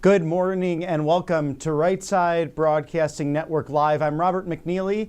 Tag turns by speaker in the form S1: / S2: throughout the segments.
S1: Good morning and welcome to Right Side Broadcasting Network Live. I'm Robert McNeely,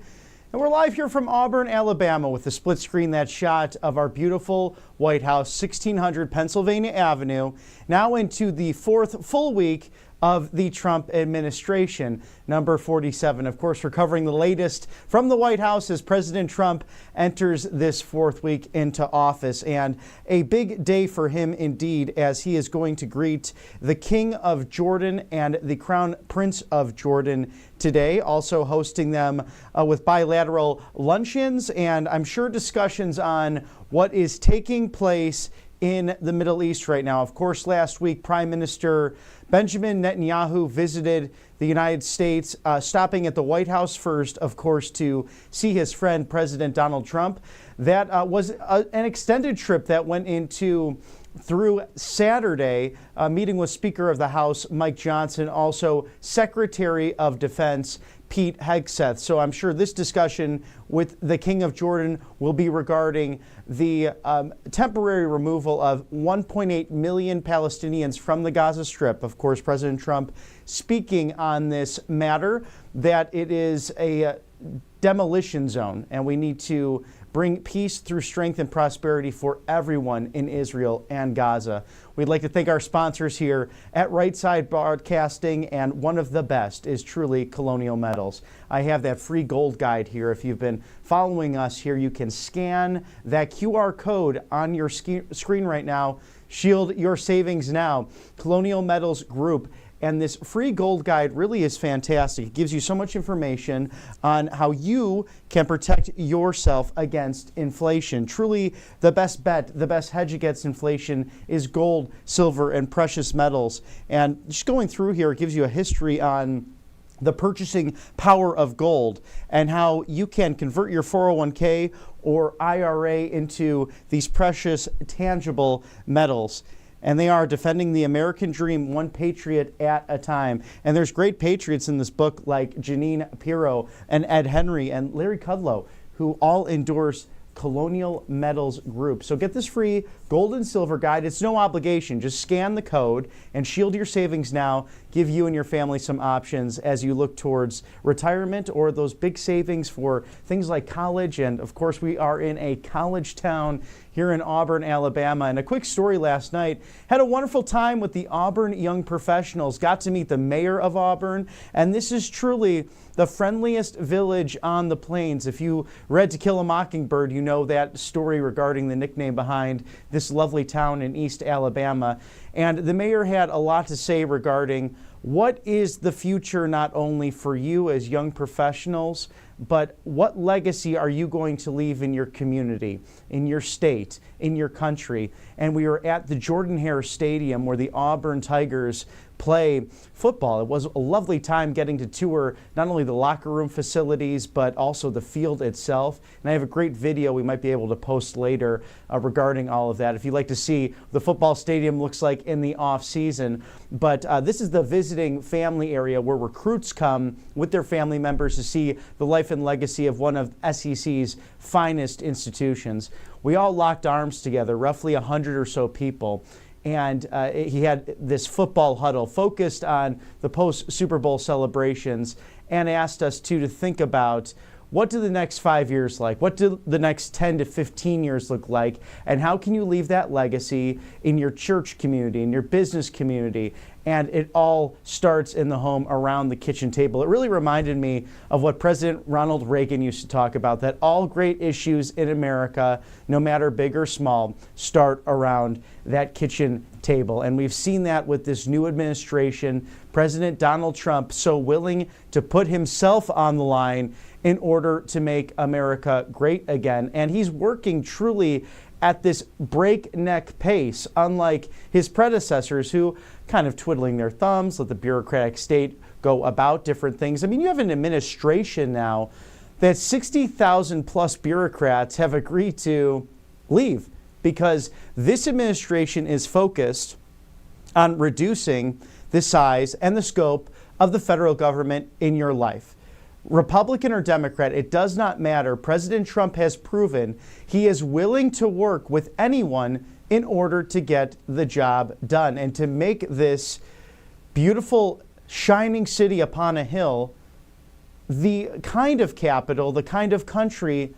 S1: and we're live here from Auburn, Alabama, with the split screen that shot of our beautiful White House, 1600 Pennsylvania Avenue, now into the fourth full week of the Trump administration, number 47. Of course, we're covering the latest from the White House as President Trump enters this fourth week into office. And a big day for him indeed, as he is going to greet the King of Jordan and the Crown Prince of Jordan today, also hosting them with bilateral luncheons and I'm sure discussions on what is taking place in the Middle East right now. Of course, last week, Prime Minister Benjamin Netanyahu visited the United States, stopping at the White House first, of course, to see his friend, President Donald Trump. That was an extended trip that went into through Saturday, meeting with Speaker of the House, Mike Johnson, also Secretary of Defense, Pete Hegseth. So I'm sure this discussion with the King of Jordan will be regarding the temporary removal of 1.8 million Palestinians from the Gaza Strip. Of course, President Trump speaking on this matter, that it is a demolition zone and we need to bring peace through strength and prosperity for everyone in Israel and Gaza. We'd like to thank our sponsors here at Right Side Broadcasting, and one of the best is truly Colonial Metals. I have that free gold guide here. If you've been following us here, you can scan that QR code on your screen right now. Shield your savings now. Colonial Metals Group. And this free gold guide really is fantastic. It gives you so much information on how you can protect yourself against inflation. Truly, the best bet, the best hedge against inflation is gold, silver, and precious metals. And just going through here, it gives you a history on the purchasing power of gold and how you can convert your 401k or IRA into these precious, tangible metals. And they are defending the American dream, one patriot at a time. And there's great patriots in this book like Janine Pirro and Ed Henry and Larry Kudlow, who all endorse Colonial Metals Group. So get this free gold and silver guide. It's no obligation. Just scan the code and shield your savings now. Give you and your family some options as you look towards retirement or those big savings for things like college. And of course, we are in a college town here in Auburn, Alabama. And a quick story last night, had a wonderful time with the Auburn Young Professionals, got to meet the mayor of Auburn, and this is truly the friendliest village on the plains. If you read To Kill a Mockingbird, you know that story regarding the nickname behind this lovely town in East Alabama. And the mayor had a lot to say regarding what is the future not only for you as young professionals, but what legacy are you going to leave in your community, in your state, in your country? And we were at the Jordan-Hare Stadium where the Auburn Tigers play football. It was a lovely time getting to tour not only the locker room facilities, but also the field itself. And I have a great video we might be able to post later regarding all of that if you'd like to see what the football stadium looks like in the off season. But this is the visiting family area where recruits come with their family members to see the life and legacy of one of SEC's finest institutions. We all locked arms together, roughly 100 or so people. And he had this football huddle focused on the post-Super Bowl celebrations and asked us to think about what do the next 5 years like? What do the next 10 to 15 years look like? And how can you leave that legacy in your church community, in your business community? And it all starts in the home around the kitchen table. It really reminded me of what President Ronald Reagan used to talk about, that all great issues in America, no matter big or small, start around that kitchen table. And we've seen that with this new administration. President Donald Trump so willing to put himself on the line in order to make America great again. And he's working truly at this breakneck pace, unlike his predecessors who kind of twiddling their thumbs, let the bureaucratic state go about different things. I mean, you have an administration now that 60,000 plus bureaucrats have agreed to leave because this administration is focused on reducing the size and the scope of the federal government in your life. Republican or Democrat, it does not matter. President Trump has proven he is willing to work with anyone in order to get the job done and to make this beautiful, shining city upon a hill, the kind of capital, the kind of country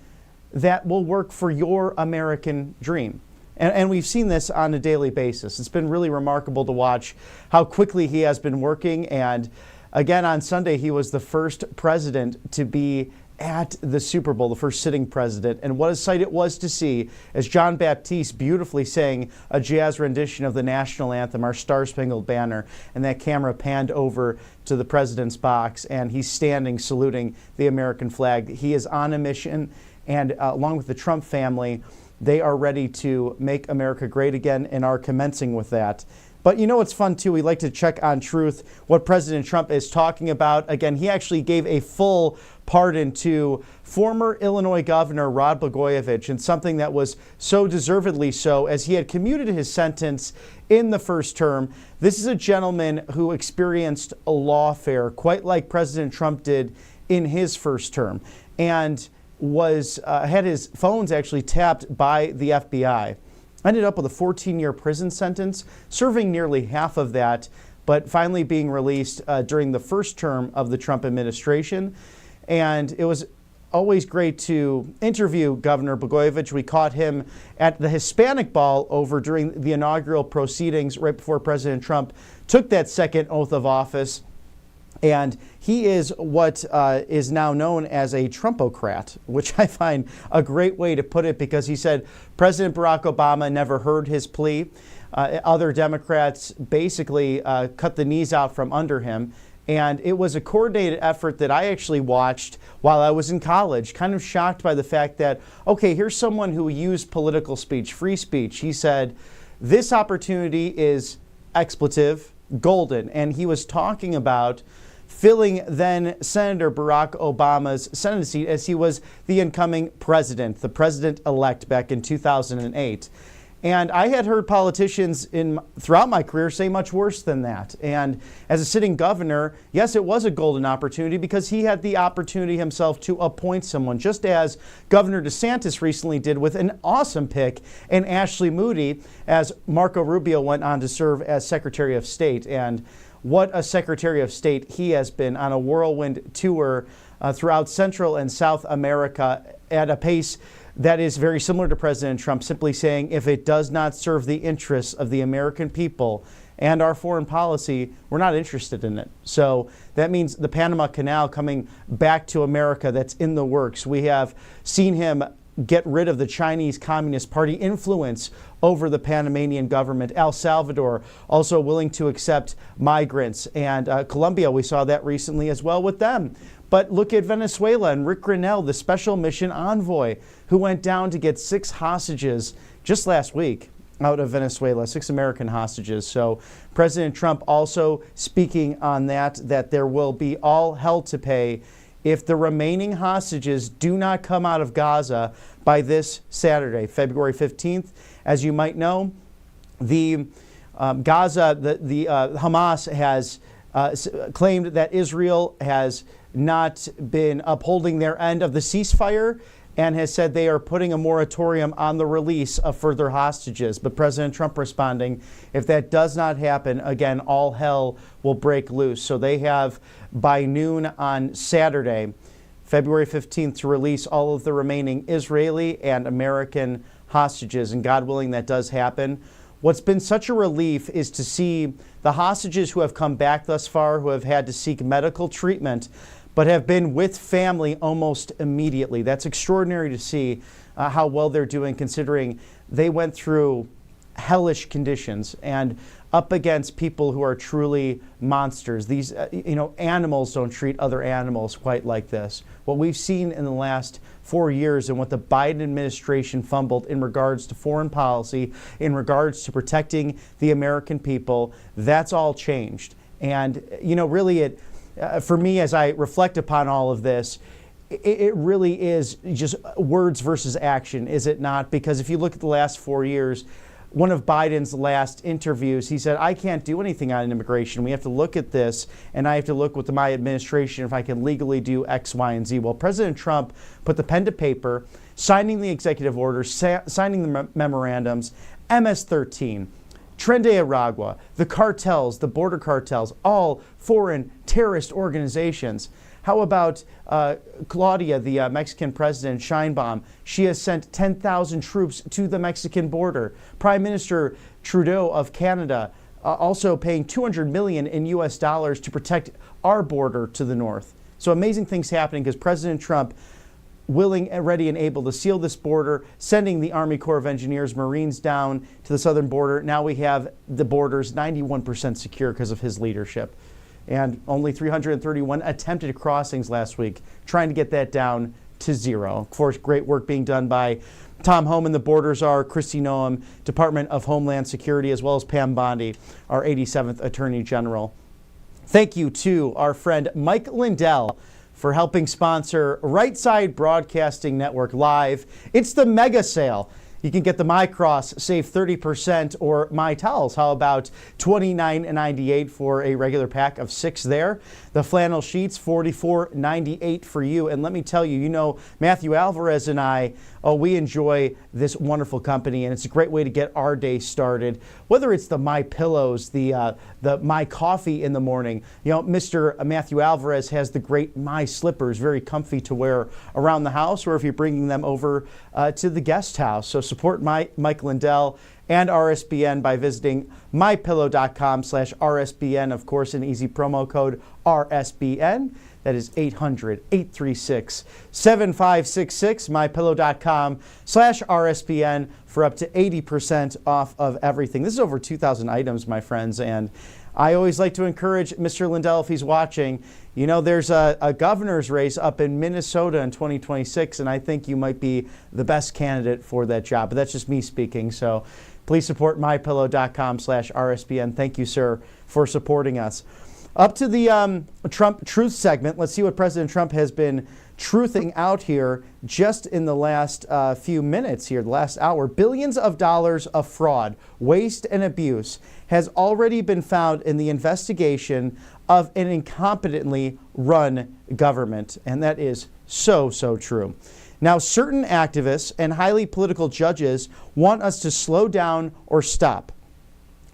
S1: that will work for your American dream. And we've seen this on a daily basis. It's been really remarkable to watch how quickly he has been working. And again, on Sunday, he was the first president to be at the Super Bowl, the first sitting president. And what a sight it was to see as John Baptiste beautifully sang a jazz rendition of the national anthem, our Star-Spangled Banner. And that camera panned over to the president's box, and he's standing saluting the American flag. He is on a mission, and along with the Trump family, they are ready to make America great again and are commencing with that. But you know what's fun too? We like to check on truth, what President Trump is talking about. Again, he actually gave a full pardon to former Illinois Governor Rod Blagojevich, and something that was so deservedly so, as he had commuted his sentence in the first term. This is a gentleman who experienced a lawfare, quite like President Trump did in his first term, and had his phones actually tapped by the FBI. Ended up with a 14-year prison sentence, serving nearly half of that, but finally being released during the first term of the Trump administration. And it was always great to interview Governor Blagojevich. We caught him at the Hispanic Ball over during the inaugural proceedings right before President Trump took that second oath of office. And he is what is now known as a Trumpocrat, which I find a great way to put it, because he said President Barack Obama never heard his plea. Other Democrats basically cut the knees out from under him. And it was a coordinated effort that I actually watched while I was in college, kind of shocked by the fact that, okay, here's someone who used political speech, free speech. He said, this opportunity is expletive, golden. And he was talking about filling then Senator Barack Obama's Senate seat as he was the incoming president, the president-elect back in 2008. And I had heard politicians throughout my career say much worse than that. And as a sitting governor, yes, it was a golden opportunity because he had the opportunity himself to appoint someone, just as Governor DeSantis recently did with an awesome pick in Ashley Moody, as Marco Rubio went on to serve as Secretary of State. And what a Secretary of State he has been, on a whirlwind tour throughout Central and South America at a pace that is very similar to President Trump, simply saying if it does not serve the interests of the American people and our foreign policy, we're not interested in it. So that means the Panama Canal coming back to America, that's in the works. We have seen him get rid of the Chinese Communist Party influence over the Panamanian government. El Salvador also willing to accept migrants. And Colombia, we saw that recently as well with them. But look at Venezuela and Rick Grenell, the special mission envoy, who went down to get 6 hostages just last week out of Venezuela, 6 American hostages. So President Trump also speaking on that there will be all hell to pay if the remaining hostages do not come out of Gaza by this Saturday, February 15th. As you might know, the Hamas has claimed that Israel has not been upholding their end of the ceasefire and has said they are putting a moratorium on the release of further hostages. But President Trump responding, if that does not happen, again, all hell will break loose. So they have by noon on Saturday, February 15th, to release all of the remaining Israeli and American hostages. And God willing, that does happen. What's been such a relief is to see the hostages who have come back thus far, who have had to seek medical treatment, but have been with family almost immediately. That's extraordinary to see how well they're doing, considering they went through hellish conditions and up against people who are truly monsters. These, animals don't treat other animals quite like this. What we've seen in the last 4 years and what the Biden administration fumbled in regards to foreign policy, in regards to protecting the American people, that's all changed. And, really for me, as I reflect upon all of this, it really is just words versus action, is it not? Because if you look at the last 4 years, one of Biden's last interviews, he said, I can't do anything on immigration. We have to look at this, and I have to look with my administration if I can legally do X, Y, and Z. Well, President Trump put the pen to paper, signing the executive orders, signing the memorandums, MS-13, Tren de Aragua, the cartels, the border cartels, all foreign terrorist organizations. How about Claudia, the Mexican president, Sheinbaum? She has sent 10,000 troops to the Mexican border. Prime Minister Trudeau of Canada also paying $200 million in US dollars to protect our border to the north. So amazing things happening because President Trump willing, ready, and able to seal this border, sending the Army Corps of Engineers, Marines down to the southern border. Now we have the borders 91% secure because of his leadership. And only 331 attempted crossings last week, trying to get that down to 0. Of course, great work being done by Tom Homan, the border czar, Kristi Noem, Department of Homeland Security, as well as Pam Bondi, our 87th Attorney General. Thank you to our friend Mike Lindell for helping sponsor Right Side Broadcasting Network Live. It's the mega sale. You can get the My Cross, save 30%, or My Towels. How about $29.98 for a regular pack of 6 there? The flannel sheets, $44.98 for you. And let me tell you, you know, Matthew Alvarez and I, we enjoy this wonderful company, and it's a great way to get our day started. Whether it's the MyPillows, the My Coffee in the morning. You know, Mr. Matthew Alvarez has the great My Slippers, very comfy to wear around the house, or if you're bringing them over to the guest house. So support Mike Lindell and RSBN by visiting mypillow.com/RSBN. Of course, an easy promo code RSBN. That is 800-836-7566, mypillow.com/RSBN for up to 80% off of everything. This is over 2,000 items, my friends, and I always like to encourage Mr. Lindell, if he's watching, you know, there's a governor's race up in Minnesota in 2026, and I think you might be the best candidate for that job. But that's just me speaking, so please support mypillow.com/RSBN. Thank you, sir, for supporting us. Up to the Trump Truth segment. Let's see what President Trump has been truthing out here just in the last few minutes here, the last hour. Billions of dollars of fraud, waste, and abuse has already been found in the investigation of an incompetently run government. And that is so, so true. Now, certain activists and highly political judges want us to slow down or stop.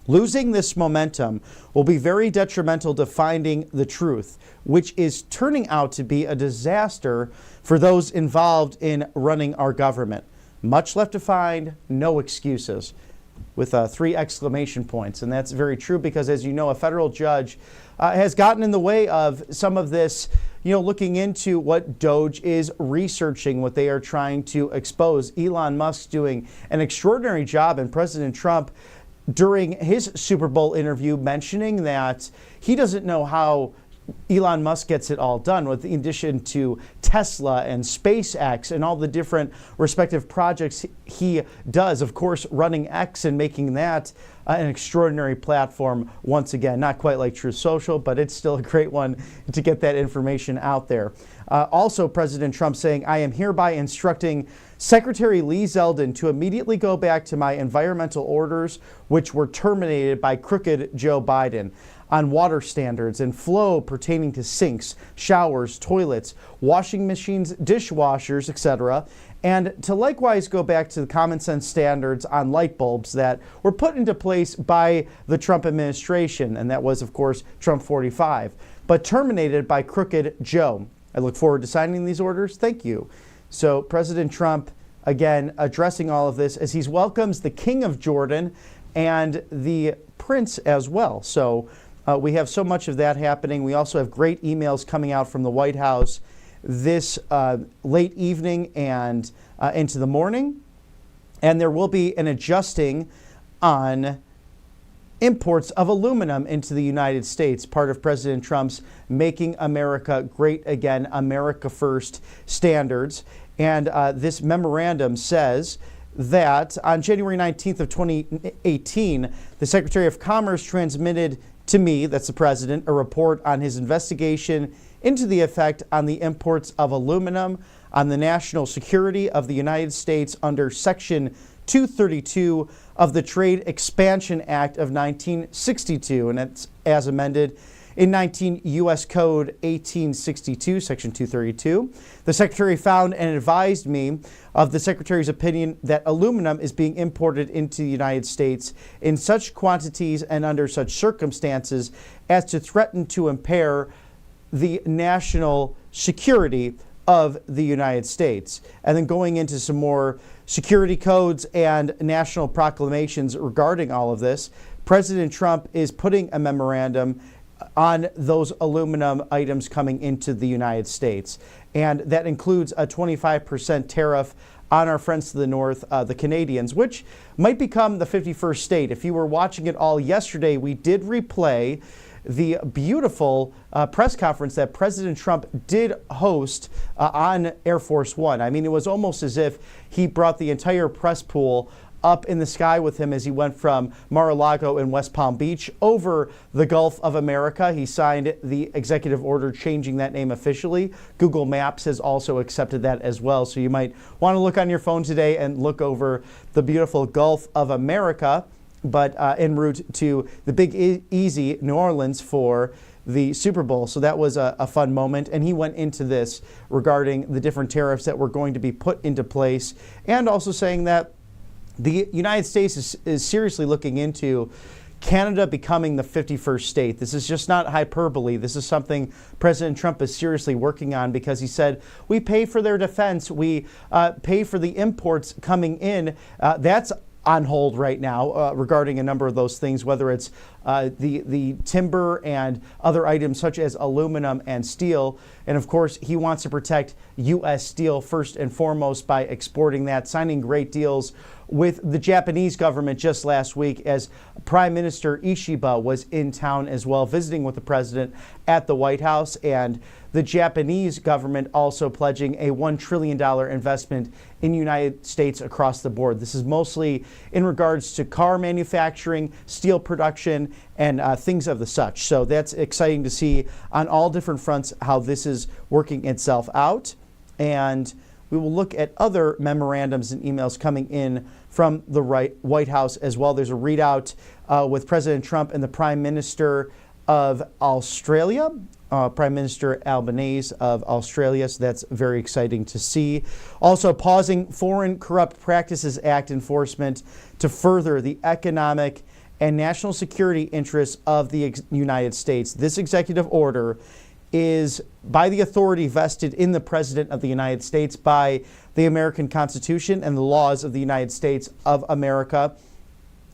S1: Losing this momentum will be very detrimental to finding the truth, which is turning out to be a disaster for those involved in running our government. Much left to find, no excuses, with 3 exclamation points. And that's very true because, as you know, a federal judge has gotten in the way of some of this, you know, looking into what DOJ is researching, what they are trying to expose. Elon Musk doing an extraordinary job, and President Trump during his Super Bowl interview mentioning that he doesn't know how Elon Musk gets it all done, with in addition to Tesla and SpaceX and all the different respective projects he does. Of course, running X and making that an extraordinary platform once again. Not quite like Truth Social, but it's still a great one to get that information out there. Also, President Trump saying, I am hereby instructing Secretary Lee Zeldin to immediately go back to my environmental orders, which were terminated by crooked Joe Biden, on water standards and flow pertaining to sinks, showers, toilets, washing machines, dishwashers, etc., and to likewise go back to the common sense standards on light bulbs that were put into place by the Trump administration, and that was, of course, Trump 45, but terminated by crooked Joe. I look forward to signing these orders. Thank you. So President Trump, again, addressing all of this as he welcomes the King of Jordan and the Prince as well. So we have so much of that happening. We also have great emails coming out from the White House this late evening and into the morning. And there will be an adjusting on imports of aluminum into the United States, part of President Trump's Making America Great Again, America First standards. And this memorandum says that on January 19th of 2018, the Secretary of Commerce transmitted to me, that's the President, a report on his investigation into the effect on the imports of aluminum on the national security of the United States under Section 232 of the Trade Expansion Act of 1962, and it's as amended. in 19 U.S. Code 1862, Section 232. The Secretary found and advised me of the Secretary's opinion that aluminum is being imported into the United States in such quantities and under such circumstances as to threaten to impair the national security of the United States. And then going into some more security codes and national proclamations regarding all of this, President Trump is putting a memorandum on those aluminum items coming into the United States. And that includes a 25% tariff on our friends to the north, the Canadians, which might become the 51st state. If you were watching it all yesterday, we did replay the beautiful press conference that President Trump did host on Air Force One. I mean, it was almost as if he brought the entire press pool up in the sky with him as he went from Mar-a-Lago in West Palm Beach over the Gulf of America. He signed the executive order changing that name officially. Google Maps has also accepted that as well. So you might want to look on your phone today and look over the beautiful Gulf of America, but en route to the Big Easy, New Orleans, for the Super Bowl. So that was a fun moment. And he went into this regarding the different tariffs that were going to be put into place, and also saying that the United States is seriously looking into Canada becoming the 51st state. This is just not hyperbole. This is something President Trump is seriously working on, because he said, we pay for their defense. We pay for the imports coming in. That's on hold right now regarding a number of those things, whether it's the timber and other items such as aluminum and steel. And of course, he wants to protect U.S. steel first and foremost by exporting that, signing great deals with the Japanese government just last week, as Prime Minister Ishiba was in town as well, visiting with the president at the White House, and the Japanese government also pledging a $1 trillion investment in the United States across the board. This is mostly in regards to car manufacturing, steel production, and things of the such. So that's exciting to see on all different fronts how this is working itself out. And we will look at other memorandums and emails coming in from the White House as well. There's a readout with President Trump and the Prime Minister of Australia, Prime Minister Albanese of Australia. So that's very exciting to see. Also pausing Foreign Corrupt Practices Act enforcement to further the economic and national security interests of the United States. This executive order is by the authority vested in the President of the United States by the American Constitution and the laws of the United States of America.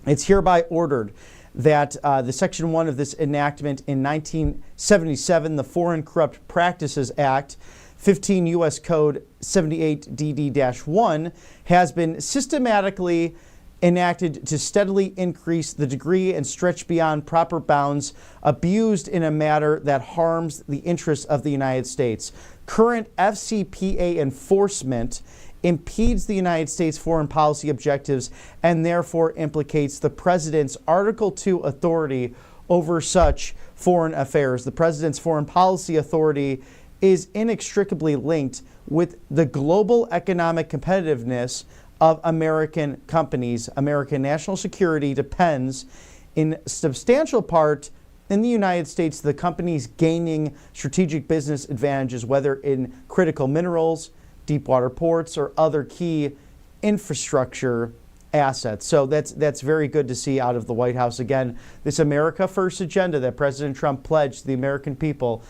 S1: It's hereby ordered that the Section 1 of this enactment in 1977, the Foreign Corrupt Practices Act, 15 U.S. Code 78DD-1, has been systematically enacted to steadily increase the degree and stretch beyond proper bounds abused in a manner that harms the interests of the United States. Current FCPA enforcement impedes the United States foreign policy objectives and therefore implicates the President's Article II authority over such foreign affairs. The President's foreign policy authority is inextricably linked with the global economic competitiveness of American companies. American national security depends in substantial part in the United States, the companies gaining strategic business advantages, whether in critical minerals, deep water ports, or other key infrastructure assets. So that's very good to see out of the White House. Again, this America First agenda that President Trump pledged to the American people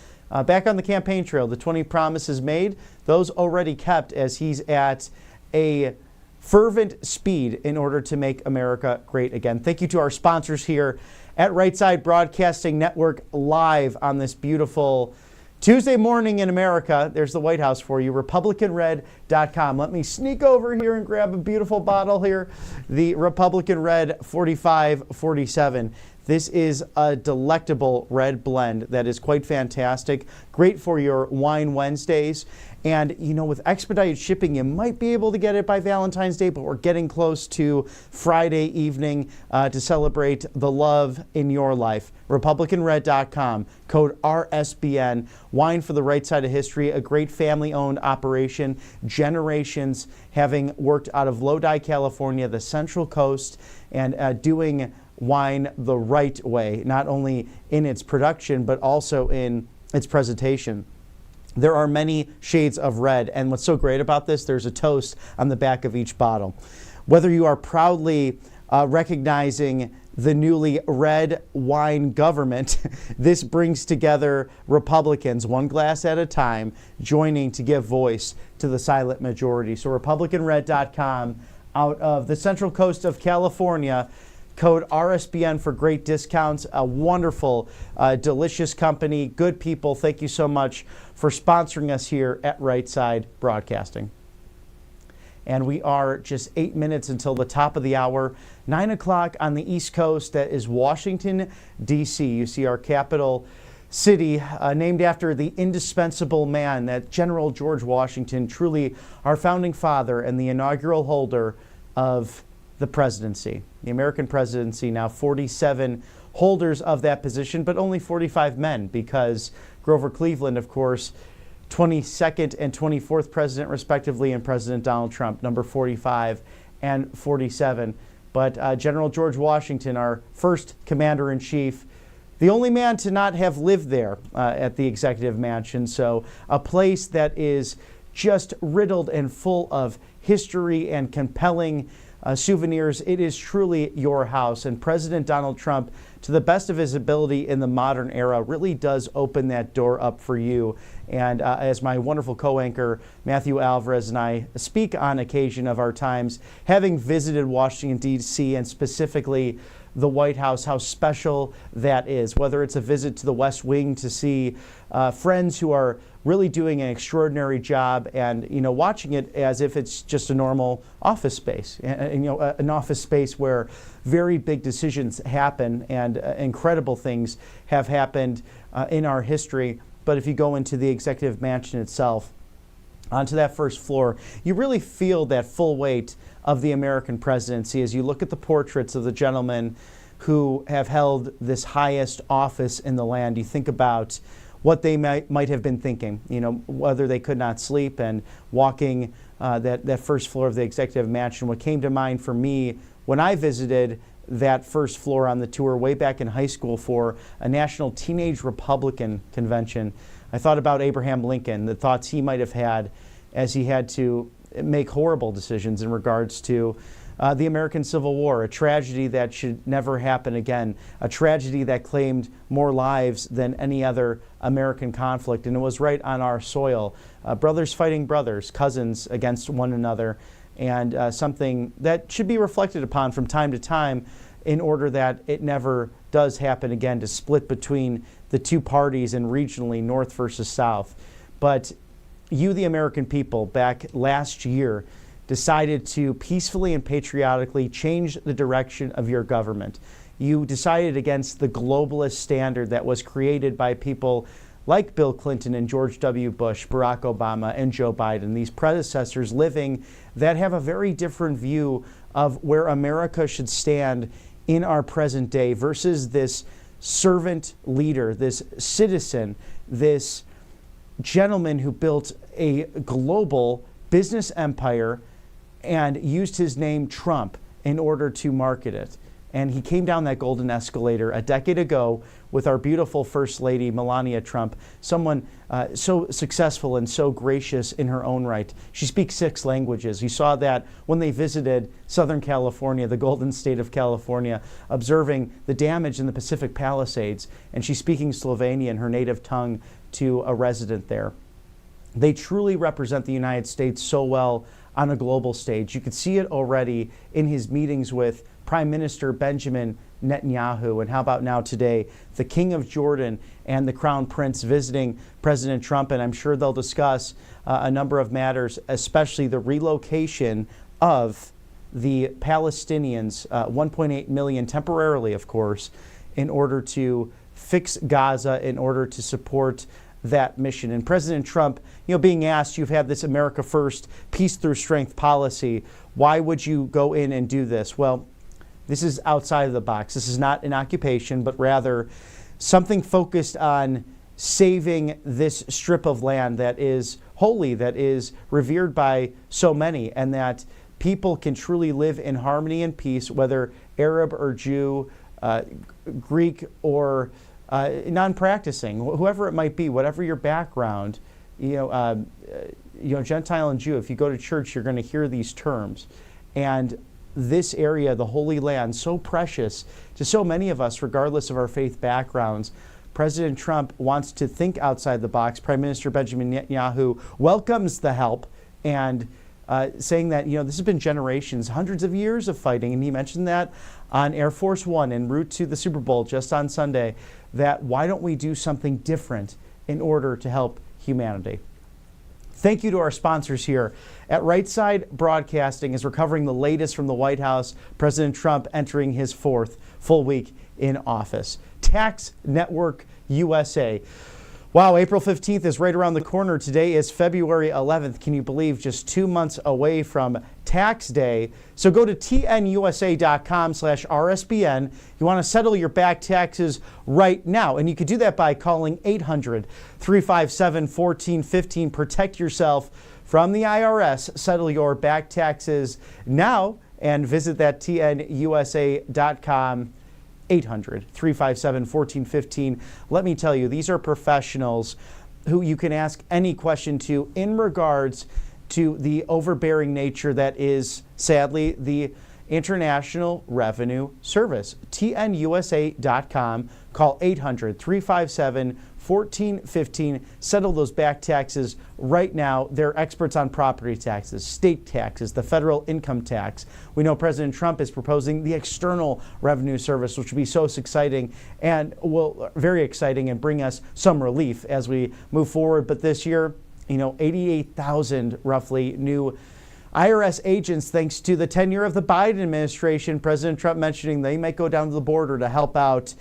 S1: back on the campaign trail, the 20 promises made, those already kept, as he's at a fervent speed in order to make America great again. Thank you to our sponsors here at Right Side Broadcasting Network, live on this beautiful Tuesday morning in America. There's the White House for you, RepublicanRed.com. Let me sneak over here and grab a beautiful bottle here, the Republican Red 4547. This is a delectable red blend that is quite fantastic. Great for your Wine Wednesdays. And, you know, with expedited shipping, you might be able to get it by Valentine's Day, but we're getting close to Friday evening to celebrate the love in your life. RepublicanRed.com, code RSBN. Wine for the right side of history, a great family-owned operation, generations having worked out of Lodi, California, the Central Coast, and doing wine the right way, not only in its production, but also in its presentation. There are many shades of red, and what's so great about this, there's a toast on the back of each bottle. Whether you are proudly recognizing the newly red wine government, this brings together Republicans one glass at a time, joining to give voice to the silent majority. So RepublicanRed.com, out of the Central Coast of California, code RSBN for great discounts. A wonderful, delicious company, good people. Thank you so much for sponsoring us here at Right Side Broadcasting. And we are just 8 minutes until the top of the hour. 9 o'clock on the East Coast, that is Washington, D.C. You see our capital city, named after the indispensable man, that General George Washington, truly our founding father and the inaugural holder of the presidency. The American presidency, now 47 holders of that position, but only 45 men, because Grover Cleveland, of course, 22nd and 24th president, respectively, and President Donald Trump, number 45 and 47. But General George Washington, our first commander-in-chief, the only man to not have lived there at the Executive Mansion. So a place that is just riddled and full of history and compelling souvenirs. It is truly your house. And President Donald Trump, to the best of his ability in the modern era, really does open that door up for you. And as my wonderful co-anchor Matthew Alvarez and I speak on occasion of our times, having visited Washington, D.C., and specifically the White House, how special that is. Whether it's a visit to the West Wing to see friends who are really doing an extraordinary job, and watching it as if it's just a normal office space, and an office space where very big decisions happen and incredible things have happened in our history. But if you go into the Executive Mansion itself, onto that first floor, you really feel that full weight of the American presidency as you look at the portraits of the gentlemen who have held this highest office in the land. You think about what they might have been thinking, whether they could not sleep, and walking that first floor of the Executive Mansion. What came to mind for me when I visited that first floor on the tour way back in high school for a National Teenage Republican Convention, I thought about Abraham Lincoln, the thoughts he might have had as he had to make horrible decisions in regards to the American Civil War, a tragedy that should never happen again, a tragedy that claimed more lives than any other American conflict, and it was right on our soil. Brothers fighting brothers, cousins against one another, and something that should be reflected upon from time to time in order that it never does happen again, to split between the two parties and regionally, North versus South. But you, the American people, back last year, decided to peacefully and patriotically change the direction of your government. You decided against the globalist standard that was created by people like Bill Clinton and George W. Bush, Barack Obama, and Joe Biden, these predecessors living that have a very different view of where America should stand in our present day versus this servant leader, this citizen, this gentleman who built a global business empire and used his name Trump in order to market it. And he came down that golden escalator a decade ago with our beautiful First Lady, Melania Trump, someone so successful and so gracious in her own right. She speaks 6 languages. You saw that when they visited Southern California, the golden state of California, observing the damage in the Pacific Palisades, and she's speaking Slovenian, her native tongue, to a resident there. They truly represent the United States so well on a global stage. You could see it already in his meetings with Prime Minister Benjamin Netanyahu, and how about now today, the King of Jordan and the Crown Prince visiting President Trump, and I'm sure they'll discuss a number of matters, especially the relocation of the Palestinians, 1.8 million temporarily, of course, in order to fix Gaza, in order to support that mission. And President Trump, being asked, you've had this America First, peace through strength policy. Why would you go in and do this? Well, this is outside of the box. This is not an occupation, but rather something focused on saving this strip of land that is holy, that is revered by so many, and that people can truly live in harmony and peace, whether Arab or Jew, Greek or non-practicing, whoever it might be, whatever your background, Gentile and Jew, if you go to church, you're going to hear these terms. And this area, the Holy Land, so precious to so many of us, regardless of our faith backgrounds. President Trump wants to think outside the box. Prime Minister Benjamin Netanyahu welcomes the help and saying that, this has been generations, hundreds of years of fighting. And he mentioned that on Air Force One en route to the Super Bowl just on Sunday, that why don't we do something different in order to help humanity? Thank you to our sponsors here at Right Side Broadcasting as we're covering the latest from the White House, President Trump entering his 4th full week in office. Tax Network USA. Wow, April 15th is right around the corner. Today is February 11th. Can you believe just 2 months away from tax day? So go to tnusa.com/RSBN. You want to settle your back taxes right now. And you could do that by calling 800-357-1415. Protect yourself from the IRS. Settle your back taxes now and visit that tnusa.com. 800-357-1415. Let me tell you, these are professionals who you can ask any question to in regards to the overbearing nature that is, sadly, the International Revenue Service. tnusa.com. Call 800-357-1415. Settle those back taxes right now. They're experts on property taxes, state taxes, the federal income tax. We know President Trump is proposing the External Revenue Service, which will be so exciting and will very exciting and bring us some relief as we move forward. But this year, 88,000 roughly new IRS agents, thanks to the tenure of the Biden administration. President Trump mentioning they might go down to the border to help out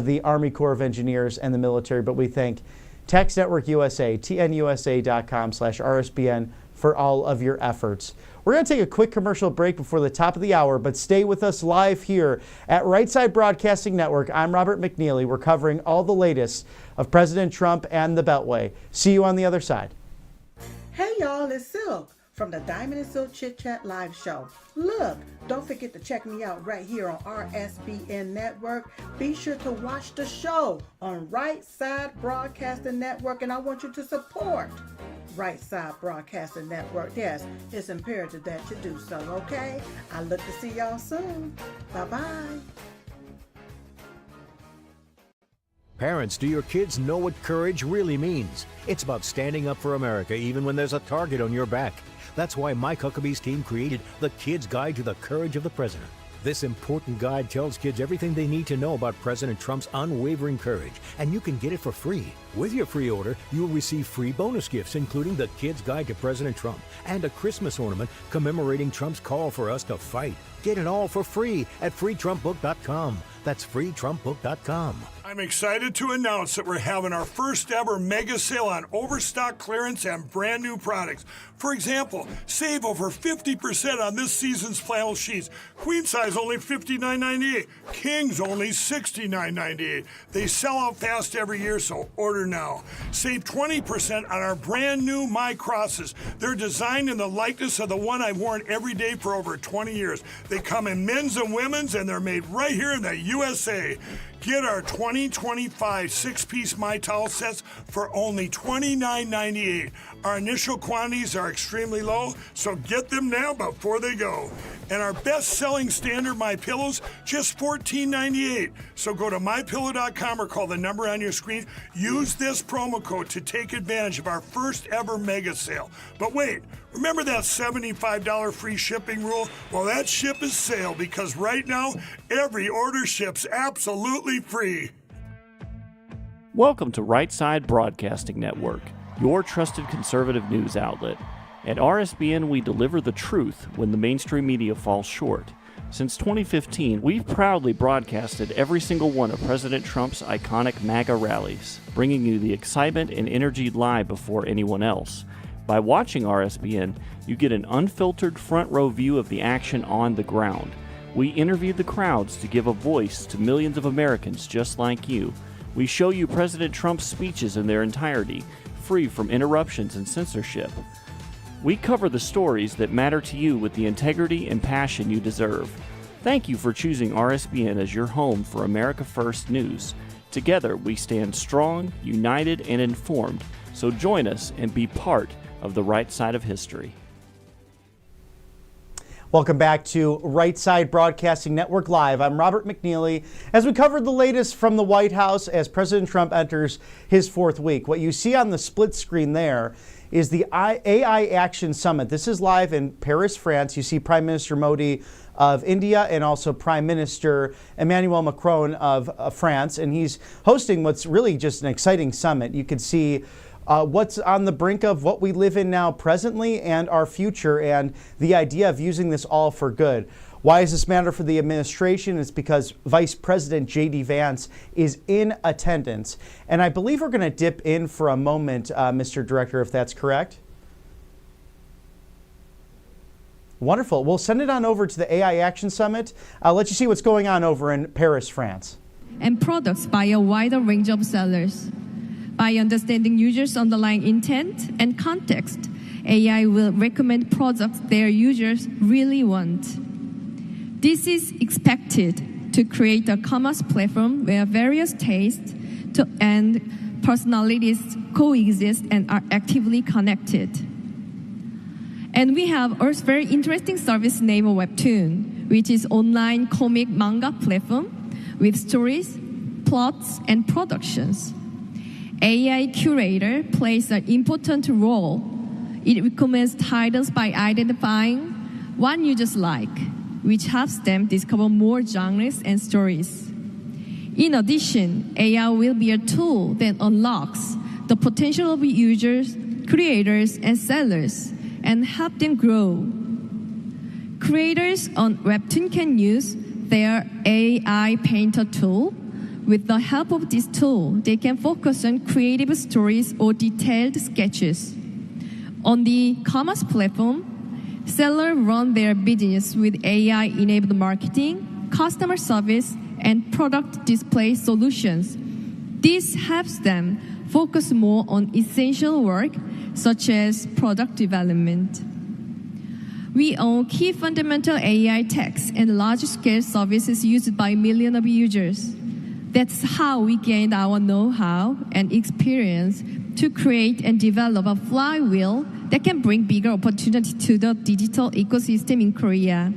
S1: the Army Corps of Engineers and the military. But we thank Tax Network USA, tnusa.com/RSBN for all of your efforts. We're going to take a quick commercial break before the top of the hour, but stay with us live here at Right Side Broadcasting Network. I'm Robert McNeely. We're covering all the latest of President Trump and the Beltway. See you on the other side.
S2: Hey y'all, it's Silk from the Diamond and Silk Chit Chat live show. Look, don't forget to check me out right here on RSBN Network. Be sure to watch the show on Right Side Broadcasting Network, and I want you to support Right Side Broadcasting Network. Yes, it's imperative that you do so, okay? I look to see y'all soon. Bye-bye.
S3: Parents, do your kids know what courage really means? It's about standing up for America even when there's a target on your back. That's why Mike Huckabee's team created the Kids Guide to the Courage of the President. This important guide tells kids everything they need to know about President Trump's unwavering courage, and you can get it for free. With your free order, you'll receive free bonus gifts, including the Kids Guide to President Trump and a Christmas ornament commemorating Trump's call for us to fight. Get it all for free at freetrumpbook.com. That's freetrumpbook.com.
S4: I'm excited to announce that we're having our first ever mega sale on overstock clearance and brand new products. For example, save over 50% on this season's flannel sheets. Queen size only $59.98. Kings only $69.98. They sell out fast every year, so order now. Save 20% on our brand new My Crosses. They're designed in the likeness of the one I've worn every day for over 20 years. They come in men's and women's, and they're made right here in the USA. Get our 2025 six-piece My Towel sets for only $29.98. Our initial quantities are extremely low, so get them now before they go. And our best-selling standard MyPillows, just $14.98. So go to MyPillow.com or call the number on your screen. Use this promo code to take advantage of our first ever mega sale. But wait, remember that $75 free shipping rule? Well, that ship is sailed because right now, every order ships absolutely free.
S5: Welcome to Right Side Broadcasting Network, your trusted conservative news outlet. At RSBN, we deliver the truth when the mainstream media falls short. Since 2015, we've proudly broadcasted every single one of President Trump's iconic MAGA rallies, bringing you the excitement and energy live before anyone else. By watching RSBN, you get an unfiltered front row view of the action on the ground. We interview the crowds to give a voice to millions of Americans just like you. We show you President Trump's speeches in their entirety, free from interruptions and censorship. We cover the stories that matter to you with the integrity and passion you deserve. Thank you for choosing RSBN as your home for America First News. Together, we stand strong, united, and informed, so join us and be part of the right side of history.
S1: Welcome back to Right Side Broadcasting Network Live. I'm Robert McNeely. As we covered the latest from the White House as President Trump enters his fourth week, what you see on the split screen there is the AI Action Summit. This is live in Paris, France. You see Prime Minister Modi of India and also Prime Minister Emmanuel Macron of France. And he's hosting what's really just an exciting summit. You can see what's on the brink of what we live in now presently and our future, and the idea of using this all for good. Why does this matter for the administration? It's because Vice President J.D. Vance is in attendance. And I believe we're going to dip in for a moment, Mr. Director, if that's correct. Wonderful. We'll send it on over to the AI Action Summit. I'll let you see what's going on over in Paris, France.
S6: And products by a wider range of sellers. By understanding users' underlying intent and context, AI will recommend products their users really want. This is expected to create a commerce platform where various tastes and personalities coexist and are actively connected. And we have a very interesting service named Webtoon, which is online comic manga platform with stories, plots, and productions. AI Curator plays an important role. It recommends titles by identifying what users like, which helps them discover more genres and stories. In addition, AI will be a tool that unlocks the potential of users, creators, and sellers and help them grow. Creators on Webtoon can use their AI Painter tool. With the help of this tool, they can focus on creative stories or detailed sketches. On the commerce platform, sellers run their business with AI-enabled marketing, customer service, and product display solutions. This helps them focus more on essential work, such as product development. We own key fundamental AI techs and large-scale services used by millions of users. That's how we gained our know-how and experience to create and develop a flywheel that can bring bigger opportunity to the digital ecosystem in Korea.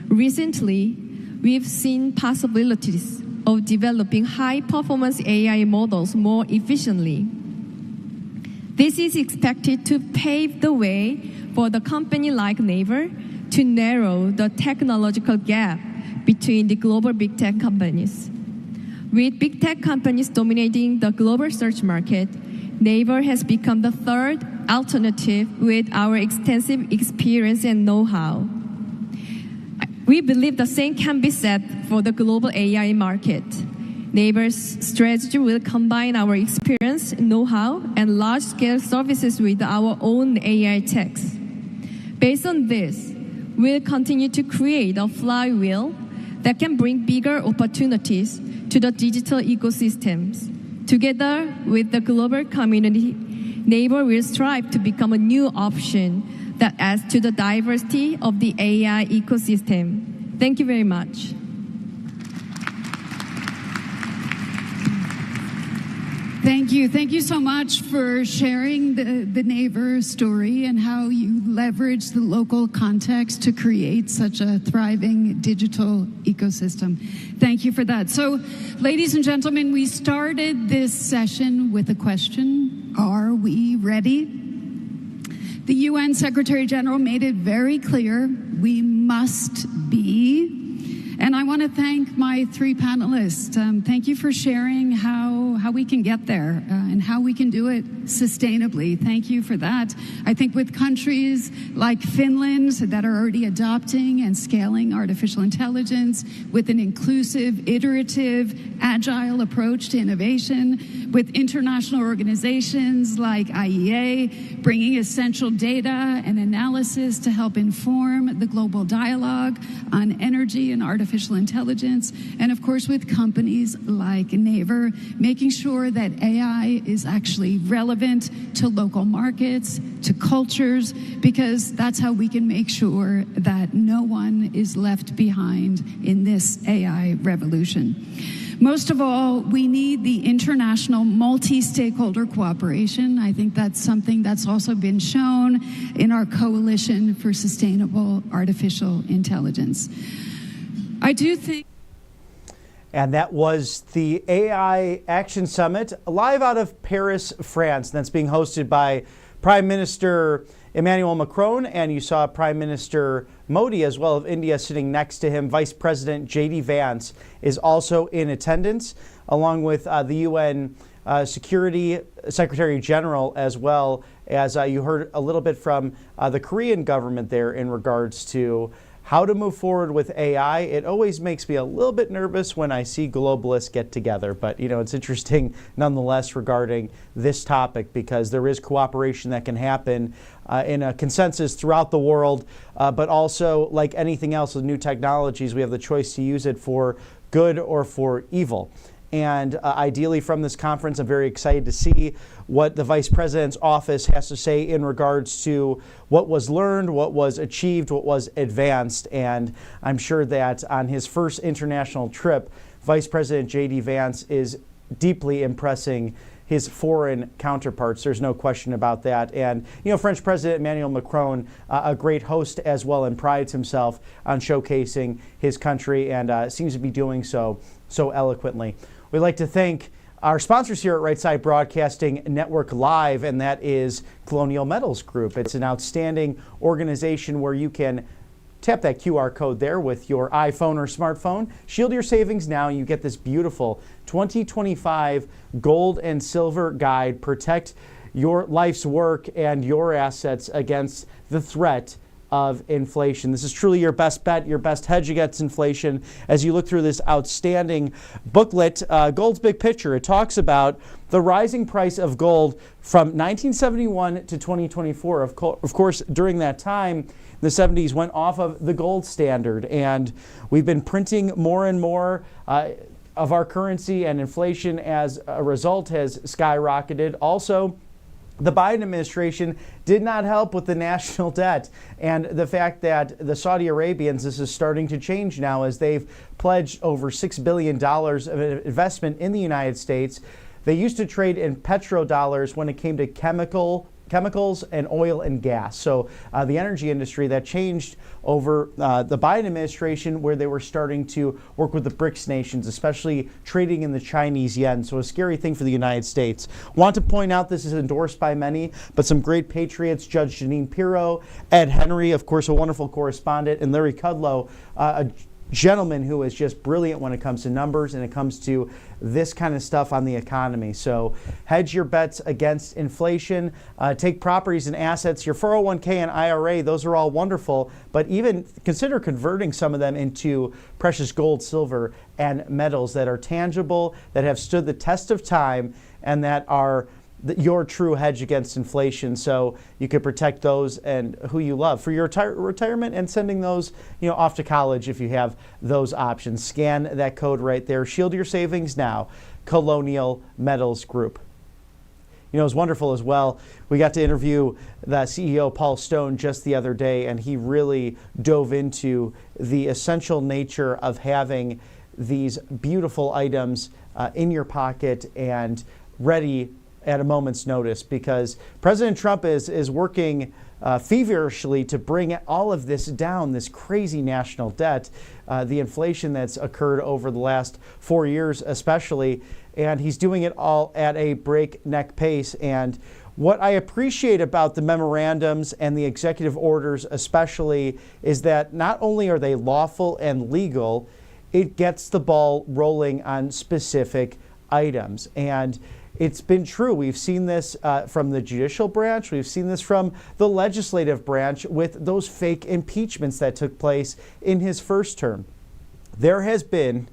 S6: Recently, we've seen possibilities of developing high-performance AI models more efficiently. This is expected to pave the way for the company like Naver to narrow the technological gap between the global big tech companies. With big tech companies dominating the global search market, Naver has become the third alternative with our extensive experience and know-how. We believe the same can be said for the global AI market. Naver's strategy will combine our experience, know-how, and large-scale services with our own AI techs. Based on this, we'll continue to create a flywheel that can bring bigger opportunities to the digital ecosystems. Together with the global community, Naver will strive to become a new option that adds to the diversity of the AI ecosystem. Thank you very much.
S7: Thank you. Thank you so much for sharing the Naver story and how you leverage the local context to create such a thriving digital ecosystem. Thank you for that. So, ladies and gentlemen, we started this session with a question. Are we ready? The UN Secretary General made it very clear we must be. And I want to thank my three panelists. Thank you for sharing how we can get there and how we can do it sustainably. Thank you for that. I think with countries like Finland that are already adopting and scaling artificial intelligence with an inclusive, iterative, agile approach to innovation, with international organizations like IEA bringing essential data and analysis to help inform the global dialogue on energy and artificial intelligence, and of course with companies like Naver, making sure that AI is actually relevant to local markets, to cultures, because that's how we can make sure that no one is left behind in this AI revolution. Most of all, we need the international multi-stakeholder cooperation. I think that's something that's also been shown in our Coalition for Sustainable Artificial Intelligence. I do think...
S1: And that was the AI Action Summit, live out of Paris, France. And that's being hosted by Prime Minister Emmanuel Macron, and you saw Prime Minister Modi as well of India sitting next to him. Vice President J.D. Vance is also in attendance, along with the UN Security Secretary General, as well as you heard a little bit from the Korean government there in regards to how to move forward with AI. It always makes me a little bit nervous when I see globalists get together, but it's interesting nonetheless regarding this topic, because there is cooperation that can happen in a consensus throughout the world, but also, like anything else with new technologies, we have the choice to use it for good or for evil. And ideally from this conference, I'm very excited to see what the Vice President's office has to say in regards to what was learned, what was achieved, what was advanced. And I'm sure that on his first international trip, Vice President J.D. Vance is deeply impressing his foreign counterparts. There's no question about that. And, French President Emmanuel Macron, a great host as well, and prides himself on showcasing his country, and seems to be doing so eloquently. We'd like to thank our sponsors here at Right Side Broadcasting Network Live, and that is Colonial Metals Group. It's an outstanding organization where you can tap that QR code there with your iPhone or smartphone. Shield your savings now. You get this beautiful 2025 gold and silver guide. Protect your life's work and your assets against the threat of inflation. This is truly your best bet, your best hedge against inflation. As you look through this outstanding booklet, Gold's Big Picture, it talks about the rising price of gold from 1971 to 2024. Of course, during that time, the 70s went off of the gold standard, and we've been printing more and more of our currency, and inflation as a result has skyrocketed. Also, the Biden administration did not help with the national debt, and the fact that the Saudi Arabians, this is starting to change now as they've pledged over $6 billion of investment in the United States. They used to trade in petrodollars when it came to chemicals and oil and gas. So the energy industry, that changed over the Biden administration, where they were starting to work with the BRICS nations, especially trading in the Chinese yuan. So a scary thing for the United States. Want to point out, this is endorsed by many, but some great patriots: Judge Jeanine Pirro, Ed Henry, of course, a wonderful correspondent, and Larry Kudlow, a gentleman who is just brilliant when it comes to numbers and it comes to this kind of stuff on the economy. So hedge your bets against inflation. Take properties and assets, your 401k and IRA, those are all wonderful, but even consider converting some of them into precious gold, silver, and metals that are tangible, that have stood the test of time, and that are your true hedge against inflation, so you could protect those and who you love for your retirement, and sending those off to college if you have those options. Scan that code right there. Shield your savings now. Colonial Metals Group. It was wonderful as well. We got to interview the CEO, Paul Stone, just the other day, and he really dove into the essential nature of having these beautiful items in your pocket and ready at a moment's notice, because President Trump is working feverishly to bring all of this down, this crazy national debt, the inflation that's occurred over the last 4 years especially, and he's doing it all at a breakneck pace. And what I appreciate about the memorandums and the executive orders especially is that not only are they lawful and legal, it gets the ball rolling on specific items. And it's been true. We've seen this from the judicial branch. We've seen this from the legislative branch with those fake impeachments that took place in his first term. There has been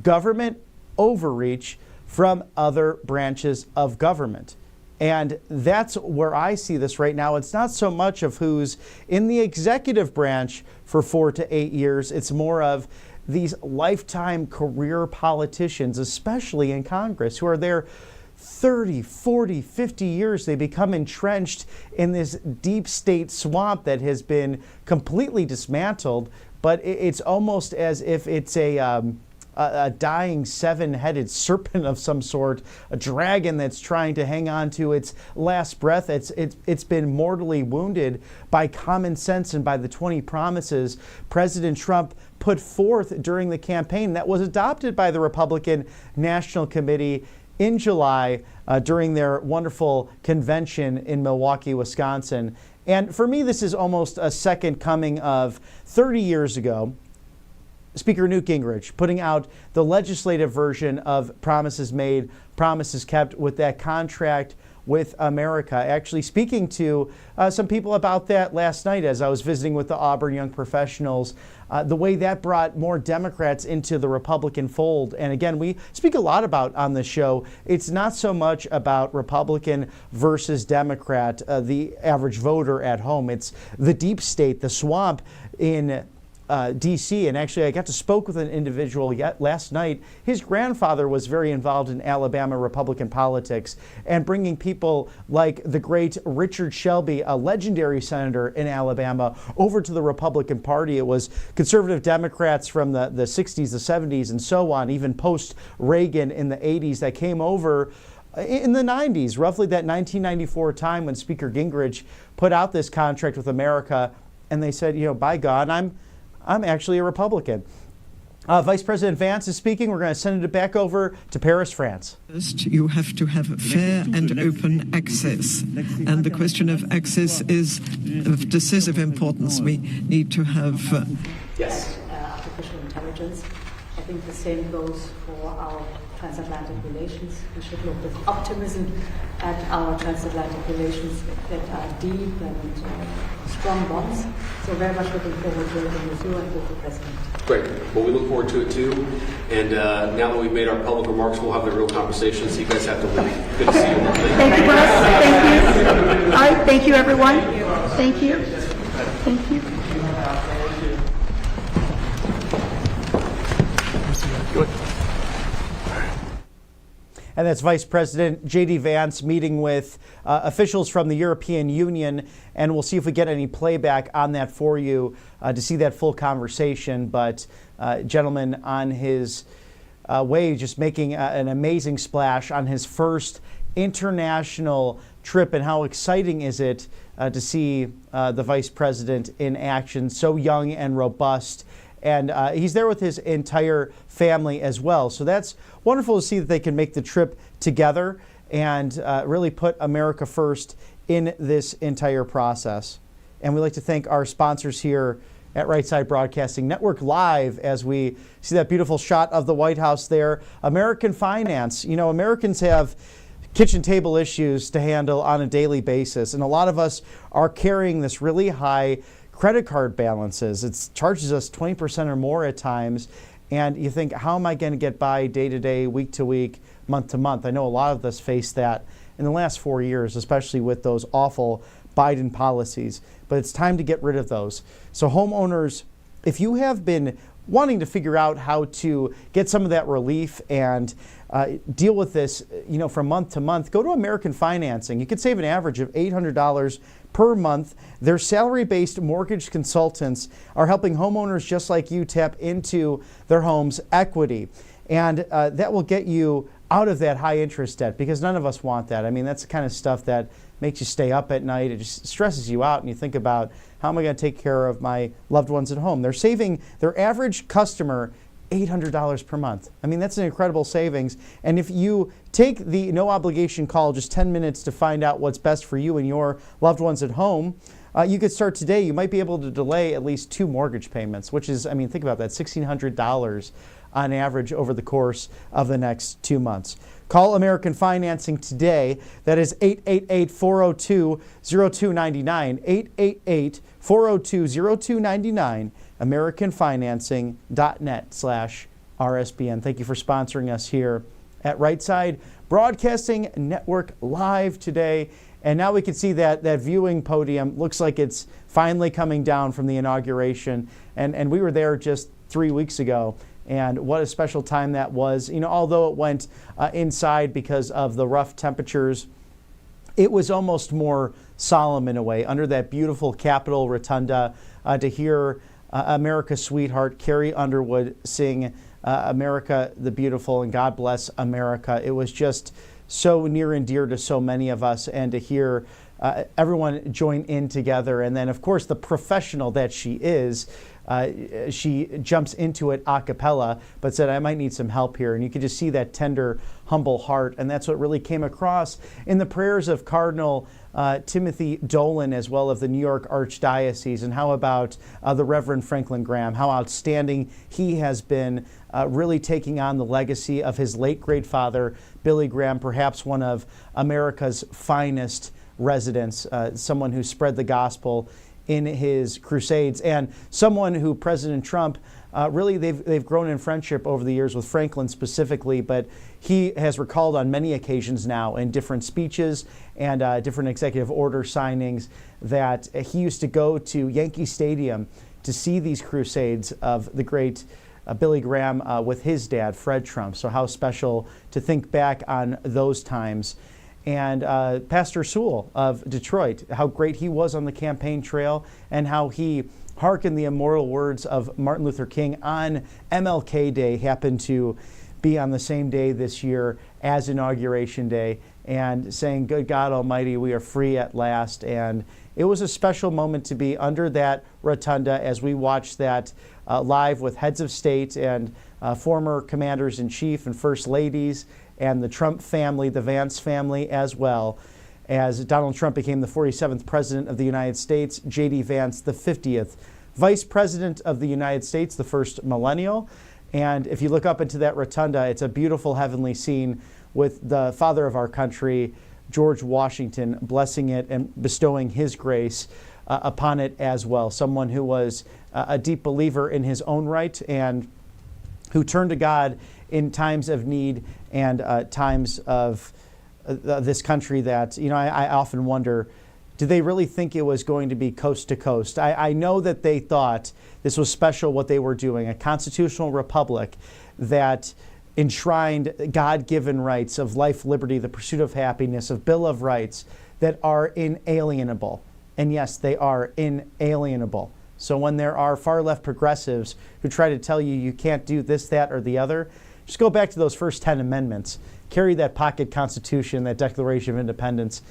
S1: government overreach from other branches of government. And that's where I see this right now. It's not so much of who's in the executive branch for 4 to 8 years. It's more of these lifetime career politicians, especially in Congress, who are there 30, 40, 50 years. They become entrenched in this deep state swamp that has been completely dismantled. But it's almost as if it's a dying 7-headed serpent of some sort, a dragon that's trying to hang on to its last breath. It's been mortally wounded by common sense and by the 20 promises President Trump put forth during the campaign that was adopted by the Republican National Committee in July during their wonderful convention in Milwaukee, Wisconsin. And for me, this is almost a second coming of 30 years ago. Speaker Newt Gingrich putting out the legislative version of Promises Made, Promises Kept with that contract with America. Actually speaking to some people about that last night as I was visiting with the Auburn young professionals, the way that brought more Democrats into the Republican fold. And again, we speak a lot about on the show, it's not so much about Republican versus Democrat, the average voter at home. It's the deep state, the swamp in D.C. And actually, I got to spoke with an individual last night. His grandfather was very involved in Alabama Republican politics and bringing people like the great Richard Shelby, a legendary senator in Alabama, over to the Republican Party. It was conservative Democrats from the 60s, the 70s, and so on, even post-Reagan in the 80s that came over in the 90s, roughly that 1994 time when Speaker Gingrich put out this contract with America. And they said, by God, I'm actually a Republican. Vice President Vance is speaking. We're going to send it back over to Paris, France.
S8: First, you have to have fair and open access. And the question of access is of decisive importance. We need to have...
S9: Yes. Artificial intelligence. I think the same goes for our transatlantic relations. We should look with optimism at our transatlantic relations that are deep and strong bonds. So very much looking forward to working with you and with the President.
S10: Great. Well, we look forward to it too. And now that we've made our public remarks, we'll have the real conversations. You guys have to leave. Good to see you.
S2: Thank you, Russ. Thank you. All right. Thank you, everyone. Thank you. Thank you.
S1: And that's Vice President J.D. Vance meeting with officials from the European Union. And we'll see if we get any playback on that for you to see that full conversation. But gentleman on his way, just making an amazing splash on his first international trip. And how exciting is it to see the Vice President in action, so young and robust. And he's there with his entire family as well. So that's wonderful to see that they can make the trip together and really put America first in this entire process. And we'd like to thank our sponsors here at Right Side Broadcasting Network Live as we see that beautiful shot of the White House there. American Finance. Americans have kitchen table issues to handle on a daily basis. And a lot of us are carrying this really high credit card balances. It charges us 20% or more at times. And you think, how am I going to get by day to day, week to week, month to month? I know a lot of us face that in the last 4 years, especially with those awful Biden policies. But it's time to get rid of those. So homeowners, if you have been wanting to figure out how to get some of that relief and deal with this, from month to month, go to American Financing. You could save an average of $800 per month. Their salary-based mortgage consultants are helping homeowners just like you tap into their home's equity. And that will get you out of that high interest debt, because none of us want that. I mean, that's the kind of stuff that makes you stay up at night. It just stresses you out, and you think about, how am I going to take care of my loved ones at home? They're saving their average customer $800 per month. I mean, that's an incredible savings. And if you take the no obligation call, just 10 minutes to find out what's best for you and your loved ones at home, you could start today. You might be able to delay at least 2 mortgage payments, which is, think about that, $1,600 on average over the course of the next 2 months. Call American Financing today. That is 888-402-0299, 888-402-0299, AmericanFinancing.net/RSBN. Thank you for sponsoring us here at Right Side Broadcasting Network live today. And now we can see that viewing podium looks like it's finally coming down from the inauguration. And we were there just 3 weeks ago. And what a special time that was. You know, although it went inside because of the rough temperatures, it was almost more solemn in a way under that beautiful Capitol Rotunda to hear America's sweetheart, Carrie Underwood, sing America the Beautiful and God Bless America. It was just so near and dear to so many of us, and to hear everyone join in together. And then, of course, the professional that she is, she jumps into it a cappella, but said, I might need some help here. And you could just see that tender, humble heart. And that's what really came across in the prayers of Cardinal Timothy Dolan, as well of the New York Archdiocese. And how about the Reverend Franklin Graham, how outstanding he has been, really taking on the legacy of his late great father, Billy Graham, perhaps one of America's finest residents, someone who spread the gospel in his crusades, and someone who President Trump, really they've grown in friendship over the years with Franklin specifically, but he has recalled on many occasions now in different speeches and different executive order signings that he used to go to Yankee Stadium to see these crusades of the great Billy Graham with his dad, Fred Trump. So how special to think back on those times. And Pastor Sewell of Detroit, how great he was on the campaign trail, and how he hearkened the immortal words of Martin Luther King on MLK Day, happened to be on the same day this year as Inauguration Day, and saying, good God Almighty, we are free at last. And it was a special moment to be under that rotunda as we watched that live with heads of state and former commanders-in-chief and first ladies, and the Trump family, the Vance family as well, as Donald Trump became the 47th President of the United States, J.D. Vance the 50th Vice President of the United States, the first millennial. And if you look up into that rotunda, it's a beautiful heavenly scene with the father of our country, George Washington, blessing it and bestowing his grace upon it as well. Someone who was a deep believer in his own right and who turned to God in times of need and times of this country that, you know, I often wonder, did they really think it was going to be coast to coast? I know that they thought this was special what they were doing, a constitutional republic that enshrined God-given rights of life, liberty, the pursuit of happiness, of Bill of Rights that are inalienable. And yes, they are inalienable. So when there are far-left progressives who try to tell you you can't do this, that, or the other, just go back to those first 10 amendments, carry that pocket Constitution, that Declaration of Independence,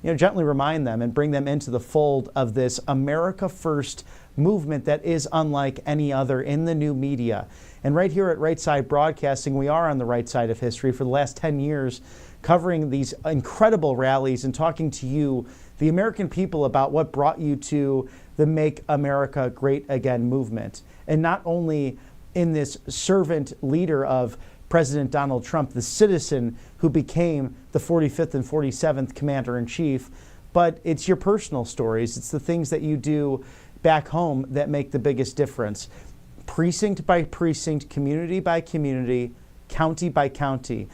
S1: you know, gently remind them and bring them into the fold of this America First movement that is unlike any other in the new media. And right here at Right Side Broadcasting, we are on the right side of history for the last 10 years, covering these incredible rallies and talking to you, the American people, about what brought you to the Make America Great Again movement. And not only in this servant leader of President Donald Trump, the citizen who became the 45th and 47th Commander-in-Chief, but it's your personal stories. It's the things that you do back home that make the biggest difference. Precinct by precinct, community by community, county by county.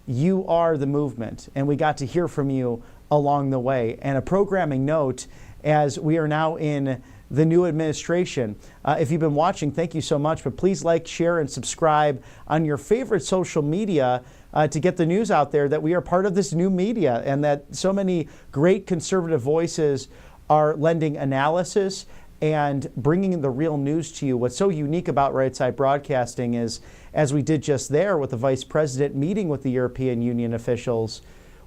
S1: You are the movement, and we got to hear from you along the way. And a programming note, as we are now in the new administration. If you've been watching, thank you so much, but please like, share, and subscribe on your favorite social media to get the news out there that we are part of this new media and that so many great conservative voices are lending analysis and bringing the real news to you. What's so unique about Right Side Broadcasting is, as we did just there with the Vice President meeting with the European Union officials,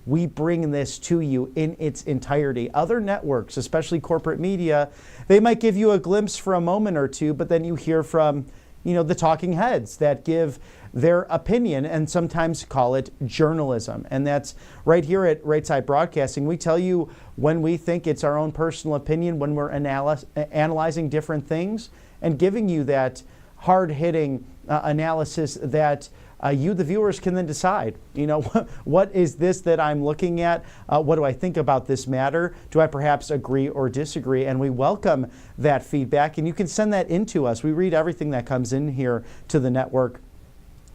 S1: we bring this to you in its entirety. Other networks, especially corporate media, they might give you a glimpse for a moment or two, but then you hear from, you know, the talking heads that give their opinion and sometimes call it journalism. And that's right here at Right Side Broadcasting. We tell you when we think it's our own personal opinion, when we're analyzing different things and giving you that hard-hitting analysis that you, the viewers, can then decide, you know, what is this that I'm looking at? What do I think about this matter? Do I perhaps agree or disagree? And we welcome that feedback, and you can send that in to us. We read everything that comes in here to the network.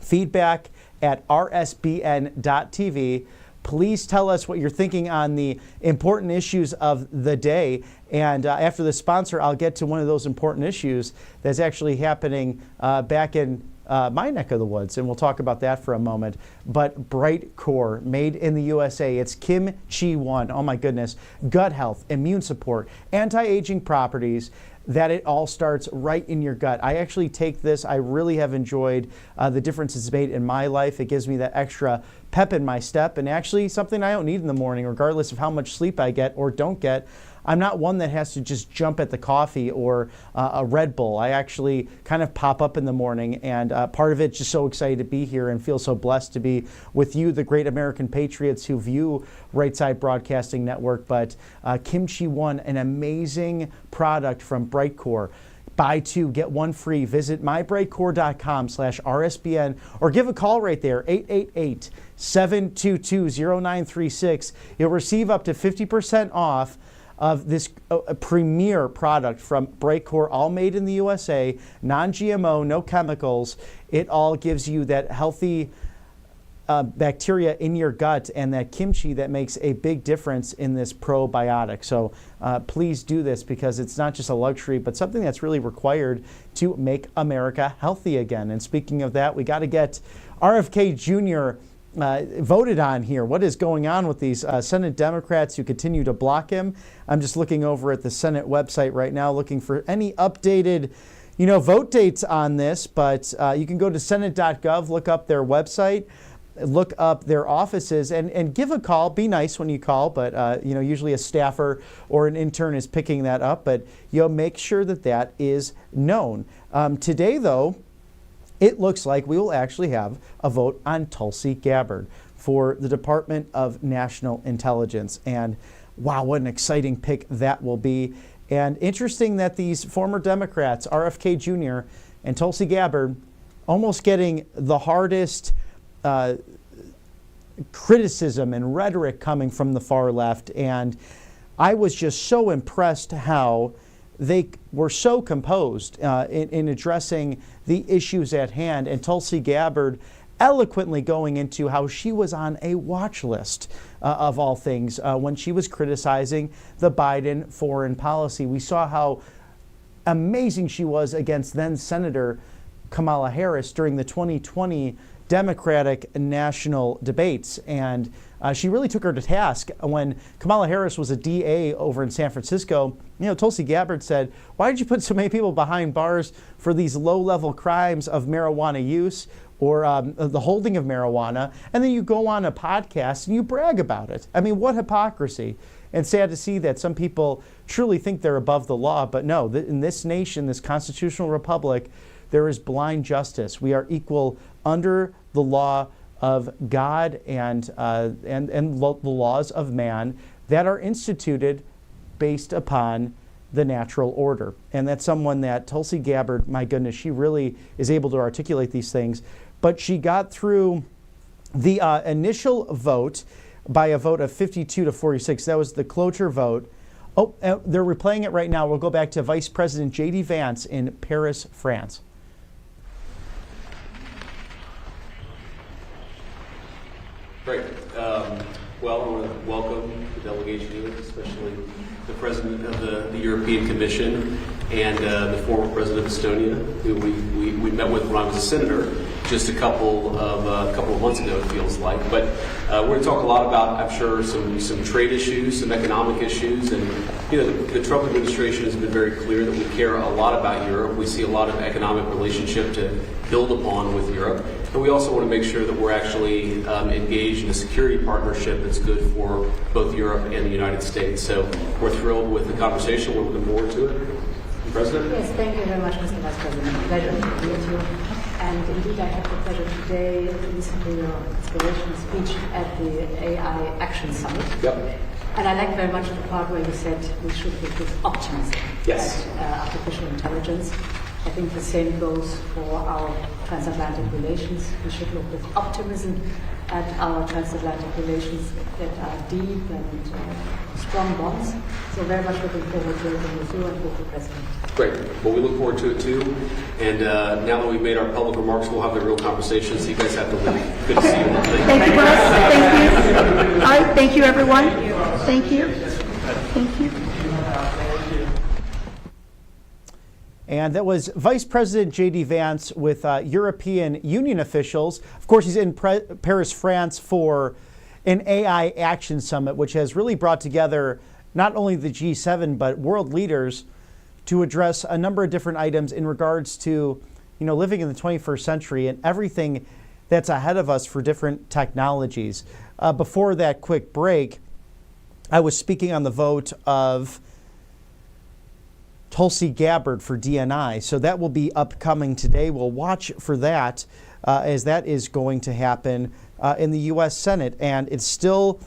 S1: feedback@rsbn.tv. Please tell us what you're thinking on the important issues of the day. And after the sponsor, I'll get to one of those important issues that's actually happening back in my neck of the woods, and we'll talk about that for a moment. But Brightcore, made in the USA. It's Kimchi One. Oh my goodness. Gut health, immune support, anti-aging properties. That it all starts right in your gut. I actually take this. I really have enjoyed the difference it's made in my life. It gives me that extra pep in my step, and actually something I don't need in the morning, regardless of how much sleep I get or don't get. I'm not one that has to just jump at the coffee or a Red Bull. I actually kind of pop up in the morning, and part of it just so excited to be here and feel so blessed to be with you, the great American patriots who view Right Side Broadcasting Network. But Kimchi One, an amazing product from Brightcore. Buy two, get one free. Visit mybrightcore.com/RSBN or give a call right there, 888-722-0936. You'll receive up to 50% off of this premier product from Brightcore, all made in the USA, non-GMO, no chemicals. It all gives you that healthy bacteria in your gut and that kimchi that makes a big difference in this probiotic. So please do this, because it's not just a luxury, but something that's really required to make America healthy again. And speaking of that, we got to get RFK Jr. Voted on here. What is going on with these Senate Democrats who continue to block him? I'm just looking over at the Senate website right now, looking for any updated, vote dates on this. But you can go to senate.gov, look up their website, look up their offices, and give a call. Be nice when you call, but usually a staffer or an intern is picking that up. But make sure that is known. Today, though, it looks like we will actually have a vote on Tulsi Gabbard for the Department of National Intelligence. And wow, what an exciting pick that will be. And interesting that these former Democrats, RFK Jr. and Tulsi Gabbard, almost getting the hardest criticism and rhetoric coming from the far left. And I was just so impressed how they were so composed in addressing the issues at hand, and Tulsi Gabbard eloquently going into how she was on a watch list of all things when she was criticizing the Biden foreign policy. We saw how amazing she was against then Senator Kamala Harris during the 2020 Democratic national debates, and she really took her to task when Kamala Harris was a DA over in San Francisco. Tulsi Gabbard said, "Why did you put so many people behind bars for these low-level crimes of marijuana use or the holding of marijuana?" And then you go on a podcast and you brag about it. I mean, what hypocrisy. And sad to see that some people truly think they're above the law. But no, in this nation, this constitutional republic, there is blind justice. We are equal under the law of God and the laws of man that are instituted based upon the natural order. And that's someone that Tulsi Gabbard, my goodness, she really is able to articulate these things. But she got through the initial vote by a vote of 52 to 46. That was the cloture vote. Oh, they're replaying it right now. We'll go back to Vice President J.D. Vance in Paris, France.
S10: Great. Well, I want to welcome the delegation, especially the President of the European Commission and the former President of Estonia, who we met with when I was a senator just a couple of months ago, it feels like. But we're going to talk a lot about, I'm sure, some trade issues, some economic issues, and the Trump administration has been very clear that we care a lot about Europe. We see a lot of economic relationship to build upon with Europe. And we also want to make sure that we're actually engaged in a security partnership that's good for both Europe and the United States. So we're thrilled with the conversation. We're looking forward to it. President?
S9: Yes, thank you very much, Mr. Vice President. Pleasure to meet you. And indeed, I have the pleasure today to listen to your inspirational speech at the AI Action Summit.
S10: Yep.
S9: And I like very much the part where you said we should be with optimism
S10: yes.
S9: at artificial intelligence. I think the same goes for our transatlantic relations. We should look with optimism at our transatlantic relations that are deep and strong bonds. So very much looking forward to working with you and with the President.
S10: Great. Well, we look forward to it too. And now that we've made our public remarks, we'll have the real conversation. So you guys have to leave. Good to see you.
S11: Thank you, Russ. Thank you. All right. Thank you, everyone. Thank you. Thank you.
S1: And that was Vice President J.D. Vance with European Union officials. Of course, he's in Paris, France for an AI Action Summit, which has really brought together not only the G7, but world leaders to address a number of different items in regards to, living in the 21st century and everything that's ahead of us for different technologies. Before that quick break, I was speaking on the vote of Tulsi Gabbard for DNI. So that will be upcoming today. We'll watch for that as that is going to happen in the U.S. Senate. And it's still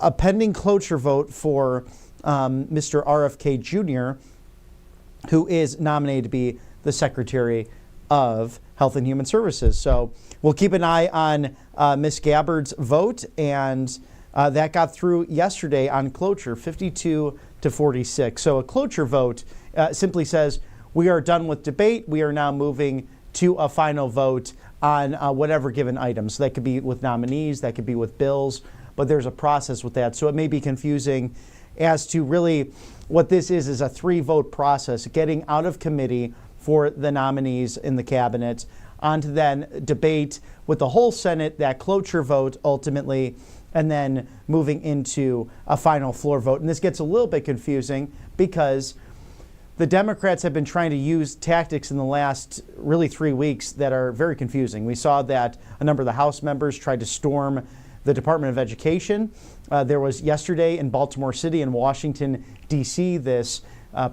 S1: a pending cloture vote for Mr. RFK Jr., who is nominated to be the Secretary of Health and Human Services. So we'll keep an eye on Ms. Gabbard's vote. And that got through yesterday on cloture, 52-46. So a cloture vote simply says we are done with debate. We are now moving to a final vote on whatever given item. So that could be with nominees, that could be with bills, but there's a process with that. So it may be confusing as to really what this is a 3-vote process, getting out of committee for the nominees in the cabinet, on to then debate with the whole Senate, that cloture vote ultimately, and then moving into a final floor vote. And this gets a little bit confusing because the Democrats have been trying to use tactics in the last really 3 weeks that are very confusing. We saw that a number of the House members tried to storm the Department of Education. There was yesterday in Baltimore City and Washington, D.C., this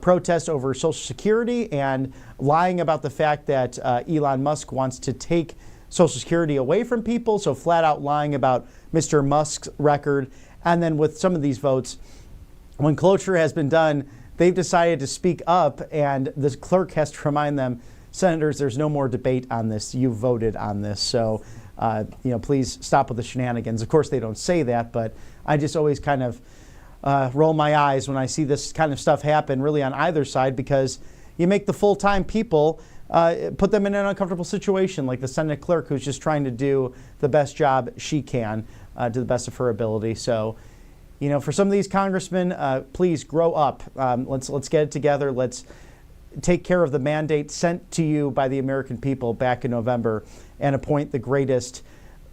S1: protest over Social Security and lying about the fact that Elon Musk wants to take Social Security away from people. So flat out lying about Mr. Musk's record. And then with some of these votes, when cloture has been done, they've decided to speak up, and the clerk has to remind them, Senators, there's no more debate on this. You voted on this. So, please stop with the shenanigans. Of course, they don't say that, but I just always kind of roll my eyes when I see this kind of stuff happen really on either side, because you make the full-time people, put them in an uncomfortable situation, like the Senate clerk who's just trying to do the best job she can to the best of her ability. So, for some of these congressmen, please grow up. Let's get it together. Let's take care of the mandate sent to you by the American people back in November and appoint the greatest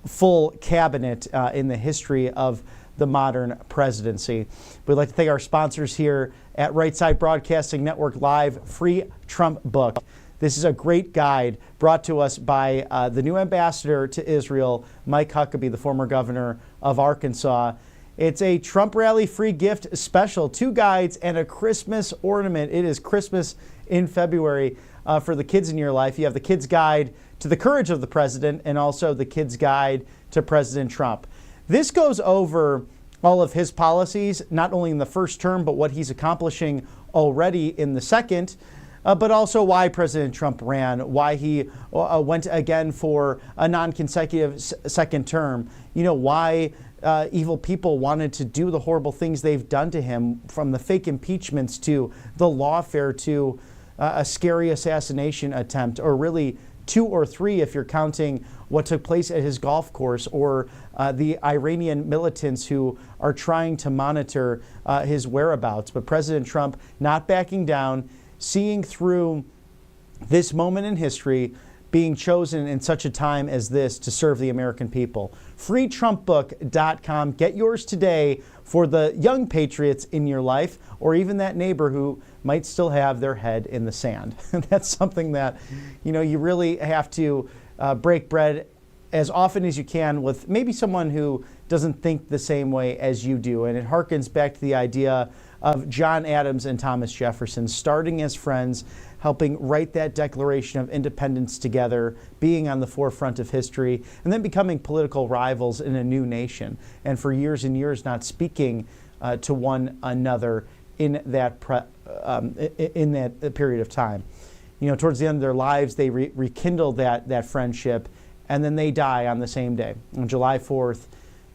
S1: full cabinet in the history of the modern presidency. We'd like to thank our sponsors here at Right Side Broadcasting Network Live, Free Trump Book. This is a great guide brought to us by the new ambassador to Israel, Mike Huckabee, the former governor of Arkansas. It's a Trump rally free gift special, 2 guides and a Christmas ornament. It is Christmas in February for the kids in your life. You have the kids guide to the courage of the president and also the kids guide to President Trump. This goes over all of his policies, not only in the first term, but what he's accomplishing already in the second, but also why President Trump ran, why he went again for a non-consecutive second term, why evil people wanted to do the horrible things they've done to him, from the fake impeachments to the lawfare to a scary assassination attempt, or really 2 or 3 if you're counting what took place at his golf course, or the Iranian militants who are trying to monitor his whereabouts. But President Trump not backing down, seeing through this moment in history, being chosen in such a time as this to serve the American people. FreeTrumpBook.com. Get yours today for the young patriots in your life, or even that neighbor who might still have their head in the sand. That's something that, you really have to break bread as often as you can with maybe someone who doesn't think the same way as you do. And it harkens back to the idea of John Adams and Thomas Jefferson starting as friends, helping write that Declaration of Independence together, being on the forefront of history, and then becoming political rivals in a new nation. And for years and years not speaking to one another in that period of time. towards the end of their lives, they rekindle that friendship, and then they die on the same day, on July 4th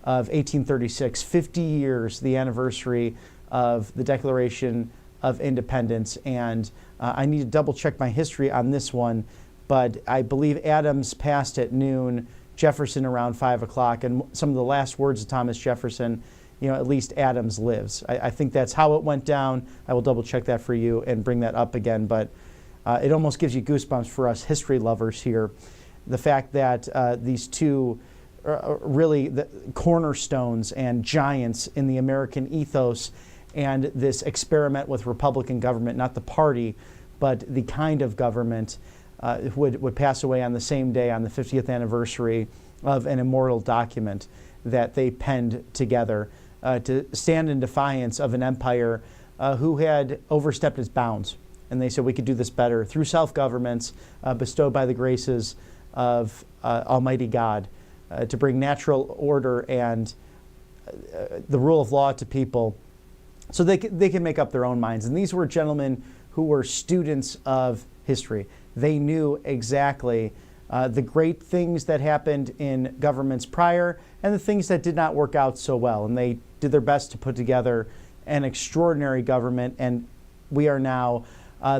S1: of 1836, 50 years, the anniversary of the Declaration of Independence. And I need to double check my history on this one, but I believe Adams passed at noon, Jefferson around 5 o'clock, and some of the last words of Thomas Jefferson, at least Adams lives. I think that's how it went down. I will double check that for you and bring that up again, but it almost gives you goosebumps for us history lovers here. The fact that these two really the cornerstones and giants in the American ethos and this experiment with Republican government, not the party, but the kind of government, would pass away on the same day, on the 50th anniversary of an immortal document that they penned together to stand in defiance of an empire who had overstepped its bounds. And they said we could do this better through self-governments bestowed by the graces of Almighty God to bring natural order and the rule of law to people so they can make up their own minds. And these were gentlemen who were students of history. They knew exactly the great things that happened in governments prior and the things that did not work out so well. And they did their best to put together an extraordinary government, and we are now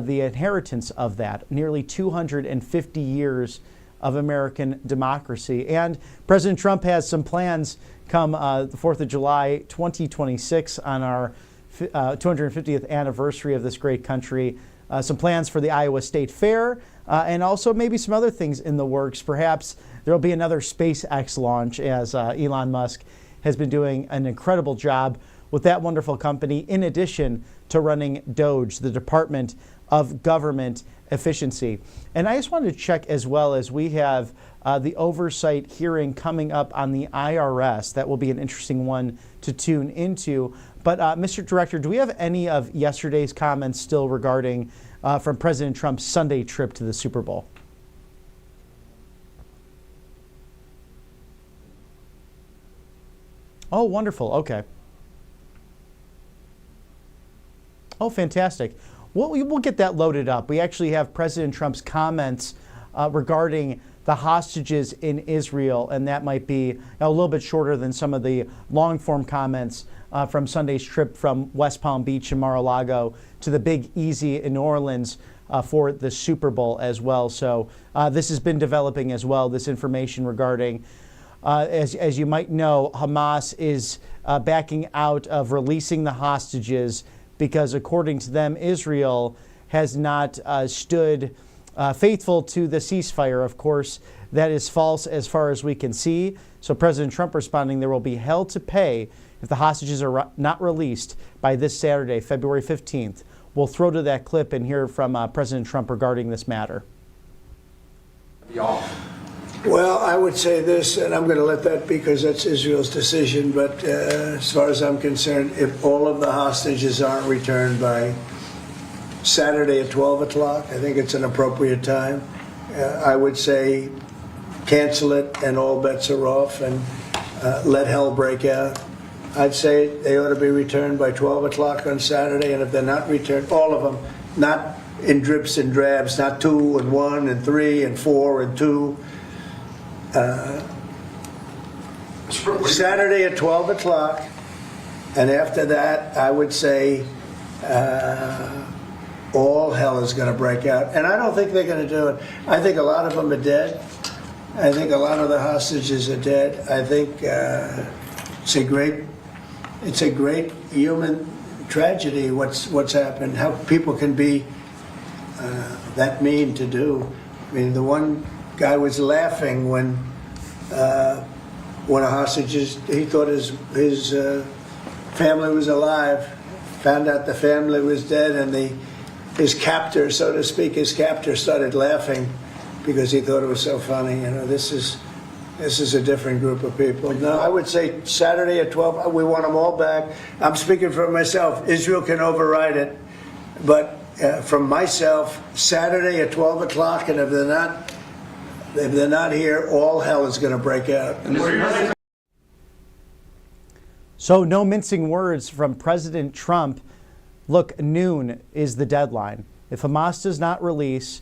S1: the inheritance of that. Nearly 250 years of American democracy. And President Trump has some plans come the 4th of July, 2026, on our 250th anniversary of this great country. Some plans for the Iowa State Fair, and also maybe some other things in the works. Perhaps there will be another SpaceX launch, as Elon Musk has been doing an incredible job with that wonderful company, in addition to running DOGE, the Department of Government Efficiency. And I just wanted to check as well, as we have the oversight hearing coming up on the IRS. That will be an interesting one to tune into. But Mr. Director, do we have any of yesterday's comments still regarding from President Trump's Sunday trip to the Super Bowl? Oh, wonderful. Okay. Oh, fantastic. We'll get that loaded up. We actually have President Trump's comments regarding the hostages in Israel, and that might be a little bit shorter than some of the long-form comments from Sunday's trip from West Palm Beach and Mar-a-Lago to the Big Easy in New Orleans for the Super Bowl as well. So this has been developing as well, this information regarding, as you might know, Hamas is backing out of releasing the hostages because, according to them, Israel has not stood faithful to the ceasefire. Of course, that is false as far as we can see. So President Trump responding, there will be hell to pay if the hostages are not released by this Saturday, February 15th. We'll throw to that clip and hear from President Trump regarding this matter.
S12: Well, I would say this, and I'm going to let that because that's Israel's decision, but as far as I'm concerned, if all of the hostages aren't returned by Saturday at 12 o'clock, I think it's an appropriate time. I would say cancel it and all bets are off and let hell break out. I'd say they ought to be returned by 12 o'clock on Saturday, and if they're not returned, all of them, not in drips and drabs, not 2 and 1 and 3 and 4 and 2. Saturday at 12 o'clock, and after that, I would say all hell is going to break out. And I don't think they're going to do it. I think a lot of them are dead. I think a lot of the hostages are dead. I think it's a great human tragedy what's happened, how people can be that mean to do. I mean, the one guy was laughing when a hostage, he thought his family was alive, found out the family was dead, and his captor, so to speak, started laughing because he thought it was so funny. You know, this is a different group of people. No, I would say Saturday at 12, we want them all back. I'm speaking for myself. Israel can override it, but from myself, Saturday at 12 o'clock, and if they're not here, all hell is going to break out.
S1: So no mincing words from President Trump. Look, noon is the deadline. If Hamas does not release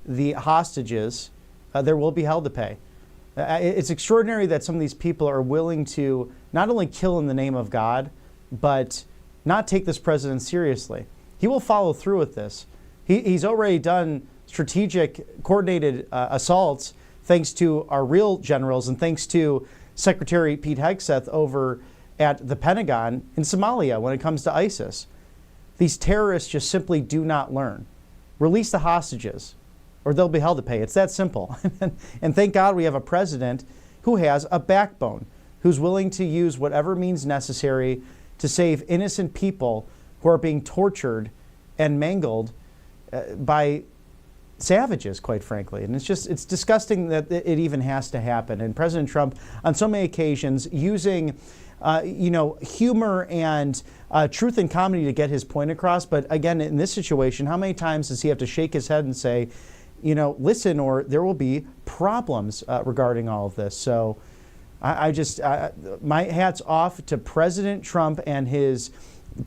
S1: the hostages, there will be hell to pay. It's extraordinary that some of these people are willing to not only kill in the name of God, but not take this president seriously. He will follow through with this. He's already done strategic, coordinated assaults thanks to our real generals and thanks to Secretary Pete Hegseth over at the Pentagon in Somalia when it comes to ISIS. These terrorists just simply do not learn. Release the hostages, or they'll be held to pay. It's that simple. And thank God we have a president who has a backbone, who's willing to use whatever means necessary to save innocent people who are being tortured and mangled by savages, quite frankly. And it's disgusting that it even has to happen. And President Trump, on so many occasions, using humor and truth and comedy to get his point across. But again, in this situation, how many times does he have to shake his head and say, listen, or there will be problems regarding all of this. So my hat's off to President Trump and his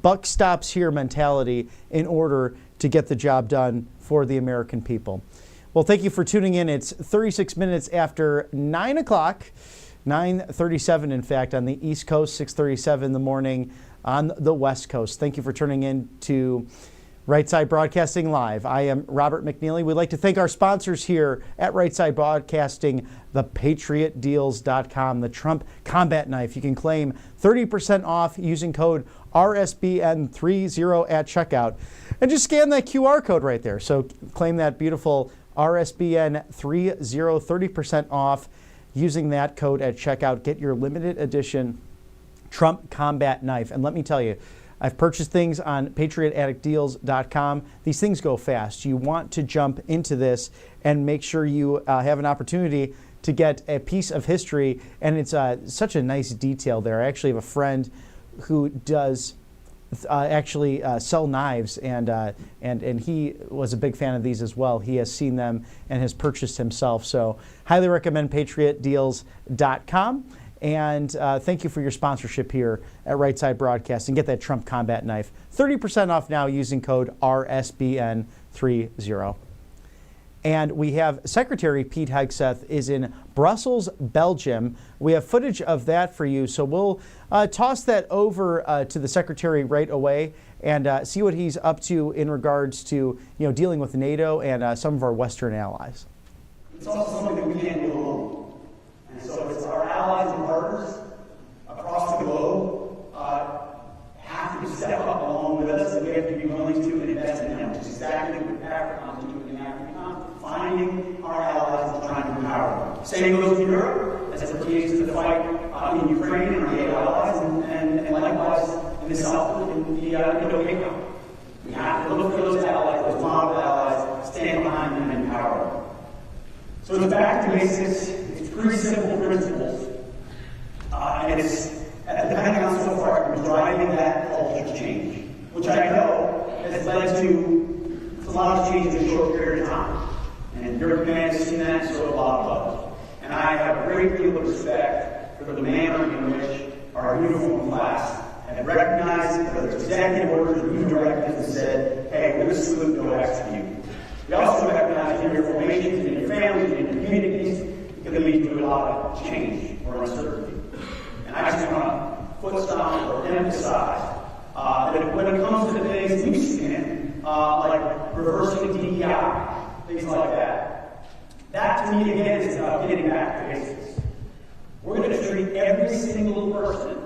S1: buck stops here mentality in order to get the job done for the American people. Well, thank you for tuning in. It's 36 minutes after 9 o'clock, 9:37 in fact, on the East Coast, 6:37 in the morning on the West Coast. Thank you for tuning in to Right Side Broadcasting Live. I am Robert McNeely. We'd like to thank our sponsors here at Right Side Broadcasting, thepatriotdeals.com, the Trump combat knife. You can claim 30% off using code RSBN30 at checkout. And just scan that QR code right there. So claim that beautiful RSBN30, 30% off using that code at checkout. Get your limited edition Trump combat knife. And let me tell you, I've purchased things on patriotaddictdeals.com. These things go fast. You want to jump into this and make sure you have an opportunity to get a piece of history. And it's such a nice detail there. I actually have a friend who does sell knives, and he was a big fan of these as well. He has seen them and has purchased himself. So highly recommend patriotdeals.com. And thank you for your sponsorship here at Right Side Broadcasting. Get that Trump combat knife. 30% off now using code RSBN30. And we have Secretary Pete Hegseth is in Brussels, Belgium. We have footage of that for you. So we'll toss that over to the Secretary right away and see what he's up to in regards to dealing with NATO and some of our Western allies.
S13: It's also something that we can't do alone. And so it's our allies and partners across the globe have to step up along with us, and we have to be willing to invest in them, which is exactly what Africa is doing in Africa, finding our allies and trying to empower them. Same goes to Europe as it pertains to the fight in Ukraine and our NATO allies, and likewise in the South, in the Indo-Pacific. We have to look for those allies, those model allies, stand behind them and empower them. So it's back to basics. It's pretty simple principles. And it's, depending on so far, it was driving that culture change, which I know has led to a lot of change in a short period of time. And your command has seen that, so have a lot of others. And I have a great deal of respect for the manner in which our uniform class have recognized, whether it's executive orders or new directives, and said, hey, we're going to salute, go execute. We also recognize in your formations, in your families, in your communities, it can lead to a lot of change or uncertainty. And I just want to foot stomp or emphasize that when it comes to the things we've seen, like reversing DEI, things like that, that to me again is about getting back to basics. We're going to treat every single person,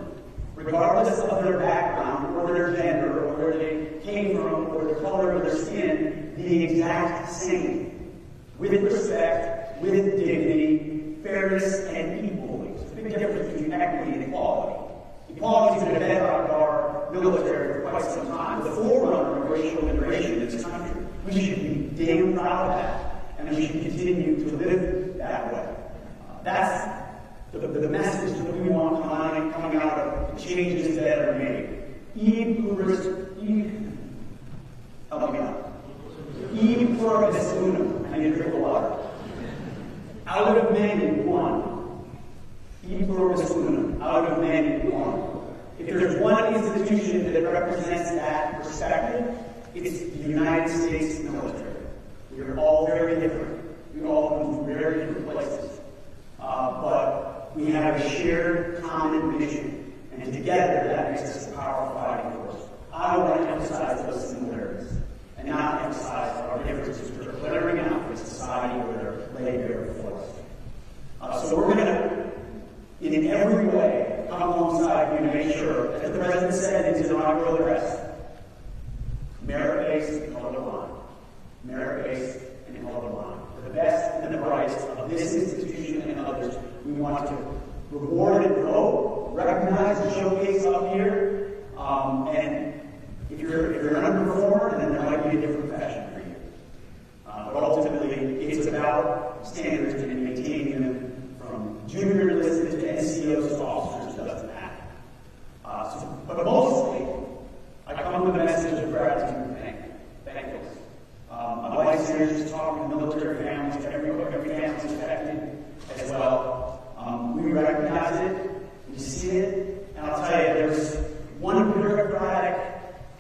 S13: regardless of their background or their gender or where they came from or the color of their skin, the exact same, with respect, with dignity, fairness, and equality. There's a big difference between equity and equality. Equality has been a bedrock of our military for quite some time, the forerunner of racial integration in this country. We should be damn proud of that, and we should continue to live that way. That's the message that we want coming out of the changes that are made. Help me out. Pluribus unum. I need to drink the water. Out of many, one. Pluribus unum. Out of many, one. If there's one institution that represents that perspective, it's the United States military. We are all very different. We all come from very different places. But we have a shared common mission, and together that makes us a powerful fighting force. I want to emphasize those similarities and not emphasize our differences, which are glaring out in society where they're laid bare before us. So we're going to, in every way, come alongside you to make sure, as the President said in his inaugural address, merit-based and colorblind. Merit-based and colorblind. For the best and the brightest of this institution and others, we want to reward and grow, recognize and showcase up here. And if you're an underperformer, then there might be a different fashion for you. But ultimately, it's about standards and maintaining them from junior enlisted to NCOs to officers. It doesn't matter. But mostly, I come with a message of gratitude and thankfulness. My wife's here, she's talking to military families, every family's affected as well. We recognize it, we see it, and I'll tell you, there's one bureaucratic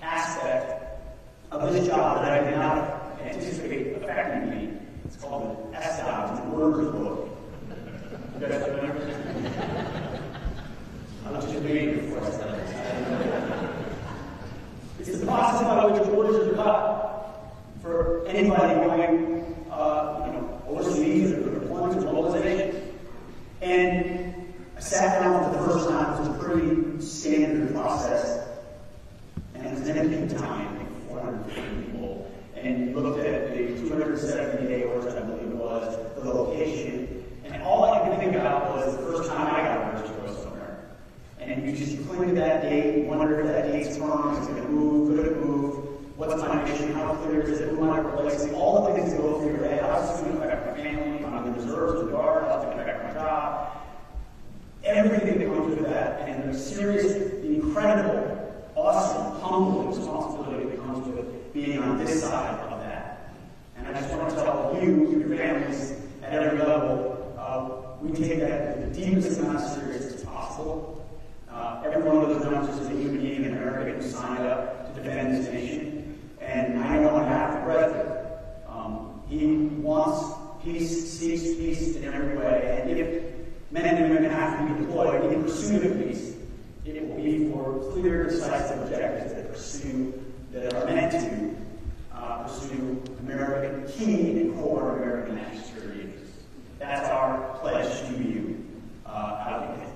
S13: aspect of this job that I did not anticipate affecting me. It's called the SDOT, it's the workers book. You guys remember? I was just waiting before I said it. It's the process by which orders are cut for anybody going overseas or deployments or mobilization. And I sat down for the first time. It was a pretty standard process. And it was an empty time, 450 people. And you looked at the 270-day orders, I believe it was, the location. And all I could think about was the first time I got orders to go somewhere. And you just cling to that date, you wonder if that date's firm, is it going to move, could it move, what's my mission, how clear is it, who am I replacing, all the things that go through your head. How's this going to affect my family, if I'm in the reserves or the guard, how's it going to affect my job. Everything that comes with that, and the serious, the incredible, awesome, humbling responsibility that comes with being on this side of that. And I just want to tell you, your families, at every level, we take that with the deepest amount of seriousness as possible. Every one of those numbers is a human being in America who signed up to defend this nation. And I know on behalf of the President, he wants peace, seeks peace in every way. And if men and women have to be deployed in pursuit of peace, it will be for clear, decisive objectives that are meant to pursue American key and core American national security interests. That's our pledge to you,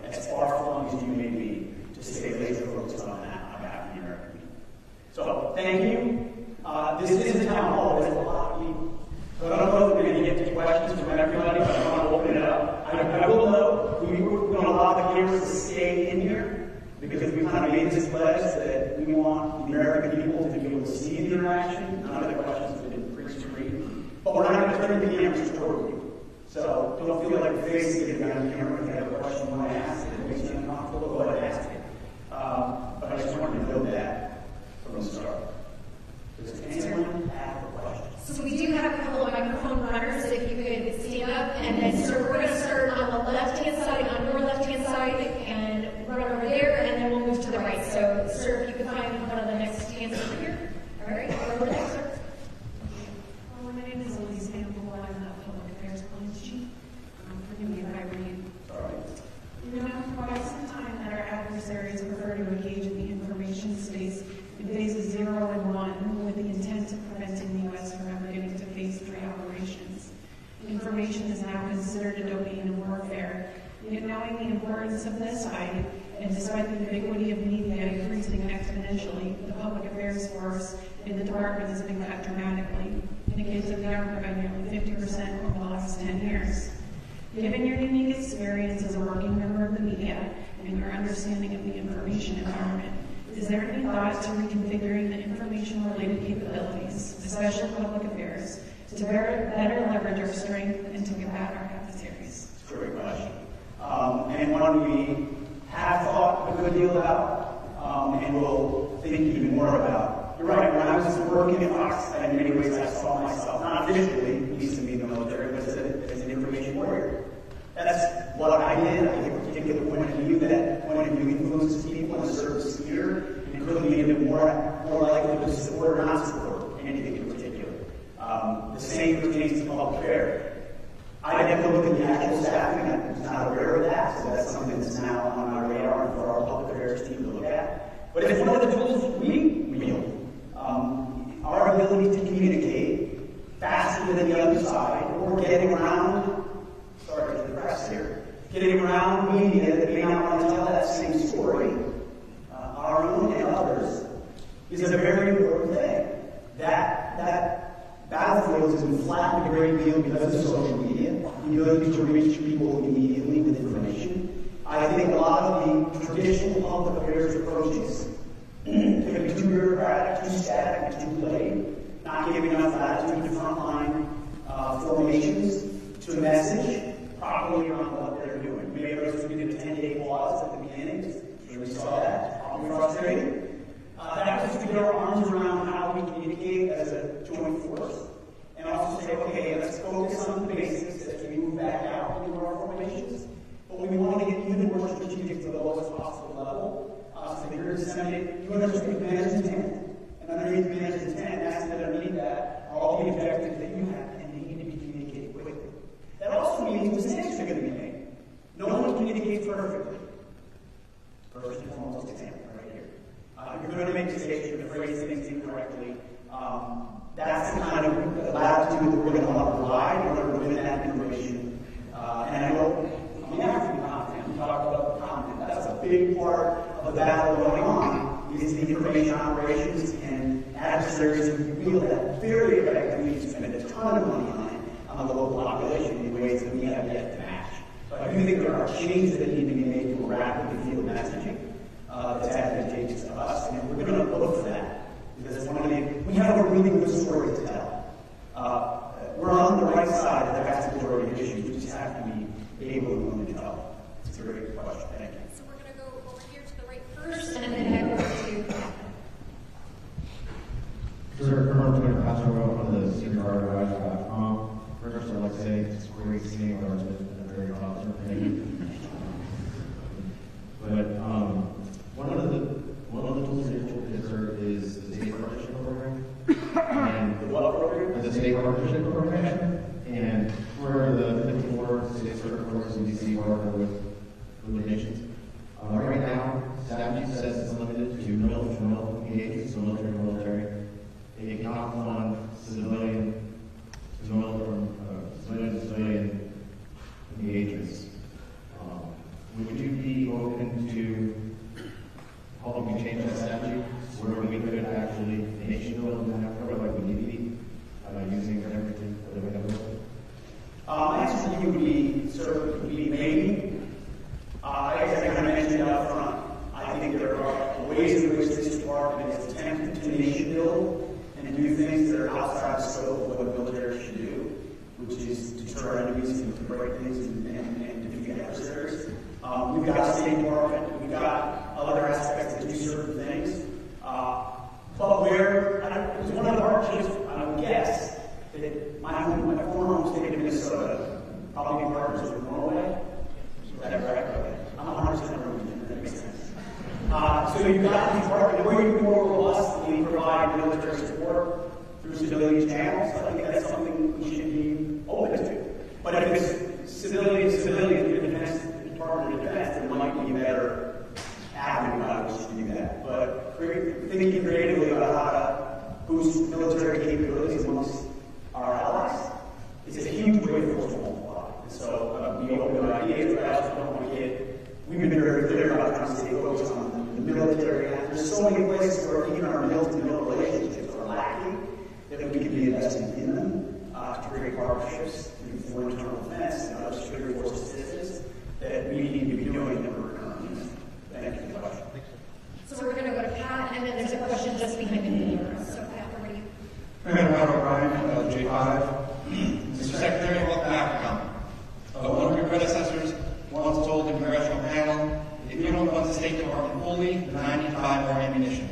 S13: as far-flung as you may be, to stay laser focused on that on behalf of the American people. So, thank you. This is a town hall. There's a lot of people. So I don't know if we're going to get to questions from everybody, but I want to open it up. I will note we're going to allow the cameras to stay in here because we kind of made this pledge that we want the American people to be able to see the interaction. None of the questions have been pre-screened. But we're not going to turn the cameras toward you. So don't feel like your face is getting on the camera. If you have a question you want to ask it, it makes you uncomfortable, go ahead and ask it. But I just wanted to know that from the start. Does anyone have a question?
S14: So we do have a couple of microphone runners, if you could stand up. And then, sir, we're going to start on the left-hand side, on your left-hand side, and run over there, and then we'll move to the right. So, sir, if you could find one of the next stands over here. All right, over there, sir.
S15: Well, my name is Elise Campbell. I'm the Public Affairs Police Chief. Forgive me if I read. You know, quite some time that our adversaries prefer to engage in the information space in phases 0 and 1 with the intent of preventing the U.S. from ever getting to phase 3 operations. Information is now considered a domain of warfare. Yet knowing the importance of this side, and despite the ubiquity of media increasing exponentially, the public affairs force in the department has been cut dramatically. In the case of the Army, by nearly 50% over the last 10 years. Given your unique experience as a working member of the media and your understanding of the information environment, is there any thought to reconfiguring the information-related capabilities, especially public affairs, to better leverage our strength and to combat our adversaries?
S13: It's a great question. And one we have thought a good deal about and will think even more about. You're right, when I was working at Fox, in many ways I saw myself, not officially, used to be in the military, but as an information warrior. That's what I did. I take a particular point of view. That point of view influences people in a certain sphere, and could be a bit more likely to support or not support anything in particular. The same pertains to public affairs. I never looked at the actual staffing. I was not aware of that, so that's something that's now on my radar and for our public affairs team to look at. But it's one of the tools we wield. Our ability to communicate faster than the other side, or getting around, sorry to the press here, getting around media that may not want to tell that same story, our own and others, is a very important thing. That battlefield has been flattened a great deal because of social media, the ability to reach people immediately with information. I think a lot of the traditional public affairs approaches can be too bureaucratic, too static, too delayed, not giving enough latitude to frontline formations to message properly around what they're doing. We may have noticed we did a 10-day pause at the beginning. We saw that. Probably frustrating. That was just to get our arms around how we communicate as a joint force, and also say, okay, let's focus on the basics as we move back out into our formations. But we want to get even more strategic to the lowest possible level. So that you're disseminating, you understand the manager's intent. And underneath the manager's intent, that's underneath that are all the objectives that you have, and they need to be communicated quickly. That also means mistakes are going to be made. No one communicates perfectly. First and foremost example right here. You're going to make mistakes, you're going to phrase things incorrectly. That's the kind of latitude that we're going to want to provide in order to win that information. And I know, African content, we talked about the content. That's a big part of the battle going on, is the information operations and adversaries who wield that very effectively spend a ton of money on it on the local population in ways that we have yet to match. But I do think there are changes that need to be made to rapidly field messaging that's advantageous to us, and we're going to look for that. Because we have a really good story to tell. We're on the right side of the vast majority of issues. We just have to be able and willing to tell. It's a great question. Thank you.
S14: So we're going to go over here to the right first, and then head over to...
S16: Sir, Colonel Twitter Castro on the seniorarchive.com. First, I'd like to say it's great seeing our and very positive. Thank you. But one of the tools that you'll consider is the state partnership program. And the what program? The state partnership program. And for the 54 state circuit courts in DC partner with nations. Right now, statute says it's limited to military engagements, so military. They cannot fund civilian engagements. Would you be open to helping me change that statute where we could actually nation build in Africa like we need to be using everything that we have?
S13: My answer to you would be maybe. As I kind of mentioned up front, I think there are ways in which this department is attempting to nation build and do things that are outside the scope of what the military should do, which is deter enemies and to break things and defeat adversaries. We've got a State Department, we've got other aspects that do certain things. But where, it was one of the hardships, I would guess, that my former home state of Minnesota probably partners with Norway. Is that correct? Okay. I'm 100% Norwegian, that makes sense. So you've got these partners where you can more robustly provide military support through civilian channels. I think that's something we should be open to. But if it's civilian defense, the Department of Defense, there might be a better avenue by which to do that. But thinking creatively about how to boost military capabilities amongst our allies is a huge way for us to multiply. And so we open to ideas, but I also don't want to we've been very clear about trying to stay focused on the military. And there's so many places where even our mil-to-mil relationships are lacking that we could be investing in them to create partnerships for internal defense and other security force assistance that we need to be doing that we're currently doing. Thank you for the question.
S14: So we're going to go to Pat, and then there's a question just behind me. So Pat, over to you.
S17: Pat O'Brien, J5. Mr. Secretary, welcome to Africa. One of your predecessors once told the congressional panel, if you don't fund the State Department fully, then I need to buy more ammunition.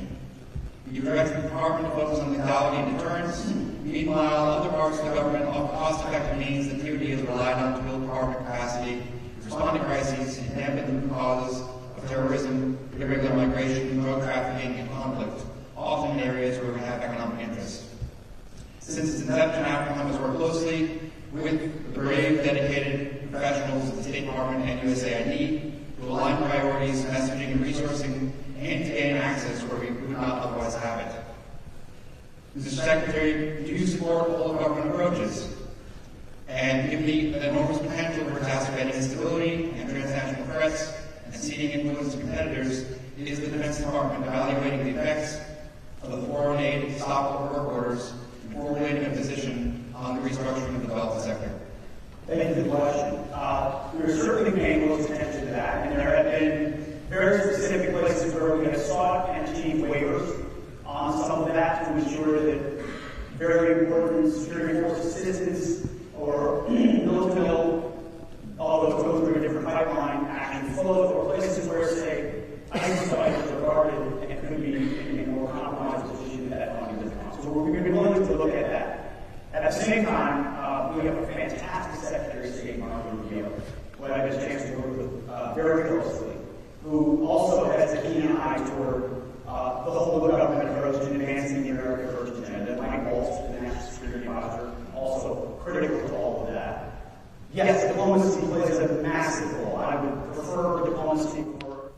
S17: You directed the department to focus on legality and deterrence. Meanwhile, other parts of the government offer cost-effective means that DoD has relied on to build department capacity, respond to crises, and dampen the causes of terrorism, irregular migration, drug trafficking, and conflict, often in areas where we have economic interests. Since its inception, AFRICOM has worked closely with the brave, dedicated professionals of the State Department and USAID to align priorities, messaging, and resourcing, and to gain access where we would not otherwise have it. Mr. Secretary, do you support all government approaches? And given the enormous potential for exacerbating instability and transnational threats and ceding influence to competitors, is the Defense Department evaluating the effects of the foreign aid stop work orders and formulating a position on the restructuring of the development sector?
S13: Thank you for the question. We're certainly paying close attention to that, and there have been very specific places where we have sought and achieved waivers on some of that to ensure that very important security force assistance or mill-to-mill, although it goes through a different pipeline, actually flows, or places where, say, ICE fighters are guarded and could be in a more compromised position that that money doesn't come. So we've been willing to look at that. At the same time, we have a fantastic Secretary of State, Mark Rubio, who I've had a chance to work with very closely, who also has a keen eye toward the whole government approach to advancing the America First agenda. Mike Waltz, the National Security Advisor, also critical to all of that. Yes, diplomacy plays a massive role. I would prefer diplomacy for...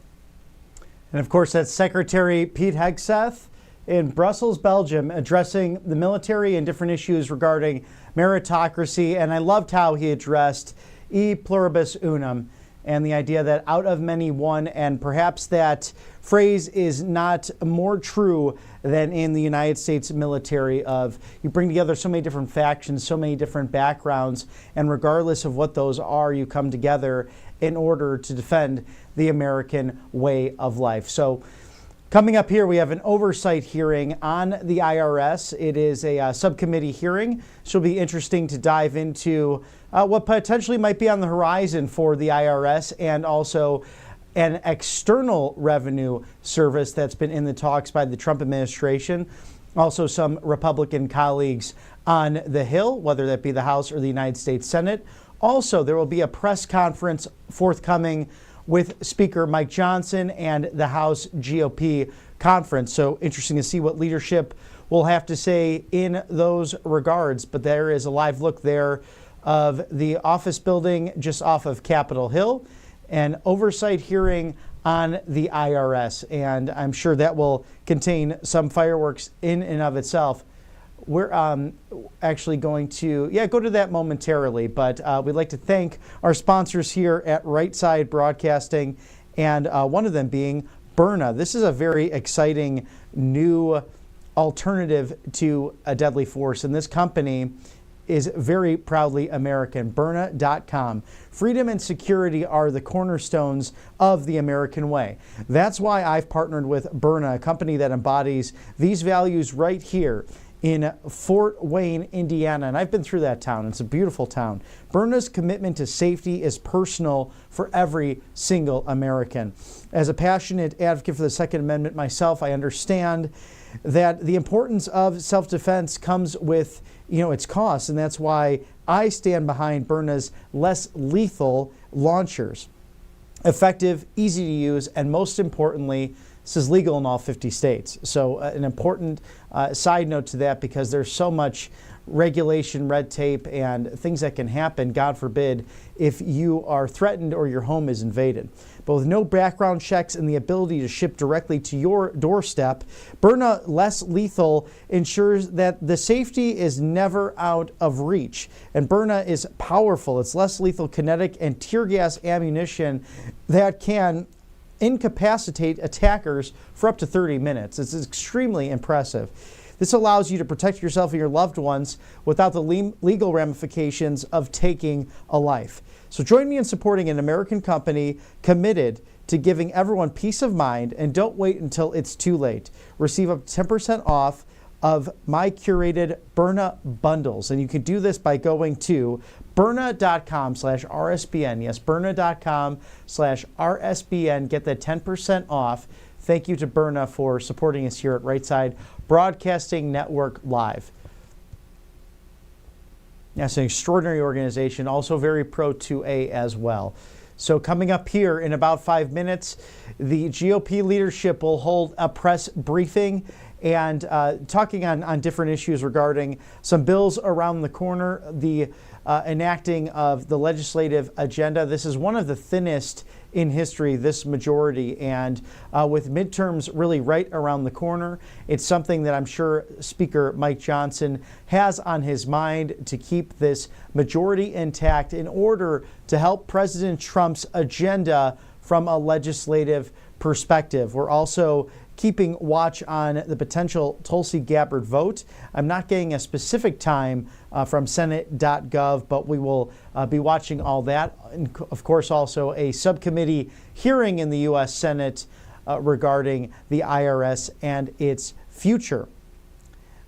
S1: And of course, that's Secretary Pete Hegseth in Brussels, Belgium, addressing the military and different issues regarding meritocracy. And I loved how he addressed e pluribus unum and the idea that out of many one, and perhaps that phrase is not more true than in the United States military of you bring together so many different factions, so many different backgrounds, and regardless of what those are, you come together in order to defend the American way of life. So coming up here, we have an oversight hearing on the IRS. It is a subcommittee hearing, so it'll be interesting to dive into what potentially might be on the horizon for the IRS and also an external revenue service that's been in the talks by the Trump administration. Also some Republican colleagues on the Hill, whether that be the House or the United States Senate. Also, there will be a press conference forthcoming with Speaker Mike Johnson and the House GOP conference. So interesting to see what leadership will have to say in those regards. But there is a live look there of the office building just off of Capitol Hill, an oversight hearing on the IRS. And I'm sure that will contain some fireworks in and of itself. We're actually going to, go to that momentarily, but we'd like to thank our sponsors here at Right Side Broadcasting, and one of them being Burna. This is a very exciting new alternative to a deadly force, and this company is very proudly American. Burna.com. Freedom and security are the cornerstones of the American way. That's why I've partnered with Burna, a company that embodies these values right here in Fort Wayne, Indiana. And I've been through that town. It's a beautiful town. Burna's commitment to safety is personal for every single American. As a passionate advocate for the Second Amendment myself, I understand that the importance of self-defense comes with, its costs. And that's why I stand behind Burna's less lethal launchers. Effective, easy to use, and most importantly, this is legal in all 50 states. So an important side note to that, because there's so much regulation, red tape, and things that can happen, God forbid, if you are threatened or your home is invaded. But with no background checks and the ability to ship directly to your doorstep, Burna Less Lethal ensures that the safety is never out of reach. And Burna is powerful. It's less lethal kinetic and tear gas ammunition that can incapacitate attackers for up to 30 minutes. It's extremely impressive. This allows you to protect yourself and your loved ones without the legal ramifications of taking a life. So join me in supporting an American company committed to giving everyone peace of mind, and don't wait until it's too late. Receive up to 10% off of my curated Burna bundles. And you can do this by going to Burna.com/RSBN. Yes, Burna.com/RSBN. Get that 10% off. Thank you to Burna for supporting us here at Right Side Broadcasting Network Live. That's an extraordinary organization, also very pro 2A as well. So coming up here in about 5 minutes, the GOP leadership will hold a press briefing, and talking on different issues regarding some bills around the corner, the enacting of the legislative agenda. This is one of the thinnest in history, this majority, and with midterms really right around the corner, it's something that I'm sure Speaker Mike Johnson has on his mind to keep this majority intact in order to help President Trump's agenda from a legislative perspective. We're also keeping watch on the potential Tulsi Gabbard vote. I'm not getting a specific time from Senate.gov, but we will be watching all that. And of course, also a subcommittee hearing in the U.S. Senate regarding the IRS and its future.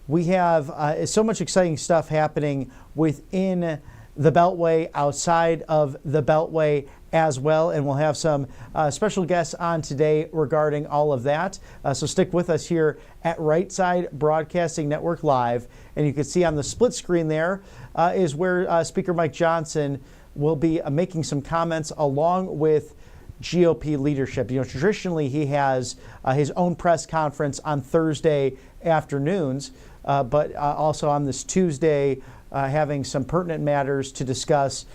S1: We have so much exciting stuff happening within the Beltway, outside of the Beltway as well, and we'll have some special guests on today regarding all of that. So stick with us here at Right Side Broadcasting Network Live, and you can see on the split screen there is where Speaker Mike Johnson will be making some comments along with GOP leadership. You know, traditionally he has his own press conference on Thursday afternoons, but also on this Tuesday having some pertinent matters to discuss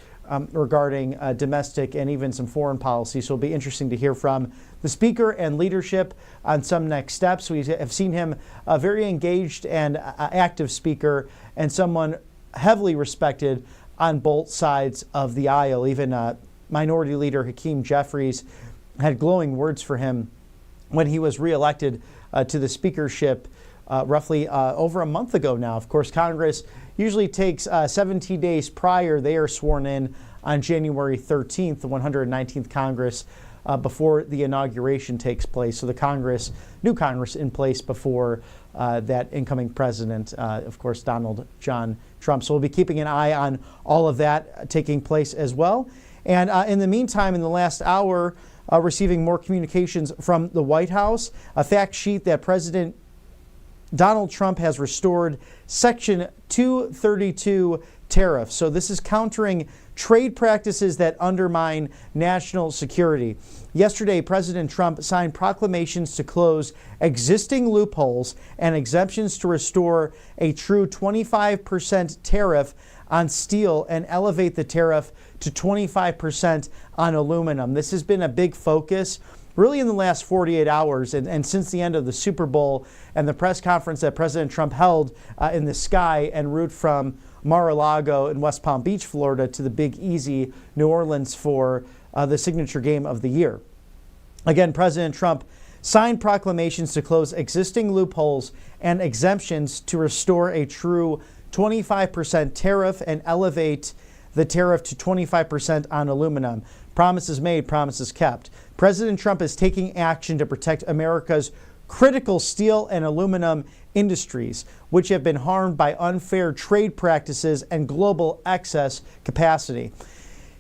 S1: regarding domestic and even some foreign policy. So it'll be interesting to hear from the Speaker and leadership on some next steps. We have seen him a very engaged and active Speaker and someone heavily respected on both sides of the aisle. Even Minority Leader Hakeem Jeffries had glowing words for him when he was reelected to the speakership roughly over a month ago now. Of course, Congress usually takes 17 days prior. They are sworn in on January 13th, the 119th Congress, before the inauguration takes place. So the new Congress in place before that incoming president, of course, Donald John Trump. So we'll be keeping an eye on all of that taking place as well. And in the meantime, in the last hour, receiving more communications from the White House, a fact sheet that President Donald Trump has restored Section 232 tariffs. So this is countering trade practices that undermine national security. Yesterday, President Trump signed proclamations to close existing loopholes and exemptions to restore a true 25% tariff on steel and elevate the tariff to 25% on aluminum. This has been a big focus really in the last 48 hours and since the end of the Super Bowl and the press conference that President Trump held in the sky en route from Mar-a-Lago in West Palm Beach, Florida to the Big Easy, New Orleans for the signature game of the year. Again, President Trump signed proclamations to close existing loopholes and exemptions to restore a true 25% tariff and elevate the tariff to 25% on aluminum. Promises made, promises kept. President Trump is taking action to protect America's critical steel and aluminum industries, which have been harmed by unfair trade practices and global excess capacity.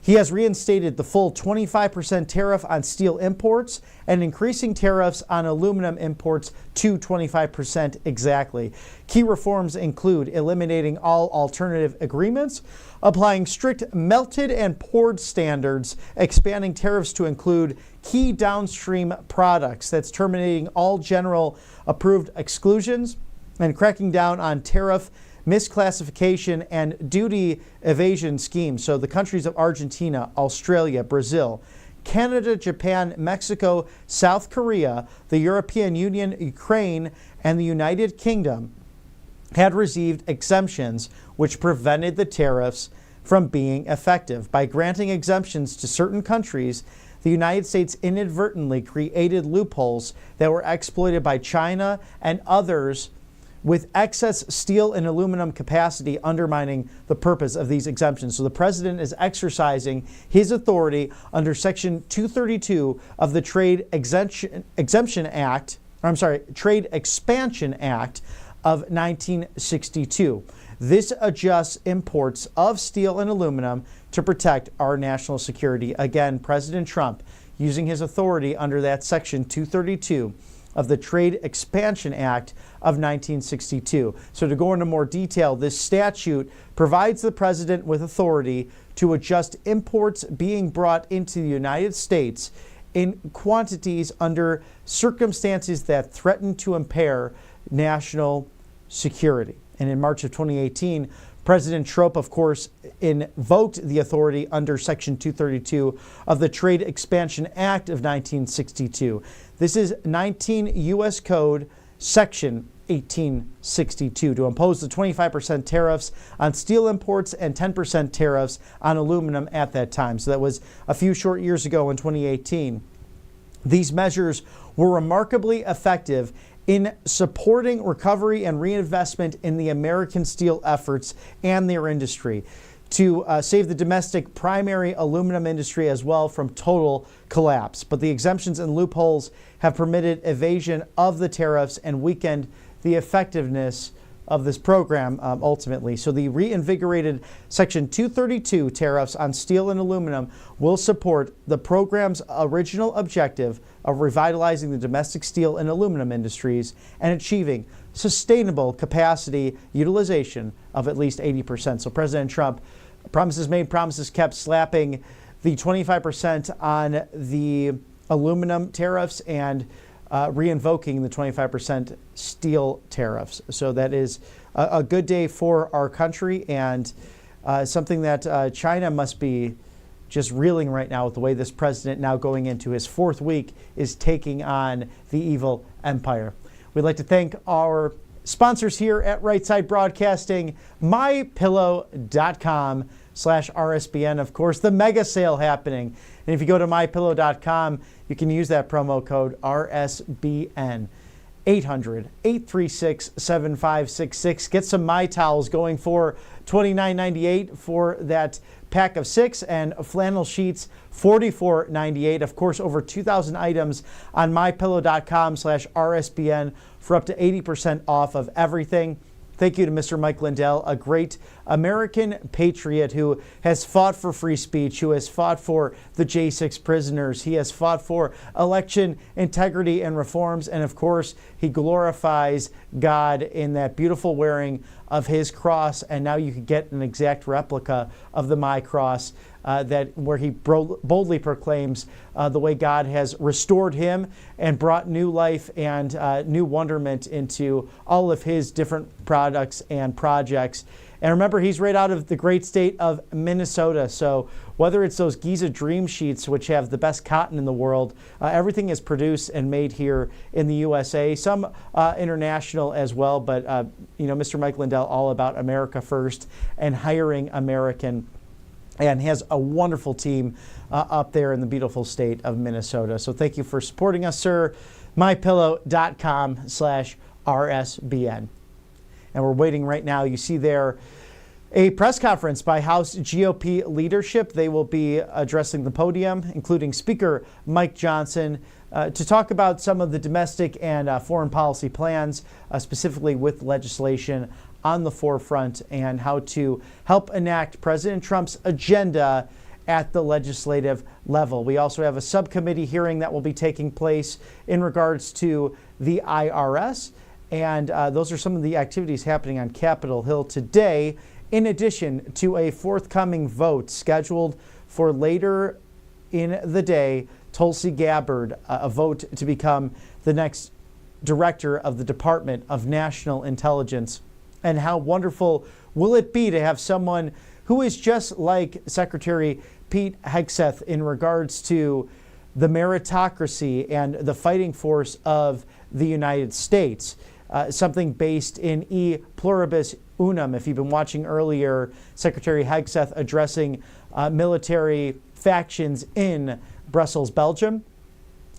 S1: He has reinstated the full 25% tariff on steel imports and increasing tariffs on aluminum imports to 25% exactly. Key reforms include eliminating all alternative agreements, applying strict melted and poured standards, expanding tariffs to include key downstream products, that's terminating all general approved exclusions, and cracking down on tariff misclassification and duty evasion schemes. So the countries of Argentina, Australia, Brazil, Canada, Japan, Mexico, South Korea, the European Union, Ukraine, and the United Kingdom had received exemptions which prevented the tariffs from being effective. By granting exemptions to certain countries, the United States inadvertently created loopholes that were exploited by China and others with excess steel and aluminum capacity, undermining the purpose of these exemptions. So the president is exercising his authority under Section 232 of the Trade Expansion Act of 1962. This adjusts imports of steel and aluminum to protect our national security. Again, President Trump using his authority under that Section 232 of the Trade Expansion Act of 1962. So to go into more detail, this statute provides the president with authority to adjust imports being brought into the United States in quantities under circumstances that threaten to impair national security. And in March of 2018, President Trump, of course, invoked the authority under Section 232 of the Trade Expansion Act of 1962. This is 19 U.S. Code Section 1862 to impose the 25% tariffs on steel imports and 10% tariffs on aluminum at that time. So that was a few short years ago in 2018. These measures were remarkably effective in supporting recovery and reinvestment in the American steel efforts and their industry to save the domestic primary aluminum industry as well from total collapse. But the exemptions and loopholes have permitted evasion of the tariffs and weakened the effectiveness of this program ultimately. So the reinvigorated Section 232 tariffs on steel and aluminum will support the program's original objective of revitalizing the domestic steel and aluminum industries and achieving sustainable capacity utilization of at least 80%. So President Trump, promises made, promises kept, slapping the 25% on the aluminum tariffs and reinvoking the 25% steel tariffs. So that is a good day for our country, and something that China must be just reeling right now with the way this president, now going into his fourth week, is taking on the evil empire. We'd like to thank our sponsors here at Right Side Broadcasting, MyPillow.com/RSBN. Of course, the mega sale happening. And if you go to MyPillow.com, you can use that promo code RSBN. 800-836-7566. Get some My Towels going for $29.98 for that pack of 6, and flannel sheets $44.98. Of course, over 2,000 items on MyPillow.com/RSBN for up to 80% off of everything. Thank you to Mr. Mike Lindell, a great American patriot who has fought for free speech, who has fought for the J6 prisoners. He has fought for election integrity and reforms. And of course, he glorifies God in that beautiful wearing of his cross. And now you can get an exact replica of the My Cross where he boldly proclaims the way God has restored him and brought new life and new wonderment into all of his different products and projects. And remember, he's right out of the great state of Minnesota. So whether it's those Giza Dream Sheets, which have the best cotton in the world, everything is produced and made here in the USA, some international as well. But, Mr. Mike Lindell, all about America first and hiring American, and has a wonderful team up there in the beautiful state of Minnesota. So thank you for supporting us, sir. MyPillow.com/RSBN. And we're waiting right now. You see there a press conference by House GOP leadership. They will be addressing the podium, including Speaker Mike Johnson, to talk about some of the domestic and foreign policy plans, specifically with legislation on the forefront and how to help enact President Trump's agenda at the legislative level. We also have a subcommittee hearing that will be taking place in regards to the IRS. And those are some of the activities happening on Capitol Hill today, in addition to a forthcoming vote scheduled for later in the day. Tulsi Gabbard, a vote to become the next director of the Department of National Intelligence. And how wonderful will it be to have someone who is just like Secretary Pete Hegseth in regards to the meritocracy and the fighting force of the United States. Something based in e pluribus unum. If you've been watching earlier, Secretary Hegseth addressing military factions in Brussels, Belgium,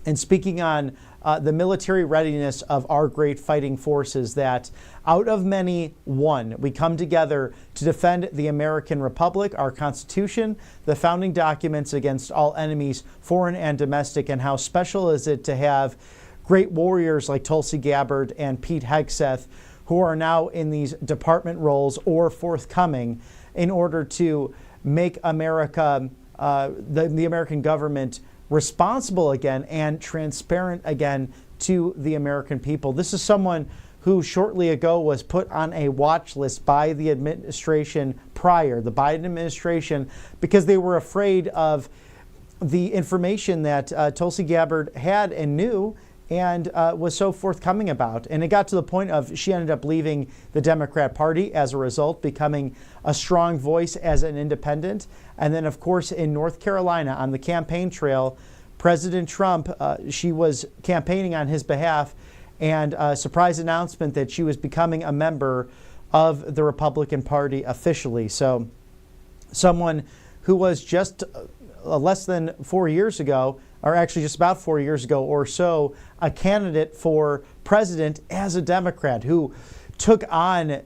S1: and speaking on the military readiness of our great fighting forces, that out of many, one, we come together to defend the American Republic, our Constitution, the founding documents against all enemies, foreign and domestic. And how special is it to have great warriors like Tulsi Gabbard and Pete Hegseth, who are now in these department roles or forthcoming, in order to make America, the American government, responsible again and transparent again to the American people. This is someone who shortly ago was put on a watch list by the administration prior, the Biden administration, because they were afraid of the information that Tulsi Gabbard had and knew and was so forthcoming about. And it got to the point of she ended up leaving the Democrat Party as a result, becoming a strong voice as an independent. And then, of course, in North Carolina on the campaign trail, President Trump, she was campaigning on his behalf, and a surprise announcement that she was becoming a member of the Republican Party officially. So someone who was just less than 4 years ago, or actually just about 4 years ago or so, a candidate for president as a Democrat, who took on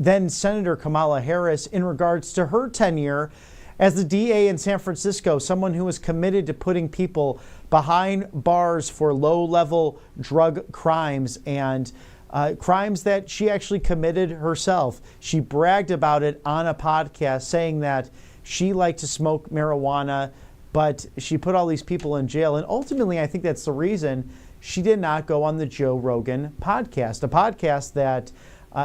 S1: then Senator Kamala Harris in regards to her tenure as the DA in San Francisco, someone who was committed to putting people behind bars for low-level drug crimes and crimes that she actually committed herself. She bragged about it on a podcast, saying that she liked to smoke marijuana, but she put all these people in jail. And ultimately, I think that's the reason she did not go on the Joe Rogan podcast, a podcast that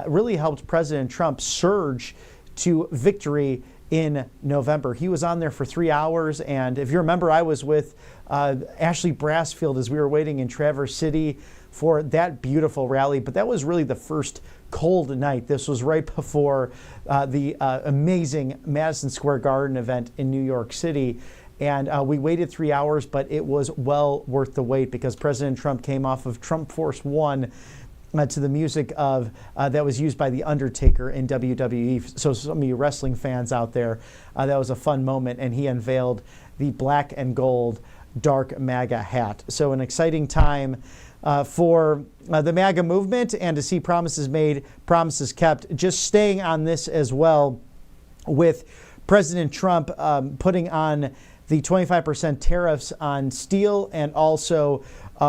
S1: really helped President Trump surge to victory in November. He was on there for 3 hours. And if you remember, I was with Ashley Brassfield as we were waiting in Traverse City for that beautiful rally. But that was really the first cold night. This was right before the amazing Madison Square Garden event in New York City. And we waited 3 hours, but it was well worth the wait because President Trump came off of Trump Force One to the music of that was used by The Undertaker in WWE. So some of you wrestling fans out there, that was a fun moment. And he unveiled the black and gold dark MAGA hat. So an exciting time for the MAGA movement, and to see promises made, promises kept. Just staying on this as well, with President Trump putting on the 25% tariffs on steel, and also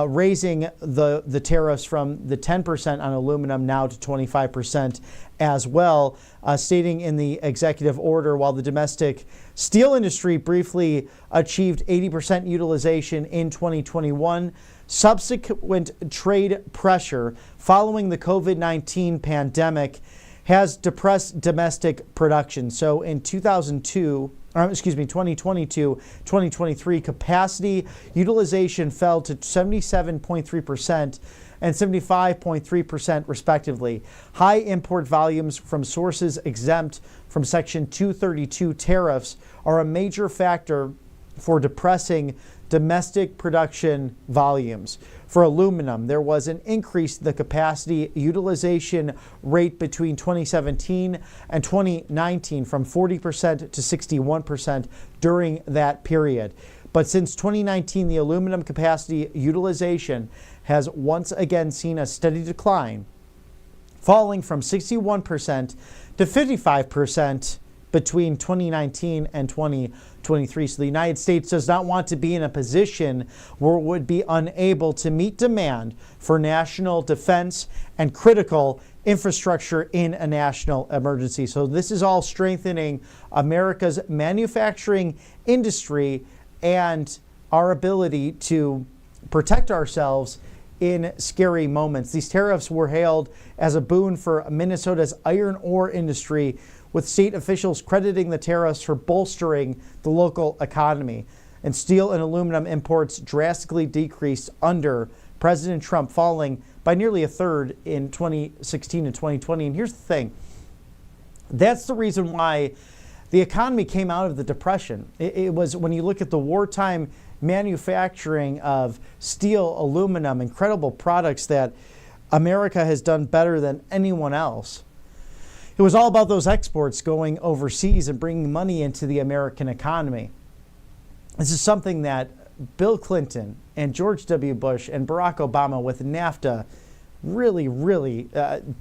S1: raising the tariffs from the 10% on aluminum now to 25% as well, stating in the executive order, while the domestic steel industry briefly achieved 80% utilization in 2021, subsequent trade pressure following the COVID-19 pandemic has depressed domestic production. So in 2022-2023, capacity utilization fell to 77.3% and 75.3% respectively. High import volumes from sources exempt from Section 232 tariffs are a major factor for depressing domestic production volumes. For aluminum, there was an increase in the capacity utilization rate between 2017 and 2019 from 40% to 61% during that period. But since 2019, the aluminum capacity utilization has once again seen a steady decline, falling from 61% to 55% between 2019 and 2023. So the United States does not want to be in a position where it would be unable to meet demand for national defense and critical infrastructure in a national emergency. So this is all strengthening America's manufacturing industry and our ability to protect ourselves in scary moments. These tariffs were hailed as a boon for Minnesota's iron ore industry, with state officials crediting the tariffs for bolstering the local economy. And steel and aluminum imports drastically decreased under President Trump, falling by nearly a third in 2016 and 2020. And here's the thing. That's the reason why the economy came out of the Depression. It was, when you look at the wartime manufacturing of steel, aluminum, incredible products that America has done better than anyone else. It was all about those exports going overseas and bringing money into the American economy. This is something that Bill Clinton and George W. Bush and Barack Obama with NAFTA really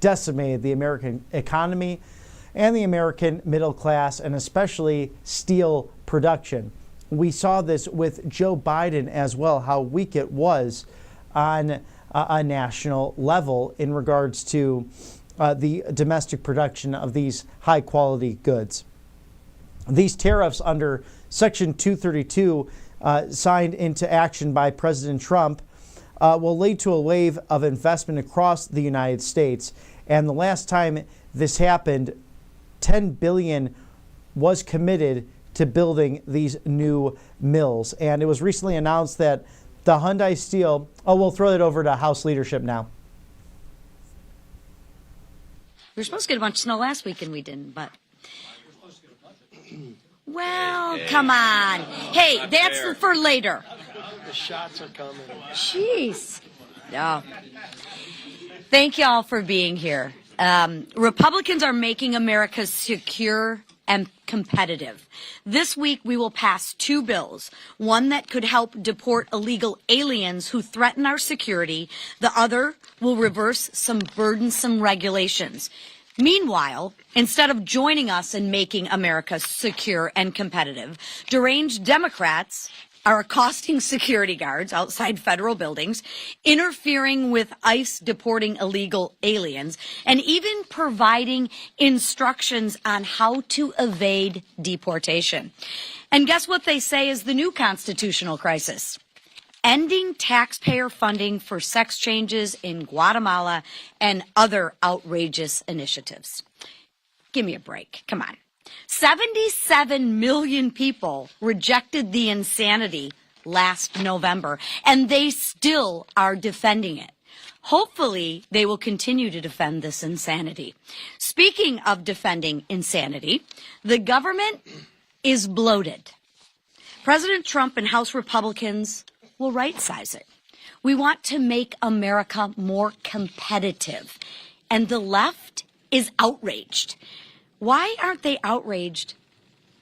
S1: decimated the American economy and the American middle class, and especially steel production. We saw this with Joe Biden as well, how weak it was on a national level in regards to the domestic production of these high quality goods. These tariffs under Section 232 signed into action by President Trump will lead to a wave of investment across the United States. And the last time this happened, $10 billion was committed to building these new mills. And it was recently announced that the Hyundai Steel. Oh, we'll throw it over to House leadership now.
S18: We were supposed to get a bunch of snow last week and we didn't, but. Well, come on. Hey, that's for later.
S19: The shots are coming.
S18: Jeez. No. Thank you all for being here. Republicans are making America secure and competitive. This week, we will pass 2 bills, one that could help deport illegal aliens who threaten our security. The other will reverse some burdensome regulations. Meanwhile, instead of joining us in making America secure and competitive, deranged Democrats are accosting security guards outside federal buildings, interfering with ICE deporting illegal aliens, and even providing instructions on how to evade deportation. And guess what they say is the new constitutional crisis? Ending taxpayer funding for sex changes in Guatemala and other outrageous initiatives. Give me a break. Come on. 77 million people rejected the insanity last November, and they still are defending it. Hopefully, they will continue to defend this insanity. Speaking of defending insanity, the government is bloated. President Trump and House Republicans will right-size it. We want to make America more competitive, and the left is outraged. Why aren't they outraged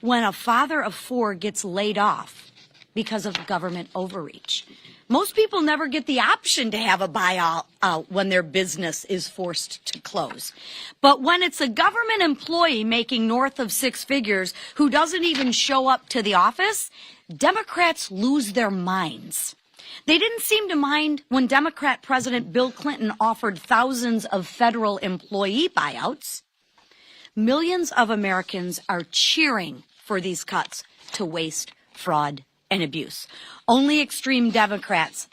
S18: when a father of 4 gets laid off because of government overreach? Most people never get the option to have a buyout when their business is forced to close. But when it's a government employee making north of 6 figures who doesn't even show up to the office, Democrats lose their minds. They didn't seem to mind when Democrat President Bill Clinton offered thousands of federal employee buyouts. Millions of Americans are cheering for these cuts to waste, fraud, and abuse. Only extreme Democrats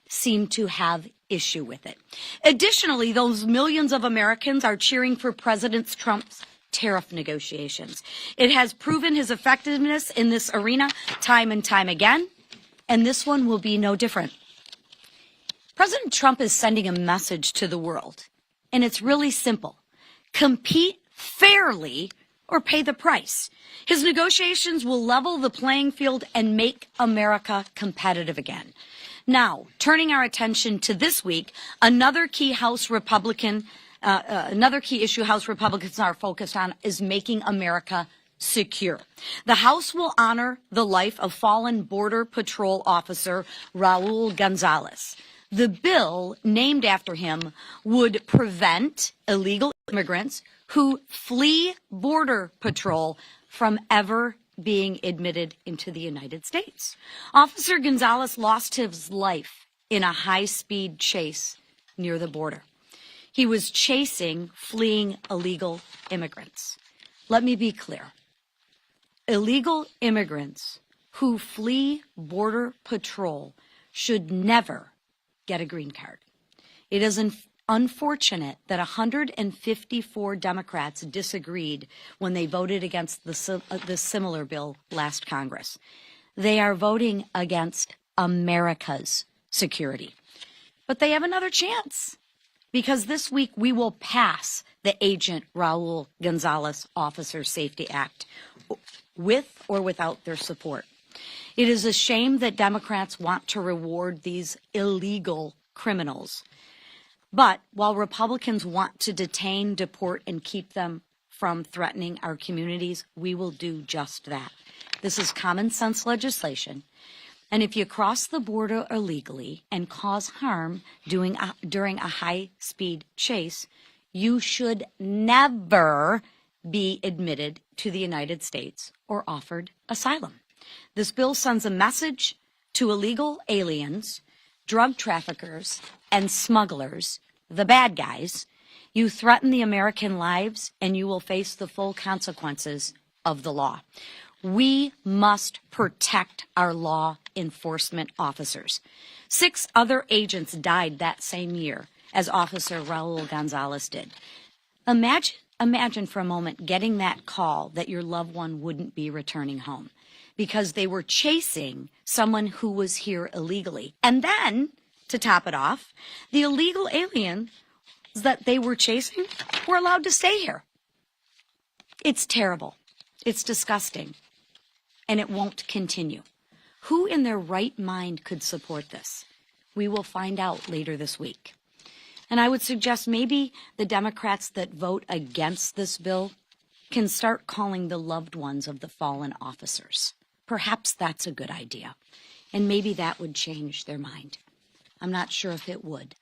S18: seem to have issue with it. Additionally, those millions of Americans are cheering for President Trump's tariff negotiations. It has proven his effectiveness in this arena time and time again, and this one will be no different. President Trump is sending a message to the world, and it's really simple. Compete fairly or pay the price. His negotiations will level the playing field and make America competitive again. Now, turning our attention to this week, another key issue House Republicans are focused on is making America secure. The House will honor the life of fallen Border Patrol officer Raul Gonzalez. The bill, named after him, would prevent illegal immigrants who flee Border Patrol from ever being admitted into the United States. Officer Gonzalez lost his life in a high-speed chase near the border. He was chasing fleeing illegal immigrants. Let me be clear. Illegal immigrants who flee Border Patrol should never get a green card. It is unfortunate that 154 Democrats disagreed when they voted against the similar bill last Congress. They are voting against America's security. But they have another chance, because this week we will pass the Agent Raul Gonzalez Officer Safety Act, with or without their support. It is a shame that Democrats want to reward these illegal criminals. But while Republicans want to detain, deport, and keep them from threatening our communities, we will do just that. This is common sense legislation. And if you cross the border illegally and cause harm during a high-speed chase, you should never be admitted to the United States or offered asylum. This bill sends a message to illegal aliens, drug traffickers, and smugglers, the bad guys. You threaten the American lives, and you will face the full consequences of the law. We must protect our law enforcement officers. 6 other agents died that same year, as Officer Raul Gonzalez did. Imagine for a moment getting that call that your loved one wouldn't be returning home. because they were chasing someone who was here illegally. And then, to top it off, the illegal aliens that they were chasing were allowed to stay here. It's terrible. It's disgusting. And it won't continue. Who in their right mind could support this? We will find out later this week. And I would suggest maybe the Democrats that vote against this bill can start calling the loved ones of the fallen officers. Perhaps that's a good idea. And maybe that would change their mind. I'm not sure if it would.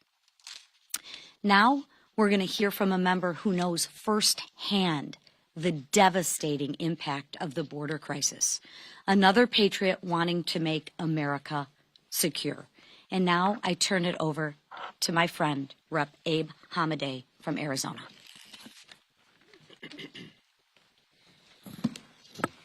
S18: Now, we're going to hear from a member who knows firsthand the devastating impact of the border crisis. Another patriot wanting to make America secure. And now I turn it over to my friend, Rep. Abe Hamadeh from Arizona.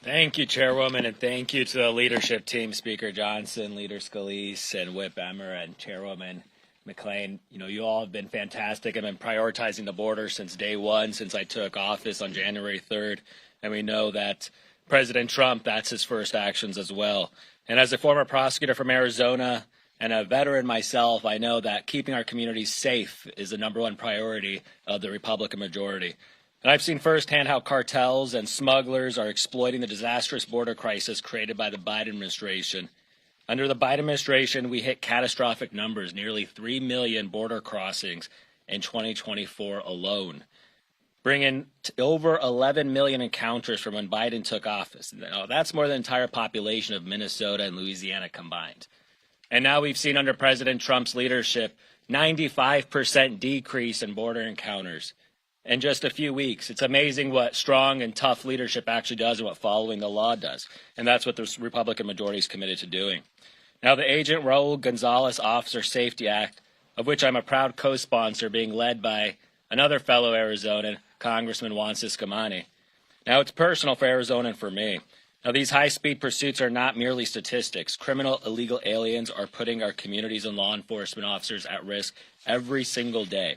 S20: Thank you, Chairwoman, and thank you to the leadership team, Speaker Johnson, Leader Scalise, and Whip Emmer, and Chairwoman McClain. You know, you all have been fantastic and been prioritizing the border since day one, since I took office on January 3rd. And we know that President Trump, that's his first actions as well. And as a former prosecutor from Arizona and a veteran myself, I know that keeping our communities safe is the #1 priority of the Republican majority. And I've seen firsthand how cartels and smugglers are exploiting the disastrous border crisis created by the Biden administration. Under the Biden administration, we hit catastrophic numbers, nearly 3 million border crossings in 2024 alone, bringing over 11 million encounters from when Biden took office. Now, that's more than the entire population of Minnesota and Louisiana combined. And now we've seen under President Trump's leadership, 95% decrease in border encounters in just a few weeks. It's amazing what strong and tough leadership actually does and what following the law does. And that's what the Republican majority is committed to doing. Now, the Agent Raul Gonzalez Officer Safety Act, of which I'm a proud co-sponsor, being led by another fellow Arizonan, Congressman Juan Ciscomani. Now, it's personal for Arizona and for me. Now, these high-speed pursuits are not merely statistics. Criminal illegal aliens are putting our communities and law enforcement officers at risk every single day.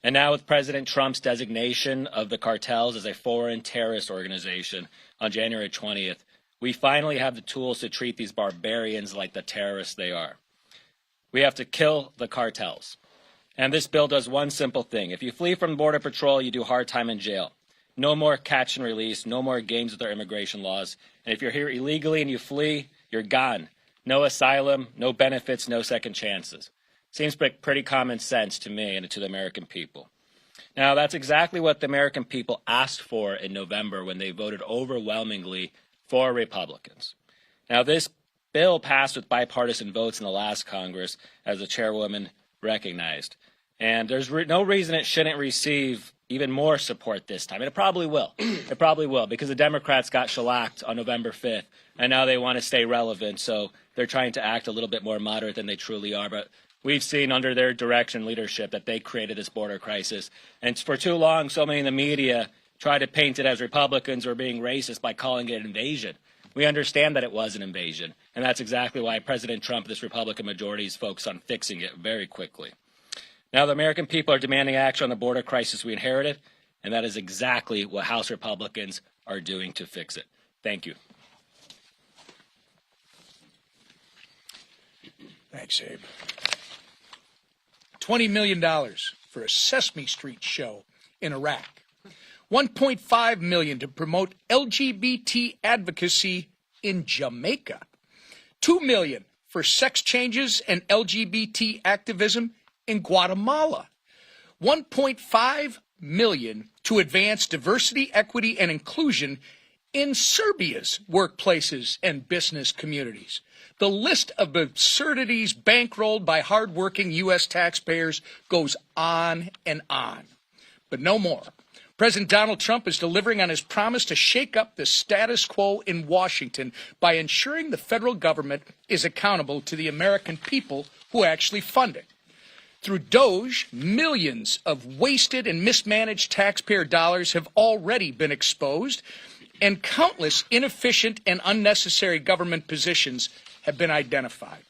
S20: And now with President Trump's designation of the cartels as a foreign terrorist organization on January 20th, we finally have the tools to treat these barbarians like the terrorists they are. We have to kill the cartels. And this bill does one simple thing. If you flee from Border Patrol, you do hard time in jail. No more catch and release, no more games with our immigration laws. And if you're here illegally and you flee, you're gone. No asylum, no benefits, no second chances. Seems pretty common sense to me and to the American people. Now, that's exactly what the American people asked for in November when they voted overwhelmingly for Republicans. Now, this bill passed with bipartisan votes in the last Congress, as the chairwoman recognized. And there's no reason it shouldn't receive even more support this time. And it probably will. It probably will, because the Democrats got shellacked on November 5th, and now they want to stay relevant. So they're trying to act a little bit more moderate than they truly are. But we've seen under their direction leadership that they created this border crisis. And for too long, so many in the media tried to paint it as Republicans were being racist by calling it an invasion. We understand that it was an invasion. And that's exactly why President Trump, this Republican majority, is focused on fixing it very quickly. Now, the American people are demanding action on the border crisis we inherited, and that is exactly what House Republicans are doing to fix it. Thank you.
S21: Thanks, Abe. $20 million for a Sesame Street show in Iraq. $1.5 million to promote LGBT advocacy in Jamaica. $2 million for sex changes and LGBT activism in Guatemala. $1.5 million to advance diversity, equity, and inclusion in Serbia's workplaces and business communities. The list of absurdities bankrolled by hardworking U.S. taxpayers goes on and on. But no more. President Donald Trump is delivering on his promise to shake up the status quo in Washington by ensuring the federal government is accountable to the American people who actually fund it. Through DOGE, millions of wasted and mismanaged taxpayer dollars have already been exposed, and countless inefficient and unnecessary government positions have been identified.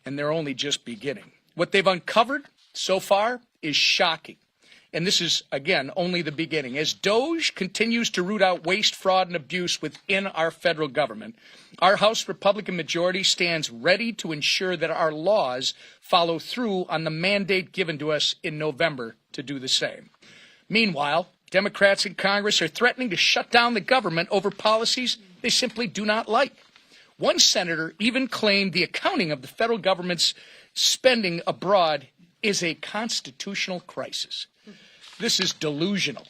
S21: And they're only just beginning. What they've uncovered so far is shocking. And this is, again, only the beginning. As DOGE continues to root out waste, fraud, and abuse within our federal government, our House Republican majority stands ready to ensure that our laws follow through on the mandate given to us in November to do the same. Meanwhile, Democrats in Congress are threatening to shut down the government over policies they simply do not like. One senator even claimed the accounting of the federal government's spending abroad is a constitutional crisis. This is delusional.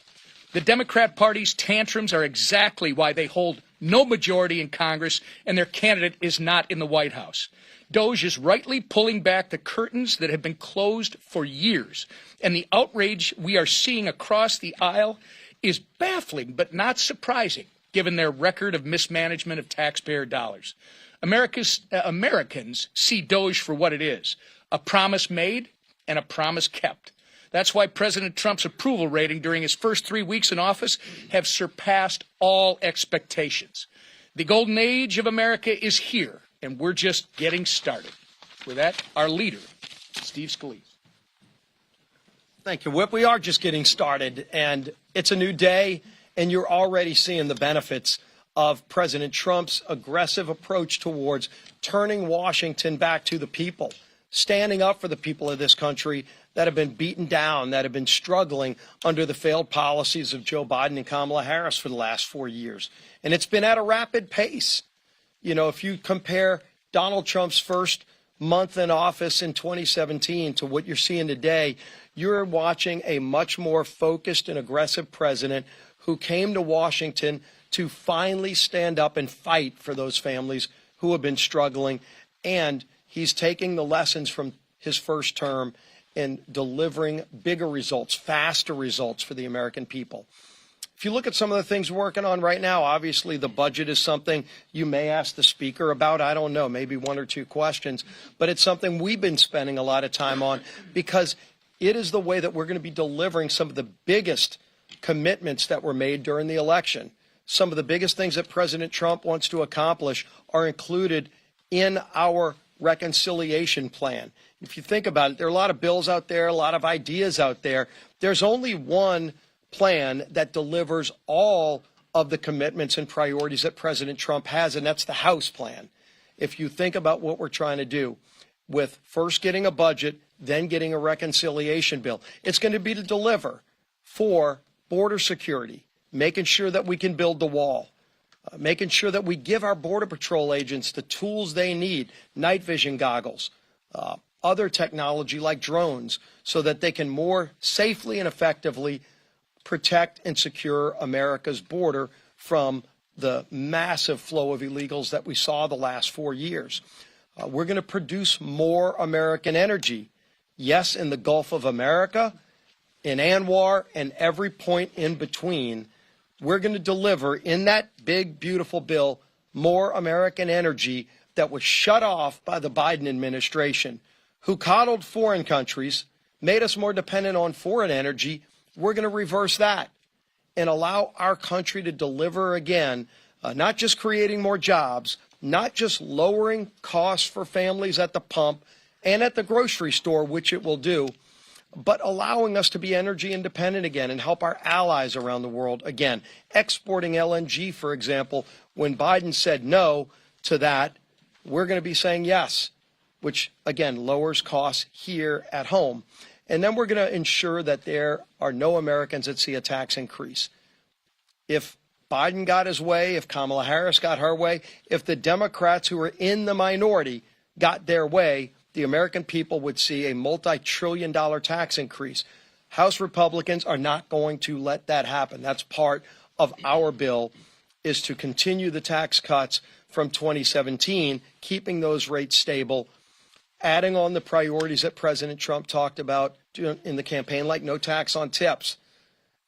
S21: The Democrat Party's tantrums are exactly why they hold no majority in Congress and their candidate is not in the White House. DOGE is rightly pulling back the curtains that have been closed for years, and the outrage we are seeing across the aisle is baffling but not surprising, given their record of mismanagement of taxpayer dollars. Americans see DOGE for what it is, a promise made and a promise kept. That's why President Trump's approval rating during his first 3 weeks in office have surpassed all expectations. The golden age of America is here, and we're just getting started. With that, our leader, Steve Scalise.
S3: Thank you, Whip. We are just getting started, and it's a new day, and you're already seeing the benefits of President Trump's aggressive approach towards turning Washington back to the people, standing up for the people of this country that have been beaten down, that have been struggling under the failed policies of Joe Biden and Kamala Harris for the last 4 years. And it's been at a rapid pace. You know, if you compare Donald Trump's first month in office in 2017 to what you're seeing today, you're watching a much more focused and aggressive president who came to Washington to finally stand up and fight for those families who have been struggling. And he's taking the lessons from his first term and delivering bigger results, faster results for the American people. If you look at some of the things we're working on right now, obviously the budget is something you may ask the speaker about. I don't know, maybe 1 or 2 questions. But it's something we've been spending a lot of time on because it is the way that we're going to be delivering some of the biggest commitments that were made during the election. Some of the biggest things that President Trump wants to accomplish are included in our reconciliation plan. If you think about it, there are a lot of bills out there, a lot of ideas out there. There's only one plan that delivers all of the commitments and priorities that President Trump has, and that's the House plan. If you think about what we're trying to do with first getting a budget, then getting a reconciliation bill, it's going to be to deliver for border security, making sure that we can build the wall, making sure that we give our Border Patrol agents the tools they need, night vision goggles, other technology like drones, so that they can more safely and effectively protect and secure America's border from the massive flow of illegals that we saw the last 4 years. We're going to produce more American energy. Yes, in the Gulf of America, in Anwar, and every point in between. We're going to deliver in that big, beautiful bill more American energy that was shut off by the Biden administration, who coddled foreign countries, made us more dependent on foreign energy. We're going to reverse that and allow our country to deliver again, not just creating more jobs, not just lowering costs for families at the pump and at the grocery store, which it will do, but allowing us to be energy independent again and help our allies around the world again. Exporting LNG, for example, when Biden said no to that, we're going to be saying yes, which, again, lowers costs here at home. And then we're going to ensure that there are no Americans that see a tax increase. If Biden got his way, if Kamala Harris got her way, if the Democrats who are in the minority got their way, the American people would see a multi-trillion-dollar tax increase. House Republicans are not going to let that happen. That's part of our bill, is to continue the tax cuts from 2017, keeping those rates stable, adding on the priorities that President Trump talked about in the campaign, like no tax on tips,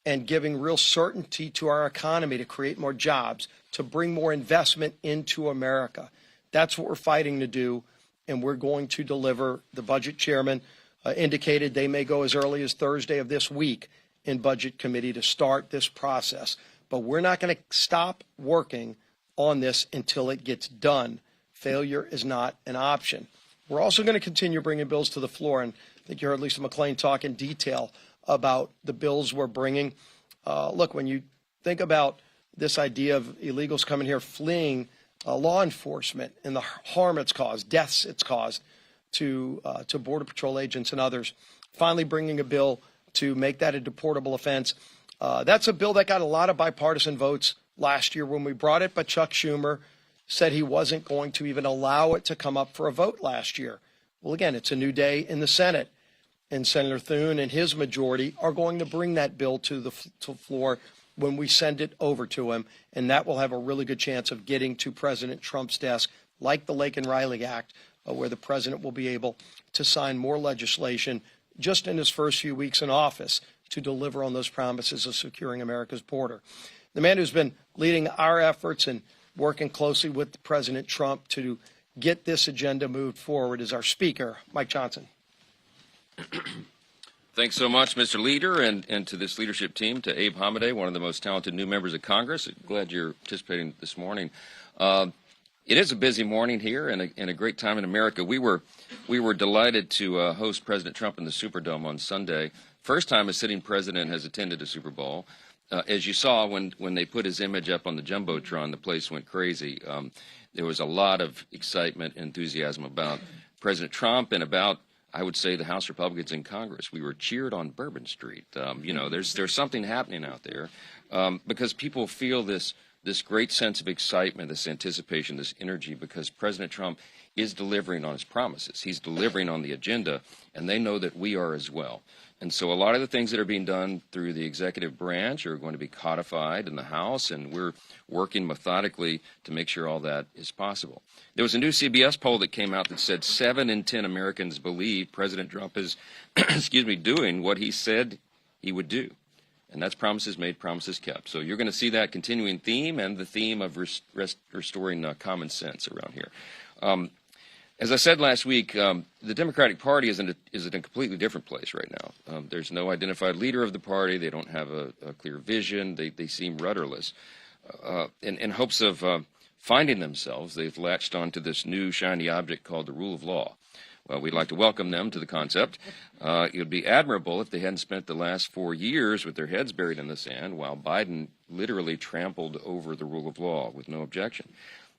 S3: and giving real certainty to our economy to create more jobs, to bring more investment into America. That's what we're fighting to do, and we're going to deliver. The budget chairman indicated they may go as early as Thursday of this week in Budget Committee to start this process. But we're not going to stop working on this until it gets done. Failure is not an option. We're also going to continue bringing bills to the floor, and I think you heard Lisa McClain talk in detail about the bills we're bringing. Look, when you think about this idea of illegals coming here fleeing law enforcement and the harm it's caused, deaths it's caused to Border Patrol agents and others, finally bringing a bill to make that a deportable offense. That's a bill that got a lot of bipartisan votes last year when we brought it, but Chuck Schumer said he wasn't going to even allow it to come up for a vote last year. Well, again, it's a new day in the Senate, and Senator Thune and his majority are going to bring that bill to the floor when we send it over to him, and that will have a really good chance of getting to President Trump's desk, like the Lake and Riley Act, where the president will be able to sign more legislation just in his first few weeks in office to deliver on those promises of securing America's border. The man who's been leading our efforts and working closely with President Trump to get this agenda moved forward is our Speaker, Mike Johnson.
S4: Thanks so much, Mr. Leader, and to this leadership team, to Abe Hamadeh, one of the most talented new members of Congress. Glad you're participating this morning. It is a busy morning here and a great time in America. We were delighted to host President Trump in the Superdome on Sunday. First time a sitting president has attended a Super Bowl. As you saw when they put his image up on the Jumbotron, the place went crazy. There was a lot of excitement, enthusiasm about President Trump and about, I would say, the House Republicans in Congress. We were cheered on Bourbon Street. There's something happening out there because people feel this great sense of excitement, this anticipation, this energy, because President Trump is delivering on his promises. He's delivering on the agenda, and they know that we are as well. And so a lot of the things that are being done through the executive branch are going to be codified in the House, and we're working methodically to make sure all that is possible. There was a new CBS poll that came out that said 7 in 10 Americans believe President Trump is, doing what he said he would do. And that's promises made, promises kept. So you're going to see that continuing theme and the theme of restoring common sense around here. As I said last week, the Democratic Party is in a completely different place right now. There's no identified leader of the party. They don't have a clear vision. They seem rudderless. In hopes of finding themselves, they've latched onto this new shiny object called the rule of law. Well, we'd like to welcome them to the concept. It would be admirable if they hadn't spent the last 4 years with their heads buried in the sand while Biden literally trampled over the rule of law with no objection.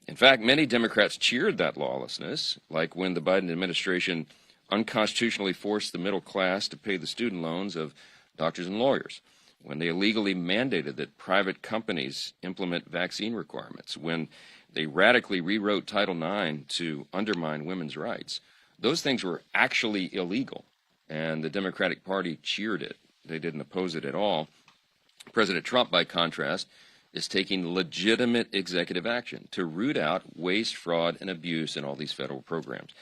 S4: In fact, many Democrats cheered that lawlessness, like when the Biden administration unconstitutionally forced the middle class to pay the student loans of doctors and lawyers, when they illegally mandated that private companies implement vaccine requirements, when they radically rewrote Title IX to undermine women's rights. Those things were actually illegal, and the Democratic Party cheered it. They didn't oppose it at all. President Trump, by contrast, is taking legitimate executive action to root out waste, fraud, and abuse in all these federal programs.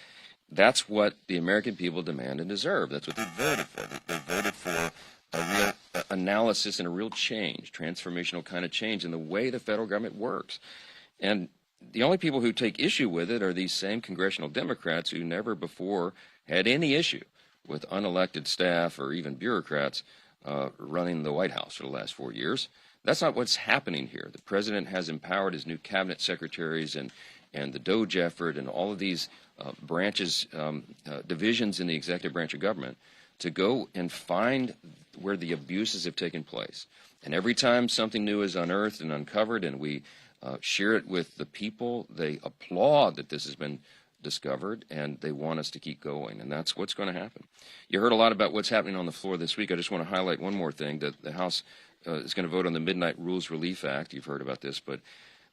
S4: That's what the American people demand and deserve. That's what they voted for. They voted for a real analysis and a real change, transformational kind of change in the way the federal government works. And the only people who take issue with it are these same congressional Democrats who never before had any issue with unelected staff or even bureaucrats running the White House for the last 4 years. That's not what's happening here. The president has empowered his new cabinet secretaries and the DOGE effort and all of these branches, divisions in the executive branch of government to go and find where the abuses have taken place. And every time something new is unearthed and uncovered and we share it with the people, they applaud that this has been discovered, and they want us to keep going, and that's what's going to happen. You heard a lot about what's happening on the floor this week. I just want to highlight one more thing, that the House is going to vote on the Midnight Rules Relief Act. You've heard about this, but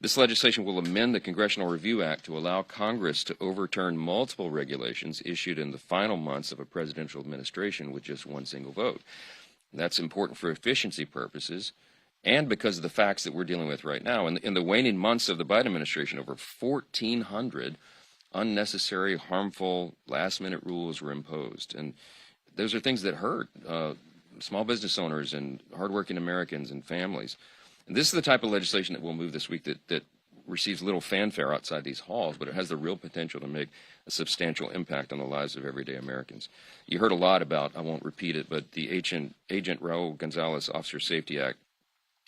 S4: this legislation will amend the Congressional Review Act to allow Congress to overturn multiple regulations issued in the final months of a presidential administration with just one single vote. That's important for efficiency purposes and because of the facts that we're dealing with right now. In the waning months of the Biden administration, over 1,400 unnecessary, harmful, last-minute rules were imposed. And those are things that hurt small business owners and hardworking Americans and families. And this is the type of legislation that we'll move this week that receives little fanfare outside these halls, but it has the real potential to make a substantial impact on the lives of everyday Americans. You heard a lot about, I won't repeat it, but the Agent Raul Gonzalez Officer Safety Act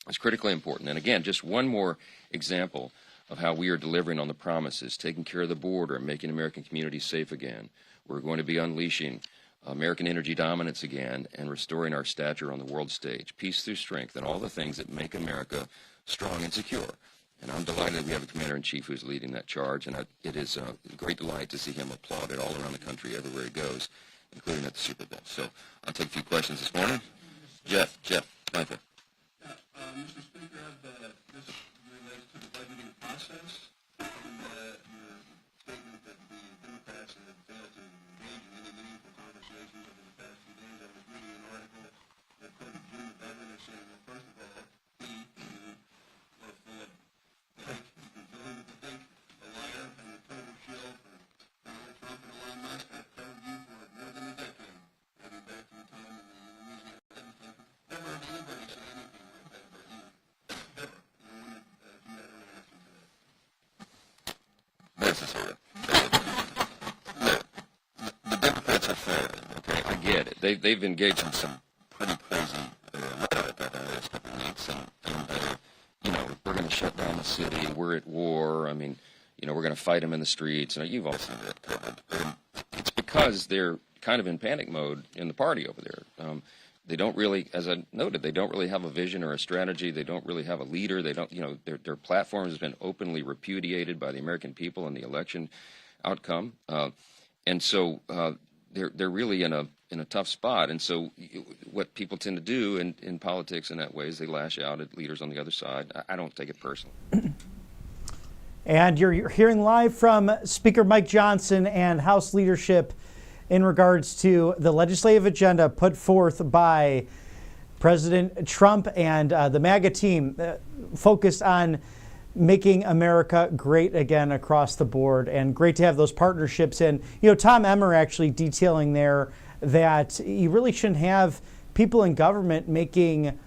S4: is critically important. And again, just one more example of how we are delivering on the promises, taking care of the border, making American communities safe again. We're going to be unleashing American energy dominance again, and restoring our stature on the world stage, peace through strength, and all the things that make America strong and secure. And I'm delighted we have a commander-in-chief who's leading that charge, and it is a great delight to see him applauded all around the country everywhere he goes, including at the Super Bowl. So I'll take a few questions this morning. Jeff, Michael.
S5: Mr. Speaker, this relates to the budgeting process, and your statement that the Democrats have failed to engage in any meaningful conversations over the past few days. I was reading an article that quoted Jim the governor saying, well, first of all, he was full of fake, a liar, and a total shill for Donald Trump and Elon Musk. I've covered you for more than a decade. I'll be back to your time in the Louisiana legislature. Never heard anybody say anything like that about you. Ever. And I wanted you had an answer to that.
S4: Necessary. The Democrats are fair. Okay, I get it. They've engaged in some pretty crazy rhetoric over the last couple of weeks, and we're going to shut down the city. We're at war. I mean, we're going to fight them in the streets. And you've all seen that covered. It's because they're kind of in panic mode in the party over there. They don't really, as I noted, they don't really have a vision or a strategy. They don't really have a leader. They don't, their platform has been openly repudiated by the American people in the election outcome, and so they're really in a tough spot. And so what people tend to do in politics in that way is they lash out at leaders on the other side. I don't take it personally.
S1: And you're hearing live from Speaker Mike Johnson and House leadership in regards to the legislative agenda put forth by President Trump and the MAGA team focused on making America great again across the board, and great to have those partnerships. And, Tom Emmer actually detailing there that you really shouldn't have people in government making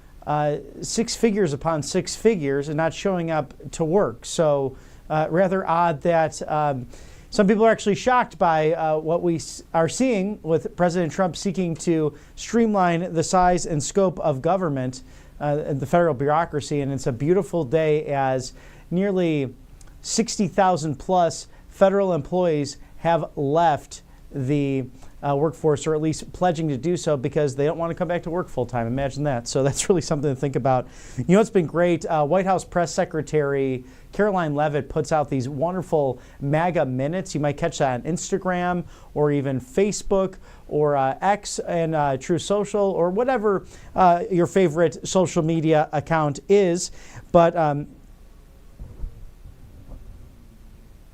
S1: 6 figures upon 6 figures and not showing up to work. So rather odd that some people are actually shocked by what we are seeing with President Trump seeking to streamline the size and scope of government and the federal bureaucracy. And it's a beautiful day as nearly 60,000 plus federal employees have left the workforce, or at least pledging to do so because they don't want to come back to work full time. Imagine that. So that's really something to think about. It's been great. White House Press Secretary Caroline Leavitt puts out these wonderful MAGA minutes. You might catch that on Instagram or even Facebook or X and True Social or whatever your favorite social media account is. But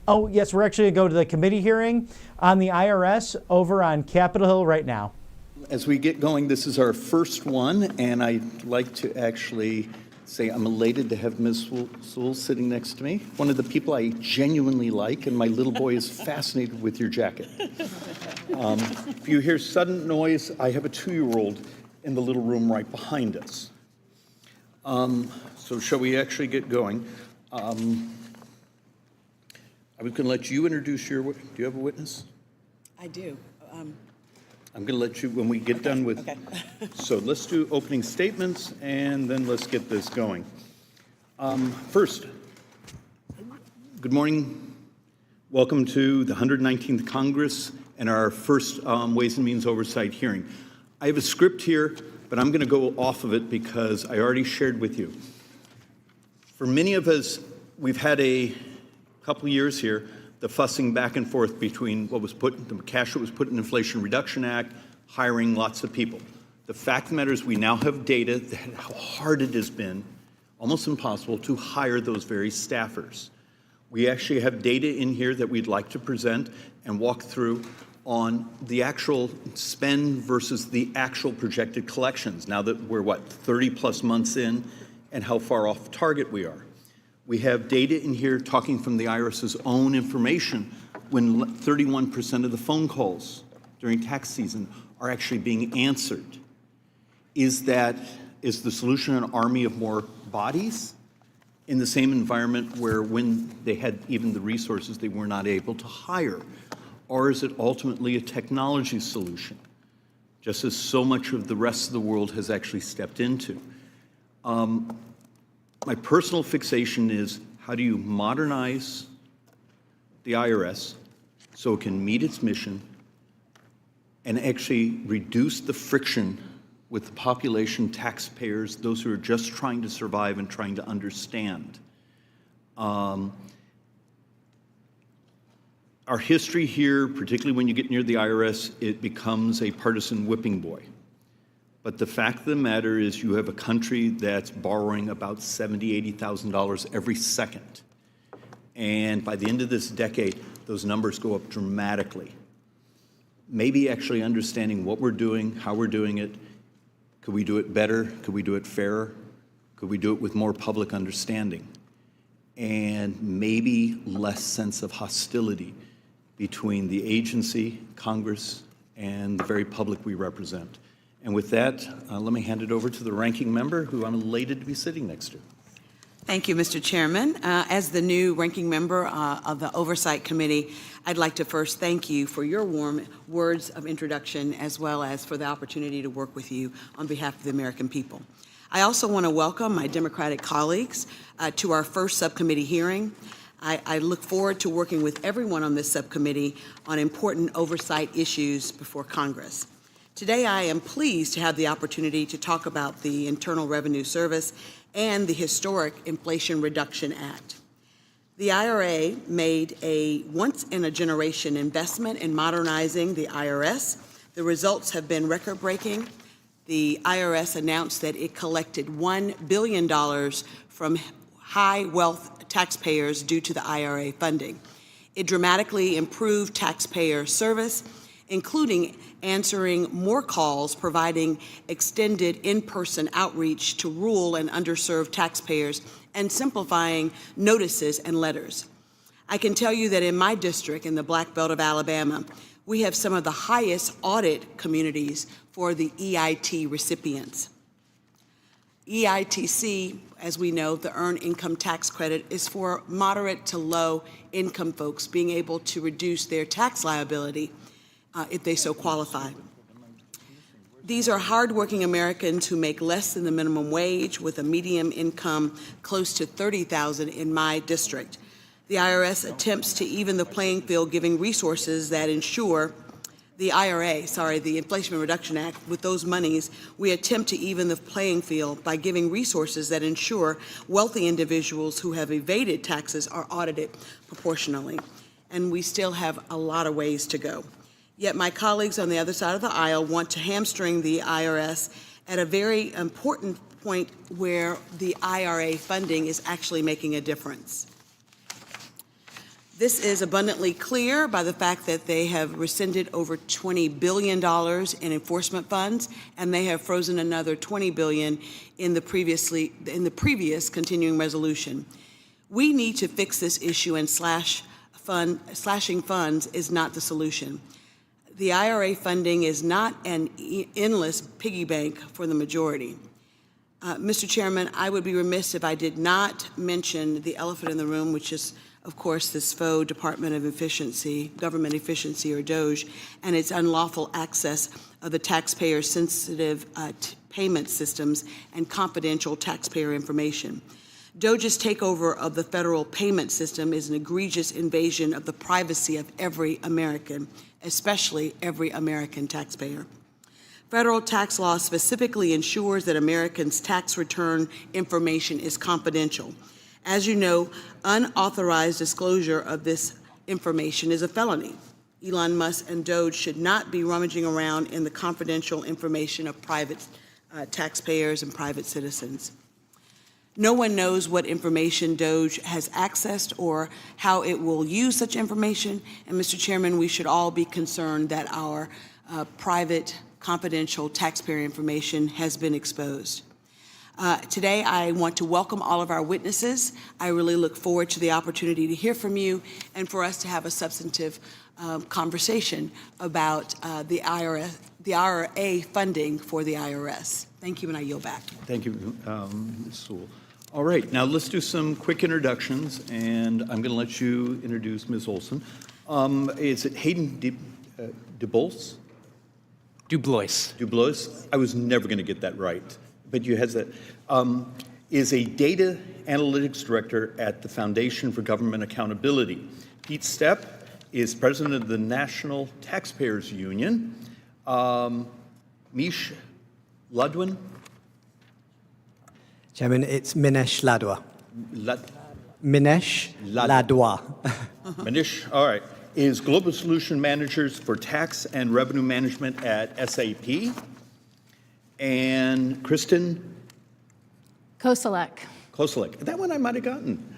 S1: oh, yes, we're actually going to go to the committee hearing on the IRS over on Capitol Hill right now.
S22: As we get going, this is our first one, and I'd like to actually say I'm elated to have Ms. Sewell sitting next to me, one of the people I genuinely like, and my little boy is fascinated with your jacket. If you hear sudden noise, I have a 2-year-old in the little room right behind us. So shall we actually get going? I was going to let you introduce do you have a witness?
S23: I do.
S22: I'm going to let you, when we get done with,
S23: okay.
S22: So let's do opening statements, and then let's get this going. First, good morning. Welcome to the 119th Congress and our first Ways and Means Oversight hearing. I have a script here, but I'm going to go off of it because I already shared with you. For many of us, we've had a couple years here, the fussing back and forth between the cash that was put in the Inflation Reduction Act, hiring lots of people. The fact of the matter is we now have data that how hard it has been, almost impossible, to hire those very staffers. We actually have data in here that we'd like to present and walk through on the actual spend versus the actual projected collections, now that we're, 30 plus months in, and how far off target we are. We have data in here talking from the IRS's own information when 31% of the phone calls during tax season are actually being answered. Is the solution an army of more bodies in the same environment where when they had even the resources they were not able to hire? Or is it ultimately a technology solution, just as so much of the rest of the world has actually stepped into? My personal fixation is how do you modernize the IRS so it can meet its mission and actually reduce the friction with the population, taxpayers, those who are just trying to survive and trying to understand. Our history here, particularly when you get near the IRS, it becomes a partisan whipping boy. But the fact of the matter is you have a country that's borrowing about $70,000, $80,000 every second. And by the end of this decade, those numbers go up dramatically. Maybe actually understanding what we're doing, how we're doing it. Could we do it better? Could we do it fairer? Could we do it with more public understanding? And maybe less sense of hostility between the agency, Congress, and the very public we represent. And with that, let me hand it over to the ranking member, who I'm elated to be sitting next to.
S6: Thank you, Mr. Chairman. As the new ranking member of the Oversight Committee, I'd like to first thank you for your warm words of introduction, as well as for the opportunity to work with you on behalf of the American people. I also want to welcome my Democratic colleagues to our first subcommittee hearing. I look forward to working with everyone on this subcommittee on important oversight issues before Congress. Today, I am pleased to have the opportunity to talk about the Internal Revenue Service and the historic Inflation Reduction Act. The IRA made a once-in-a-generation investment in modernizing the IRS. The results have been record-breaking. The IRS announced that it collected $1 billion from high-wealth taxpayers due to the IRA funding. It dramatically improved taxpayer service, including answering more calls, providing extended in-person outreach to rural and underserved taxpayers, and simplifying notices and letters. I can tell you that in my district, in the Black Belt of Alabama, we have some of the highest audit communities for the EIT recipients. EITC, as we know, the Earned Income Tax Credit, is for moderate to low income folks being able to reduce their tax liability if they so qualify. These are hardworking Americans who make less than the minimum wage, with a median income close to $30,000 in my district. The IRS attempts to even the playing field, giving resources that ensure the Inflation Reduction Act, with those monies, we attempt to even the playing field by giving resources that ensure wealthy individuals who have evaded taxes are audited proportionally. And we still have a lot of ways to go. Yet my colleagues on the other side of the aisle want to hamstring the IRS at a very important point where the IRA funding is actually making a difference. This is abundantly clear by the fact that they have rescinded over $20 billion in enforcement funds, and they have frozen another $20 billion in the previous continuing resolution. We need to fix this issue, and slashing funds is not the solution. The IRA funding is not an endless piggy bank for the majority. Mr. Chairman, I would be remiss if I did not mention the elephant in the room, which is, of course, this faux Department of Efficiency, Government Efficiency, or DOGE, and its unlawful access of the taxpayer-sensitive payment systems and confidential taxpayer information. DOGE's takeover of the federal payment system is an egregious invasion of the privacy of every American, especially every American taxpayer. Federal tax law specifically ensures that Americans' tax return information is confidential. As you know, unauthorized disclosure of this information is a felony. Elon Musk and DOGE should not be rummaging around in the confidential information of private taxpayers and private citizens. No one knows what information DOGE has accessed or how it will use such information. And Mr. Chairman, we should all be concerned that our private, confidential taxpayer information has been exposed. Today, I want to welcome all of our witnesses. I really look forward to the opportunity to hear from you and for us to have a substantive conversation about the IRA funding for the IRS. Thank you, and I yield back.
S22: Thank you, Ms. Sewell. All right, now let's do some quick introductions, and I'm going to let you introduce Ms. Olson. Is it Hayden DuBois? DuBois. I was never going to get that right, but you had that. Is a data analytics director at the Foundation for Government Accountability. Pete Stepp is president of the National Taxpayers Union. Mish Ludwin?
S7: Chairman, it's Minesh Ladwa.
S22: Lad-
S7: Minesh Ladwa.
S22: Manish, all right, is Global Solution Managers for Tax and Revenue Management at SAP. And Kristen
S8: Koselek.
S22: That one I might have gotten.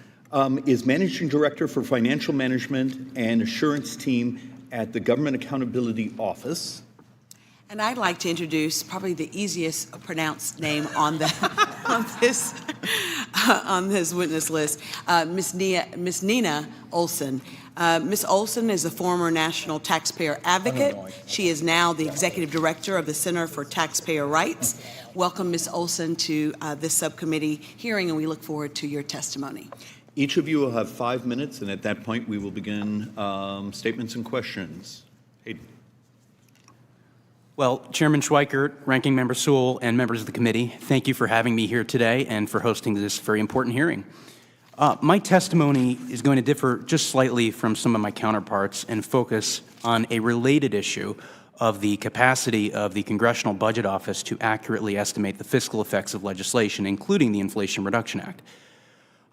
S22: Is Managing Director for Financial Management and Assurance Team at the Government Accountability Office.
S6: And I'd like to introduce probably the easiest pronounced name on this witness list, Miss Nina Olson. Ms. Olson is a former national taxpayer advocate. She is now the executive director of the Center for Taxpayer Rights. Welcome, Ms. Olson, to this subcommittee hearing, and we look forward to your testimony.
S22: Each of you will have 5 minutes, and at that point, we will begin statements and questions. Hayden.
S23: Well, Chairman Schweikert, Ranking Member Sewell, and members of the committee, thank you for having me here today and for hosting this very important hearing. My testimony is going to differ just slightly from some of my counterparts and focus on a related issue of the capacity of the Congressional Budget Office to accurately estimate the fiscal effects of legislation, including the Inflation Reduction Act.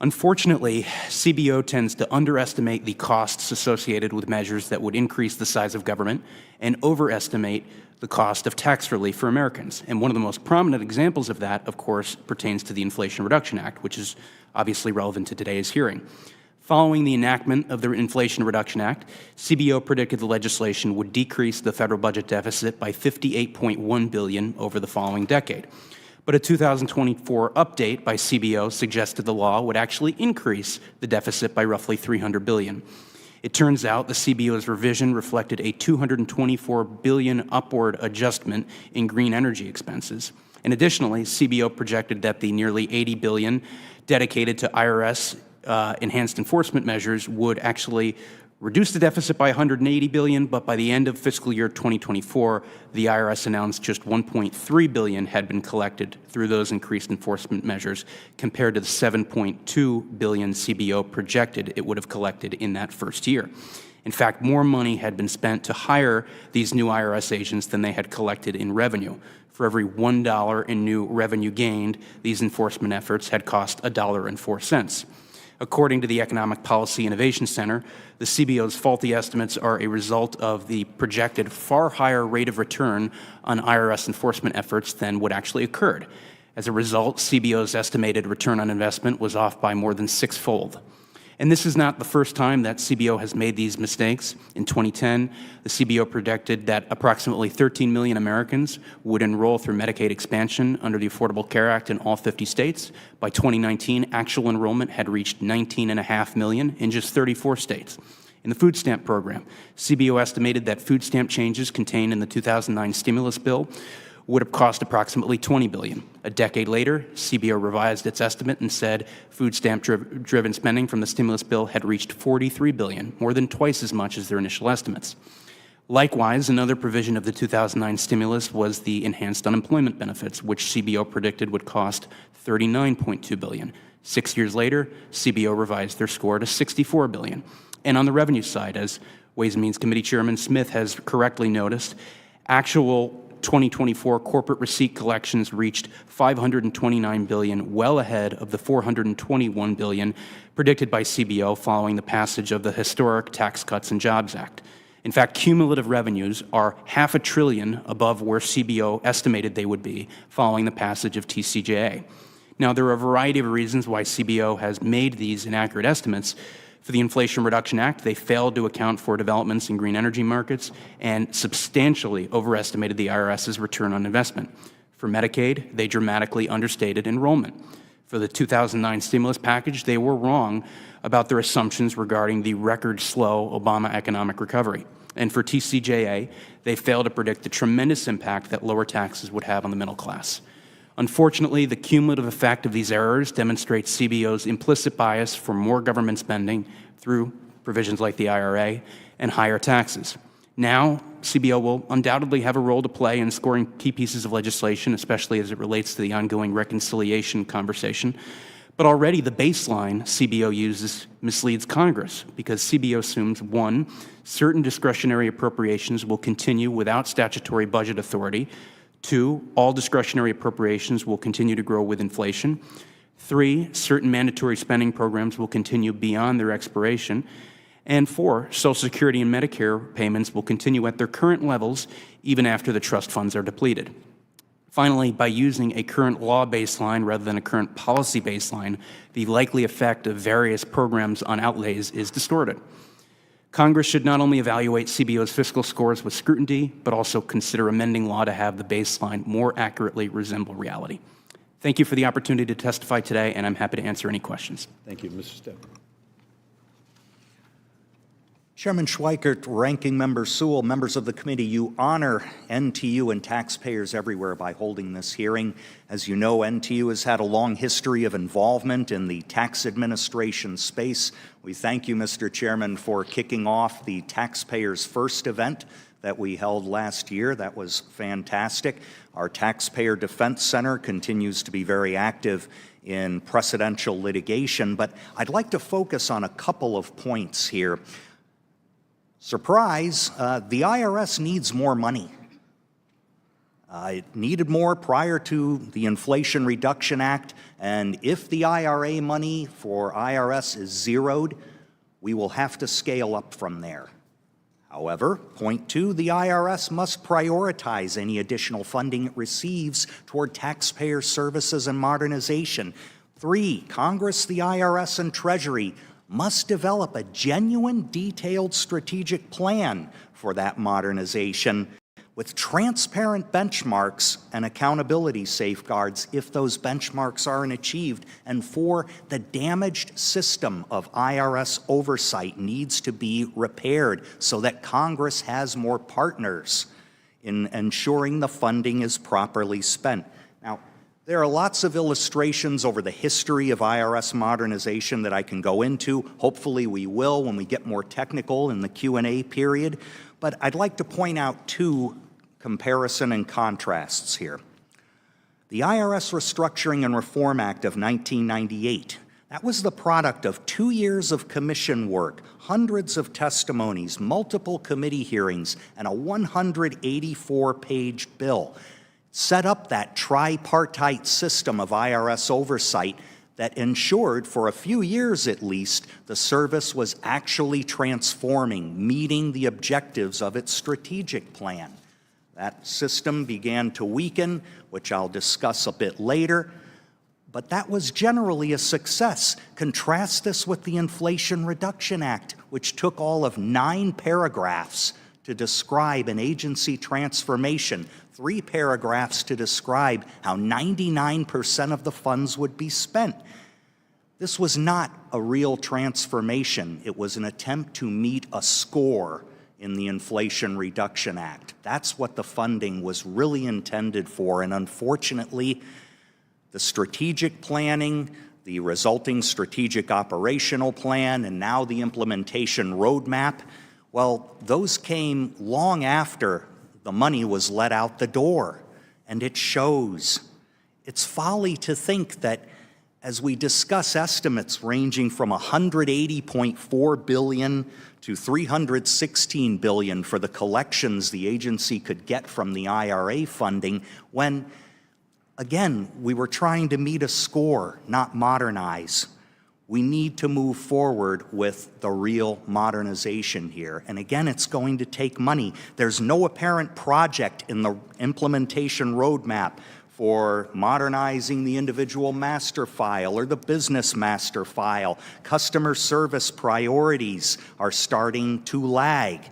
S23: Unfortunately, CBO tends to underestimate the costs associated with measures that would increase the size of government and overestimate the cost of tax relief for Americans. And one of the most prominent examples of that, of course, pertains to the Inflation Reduction Act, which is obviously relevant to today's hearing. Following the enactment of the Inflation Reduction Act, CBO predicted the legislation would decrease the federal budget deficit by $58.1 billion over the following decade. But a 2024 update by CBO suggested the law would actually increase the deficit by roughly $300 billion. It turns out the CBO's revision reflected a $224 billion upward adjustment in green energy expenses. And additionally, CBO projected that the nearly $80 billion dedicated to IRS enhanced enforcement measures would actually reduce the deficit by $180 billion, but by the end of fiscal year 2024, the IRS announced just $1.3 billion had been collected through those increased enforcement measures, compared to the $7.2 billion CBO projected it would have collected in that first year. In fact, more money had been spent to hire these new IRS agents than they had collected in revenue. For every $1 in new revenue gained, these enforcement efforts had cost $1.04. According to the Economic Policy Innovation Center, the CBO's faulty estimates are a result of the projected far higher rate of return on IRS enforcement efforts than what actually occurred. As a result, CBO's estimated return on investment was off by more than sixfold. And this is not the first time that CBO has made these mistakes. In 2010, the CBO predicted that approximately 13 million Americans would enroll through Medicaid expansion under the Affordable Care Act in all 50 states. By 2019, actual enrollment had reached 19.5 million in just 34 states. In the food stamp program, CBO estimated that food stamp changes contained in the 2009 stimulus bill would have cost approximately $20 billion. A decade later, CBO revised its estimate and said food stamp-driven spending from the stimulus bill had reached $43 billion, more than twice as much as their initial estimates. Likewise, another provision of the 2009 stimulus was the enhanced unemployment benefits, which CBO predicted would cost $39.2 billion. 6 years later, CBO revised their score to $64 billion. And on the revenue side, as Ways and Means Committee Chairman Smith has correctly noticed, actual 2024 corporate receipt collections reached $529 billion, well ahead of the $421 billion predicted by CBO following the passage of the historic Tax Cuts and Jobs Act. In fact, cumulative revenues are $500 billion above where CBO estimated they would be following the passage of TCJA. Now, there are a variety of reasons why CBO has made these inaccurate estimates. For the Inflation Reduction Act, they failed to account for developments in green energy markets and substantially overestimated the IRS's return on investment. For Medicaid, they dramatically understated enrollment. For the 2009 stimulus package, they were wrong about their assumptions regarding the record-slow Obama economic recovery. And for TCJA, they failed to predict the tremendous impact that lower taxes would have on the middle class. Unfortunately, the cumulative effect of these errors demonstrates CBO's implicit bias for more government spending through provisions like the IRA and higher taxes. Now, CBO will undoubtedly have a role to play in scoring key pieces of legislation, especially as it relates to the ongoing reconciliation conversation. But already the baseline CBO uses misleads Congress because CBO assumes, 1, certain discretionary appropriations will continue without statutory budget authority. 2, all discretionary appropriations will continue to grow with inflation. 3, certain mandatory spending programs will continue beyond their expiration. And 4, Social Security and Medicare payments will continue at their current levels even after the trust funds are depleted. Finally, by using a current law baseline rather than a current policy baseline, the likely effect of various programs on outlays is distorted. Congress should not only evaluate CBO's fiscal scores with scrutiny, but also consider amending law to have the baseline more accurately resemble reality. Thank you for the opportunity to testify today, and I'm happy to answer any questions.
S22: Thank you, Mr. Stepp.
S2: Chairman Schweikert, Ranking Member Sewell, members of the committee, you honor NTU and taxpayers everywhere by holding this hearing. As you know, NTU has had a long history of involvement in the tax administration space. We thank you, Mr. Chairman, for kicking off the Taxpayers First event that we held last year. That was fantastic. Our Taxpayer Defense Center continues to be very active in precedential litigation, but I'd like to focus on a couple of points here. Surprise, the IRS needs more money. It needed more prior to the Inflation Reduction Act, and if the IRA money for IRS is zeroed, we will have to scale up from there. However, point 2, the IRS must prioritize any additional funding it receives toward taxpayer services and modernization. 3, Congress, the IRS, and Treasury must develop a genuine, detailed strategic plan for that modernization with transparent benchmarks and accountability safeguards if those benchmarks aren't achieved. And 4, the damaged system of IRS oversight needs to be repaired so that Congress has more partners in ensuring the funding is properly spent. Now, there are lots of illustrations over the history of IRS modernization that I can go into. Hopefully we will when we get more technical in the Q&A period. But I'd like to point out 2 comparison and contrasts here. The IRS Restructuring and Reform Act of 1998, that was the product of 2 years of commission work, hundreds of testimonies, multiple committee hearings, and a 184-page bill. Set up that tripartite system of IRS oversight that ensured, for a few years at least, the service was actually transforming, meeting the objectives of its strategic plan. That system began to weaken, which I'll discuss a bit later, but that was generally a success. Contrast this with the Inflation Reduction Act, which took all of 9 paragraphs to describe an agency transformation, 3 paragraphs to describe how 99% of the funds would be spent. This was not a real transformation. It was an attempt to meet a score in the Inflation Reduction Act. That's what the funding was really intended for, and unfortunately, the strategic planning, the resulting strategic operational plan, and now the implementation roadmap, well, those came long after the money was let out the door, and it shows. It's folly to think that as we discuss estimates ranging from $180.4 billion to $316 billion for the collections the agency could get from the IRA funding, when, again, we were trying to meet a score, not modernize. We need to move forward with the real modernization here. And again, it's going to take money. There's no apparent project in the implementation roadmap for modernizing the individual master file or the business master file. Customer service priorities are starting to lag.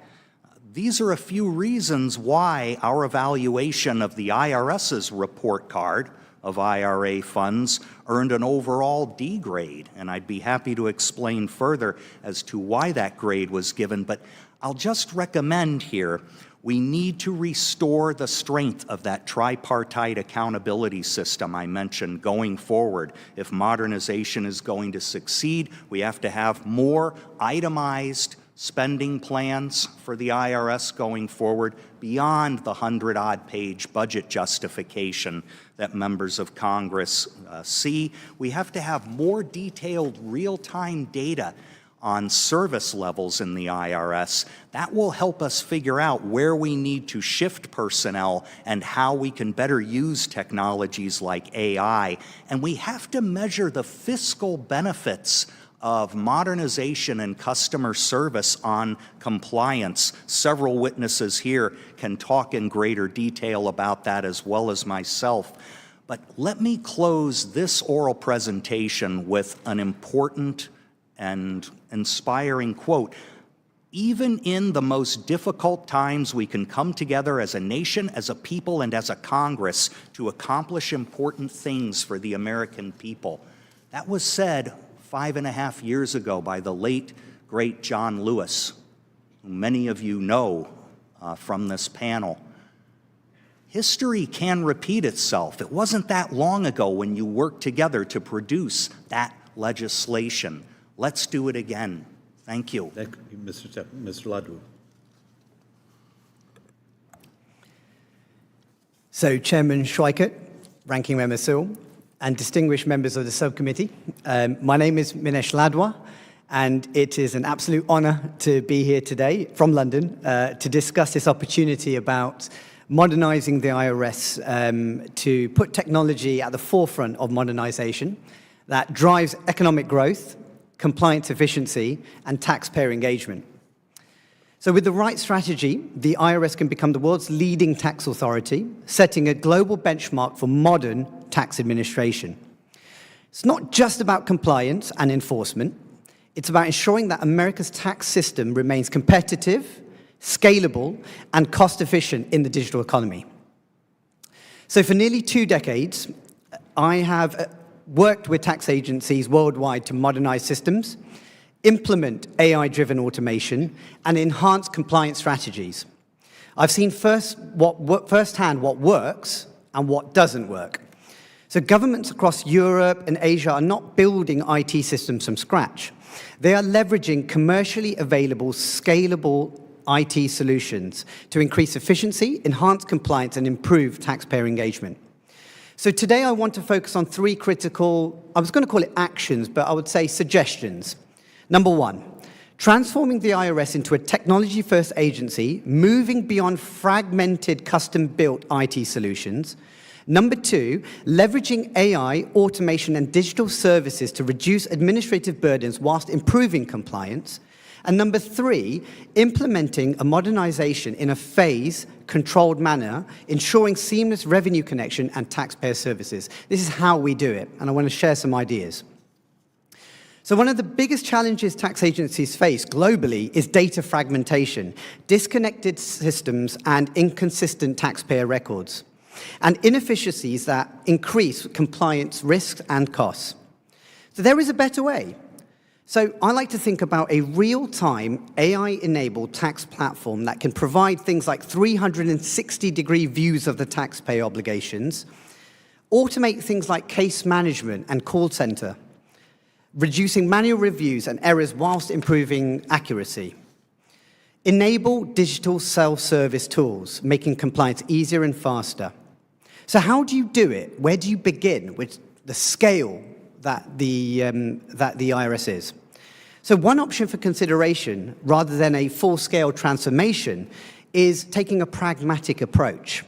S2: These are a few reasons why our evaluation of the IRS's report card of IRA funds earned an overall D grade, and I'd be happy to explain further as to why that grade was given, but I'll just recommend here we need to restore the strength of that tripartite accountability system I mentioned going forward. If modernization is going to succeed, we have to have more itemized spending plans for the IRS going forward beyond the 100-odd page budget justification that members of Congress see. We have to have more detailed real-time data on service levels in the IRS. That will help us figure out where we need to shift personnel and how we can better use technologies like AI. And we have to measure the fiscal benefits of modernization and customer service on compliance. Several witnesses here can talk in greater detail about that as well as myself. But let me close this oral presentation with an important and inspiring quote. Even in the most difficult times, we can come together as a nation, as a people, and as a Congress to accomplish important things for the American people. That was said 5.5 years ago by the late, great John Lewis, who many of you know from this panel. History can repeat itself. It wasn't that long ago when you worked together to produce that legislation. Let's do it again. Thank you.
S22: Thank you, Mr. Ladwa.
S7: So, Chairman Schweikert, Ranking Member Sewell, and distinguished members of the subcommittee, my name is Minesh Ladwa, and it is an absolute honor to be here today from London to discuss this opportunity about modernizing the IRS to put technology at the forefront of modernization that drives economic growth, compliance efficiency, and taxpayer engagement. So with the right strategy, the IRS can become the world's leading tax authority, setting a global benchmark for modern tax administration. It's not just about compliance and enforcement. It's about ensuring that America's tax system remains competitive, scalable, and cost-efficient in the digital economy. So for nearly 2 decades, I have worked with tax agencies worldwide to modernize systems, implement AI-driven automation, and enhance compliance strategies. I've seen firsthand what works and what doesn't work. So governments across Europe and Asia are not building IT systems from scratch. They are leveraging commercially available, scalable IT solutions to increase efficiency, enhance compliance, and improve taxpayer engagement. So today I want to focus on 3 critical, I was going to call it actions, but I would say suggestions. Number 1, transforming the IRS into a technology-first agency, moving beyond fragmented, custom-built IT solutions. Number 2, leveraging AI, automation, and digital services to reduce administrative burdens whilst improving compliance. And number 3, implementing a modernization in a phase-controlled manner, ensuring seamless revenue connection and taxpayer services. This is how we do it, and I want to share some ideas. So one of the biggest challenges tax agencies face globally is data fragmentation, disconnected systems, and inconsistent taxpayer records, and inefficiencies that increase compliance risks and costs. So there is a better way. So I like to think about a real-time AI-enabled tax platform that can provide things like 360-degree views of the taxpayer obligations, automate things like case management and call center, reducing manual reviews and errors whilst improving accuracy, enable digital self-service tools, making compliance easier and faster. So how do you do it? Where do you begin with the scale that the IRS is? So one option for consideration, rather than a full-scale transformation, is taking a pragmatic approach.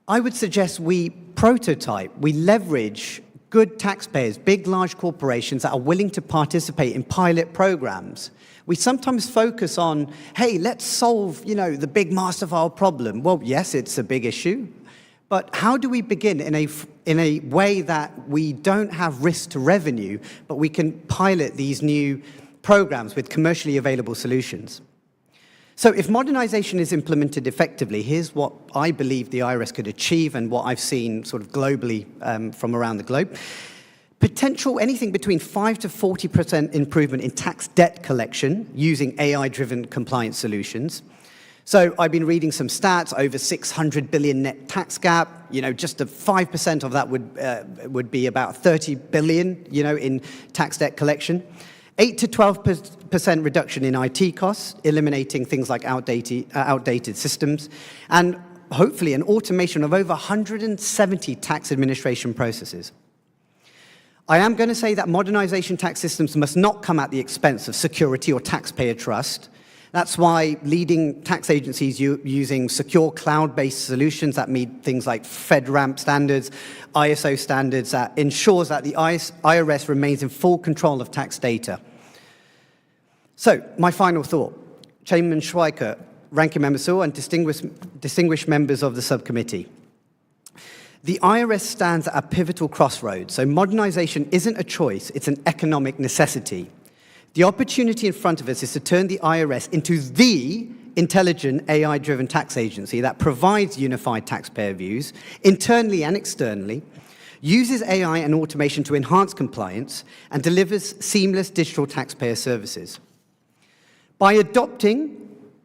S7: I would suggest we prototype, we leverage good taxpayers, big, large corporations that are willing to participate in pilot programs. We sometimes focus on, hey, let's solve, the big master file problem. Well, yes, it's a big issue. But how do we begin in a way that we don't have risk to revenue, but we can pilot these new programs with commercially available solutions? So if modernization is implemented effectively, here's what I believe the IRS could achieve and what I've seen sort of globally from around the globe. Potential anything between 5 to 40% improvement in tax debt collection using AI-driven compliance solutions. So I've been reading some stats, over 600 billion net tax gap, just a 5% of that would be about 30 billion, in tax debt collection. 8 to 12% reduction in IT costs, eliminating things like outdated systems, and hopefully an automation of over 170 tax administration processes. I am going to say that modernization tax systems must not come at the expense of security or taxpayer trust. That's why leading tax agencies using secure cloud-based solutions that meet things like FedRAMP standards, ISO standards, that ensures that the IRS remains in full control of tax data. So, my final thought. Chairman Schweiker, Ranking Member Sewell, and distinguished members of the subcommittee. The IRS stands at a pivotal crossroads, so modernization isn't a choice, it's an economic necessity. The opportunity in front of us is to turn the IRS into the intelligent AI-driven tax agency that provides unified taxpayer views, internally and externally, uses AI and automation to enhance compliance, and delivers seamless digital taxpayer services. By adopting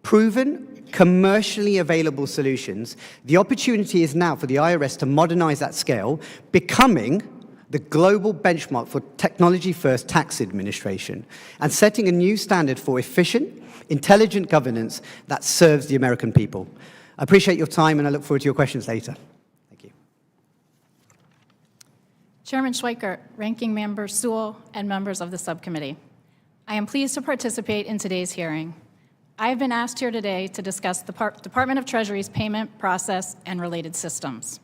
S7: proven, commercially available solutions, the opportunity is now for the IRS to modernize at scale, becoming the global benchmark for technology-first tax administration, and setting a new standard for efficient, intelligent governance that serves the American people. I appreciate your time, and I look forward to your questions later. Thank you.
S8: Chairman Schweiker, Ranking Member Sewell, and members of the subcommittee. I am pleased to participate in today's hearing. I have been asked here today to discuss the Department of Treasury's payment process and related systems.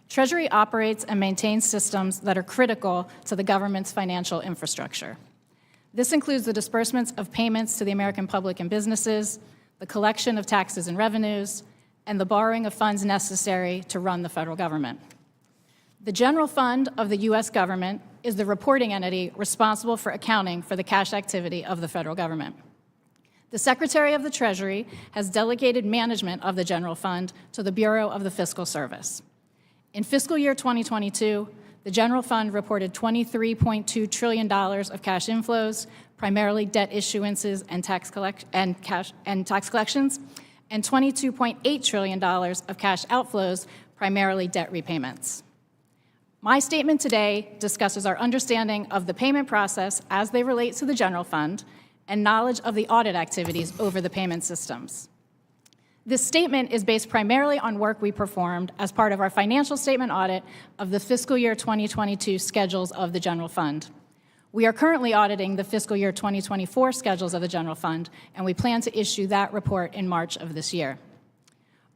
S8: Treasury operates and maintains systems that are critical to the government's financial infrastructure. This includes the disbursements of payments to the American public and businesses, the collection of taxes and revenues, and the borrowing of funds necessary to run the federal government. The general fund of the U.S. government is the reporting entity responsible for accounting for the cash activity of the federal government. The Secretary of the Treasury has delegated management of the general fund to the Bureau of the Fiscal Service. In fiscal year 2022, the general fund reported $23.2 trillion of cash inflows, primarily debt issuances and tax collections, and $22.8 trillion of cash outflows, primarily debt repayments. My statement today discusses our understanding of the payment process as they relate to the general fund and knowledge of the audit activities over the payment systems. This statement is based primarily on work we performed as part of our financial statement audit of the fiscal year 2022 schedules of the general fund. We are currently auditing the fiscal year 2024 schedules of the general fund, and we plan to issue that report in March of this year.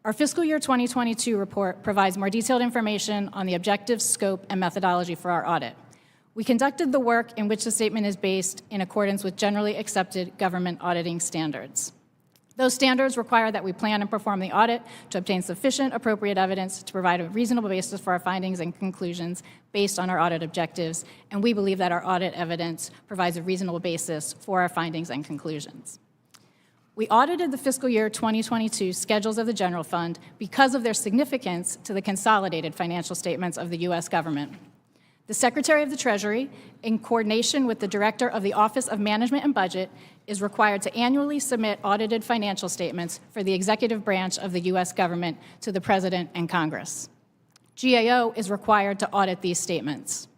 S8: Our fiscal year 2022 report provides more detailed information on the objectives, scope, and methodology for our audit. We conducted the work in which the statement is based in accordance with generally accepted government auditing standards. Those standards require that we plan and perform the audit to obtain sufficient appropriate evidence to provide a reasonable basis for our findings and conclusions based on our audit objectives, and we believe that our audit evidence provides a reasonable basis for our findings and conclusions. We audited the fiscal year 2022 schedules of the general fund because of their significance to the consolidated financial statements of the U.S. government. The Secretary of the Treasury, in coordination with the Director of the Office of Management and Budget, is required to annually submit audited financial statements for the executive branch of the U.S. government to the President and Congress. GAO is required to audit these statements.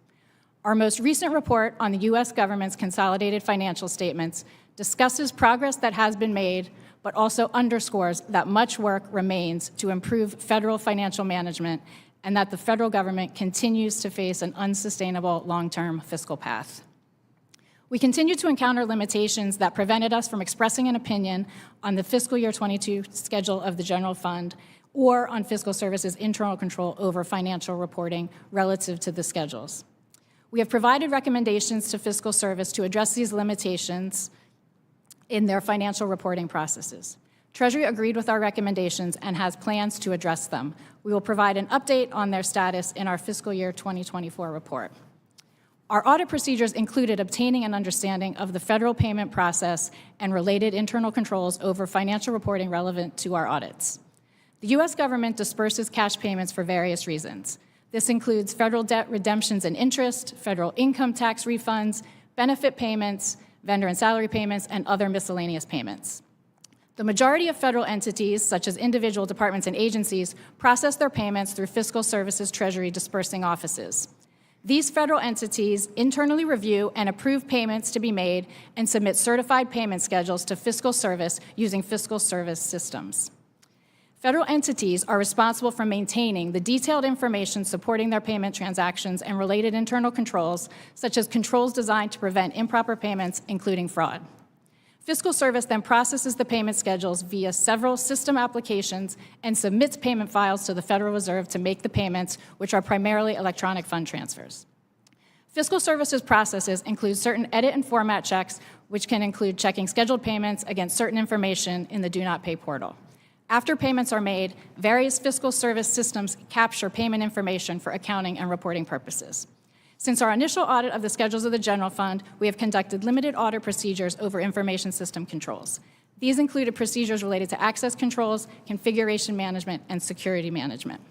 S8: Our most recent report on the U.S. government's consolidated financial statements discusses progress that has been made, but also underscores that much work remains to improve federal financial management and that the federal government continues to face an unsustainable long-term fiscal path. We continue to encounter limitations that prevented us from expressing an opinion on the fiscal year 22 schedule of the general fund or on fiscal services' internal control over financial reporting relative to the schedules. We have provided recommendations to fiscal service to address these limitations in their financial reporting processes. Treasury agreed with our recommendations and has plans to address them. We will provide an update on their status in our fiscal year 2024 report. Our audit procedures included obtaining an understanding of the federal payment process and related internal controls over financial reporting relevant to our audits. The U.S. government disperses cash payments for various reasons. This includes federal debt redemptions and interest, federal income tax refunds, benefit payments, vendor and salary payments, and other miscellaneous payments. The majority of federal entities, such as individual departments and agencies, process their payments through fiscal services Treasury dispersing offices. These federal entities internally review and approve payments to be made and submit certified payment schedules to fiscal service using fiscal service systems. Federal entities are responsible for maintaining the detailed information supporting their payment transactions and related internal controls, such as controls designed to prevent improper payments, including fraud. Fiscal Service then processes the payment schedules via several system applications and submits payment files to the Federal Reserve to make the payments, which are primarily electronic fund transfers. Fiscal Service's processes include certain edit and format checks, which can include checking scheduled payments against certain information in the Do Not Pay portal. After payments are made, various Fiscal Service systems capture payment information for accounting and reporting purposes. Since our initial audit of the schedules of the General Fund, we have conducted limited audit procedures over information system controls. These included procedures related to access controls, configuration management, and security management.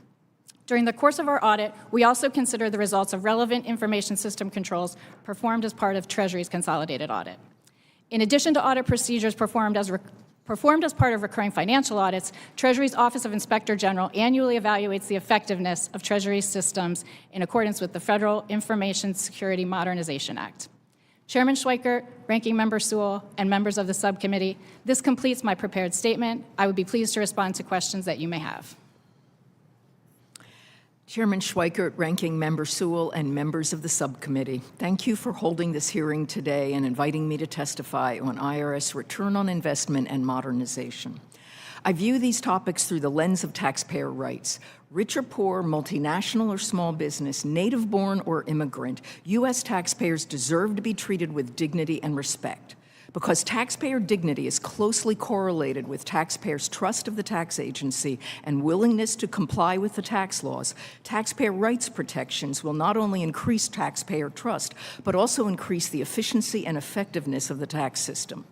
S8: During the course of our audit, we also considered the results of relevant information system controls performed as part of Treasury's consolidated audit. In addition to audit procedures performed as part of recurring financial audits, Treasury's Office of Inspector General annually evaluates the effectiveness of Treasury systems in accordance with the Federal Information Security Modernization Act. Chairman Schweikert, Ranking Member Sewell, and members of the subcommittee, this completes my prepared statement. I would be pleased to respond to questions that you may have.
S9: Chairman Schweikert, Ranking Member Sewell, and members of the subcommittee, thank you for holding this hearing today and inviting me to testify on IRS return on investment and modernization. I view these topics through the lens of taxpayer rights. Rich or poor, multinational or small business, native-born or immigrant, U.S. taxpayers deserve to be treated with dignity and respect. Because taxpayer dignity is closely correlated with taxpayers' trust of the tax agency and willingness to comply with the tax laws, taxpayer rights protections will not only increase taxpayer trust, but also increase the efficiency and effectiveness of the tax system.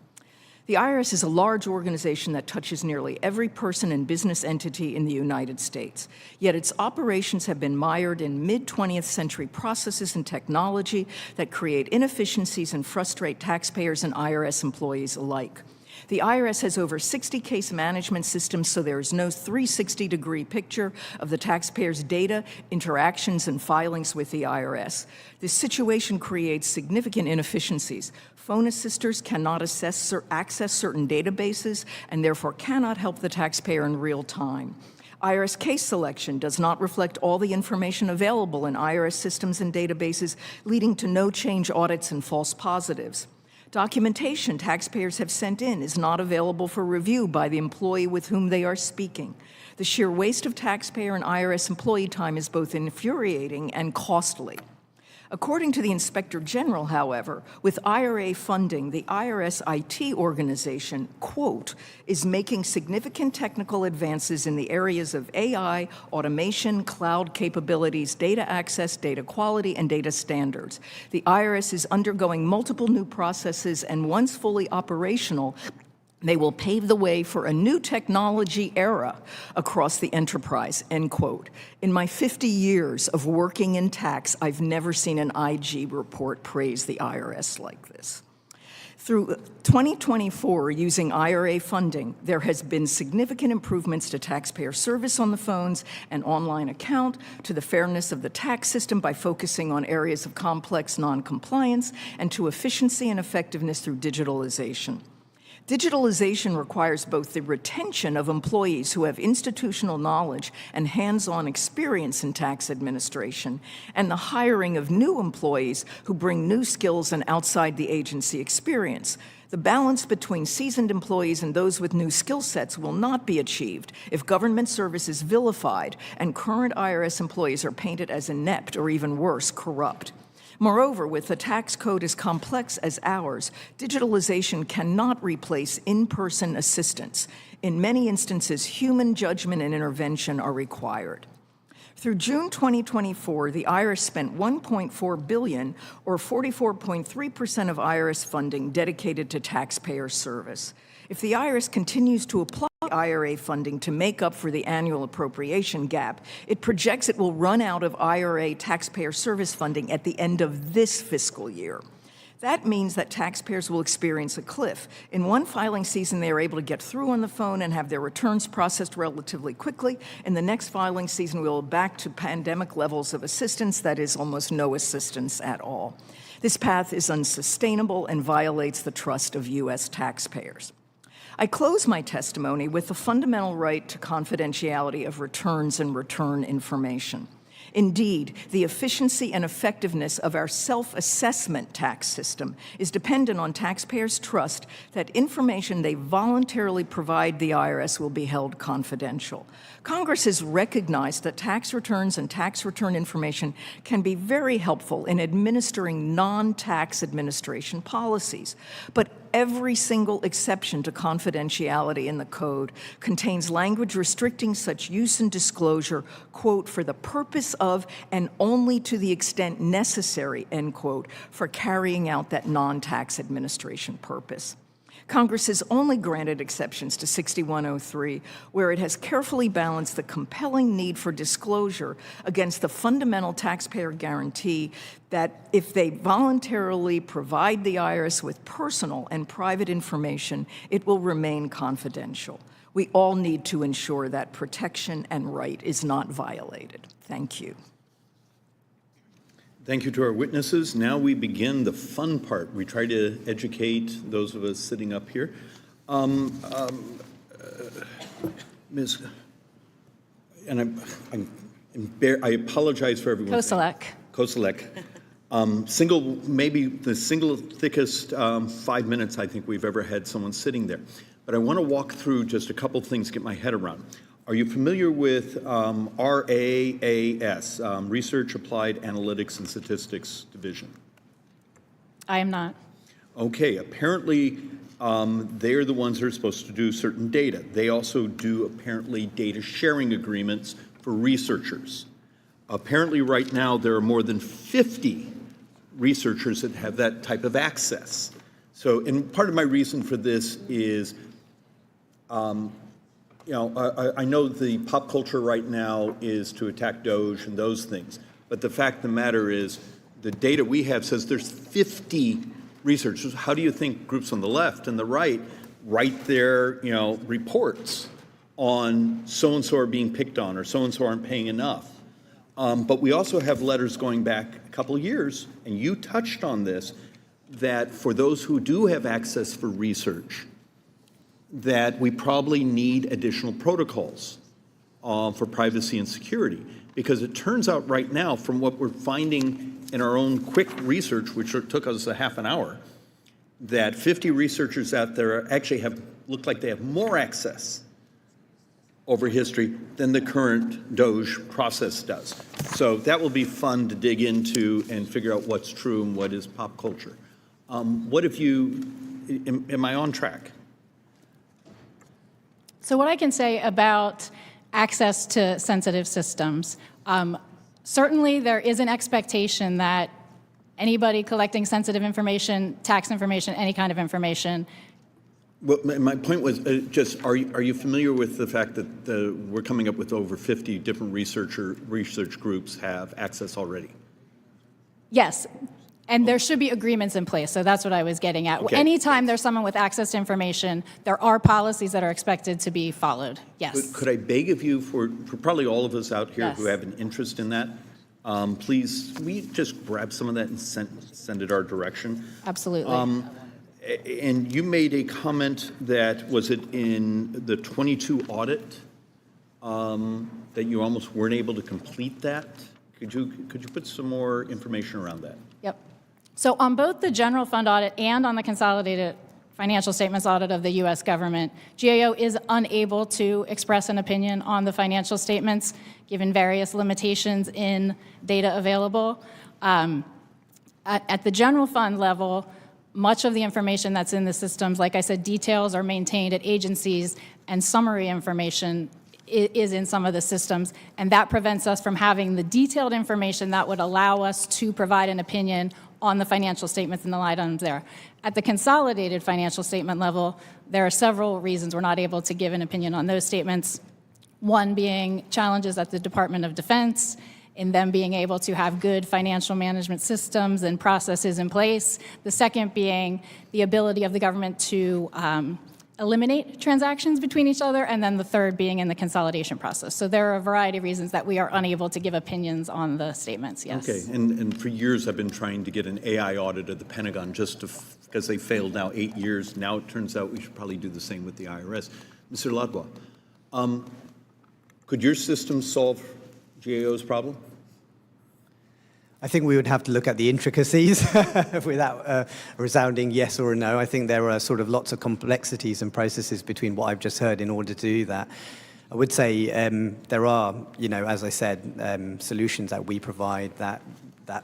S9: The IRS is a large organization that touches nearly every person and business entity in the United States. Yet its operations have been mired in mid-20th century processes and technology that create inefficiencies and frustrate taxpayers and IRS employees alike. The IRS has over 60 case management systems, so there is no 360-degree picture of the taxpayer's data, interactions, and filings with the IRS. This situation creates significant inefficiencies. Phone assisters cannot access certain databases and therefore cannot help the taxpayer in real time. IRS case selection does not reflect all the information available in IRS systems and databases, leading to no change audits and false positives. Documentation taxpayers have sent in is not available for review by the employee with whom they are speaking. The sheer waste of taxpayer and IRS employee time is both infuriating and costly. According to the Inspector General, however, with IRA funding, the IRS IT organization, quote, is making significant technical advances in the areas of AI, automation, cloud capabilities, data access, data quality, and data standards. The IRS is undergoing multiple new processes, and once fully operational, they will pave the way for a new technology era across the enterprise, end quote. In my 50 years of working in tax, I've never seen an IG report praise the IRS like this. Through 2024, using IRA funding, there has been significant improvements to taxpayer service on the phones and online account, to the fairness of the tax system by focusing on areas of complex non-compliance, and to efficiency and effectiveness through digitalization. Digitalization requires both the retention of employees who have institutional knowledge and hands-on experience in tax administration, and the hiring of new employees who bring new skills and outside the agency experience. The balance between seasoned employees and those with new skill sets will not be achieved if government service is vilified and current IRS employees are painted as inept or even worse, corrupt. Moreover, with a tax code as complex as ours, digitalization cannot replace in-person assistance. In many instances, human judgment and intervention are required. Through June 2024, the IRS spent $1.4 billion, or 44.3% of IRS funding, dedicated to taxpayer service. If the IRS continues to apply IRA funding to make up for the annual appropriation gap, it projects it will run out of IRA taxpayer service funding at the end of this fiscal year. That means that taxpayers will experience a cliff. In one filing season, they are able to get through on the phone and have their returns processed relatively quickly. In the next filing season, we will be back to pandemic levels of assistance, that is, almost no assistance at all. This path is unsustainable and violates the trust of U.S. taxpayers. I close my testimony with the fundamental right to confidentiality of returns and return information. Indeed, the efficiency and effectiveness of our self-assessment tax system is dependent on taxpayers' trust that information they voluntarily provide the IRS will be held confidential. Congress has recognized that tax returns and tax return information can be very helpful in administering non-tax administration policies, but every single exception to confidentiality in the code contains language restricting such use and disclosure, quote, for the purpose of and only to the extent necessary, end quote, for carrying out that non-tax administration purpose. Congress has only granted exceptions to 6103, where it has carefully balanced the compelling need for disclosure against the fundamental taxpayer guarantee that if they voluntarily provide the IRS with personal and private information, it will remain confidential. We all need to ensure that protection and right is not violated. Thank you.
S22: Thank you to our witnesses. Now we begin the fun part. We try to educate those of us sitting up here. Ms. And I apologize for everyone. Koselleck. Maybe the single thickest 5 minutes I think we've ever had someone sitting there. But I want to walk through just a couple things to get my head around. Are you familiar with RAAS, Research Applied Analytics and Statistics Division?
S8: I am not.
S22: Okay, apparently they're the ones that are supposed to do certain data. They also do apparently data sharing agreements for researchers. Apparently right now there are more than 50 researchers that have that type of access. So, and part of my reason for this is I know the pop culture right now is to attack Doge and those things, but the fact of the matter is the data we have says there's 50 researchers. How do you think groups on the left and the right write their reports on so-and-so are being picked on or so-and-so aren't paying enough? But we also have letters going back a couple of years, and you touched on this, that for those who do have access for research, that we probably need additional protocols for privacy and security. Because it turns out right now, from what we're finding in our own quick research, which took us a half an hour, that 50 researchers out there actually look like they have more access over history than the current Doge process does. So that will be fun to dig into and figure out what's true and what is pop culture. Am I on track?
S8: So what I can say about access to sensitive systems, certainly there is an expectation that anybody collecting sensitive information, tax information, any kind of information.
S22: Well, my point was just, are you familiar with the fact that we're coming up with over 50 different research groups have access already?
S8: Yes. And there should be agreements in place, so that's what I was getting at.
S22: Okay.
S8: Anytime there's someone with access to information, there are policies that are expected to be followed, yes.
S22: Could I beg of you, for probably all of us out here
S8: Yes.
S22: who have an interest in that, please, we just grab some of that and send it our direction?
S8: Absolutely.
S22: And you made a comment that, was it in the 22 audit, that you almost weren't able to complete that? Could you put some more information around that?
S8: Yep. So on both the general fund audit and on the consolidated financial statements audit of the U.S. government, GAO is unable to express an opinion on the financial statements, given various limitations in data available. At the general fund level, much of the information that's in the systems, like I said, details are maintained at agencies, and summary information is in some of the systems, and that prevents us from having the detailed information that would allow us to provide an opinion on the financial statements and the line items there. At the consolidated financial statement level, there are several reasons we're not able to give an opinion on those statements. One being challenges at the Department of Defense, in them being able to have good financial management systems and processes in place. The second being the ability of the government to eliminate transactions between each other, and then the third being in the consolidation process. So there are a variety of reasons that we are unable to give opinions on the statements, yes.
S22: Okay, and for years I've been trying to get an AI audit of the Pentagon just because they failed now 8 years. Now it turns out we should probably do the same with the IRS. Mr. Ladwa, could your system solve GAO's problem?
S7: I think we would have to look at the intricacies without a resounding yes or a no. I think there are sort of lots of complexities and processes between what I've just heard in order to do that. I would say there are, as I said, solutions that we provide that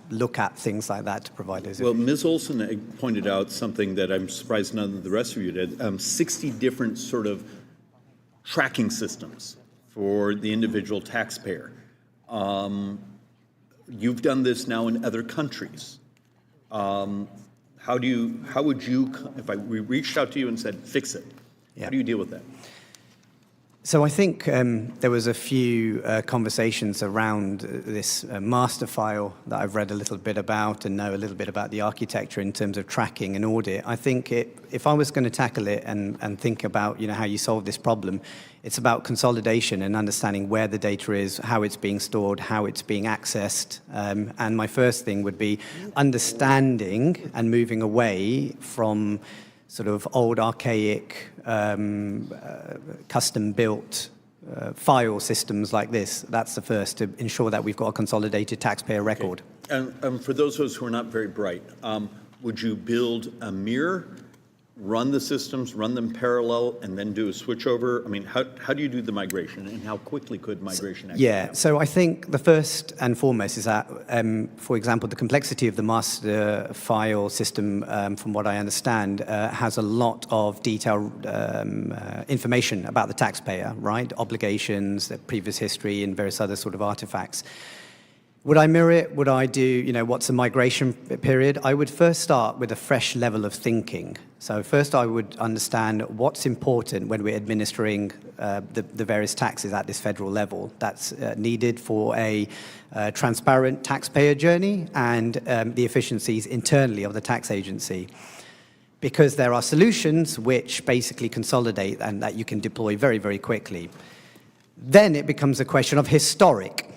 S7: look at things like that to provide those.
S22: Well, Ms. Olson pointed out something that I'm surprised none of the rest of you did. 60 different sort of tracking systems for the individual taxpayer. You've done this now in other countries. How would you, if we reached out to you and said, fix it, how do you deal with that?
S7: So I think there was a few conversations around this master file that I've read a little bit about and know a little bit about the architecture in terms of tracking and audit. I think if I was going to tackle it and think about how you solve this problem, it's about consolidation and understanding where the data is, how it's being stored, how it's being accessed. And my first thing would be understanding and moving away from sort of old, archaic, custom-built file systems like this. That's the first, to ensure that we've got a consolidated taxpayer record.
S22: And for those of us who are not very bright, would you build a mirror, run the systems, run them parallel, and then do a switchover? I mean, how do you do the migration, and how quickly could migration actually happen?
S7: So I think the first and foremost is that, for example, the complexity of the master file system, from what I understand, has a lot of detailed information about the taxpayer, right? Obligations, their previous history, and various other sort of artifacts. Would I mirror it? Would I do, what's the migration period? I would first start with a fresh level of thinking. So first I would understand what's important when we're administering the various taxes at this federal level. That's needed for a transparent taxpayer journey and the efficiencies internally of the tax agency. Because there are solutions which basically consolidate and that you can deploy very, very quickly. Then it becomes a question of historic.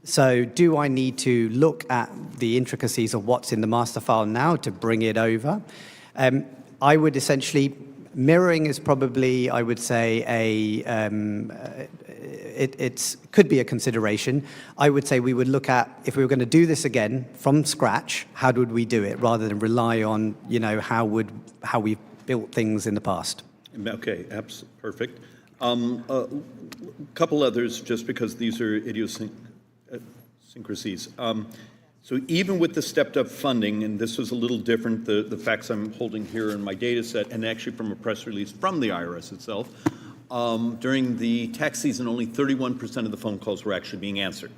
S7: So do I need to look at the intricacies of what's in the master file now to bring it over? I would essentially, mirroring is probably, I would say, it could be a consideration. I would say we would look at, if we were going to do this again from scratch, how would we do it, rather than rely on, how we've built things in the past.
S22: Okay, perfect. A couple others, just because these are idiosyncrasies. So even with the stepped-up funding, and this was a little different, the facts I'm holding here in my data set, and actually from a press release from the IRS itself, during the tax season, only 31% of the phone calls were actually being answered.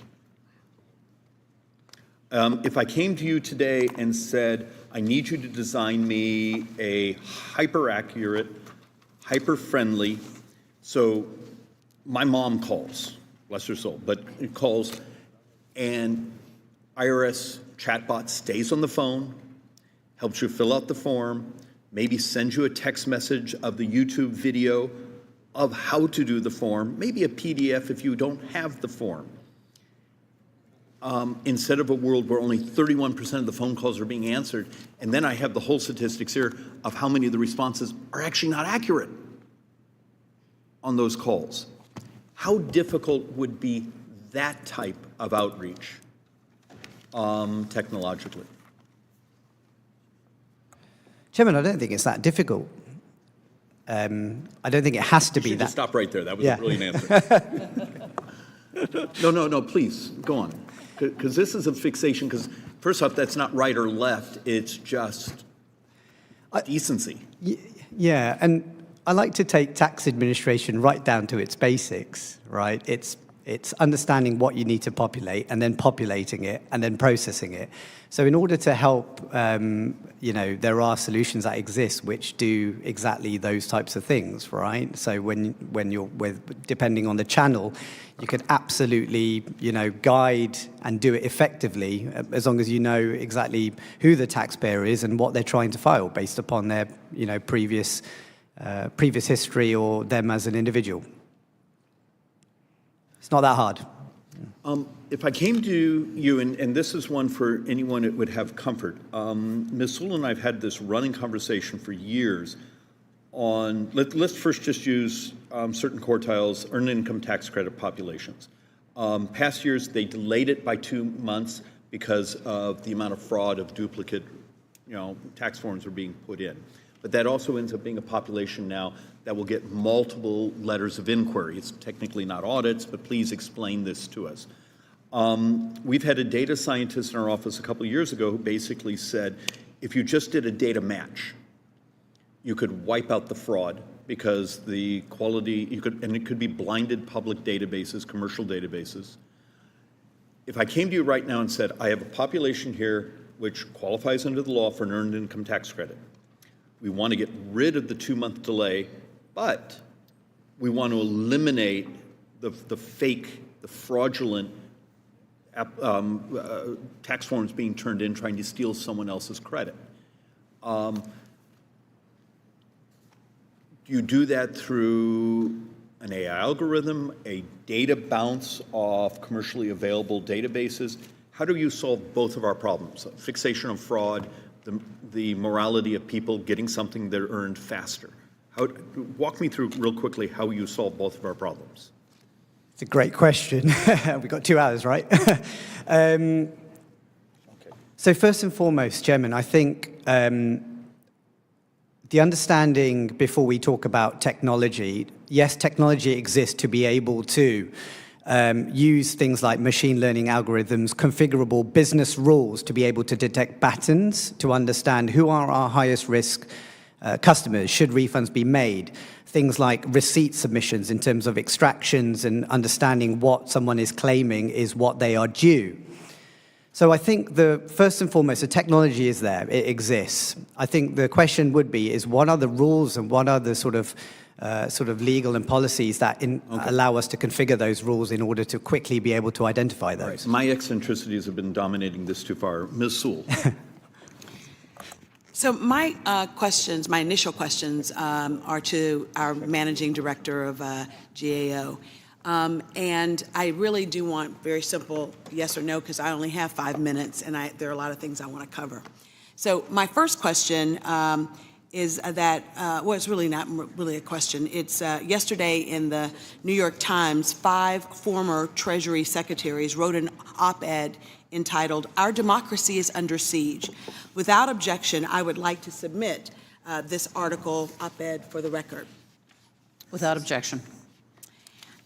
S22: If I came to you today and said, I need you to design me a hyper-accurate, hyper-friendly, so my mom calls, bless her soul, but it calls, and IRS chatbot stays on the phone, helps you fill out the form, maybe sends you a text message of the YouTube video of how to do the form, maybe a PDF if you don't have the form. Instead of a world where only 31% of the phone calls are being answered, and then I have the whole statistics here of how many of the responses are actually not accurate on those calls. How difficult would be that type of outreach technologically?
S7: Chairman, I don't think it's that difficult. I don't think it has to be that.
S22: Just stop right there. That was a brilliant answer. No, please, go on. Because this is a fixation, because first off, that's not right or left, it's just decency.
S7: Yeah, and I like to take tax administration right down to its basics, right? It's It's understanding what you need to populate and then populating it and then processing it. So in order to help, there are solutions that exist which do exactly those types of things, right? So when you're depending on the channel, you could absolutely, guide and do it effectively as long as you know exactly who the taxpayer is and what they're trying to file based upon their, previous history or them as an individual. It's not that hard.
S22: If I came to you, and this is one for anyone that would have comfort, Ms. Sewell and I have had this running conversation for years on, let's first just use certain quartiles, earned income tax credit populations. Past years, they delayed it by 2 months because of the amount of fraud of duplicate, tax forms are being put in. But that also ends up being a population now that will get multiple letters of inquiry. It's technically not audits, but please explain this to us. We've had a data scientist in our office a couple of years ago who basically said, if you just did a data match, you could wipe out the fraud because the quality, and it could be blinded public databases, commercial databases. If I came to you right now and said, I have a population here which qualifies under the law for an earned income tax credit. We want to get rid of the 2-month delay, but we want to eliminate the fake, the fraudulent tax forms being turned in trying to steal someone else's credit. Do you do that through an AI algorithm, a data bounce off commercially available databases? How do you solve both of our problems? Fixation of fraud, the morality of people getting something they're earned faster. Walk me through real quickly how you solve both of our problems.
S7: It's a great question. We've got 2 hours, right? So first and foremost, Chairman, I think the understanding before we talk about technology, yes, technology exists to be able to use things like machine learning algorithms, configurable business rules to be able to detect patterns, to understand who are our highest risk customers, should refunds be made, things like receipt submissions in terms of extractions and understanding what someone is claiming is what they are due. So I think first and foremost, the technology is there, it exists. I think the question would be is what are the rules and what are the sort of legal and policies that allow us to configure those rules in order to quickly be able to identify those.
S22: Right. My eccentricities have been dominating this too far. Ms. Sewell.
S6: So my initial questions are to our managing director of GAO. And I really do want very simple yes or no, because I only have 5 minutes and there are a lot of things I want to cover. So my first question is that, well, it's really not really a question. It's yesterday in the New York Times, 5 former Treasury secretaries wrote an op-ed entitled, "Our Democracy is Under Siege." Without objection, I would like to submit this article op-ed for the record.
S10: Without objection.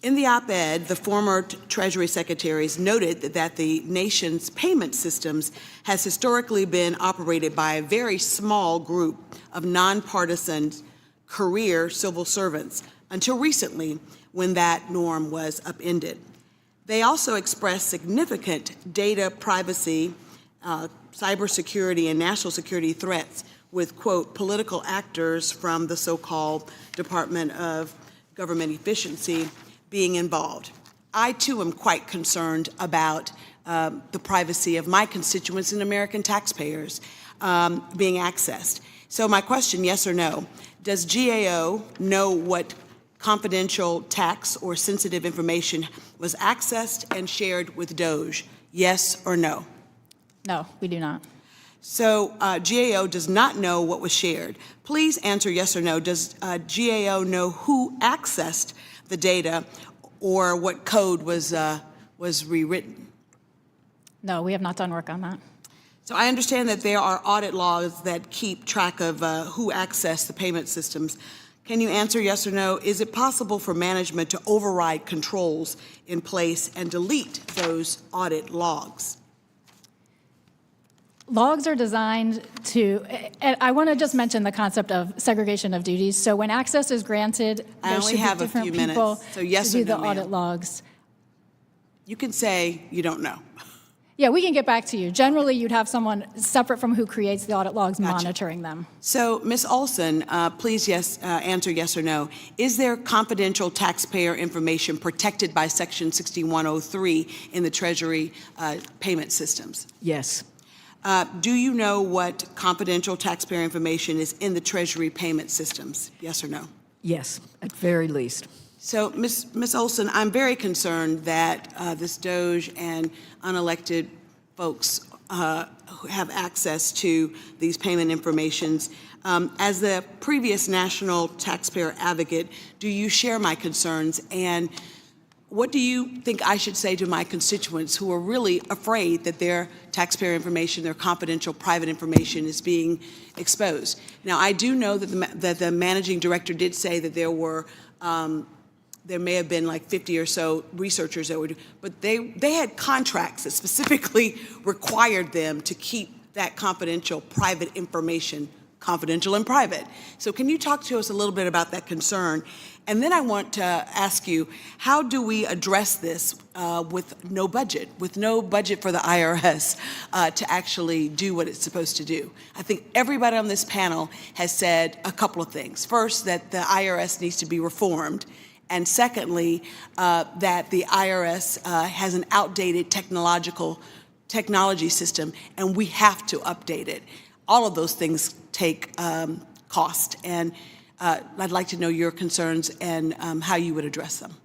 S6: In the op-ed, the former Treasury secretaries noted that the nation's payment systems has historically been operated by a very small group of nonpartisan career civil servants until recently, when that norm was upended. They also expressed significant data privacy, cybersecurity, and national security threats with, quote, political actors from the so-called Department of Government Efficiency being involved. I, too, am quite concerned about the privacy of my constituents and American taxpayers being accessed. So my question, yes or no, does GAO know what confidential tax or sensitive information was accessed and shared with DOJ? Yes or no?
S8: No, we do not.
S6: So GAO does not know what was shared. Please answer yes or no. Does GAO know who accessed the data or what code was rewritten?
S8: No, we have not done work on that.
S6: So I understand that there are audit laws that keep track of who accessed the payment systems. Can you answer yes or no? Is it possible for management to override controls in place and delete those audit logs?
S8: Logs are designed to, and I want to just mention the concept of segregation of duties. So when access is granted,
S6: I
S8: there
S6: only
S8: should
S6: have
S8: be
S6: a
S8: different
S6: few
S8: people
S6: minutes, so yes
S8: to
S6: or
S8: do the
S6: no,
S8: audit
S6: ma'am.
S8: logs.
S6: You can say you don't know.
S8: Yeah, we can get back to you. Generally, you'd have someone separate from who creates the audit logs
S6: Gotcha.
S8: monitoring them.
S6: So, Ms. Olson, please answer yes or no. Is there confidential taxpayer information protected by Section 6103 in the Treasury payment systems?
S9: Yes.
S6: Do you know what confidential taxpayer information is in the Treasury payment systems? Yes or no?
S9: Yes, at very least.
S6: So, Ms. Olson, I'm very concerned that this DOJ and unelected folks who have access to these payment informations. As the previous national taxpayer advocate, do you share my concerns? And what do you think I should say to my constituents who are really afraid that their taxpayer information, their confidential private information is being exposed? Now, I do know that the managing director did say that there were there may have been like 50 or so researchers that would, but they had contracts that specifically required them to keep that confidential private information confidential and private. So can you talk to us a little bit about that concern? And then I want to ask you, how do we address this with no budget for the IRS to actually do what it's supposed to do? I think everybody on this panel has said a couple of things. First, that the IRS needs to be reformed. And secondly, that the IRS has an outdated technology system, and we have to update it. All of those things take cost, and I'd like to know your concerns and how you would address them.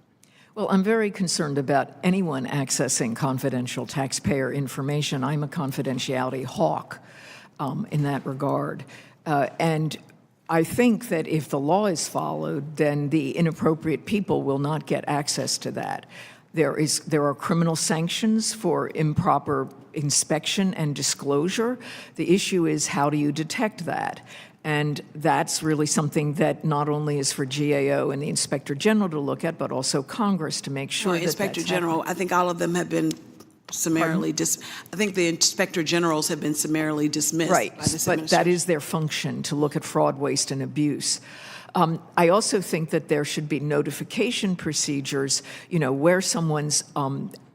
S9: Well, I'm very concerned about anyone accessing confidential taxpayer information. I'm a confidentiality hawk in that regard. And I think that if the law is followed, then the inappropriate people will not get access to that. There are criminal sanctions for improper inspection and disclosure. The issue is, how do you detect that? And that's really something that not only is for GAO and the Inspector General to look at, but also Congress to make sure that
S6: Inspector General, I think all of them have been summarily I think the Inspector Generals have been summarily dismissed.
S9: Right,
S6: by this
S9: but that is their function, to look at fraud, waste, and abuse. I also think that there should be notification procedures, where someone's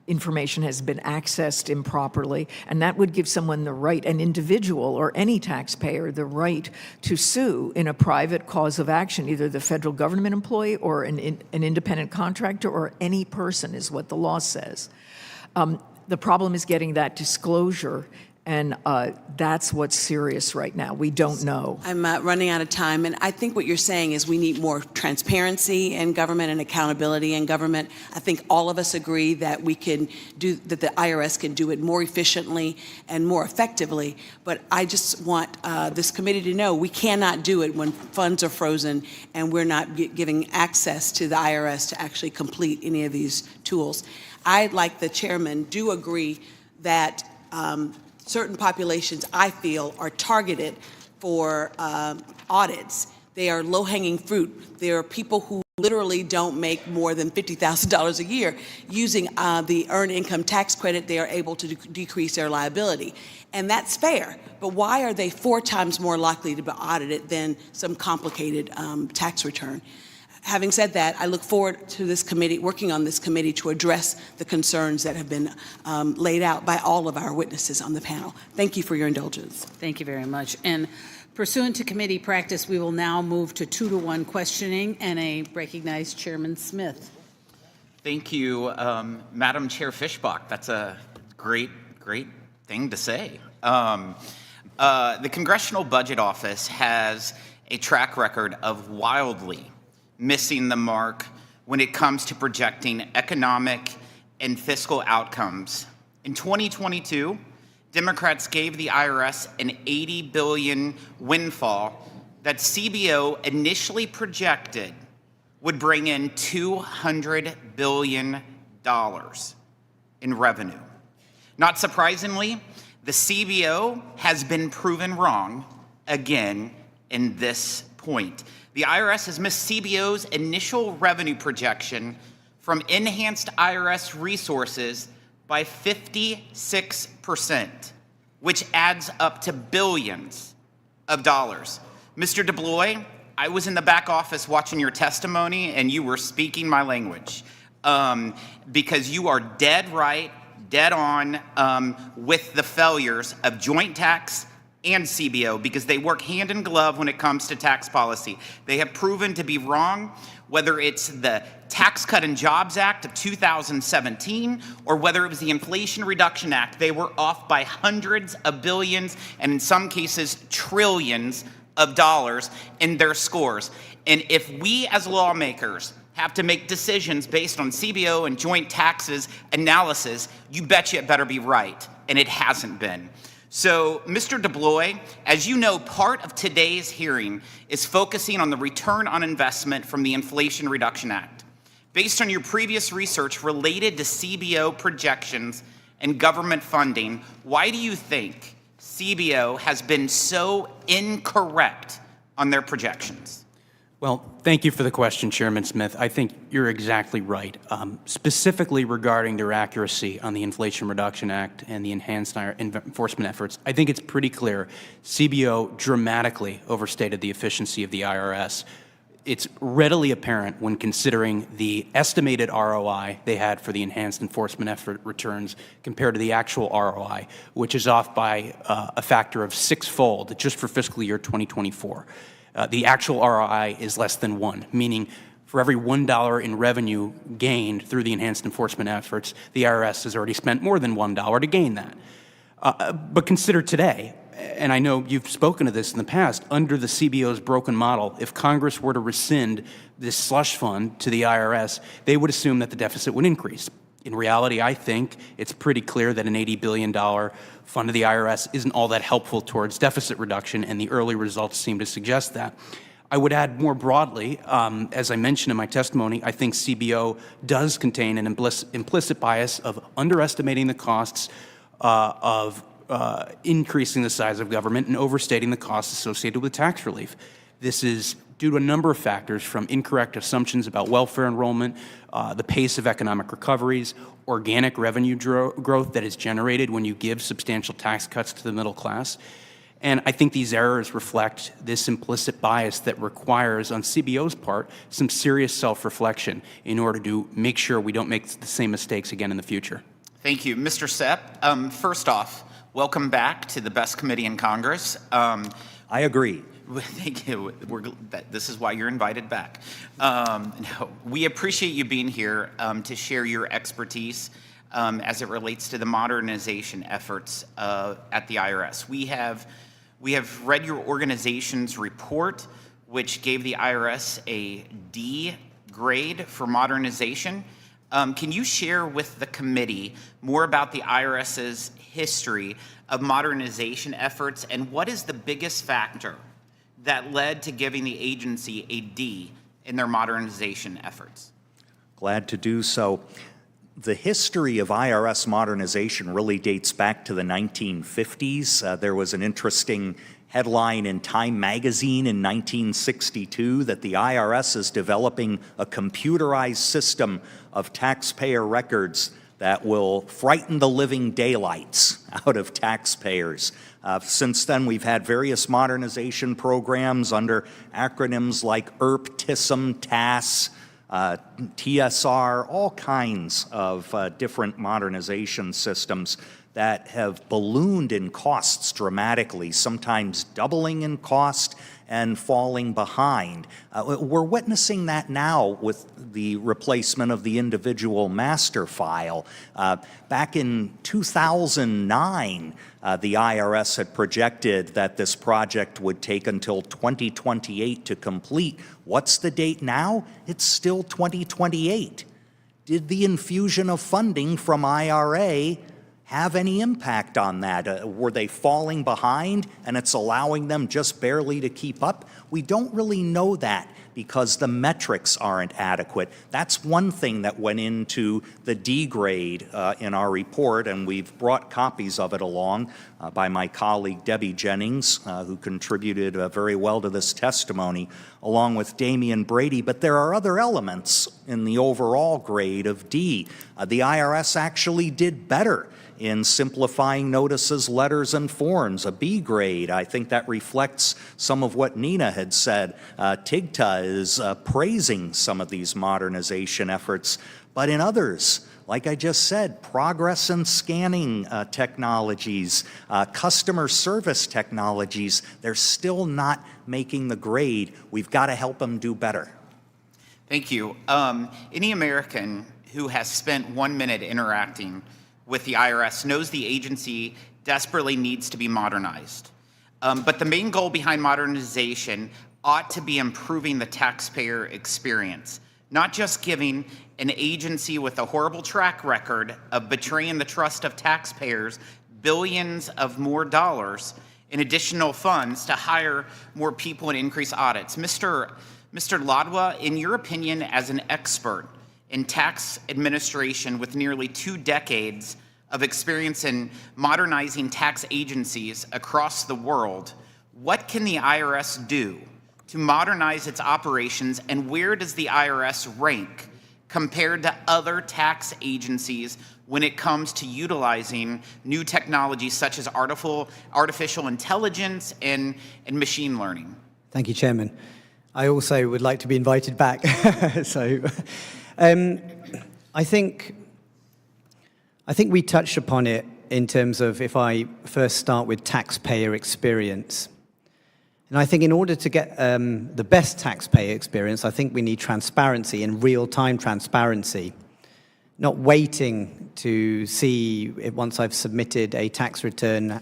S9: information has been accessed improperly, and that would give someone the right, an individual or any taxpayer, the right to sue in a private cause of action, either the federal government employee or an independent contractor or any person, is what the law says. The problem is getting that disclosure, and that's what's serious right now. We don't know.
S6: I'm running out of time, and I think what you're saying is we need more transparency in government and accountability in government. I think all of us agree that that the IRS can do it more efficiently and more effectively, but I just want this committee to know we cannot do it when funds are frozen and we're not giving access to the IRS to actually complete any of these tools. I, like the chairman, do agree that certain populations, I feel, are targeted for audits. They are low-hanging fruit. There are people who literally don't make more than $50,000 a year. Using the Earned Income Tax Credit, they are able to decrease their liability. And that's fair, but why are they 4 times more likely to be audited than some complicated tax return? Having said that, I look forward to this committee, working on this committee to address the concerns that have been laid out by all of our witnesses on the panel. Thank you for your indulgence.
S10: Thank you very much. And pursuant to committee practice, we will now move to 2-to-1 questioning, and I recognize Chairman Smith.
S11: Thank you, Madam Chair Fischbach. That's a great thing to say. The Congressional Budget Office has a track record of wildly missing the mark when it comes to projecting economic and fiscal outcomes. In 2022, Democrats gave the IRS an $80 billion windfall that CBO initially projected would bring in $200 billion in revenue. Not surprisingly, the CBO has been proven wrong again in this point. The IRS has missed CBO's initial revenue projection from enhanced IRS resources by 56%, which adds up to billions of dollars. Mr. DeBlois, I was in the back office watching your testimony, and you were speaking my language. because you are dead right, dead on with the failures of joint tax and CBO, because they work hand in glove when it comes to tax policy. They have proven to be wrong, whether it's the Tax Cut and Jobs Act of 2017 or whether it was the Inflation Reduction Act. They were off by hundreds of billions and in some cases trillions of dollars in their scores. And if we as lawmakers have to make decisions based on CBO and joint taxes analysis, you betcha it better be right, and it hasn't been. So, Mr. DeBlois, as you know, part of today's hearing is focusing on the return on investment from the Inflation Reduction Act. Based on your previous research related to CBO projections and government funding, why do you think CBO has been so incorrect on their projections?
S23: Well, thank you for the question, Chairman Smith. I think you're exactly right. Specifically regarding their accuracy on the Inflation Reduction Act and the enhanced enforcement efforts, I think it's pretty clear CBO dramatically overstated the efficiency of the IRS. It's readily apparent when considering the estimated ROI they had for the enhanced enforcement effort returns compared to the actual ROI, which is off by a factor of sixfold just for fiscal year 2024. The actual ROI is less than 1, meaning for every $1 in revenue gained through the enhanced enforcement efforts, the IRS has already spent more than $1 to gain that. But consider today, and I know you've spoken to this in the past, under the CBO's broken model, if Congress were to rescind this slush fund to the IRS, they would assume that the deficit would increase. In reality, I think it's pretty clear that an $80 billion fund to the IRS isn't all that helpful towards deficit reduction, and the early results seem to suggest that. I would add more broadly, as I mentioned in my testimony, I think CBO does contain an implicit bias of underestimating the costs of increasing the size of government and overstating the costs associated with tax relief. This is due to a number of factors, from incorrect assumptions about welfare enrollment, the pace of economic recoveries, organic revenue growth that is generated when you give substantial tax cuts to the middle class. And I think these errors reflect this implicit bias that requires, on CBO's part, some serious self-reflection in order to make sure we don't make the same mistakes again in the future.
S11: Thank you. Mr. Sepp, first off, welcome back to the best committee in Congress.
S2: I agree.
S11: Thank you. This is why you're invited back. No, we appreciate you being here to share your expertise as it relates to the modernization efforts at the IRS. We have read your organization's report, which gave the IRS a D grade for modernization. Can you share with the committee more about the IRS's history of modernization efforts, and what is the biggest factor that led to giving the agency a D in their modernization efforts?
S2: Glad to do so. The history of IRS modernization really dates back to the 1950s. There was an interesting headline in Time magazine in 1962 that the IRS is developing a computerized system of taxpayer records that will frighten the living daylights out of taxpayers. Since then, we've had various modernization programs under acronyms like IRP, TISM, TAS, TSR, all kinds of different modernization systems that have ballooned in costs dramatically, sometimes doubling in cost and falling behind. We're witnessing that now with the replacement of the individual master file. Back in 2009, the IRS had projected that this project would take until 2028 to complete. What's the date now? It's still 2028. Did the infusion of funding from IRA have any impact on that? Were they falling behind and it's allowing them just barely to keep up? We don't really know that because the metrics aren't adequate. That's one thing that went into the D grade in our report, and we've brought copies of it along by my colleague Debbie Jennings, who contributed very well to this testimony, along with Damian Brady. But there are other elements in the overall grade of D. The IRS actually did better in simplifying notices, letters, and forms, a B grade. I think that reflects some of what Nina had said. TIGTA is praising some of these modernization efforts, But in others, like I just said, progress in scanning technologies, customer service technologies, they're still not making the grade. We've got to help them do better.
S11: Thank you. Any American who has spent 1 minute interacting with the IRS knows the agency desperately needs to be modernized. But the main goal behind modernization ought to be improving the taxpayer experience, not just giving an agency with a horrible track record of betraying the trust of taxpayers billions of more dollars in additional funds to hire more people and increase audits. Mr. Ladwa, in your opinion as an expert in tax administration with nearly 2 decades of experience in modernizing tax agencies across the world, what can the IRS do to modernize its operations, and where does the IRS rank compared to other tax agencies when it comes to utilizing new technologies such as artificial intelligence and machine learning?
S7: Thank you, Chairman. I also would like to be invited back. So I think we touched upon it in terms of, if I first start with taxpayer experience. And I think in order to get the best taxpayer experience, I think we need transparency and real-time transparency, not waiting to see, once I've submitted a tax return,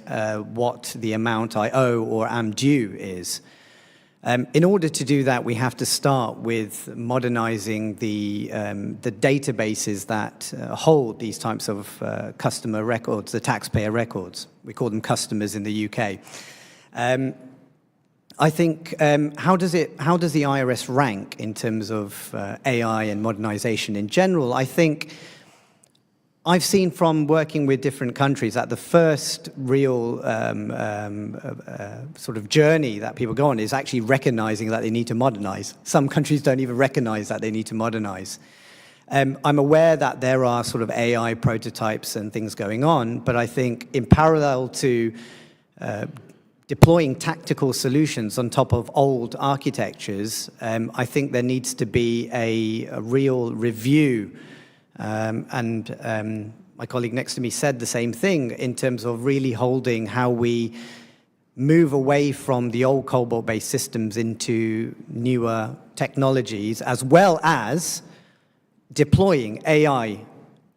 S7: what the amount I owe or am due is. In order to do that, we have to start with modernizing the databases that hold these types of customer records, the taxpayer records. We call them customers in the UK. I think, how does the IRS rank in terms of AI and modernization in general? I think I've seen from working with different countries that the first real sort of journey that people go on is actually recognizing that they need to modernize. Some countries don't even recognize that they need to modernize. I'm aware that there are sort of AI prototypes and things going on, but I think in parallel to deploying tactical solutions on top of old architectures, I think there needs to be a real review. And my colleague next to me said the same thing in terms of really holding how we move away from the old COBOL-based systems into newer technologies, as well as deploying AI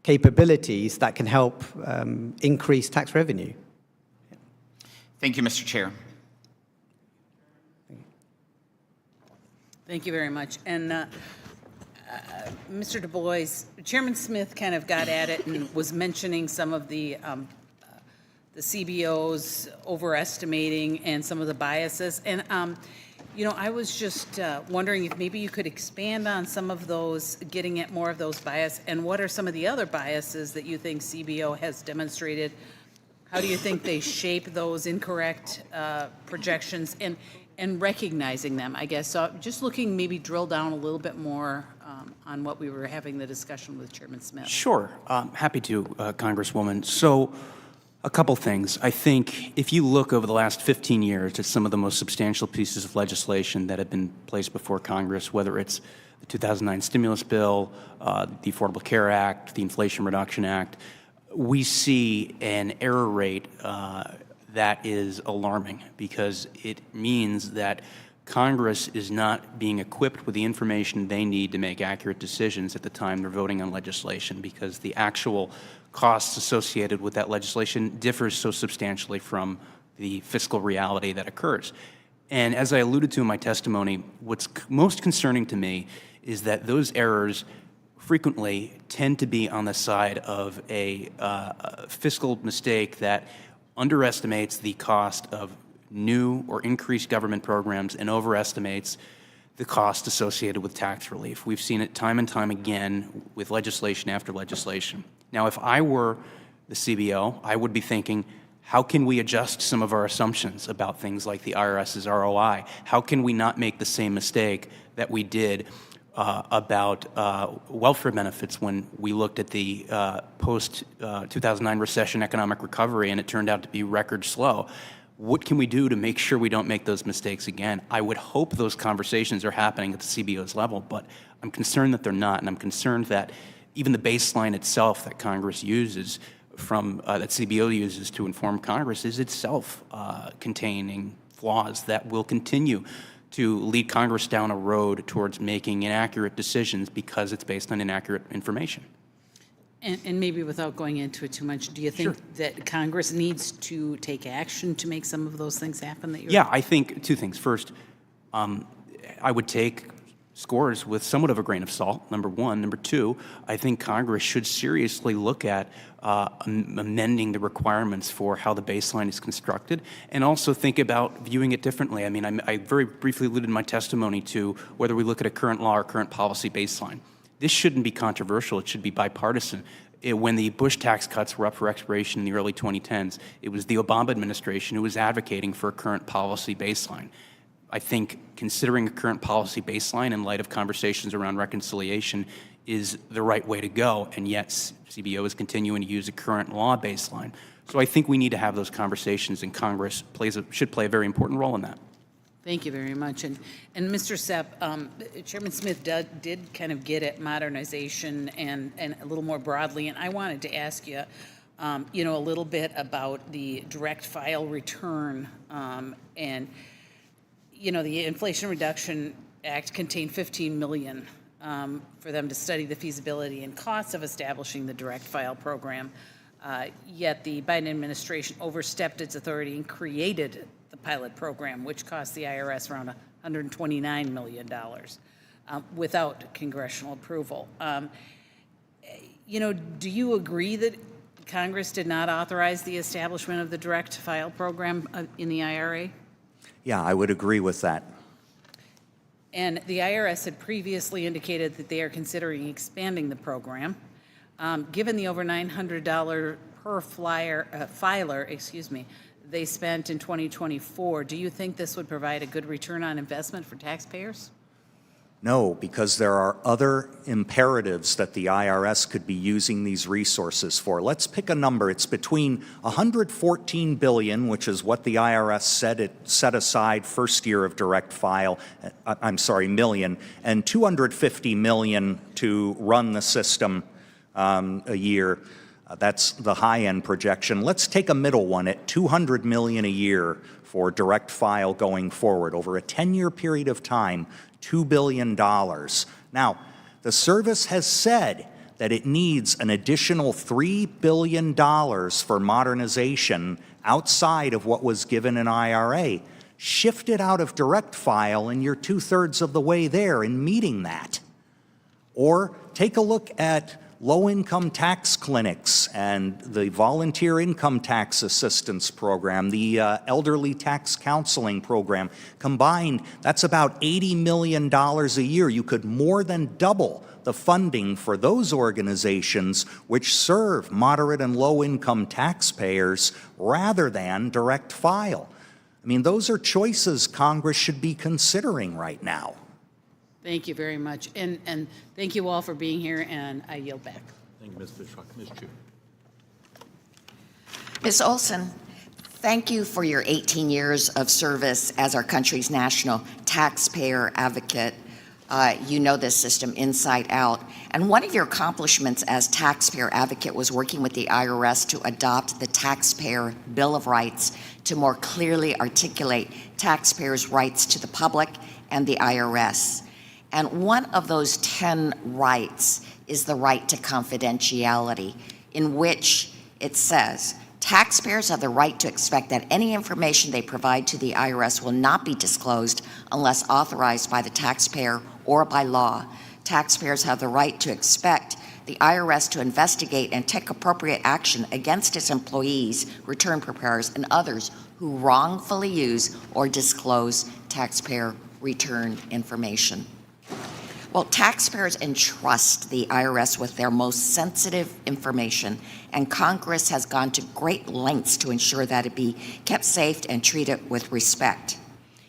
S7: capabilities that can help increase tax revenue.
S11: Thank you, Mr. Chair.
S10: Thank you very much. And Mr. Du Bois, Chairman Smith kind of got at it and was mentioning some of the CBOs overestimating and some of the biases. And, you know, I was just wondering if maybe you could expand on some of those, getting at more of those biases, and what are some of the other biases that you think CBO has demonstrated? How do you think they shape those incorrect projections and recognizing them, I guess? So just looking, maybe drill down a little bit more on what we were having the discussion with Chairman Smith.
S23: Sure. Happy to, Congresswoman. So a couple things. I think if you look over the last 15 years at some of the most substantial pieces of legislation that have been placed before Congress, whether it's the 2009 stimulus bill, the Affordable Care Act, the Inflation Reduction Act, we see an error rate that is alarming, because it means that Congress is not being equipped with the information they need to make accurate decisions at the time they're voting on legislation, because the actual costs associated with that legislation differs so substantially from the fiscal reality that occurs. And as I alluded to in my testimony, what's most concerning to me is that those errors frequently tend to be on the side of a fiscal mistake that underestimates the cost of new or increased government programs and overestimates the cost associated with tax relief. We've seen it time and time again with legislation after legislation. Now, if I were the CBO, I would be thinking, how can we adjust some of our assumptions about things like the IRS's ROI? How can we not make the same mistake that we did about welfare benefits when we looked at the post-2009 recession economic recovery and it turned out to be record slow? What can we do to make sure we don't make those mistakes again? I would hope those conversations are happening at the CBO's level, but I'm concerned that they're not, and I'm concerned that even the baseline itself that Congress uses that CBO uses to inform Congress is itself containing flaws that will continue to lead Congress down a road towards making inaccurate decisions because it's based on inaccurate information.
S10: And maybe without going into it too much, do you think that Congress needs to take action to make some of those things happen that you're...
S23: Yeah, I think two things. First, I would take scores with somewhat of a grain of salt, number one. Number two, I think Congress should seriously look at amending the requirements for how the baseline is constructed, and also think about viewing it differently. I mean, I very briefly alluded in my testimony to whether we look at a current law or current policy baseline. This shouldn't be controversial. It should be bipartisan. When the Bush tax cuts were up for expiration in the early 2010s, it was the Obama administration who was advocating for a current policy baseline. I think considering a current policy baseline in light of conversations around reconciliation is the right way to go, and yet CBO is continuing to use a current law baseline. So I think we need to have those conversations, and Congress should play a very important role in that.
S10: Thank you very much. And Mr. Sepp, Chairman Smith did kind of get at modernization and a little more broadly, and I wanted to ask you, a little bit about the direct file return and the Inflation Reduction Act contained $15 million for them to study the feasibility and costs of establishing the direct file program. Yet the Biden administration overstepped its authority and created the pilot program, which cost the IRS around $129 million without congressional approval. Do you agree that Congress did not authorize the establishment of the direct file program in the IRA?
S2: Yeah, I would agree with that.
S10: And the IRS had previously indicated that they are considering expanding the program. Given the over $900 per filer, they spent in 2024, do you think this would provide a good return on investment for taxpayers?
S2: No, because there are other imperatives that the IRS could be using these resources for. Let's pick a number. It's between $114 billion, which is what the IRS said it set aside first year of direct file, million, and $250 million to run the system a year. That's the high-end projection. Let's take a middle one at $200 million a year for direct file going forward over a 10-year period of time. $2 billion. Now, the service has said that it needs an additional $3 billion for modernization outside of what was given in IRA. Shift it out of direct file and you're 2/3 of the way there in meeting that. Or take a look at low-income tax clinics and the volunteer income tax assistance program, the elderly tax counseling program. Combined, that's about $80 million a year. You could more than double the funding for those organizations which serve moderate and low-income taxpayers rather than direct file. I mean, those are choices Congress should be considering right now.
S10: Thank you very much. And thank you all for being here, and I yield back.
S22: Thank you, Ms. Fishbach. Ms. Chu.
S12: Ms. Olson, thank you for your 18 years of service as our country's national taxpayer advocate. You know this system inside out. And one of your accomplishments as taxpayer advocate was working with the IRS to adopt the Taxpayer Bill of Rights to more clearly articulate taxpayers' rights to the public and the IRS. And one of those 10 rights is the right to confidentiality, in which it says, taxpayers have the right to expect that any information they provide to the IRS will not be disclosed unless authorized by the taxpayer or by law. Taxpayers have the right to expect the IRS to investigate and take appropriate action against its employees, return preparers, and others who wrongfully use or disclose taxpayer return information. Well, taxpayers entrust the IRS with their most sensitive information, and Congress has gone to great lengths to ensure that it be kept safe and treated with respect.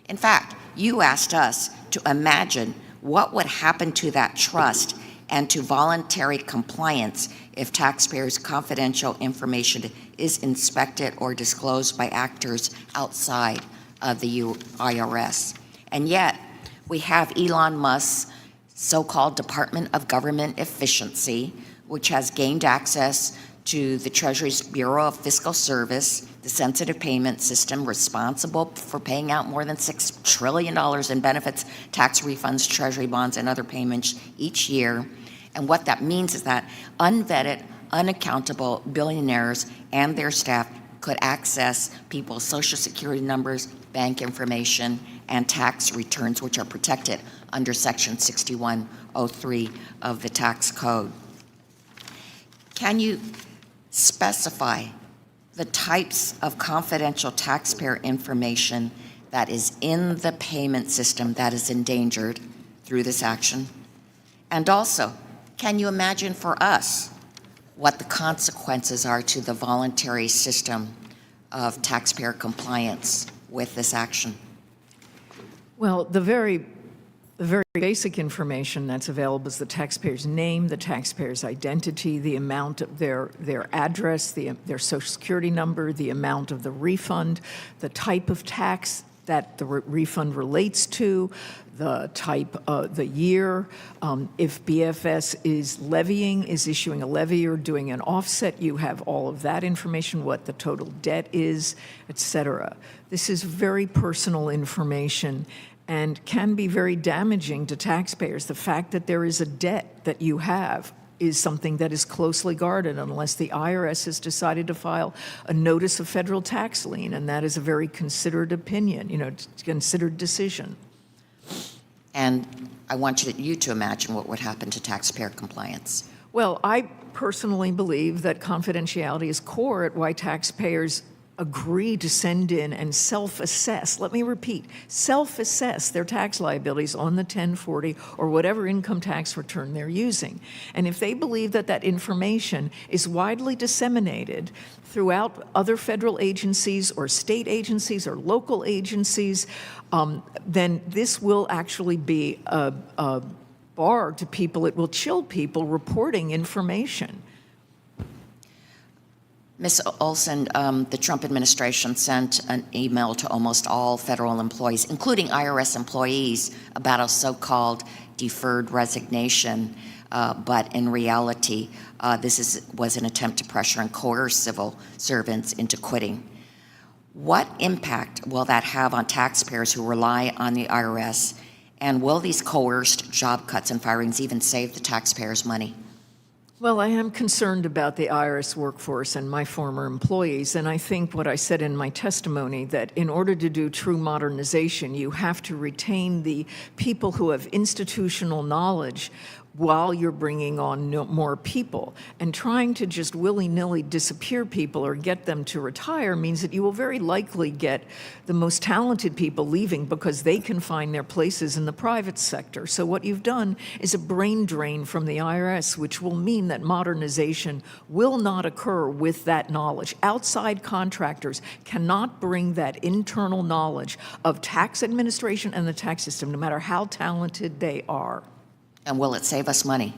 S12: In fact, you asked us to imagine what would happen to that trust and to voluntary compliance if taxpayers' confidential information is inspected or disclosed by actors outside of the IRS. And yet, we have Elon Musk's so-called Department of Government Efficiency, which has gained access to the Treasury's Bureau of Fiscal Service, the sensitive payment system responsible for paying out more than $6 trillion in benefits, tax refunds, Treasury bonds, and other payments each year. And what that means is that unvetted, unaccountable billionaires and their staff could access people's Social Security numbers, bank information, and tax returns, which are protected under Section 6103 of the tax code. Can you specify the types of confidential taxpayer information that is in the payment system that is endangered through this action? And also, can you imagine for us what the consequences are to the voluntary system of taxpayer compliance with this action?
S9: Well, the very basic information that's available is the taxpayer's name, the taxpayer's identity, the amount of their address, their Social Security number, the amount of the refund, the type of tax that the refund relates to, the type, the year, if BFS is issuing a levy or doing an offset, you have all of that information, what the total debt is, et cetera. This is very personal information and can be very damaging to taxpayers. The fact that there is a debt that you have is something that is closely guarded unless the IRS has decided to file a notice of federal tax lien, and that is a very considered opinion, considered decision.
S12: And I want you to imagine what would happen to taxpayer compliance.
S9: Well, I personally believe that confidentiality is core at why taxpayers agree to send in and self-assess, let me repeat, self-assess their tax liabilities on the 1040 or whatever income tax return they're using. And if they believe that that information is widely disseminated throughout other federal agencies or state agencies or local agencies, then this will actually be a bar to people. It will chill people reporting information.
S12: Ms. Olson, the Trump administration sent an email to almost all federal employees, including IRS employees, about a so-called deferred resignation. But in reality, this was an attempt to pressure and coerce civil servants into quitting. What impact will that have on taxpayers who rely on the IRS? And will these coerced job cuts and firings even save the taxpayers money?
S9: Well, I am concerned about the IRS workforce and my former employees, and I think what I said in my testimony, that in order to do true modernization, you have to retain the people who have institutional knowledge while you're bringing on more people. And trying to just willy-nilly disappear people or get them to retire means that you will very likely get the most talented people leaving because they can find their places in the private sector. So what you've done is a brain drain from the IRS, which will mean that modernization will not occur with that knowledge. Outside contractors cannot bring that internal knowledge of tax administration and the tax system, no matter how talented they are.
S12: And will it save us money?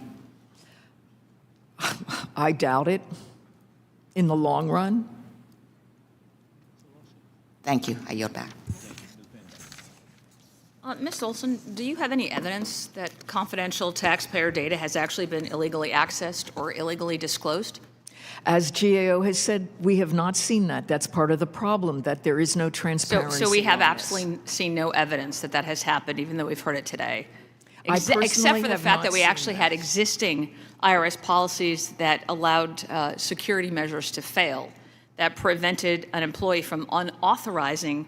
S9: I doubt it in the long run.
S12: Thank you. I yield back.
S14: Ms. Olson, do you have any evidence that confidential taxpayer data has actually been illegally accessed or illegally disclosed?
S9: As GAO has said, we have not seen that. That's part of the problem, that there is no transparency.
S14: So we have
S9: on
S14: absolutely seen no evidence that that has happened, even though we've heard it today.
S9: Except
S14: for the fact that we actually had existing IRS policies that allowed security measures to fail, that prevented an employee from unauthorizing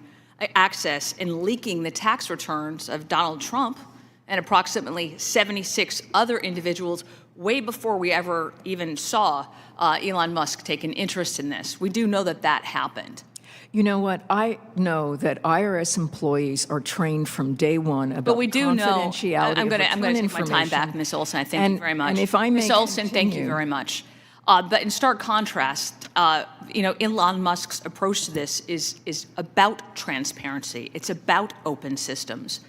S14: access and leaking the tax returns of Donald Trump and approximately 76 other individuals way before we ever even saw Elon Musk take an interest in this. We do know that that happened.
S9: You know what? I know that IRS employees are trained from day one about
S14: but we do
S9: confidentiality.
S14: I'm going to take my time back, Ms. Olson. I thank you very much. And if I may, Ms. Olson, thank you very much. But in stark contrast, Elon Musk's approach to this is about transparency. It's about open systems.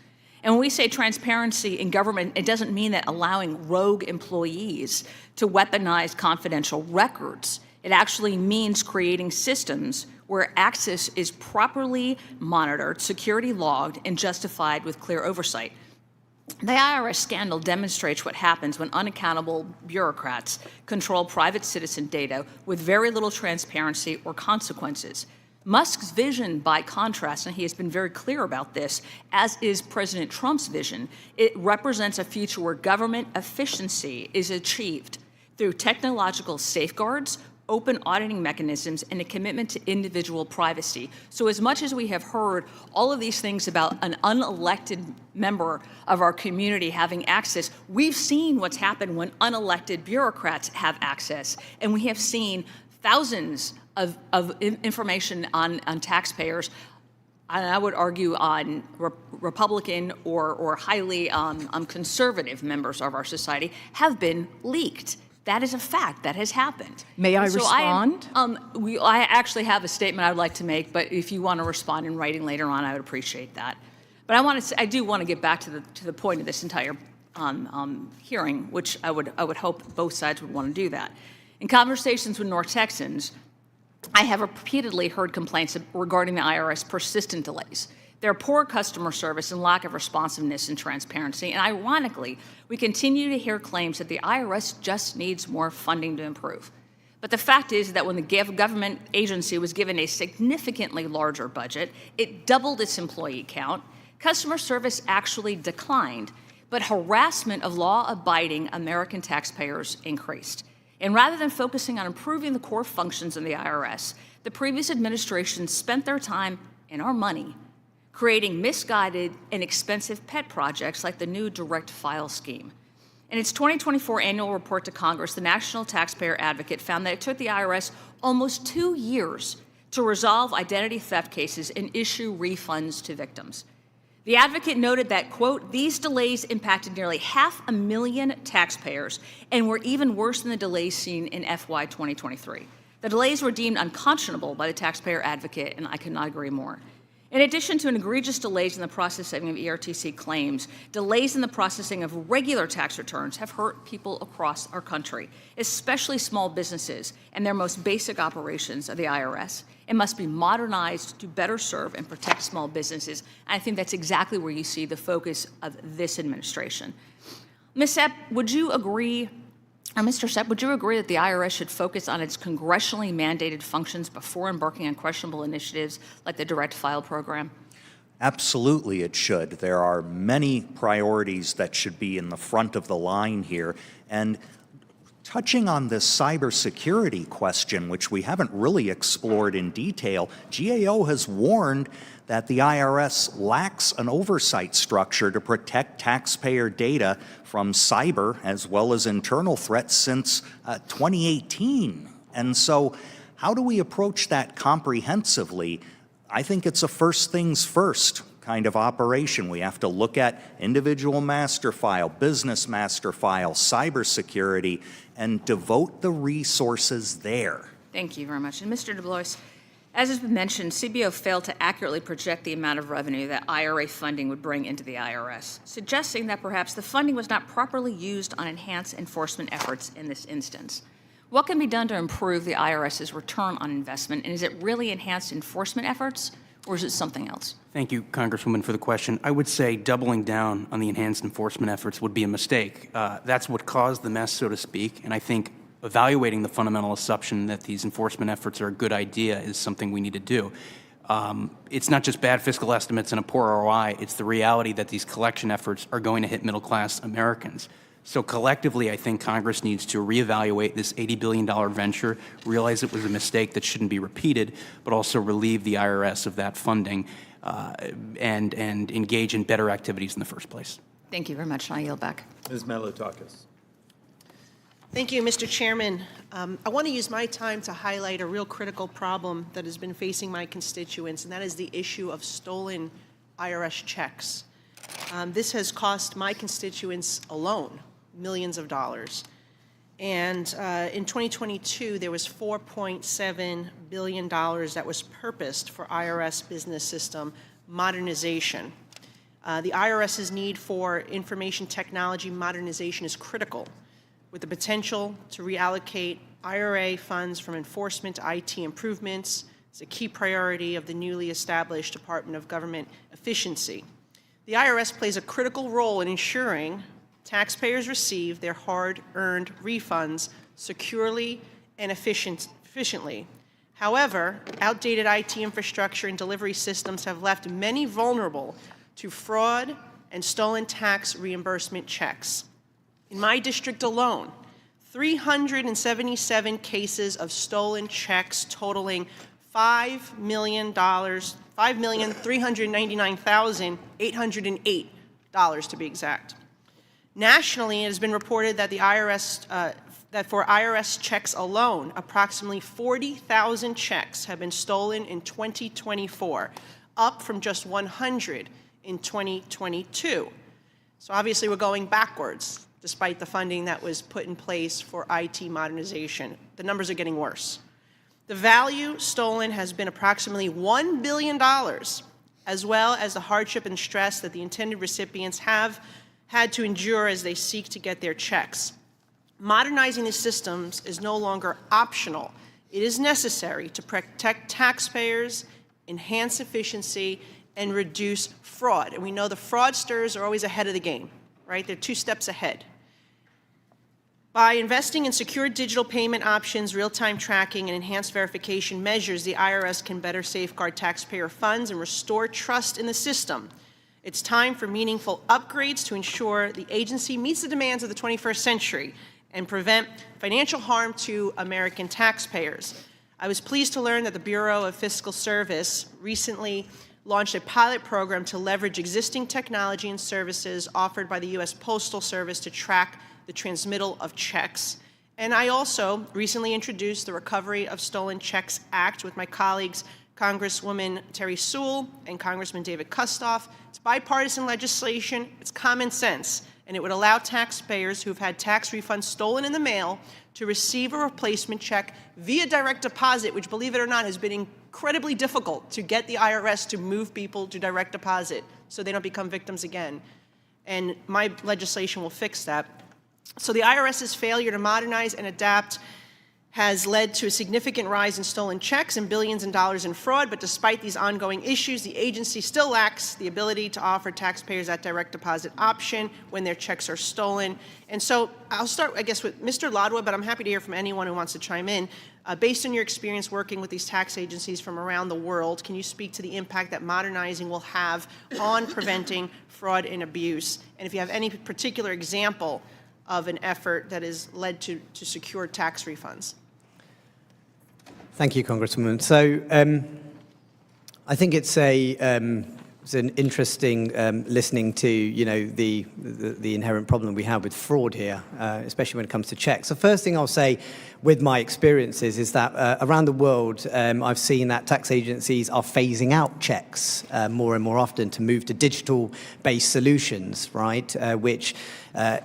S14: And when we say transparency in government, it doesn't mean that allowing rogue employees to weaponize confidential records. It actually means creating systems where access is properly monitored, security logged, and justified with clear oversight. The IRS scandal demonstrates what happens when unaccountable bureaucrats control private citizen data with very little transparency or consequences. Musk's vision, by contrast, and he has been very clear about this, as is President Trump's vision, it represents a future where government efficiency is achieved through technological safeguards, open auditing mechanisms, and a commitment to individual privacy. So as much as we have heard all of these things about an unelected member of our community having access, we've seen what's happened when unelected bureaucrats have access, and we have seen thousands of information on taxpayers, and I would argue on Republican or highly conservative members of our society, have been leaked. That is a fact. That has happened.
S9: May I respond?
S14: I actually have a statement I would like to make, but if you want to respond in writing later on, I would appreciate that. But I do want to get back to the point of this entire hearing, which I would hope both sides would want to do that. In conversations with North Texans, I have repeatedly heard complaints regarding the IRS persistent delays, their poor customer service and lack of responsiveness and transparency. And ironically, we continue to hear claims that the IRS just needs more funding to improve. But the fact is that when the government agency was given a significantly larger budget, it doubled its employee count, customer service actually declined, but harassment of law-abiding American taxpayers increased. And rather than focusing on improving the core functions of the IRS, the previous administration spent their time and our money creating misguided and expensive pet projects like the new direct file scheme. In its 2024 annual report to Congress, the National Taxpayer Advocate found that it took the IRS almost 2 years to resolve identity theft cases and issue refunds to victims. The advocate noted that, quote, these delays impacted nearly 500,000 taxpayers and were even worse than the delays seen in FY 2023. The delays were deemed unconscionable by the taxpayer advocate, and I could not agree more. In addition to an egregious delays in the processing of ERTC claims, delays in the processing of regular tax returns have hurt people across our country, especially small businesses and their most basic operations of the IRS. It must be modernized to better serve and protect small businesses. And I think that's exactly where you see the focus of this administration. Ms. Sepp, would you agree, or Mr. Sepp, would you agree that the IRS should focus on its congressionally mandated functions before embarking on questionable initiatives like the direct file program?
S2: Absolutely, it should. There are many priorities that should be in the front of the line here. And touching on this cybersecurity question, which we haven't really explored in detail, GAO has warned that the IRS lacks an oversight structure to protect taxpayer data from cyber as well as internal threats since 2018. And so how do we approach that comprehensively? I think it's a first things first kind of operation. We have to look at individual master file, business master file, cybersecurity, and devote the resources there.
S14: Thank you very much. And Mr. DeBlois, as has been mentioned, CBO failed to accurately project the amount of revenue that IRA funding would bring into the IRS, suggesting that perhaps the funding was not properly used on enhanced enforcement efforts in this instance. What can be done to improve the IRS's return on investment, and is it really enhanced enforcement efforts, or is it something else?
S23: Thank you, Congresswoman, for the question. I would say doubling down on the enhanced enforcement efforts would be a mistake. That's what caused the mess, so to speak, and I think evaluating the fundamental assumption that these enforcement efforts are a good idea is something we need to do. It's not just bad fiscal estimates and a poor ROI, it's the reality that these collection efforts are going to hit middle-class Americans. So collectively, I think Congress needs to reevaluate this $80 billion venture, realize it was a mistake that shouldn't be repeated, but also relieve the IRS of that funding and engage in better activities in the first place.
S14: Thank you very much. I yield back.
S15: Ms. Malliotakis.
S16: Thank you, Mr. Chairman. I want to use my time to highlight a real critical problem that has been facing my constituents, and that is the issue of stolen IRS checks. This has cost my constituents alone millions of dollars. And in 2022, there was $4.7 billion that was purposed for IRS business system modernization. The IRS's need for information technology modernization is critical, with the potential to reallocate IRA funds from enforcement to IT improvements. It's a key priority of the newly established Department of Government Efficiency. The IRS plays a critical role in ensuring taxpayers receive their hard-earned refunds securely and efficiently. However, outdated IT infrastructure and delivery systems have left many vulnerable to fraud and stolen tax reimbursement checks. In my district alone, 377 cases of stolen checks totaling $5,399,808 to be exact. Nationally, it has been reported that that for IRS checks alone, approximately 40,000 checks have been stolen in 2024, up from just 100 in 2022. So obviously we're going backwards, despite the funding that was put in place for IT modernization. The numbers are getting worse. The value stolen has been approximately $1 billion, as well as the hardship and stress that the intended recipients have had to endure as they seek to get their checks. Modernizing these systems is no longer optional. It is necessary to protect taxpayers, enhance efficiency, and reduce fraud. And we know the fraudsters are always ahead of the game, right? They're 2 steps ahead. By investing in secure digital payment options, real-time tracking, and enhanced verification measures, the IRS can better safeguard taxpayer funds and restore trust in the system. It's time for meaningful upgrades to ensure the agency meets the demands of the 21st century and prevent financial harm to American taxpayers. I was pleased to learn that the Bureau of Fiscal Service recently launched a pilot program to leverage existing technology and services offered by the U.S. Postal Service to track the transmittal of checks. And I also recently introduced the Recovery of Stolen Checks Act with my colleagues, Congresswoman Terry Sewell and Congressman David Kustoff. It's bipartisan legislation, it's common sense, and it would allow taxpayers who've had tax refunds stolen in the mail to receive a replacement check via direct deposit, which, believe it or not, has been incredibly difficult to get the IRS to move people to direct deposit so they don't become victims again. And my legislation will fix that. So the IRS's failure to modernize and adapt has led to a significant rise in stolen checks and billions in dollars in fraud, but despite these ongoing issues, the agency still lacks the ability to offer taxpayers that direct deposit option when their checks are stolen. And so I'll start, I guess, with Mr. Ladwa, but I'm happy to hear from anyone who wants to chime in. Based on your experience working with these tax agencies from around the world, can you speak to the impact that modernizing will have on preventing fraud and abuse? And if you have any particular example of an effort that has led to secure tax refunds.
S7: Thank you, Congresswoman. So I think it's an interesting listening to the inherent problem we have with fraud here, especially when it comes to checks. The first thing I'll say with my experiences is that around the world, I've seen that tax agencies are phasing out checks more and more often to move to digital-based solutions, right, which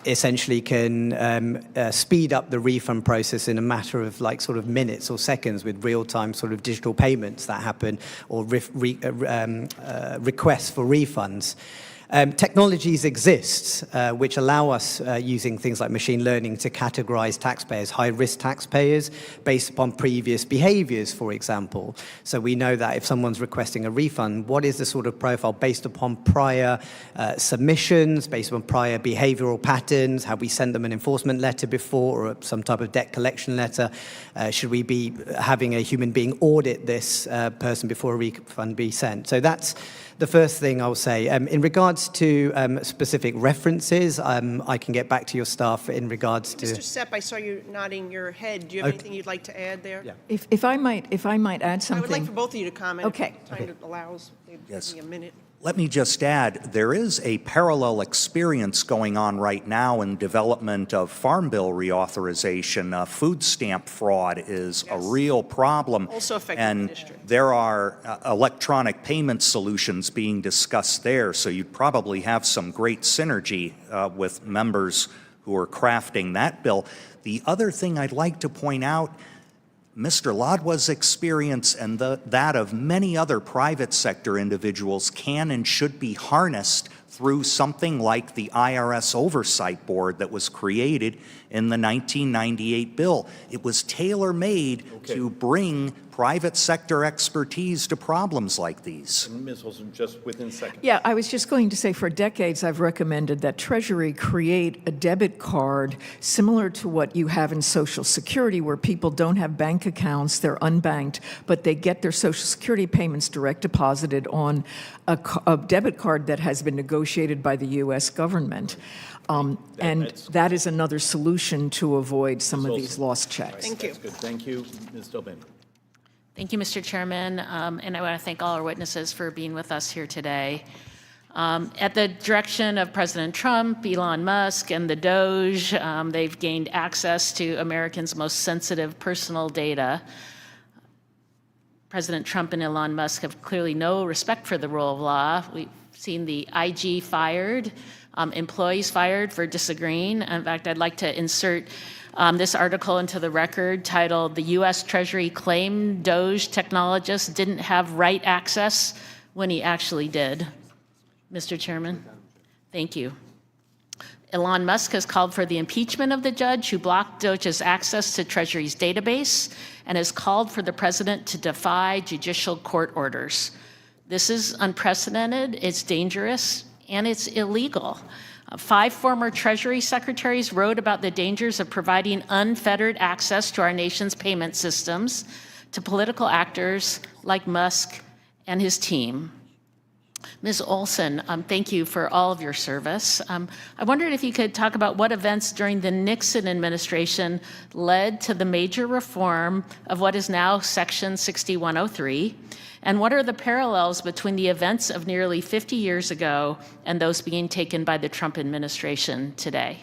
S7: essentially can speed up the refund process in a matter of sort of minutes or seconds with real-time sort of digital payments that happen or requests for refunds. Technologies exist which allow us, using things like machine learning, to categorize taxpayers, high-risk taxpayers, based upon previous behaviors, for example. So we know that if someone's requesting a refund, what is the sort of profile based upon prior submissions, based upon prior behavioral patterns? Have we sent them an enforcement letter before or some type of debt collection letter? Should we be having a human being audit this person before a refund be sent? So that's the first thing I'll say. In regards to specific references, I can get back to your staff in regards to...
S16: Mr. Sepp, I saw you nodding your head. Do you have anything you'd like to add there?
S9: Yeah. If I might add something.
S16: I would like for both of you to comment.
S9: Okay.
S16: If time allows, maybe a minute.
S2: Let me just add, there is a parallel experience going on right now in development of Farm Bill reauthorization. Food stamp fraud is a real problem.
S16: Also affecting the district.
S2: There are electronic payment solutions being discussed there, so you'd probably have some great synergy with members who are crafting that bill. The other thing I'd like to point out, Mr. Ladwa's experience and that of many other private sector individuals can and should be harnessed through something like the IRS Oversight Board that was created in the 1998 bill. It was tailor-made to bring private sector expertise to problems like these.
S22: And Ms. Olson, just within seconds.
S9: Yeah, I was just going to say for decades I've recommended that Treasury create a debit card similar to what you have in Social Security, where people don't have bank accounts, they're unbanked, but they get their Social Security payments direct deposited on a debit card that has been negotiated by the U.S. government. And that is another solution to avoid some of these lost checks.
S16: Thank you.
S22: That's good. Thank you. Ms. Delbene.
S13: Thank you, Mr. Chairman, and I want to thank all our witnesses for being with us here today. At the direction of President Trump, Elon Musk, and the Doge, they've gained access to Americans' most sensitive personal data. President Trump and Elon Musk have clearly no respect for the rule of law. We've seen the IG fired, employees fired for disagreeing. In fact, I'd like to insert this article into the record titled, "The U.S. Treasury Claimed Doge Technologist Didn't Have Right Access When He Actually Did." Mr. Chairman, thank you. Elon Musk has called for the impeachment of the judge who blocked Doge's access to Treasury's database and has called for the president to defy judicial court orders. This is unprecedented, it's dangerous, and it's illegal. 5 former Treasury secretaries wrote about the dangers of providing unfettered access to our nation's payment systems to political actors like Musk and his team. Ms. Olson, thank you for all of your service. I wondered if you could talk about what events during the Nixon administration led to the major reform of what is now Section 6103, and what are the parallels between the events of nearly 50 years ago and those being taken by the Trump administration today?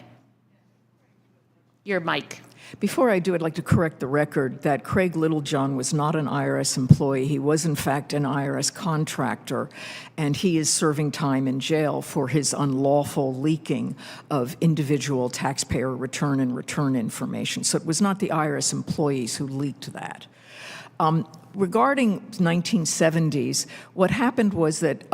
S13: Your mic.
S9: Before I do, I'd like to correct the record that Craig Littlejohn was not an IRS employee. He was, in fact, an IRS contractor, and he is serving time in jail for his unlawful leaking of individual taxpayer return and return information. So it was not the IRS employees who leaked that. Regarding 1970s, what happened was that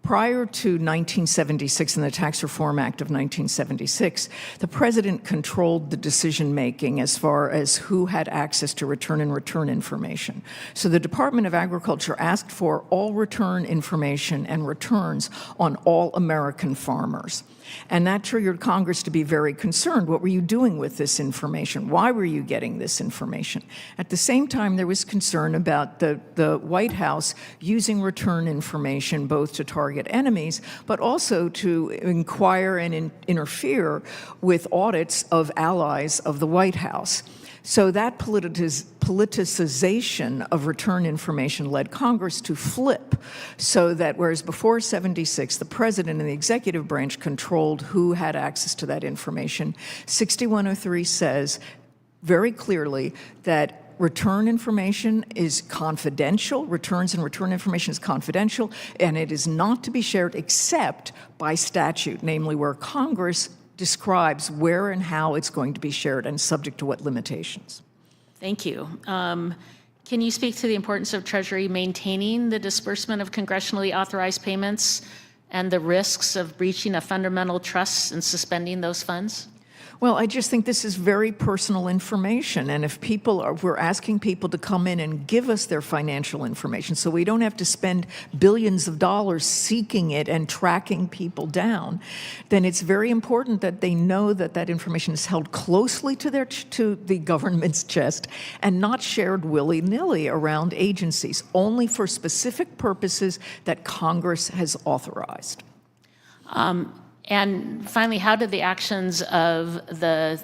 S9: prior to 1976 and the Tax Reform Act of 1976, the president controlled the decision-making as far as who had access to return and return information. So the Department of Agriculture asked for all return information and returns on all American farmers. And that triggered Congress to be very concerned. What were you doing with this information? Why were you getting this information? At the same time, there was concern about the White House using return information both to target enemies, but also to inquire and interfere with audits of allies of the White House. So that politicization of return information led Congress to flip, so that whereas before 76, the president and the executive branch controlled who had access to that information, 6103 says very clearly that return information is confidential, returns and return information is confidential, and it is not to be shared except by statute, namely where Congress describes where and how it's going to be shared and subject to what limitations.
S13: Thank you. Can you speak to the importance of Treasury maintaining the disbursement of congressionally authorized payments and the risks of breaching a fundamental trust and suspending those funds?
S9: Well, I just think this is very personal information, and if we're asking people to come in and give us their financial information so we don't have to spend billions of dollars seeking it and tracking people down, then it's very important that they know that that information is held closely to the government's chest and not shared willy-nilly around agencies, only for specific purposes that Congress has authorized.
S13: And finally, how did the actions of the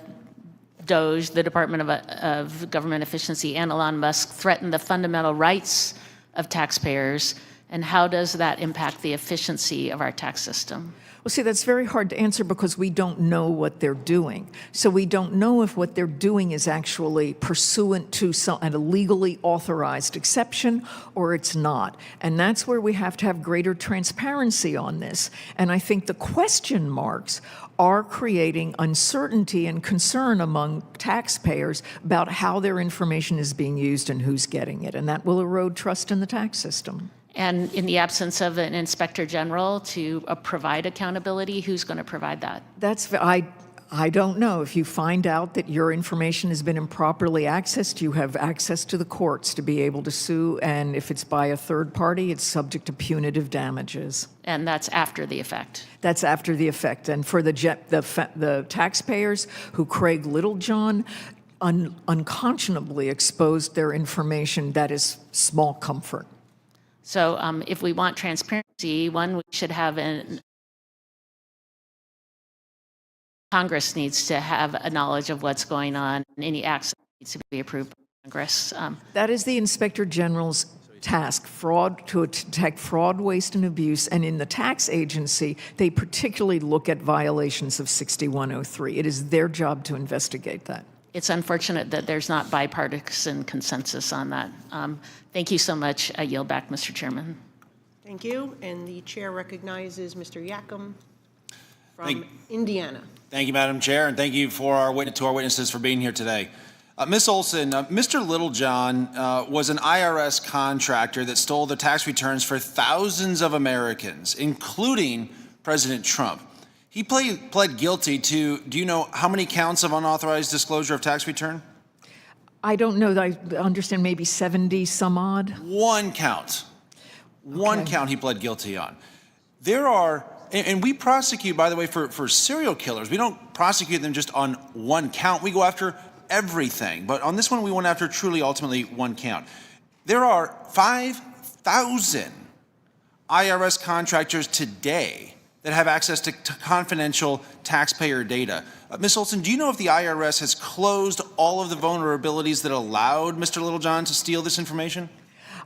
S13: DOGE, the Department of Government Efficiency, and Elon Musk threaten the fundamental rights of taxpayers, and how does that impact the efficiency of our tax system?
S9: Well, see, that's very hard to answer because we don't know what they're doing. So we don't know if what they're doing is actually pursuant to a legally authorized exception or it's not. And that's where we have to have greater transparency on this. And I think the question marks are creating uncertainty and concern among taxpayers about how their information is being used and who's getting it. And that will erode trust in the tax system.
S13: And in the absence of an inspector general to provide accountability, who's going to provide that?
S9: I don't know. If you find out that your information has been improperly accessed, you have access to the courts to be able to sue, and if it's by a third party, it's subject to punitive damages.
S13: And that's after the effect?
S9: That's after the effect. And for the taxpayers who Craig Littlejohn unconscionably exposed their information, that is small comfort.
S13: So if we want transparency, one, we should have Congress needs to have a knowledge of what's going on, and any action needs to be approved by Congress.
S9: That is the Inspector General's task, to detect fraud, waste, and abuse. And in the tax agency, they particularly look at violations of 6103. It is their job to investigate that.
S13: It's unfortunate that there's not bipartisan consensus on that. Thank you so much. I yield back, Mr. Chairman.
S16: Thank you. And the chair recognizes Mr. Yacom from Indiana.
S15: Thank you, Madam Chair, and thank you to our witnesses for being here today. Ms. Olson, Mr. Littlejohn was an IRS contractor that stole the tax returns for thousands of Americans, including President Trump. He pled guilty to, do you know how many counts of unauthorized disclosure of tax return?
S9: I don't know. I understand maybe 70 some odd.
S15: One count. One count he pled guilty on. There are, and we prosecute, by the way, for serial killers. We don't prosecute them just on one count. We go after everything. But on this one, we went after truly, ultimately, one count. There are 5,000 IRS contractors today that have access to confidential taxpayer data. Ms. Olson, do you know if the IRS has closed all of the vulnerabilities that allowed Mr. Littlejohn to steal this information?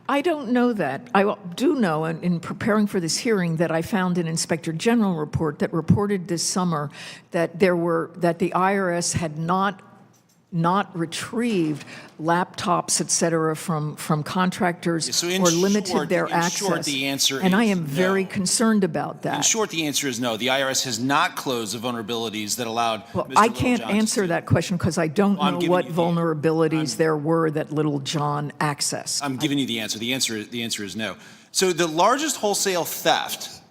S9: I don't know that. I do know, in preparing for this hearing, that I found an Inspector General report that reported this summer that the IRS had not retrieved laptops, et cetera, from contractors, or limited their access.
S15: In short, the answer
S9: and I
S15: is
S9: am very concerned about that.
S15: In short, the answer is no. The IRS has not closed the vulnerabilities that allowed
S9: Well,
S15: Mr.
S9: I can't
S15: Littlejohn
S9: answer that question because I don't
S15: I'm
S9: know
S15: giving
S9: what
S15: you
S9: vulnerabilities there were that Littlejohn accessed.
S15: I'm giving you the answer. The answer is no. So the largest wholesale theft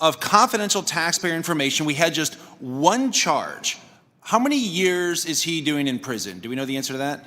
S15: of confidential taxpayer information, we had just one charge. How many years is he doing in prison? Do we know the answer to that?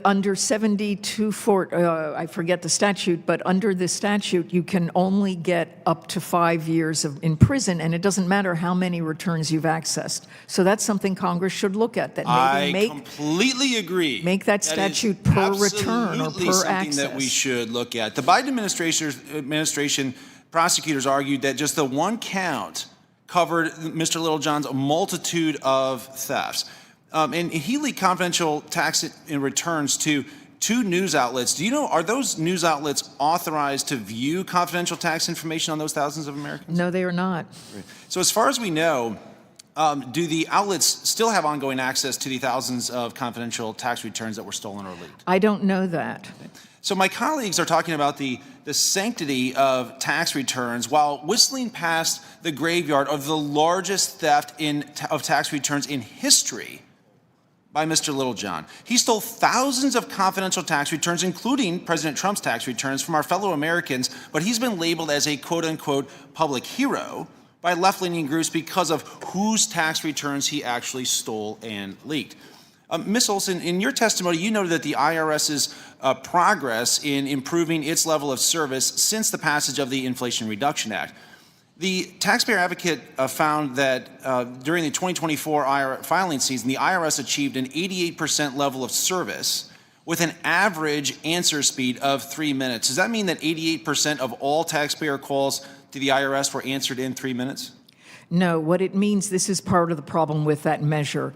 S9: Under 72, I forget the statute, but under the statute, you can only get up to 5 years in prison, and it doesn't matter how many returns you've accessed. So that's something Congress should look at. That maybe
S15: completely agree.
S9: Make that statute per return or per
S15: something
S9: access.
S15: that we should look at. The Biden administration prosecutors argued that just the one count covered Mr. Littlejohn's multitude of thefts. And he leaked confidential tax returns to 2 news outlets. Do you know, are those news outlets authorized to view confidential tax information on those thousands of Americans?
S9: No, they are not.
S15: So as far as we know, do the outlets still have ongoing access to the thousands of confidential tax returns that were stolen or leaked?
S9: I don't know that.
S15: So my colleagues are talking about the sanctity of tax returns while whistling past the graveyard of the largest theft of tax returns in history by Mr. Littlejohn. He stole thousands of confidential tax returns, including President Trump's tax returns, from our fellow Americans, but he's been labeled as a quote-unquote public hero by left-leaning groups because of whose tax returns he actually stole and leaked. Ms. Olson, in your testimony, you noted that the IRS's progress in improving its level of service since the passage of the Inflation Reduction Act. The taxpayer advocate found that during the 2024 filing season, the IRS achieved an 88% level of service with an average answer speed of 3 minutes. Does that mean that 88% of all taxpayer calls to the IRS were answered in 3 minutes?
S9: No, what it means, this is part of the problem with that measure.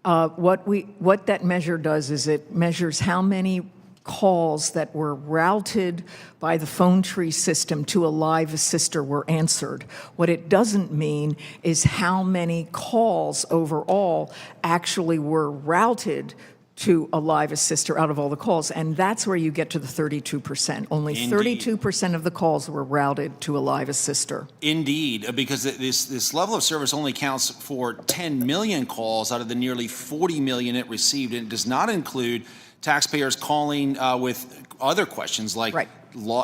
S9: What that measure does is it measures how many calls that were routed by the phone tree system to a live assister were answered. What it doesn't mean is how many calls overall actually were routed to a live assister out of all the calls, and that's where you get to the 32%. Only 32% of the calls were routed to a live assister.
S15: Indeed, because this level of service only counts for 10 million calls out of the nearly 40 million it received, and it does not include taxpayers calling with other questions like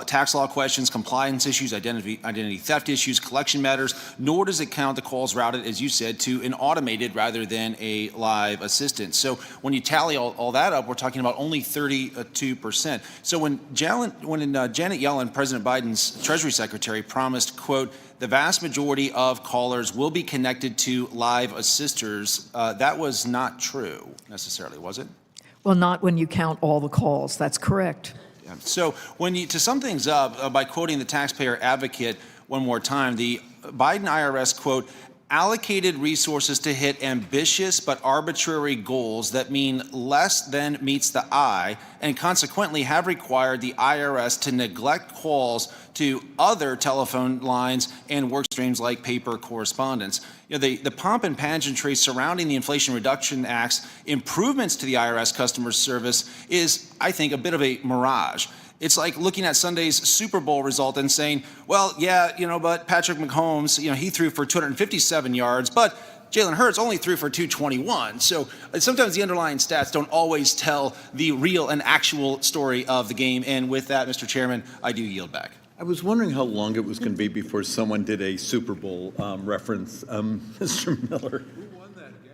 S15: tax law questions, compliance issues, identity theft issues, collection matters, nor does it count the calls routed, as you said, to an automated rather than a live assistant. So when you tally all that up, we're talking about only 32%. So when Janet Yellen, President Biden's Treasury Secretary, promised, quote, the vast majority of callers will be connected to live assisters, that was not true necessarily, was it?
S9: Well, not when you count all the calls. That's correct.
S15: So when you, to sum things up, by quoting the taxpayer advocate one more time, the Biden IRS, quote, allocated resources to hit ambitious but arbitrary goals that mean less than meets the eye, and consequently have required the IRS to neglect calls to other telephone lines and work streams like paper correspondence. You know, the pomp and pageantry surrounding the Inflation Reduction Act's improvements to the IRS customer service is, I think, a bit of a mirage. It's like looking at Sunday's Super Bowl result and saying, well, yeah, but Patrick Mahomes, he threw for 257 yards, but Jalen Hurts only threw for 221. So sometimes the underlying stats don't always tell the real and actual story of the game. And with that, Mr. Chairman, I do yield back.
S22: I was wondering how long it was going to be before someone did a Super Bowl reference. Mr. Miller. Who won that game?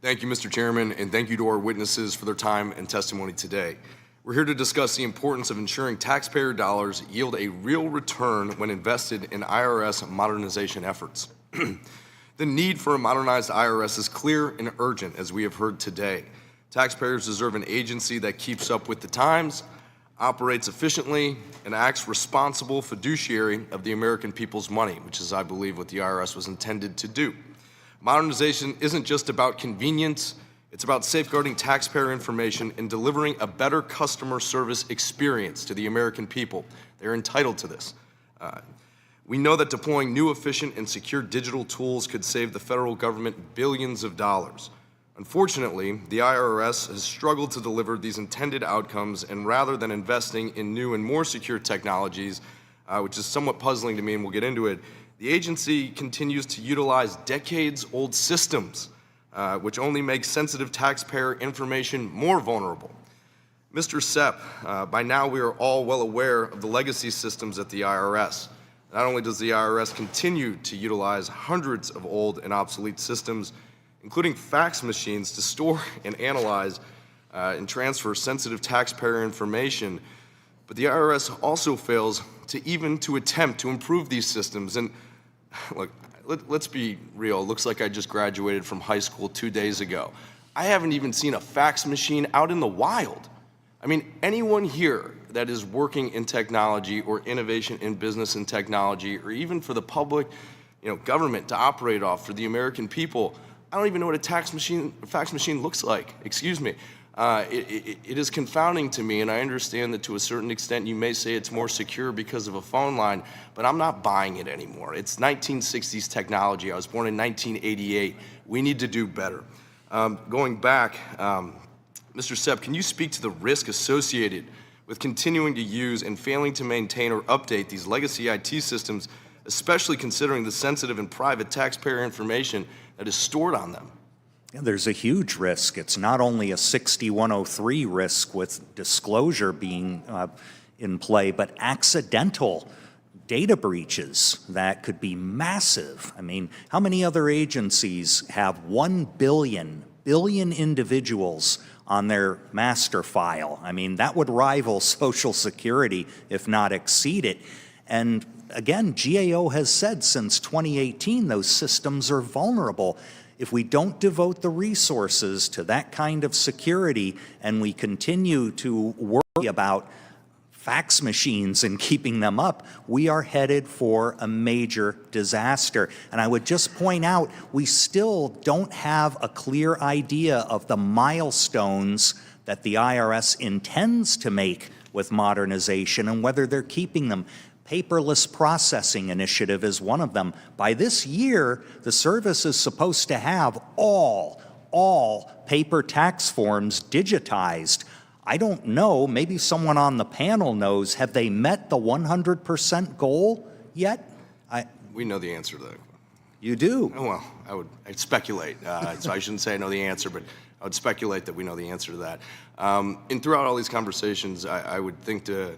S17: Thank you, Mr. Chairman, and thank you to our witnesses for their time and testimony today. We're here to discuss the importance of ensuring taxpayer dollars yield a real return when invested in IRS modernization efforts. The need for a modernized IRS is clear and urgent, as we have heard today. Taxpayers deserve an agency that keeps up with the times, operates efficiently, and acts responsible fiduciary of the American people's money, which is, I believe, what the IRS was intended to do. Modernization isn't just about convenience, it's about safeguarding taxpayer information and delivering a better customer service experience to the American people. They're entitled to this. We know that deploying new, efficient, and secure digital tools could save the federal government billions of dollars. Unfortunately, the IRS has struggled to deliver these intended outcomes, and rather than investing in new and more secure technologies, which is somewhat puzzling to me, and we'll get into it, the agency continues to utilize decades-old systems, which only make sensitive taxpayer information more vulnerable. Mr. Sepp, by now we are all well aware of the legacy systems at the IRS. Not only does the IRS continue to utilize hundreds of old and obsolete systems, including fax machines to store and analyze and transfer sensitive taxpayer information, but the IRS also fails to attempt to improve these systems. And look, let's be real. It looks like I just graduated from high school 2 days ago. I haven't even seen a fax machine out in the wild. I mean, anyone here that is working in technology or innovation in business and technology, or even for the public, government to operate off for the American people, I don't even know what a fax machine looks like. Excuse me. It is confounding to me, and I understand that to a certain extent you may say it's more secure because of a phone line, but I'm not buying it anymore. It's 1960s technology. I was born in 1988. We need to do better. Going back, Mr. Sepp, can you speak to the risk associated with continuing to use and failing to maintain or update these legacy IT systems, especially considering the sensitive and private taxpayer information that is stored on them?
S2: There's a huge risk. It's not only a 6103 risk with disclosure being in play, but accidental data breaches that could be massive. I mean, how many other agencies have 1 billion individuals on their master file? I mean, that would rival Social Security, if not exceed it. And again, GAO has said since 2018 those systems are vulnerable. If we don't devote the resources to that kind of security and we continue to worry about fax machines and keeping them up, we are headed for a major disaster. And I would just point out, we still don't have a clear idea of the milestones that the IRS intends to make with modernization and whether they're keeping them. Paperless processing initiative is one of them. By this year, the service is supposed to have all paper tax forms digitized. I don't know, maybe someone on the panel knows, have they met the 100% goal yet?
S17: We know the answer to that.
S2: You do?
S17: Oh, well, I'd speculate. So I shouldn't say I know the answer, but I would speculate that we know the answer to that. And throughout all these conversations, I would think to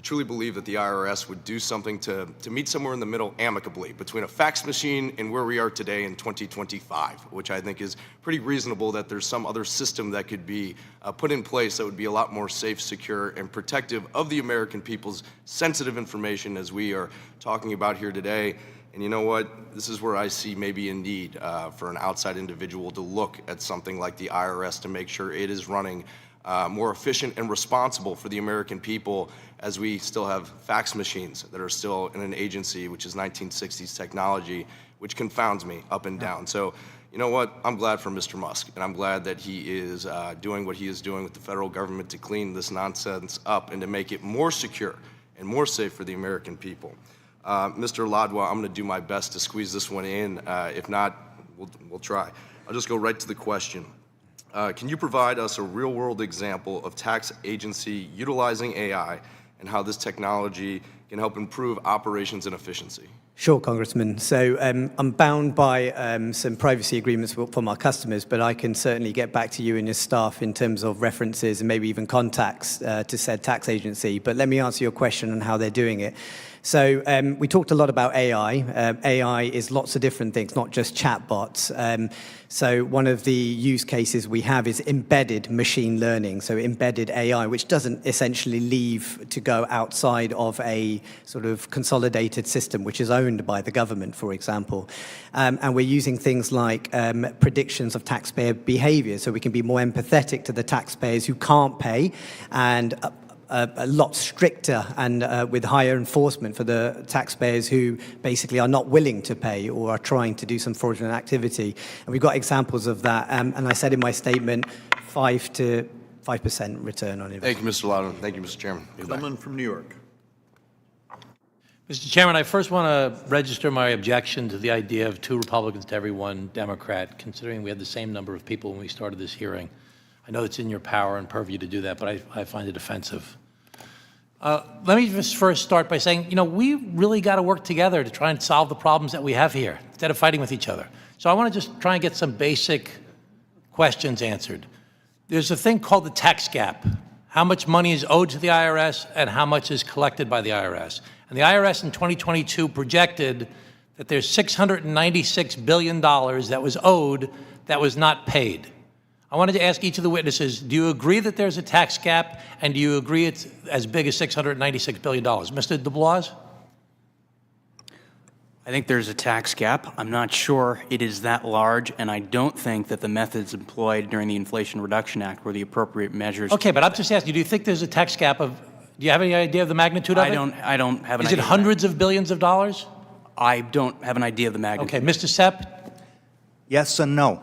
S17: truly believe that the IRS would do something to meet somewhere in the middle amicably between a fax machine and where we are today in 2025, which I think is pretty reasonable that there's some other system that could be put in place that would be a lot more safe, secure, and protective of the American people's sensitive information as we are talking about here today. And you know what? This is where I see maybe a need for an outside individual to look at something like the IRS to make sure it is running more efficient and responsible for the American people, as we still have fax machines that are still in an agency which is 1960s technology, which confounds me up and down. So, you know what? I'm glad for Mr. Musk, and I'm glad that he is doing what he is doing with the federal government to clean this nonsense up and to make it more secure and more safe for the American people. Mr. Ladwa, I'm going to do my best to squeeze this one in. If not, we'll try. I'll just go right to the question. Can you provide us a real-world example of tax agency utilizing AI and how this technology can help improve operations and efficiency?
S7: Sure, Congressman. So I'm bound by some privacy agreements from our customers, but I can certainly get back to you and your staff in terms of references and maybe even contacts to said tax agency. But let me answer your question on how they're doing it. So we talked a lot about AI. AI is lots of different things, not just chatbots. So one of the use cases we have is embedded machine learning, so embedded AI, which doesn't essentially leave to go outside of a sort of consolidated system, which is owned by the government, for example. And we're using things like predictions of taxpayer behavior, so we can be more empathetic to the taxpayers who can't pay, and a lot stricter and with higher enforcement for the taxpayers who basically are not willing to pay or are trying to do some fraudulent activity. And we've got examples of that. And I said in my statement, 5% return on investment.
S17: Thank you, Mr. Loudon. Thank you, Mr. Chairman.
S22: Someone from New York.
S18: Mr. Chairman, I first want to register my objection to the idea of 2 Republicans to every 1 Democrat, considering we had the same number of people when we started this hearing. I know it's in your power and purview to do that, but I find it offensive. Let me just first start by saying, you know, we really got to work together to try and solve the problems that we have here, instead of fighting with each other. So I want to just try and get some basic questions answered. There's a thing called the tax gap. How much money is owed to the IRS and how much is collected by the IRS. And the IRS in 2022 projected that there's $696 billion that was owed that was not paid. I wanted to ask each of the witnesses, do you agree that there's a tax gap, and do you agree it's as big as $696 billion? Mr. DeBlas?
S23: I think there's a tax gap. I'm not sure it is that large, and I don't think that the methods employed during the Inflation Reduction Act were the appropriate measures.
S18: Okay, but I'm just asking you, do you think there's a tax gap of, do you have any idea of the magnitude of it?
S23: I don't have an idea.
S18: Is it hundreds of billions of dollars?
S23: I don't have an idea of the magnitude.
S18: Okay, Mr. Sepp?
S2: Yes and no.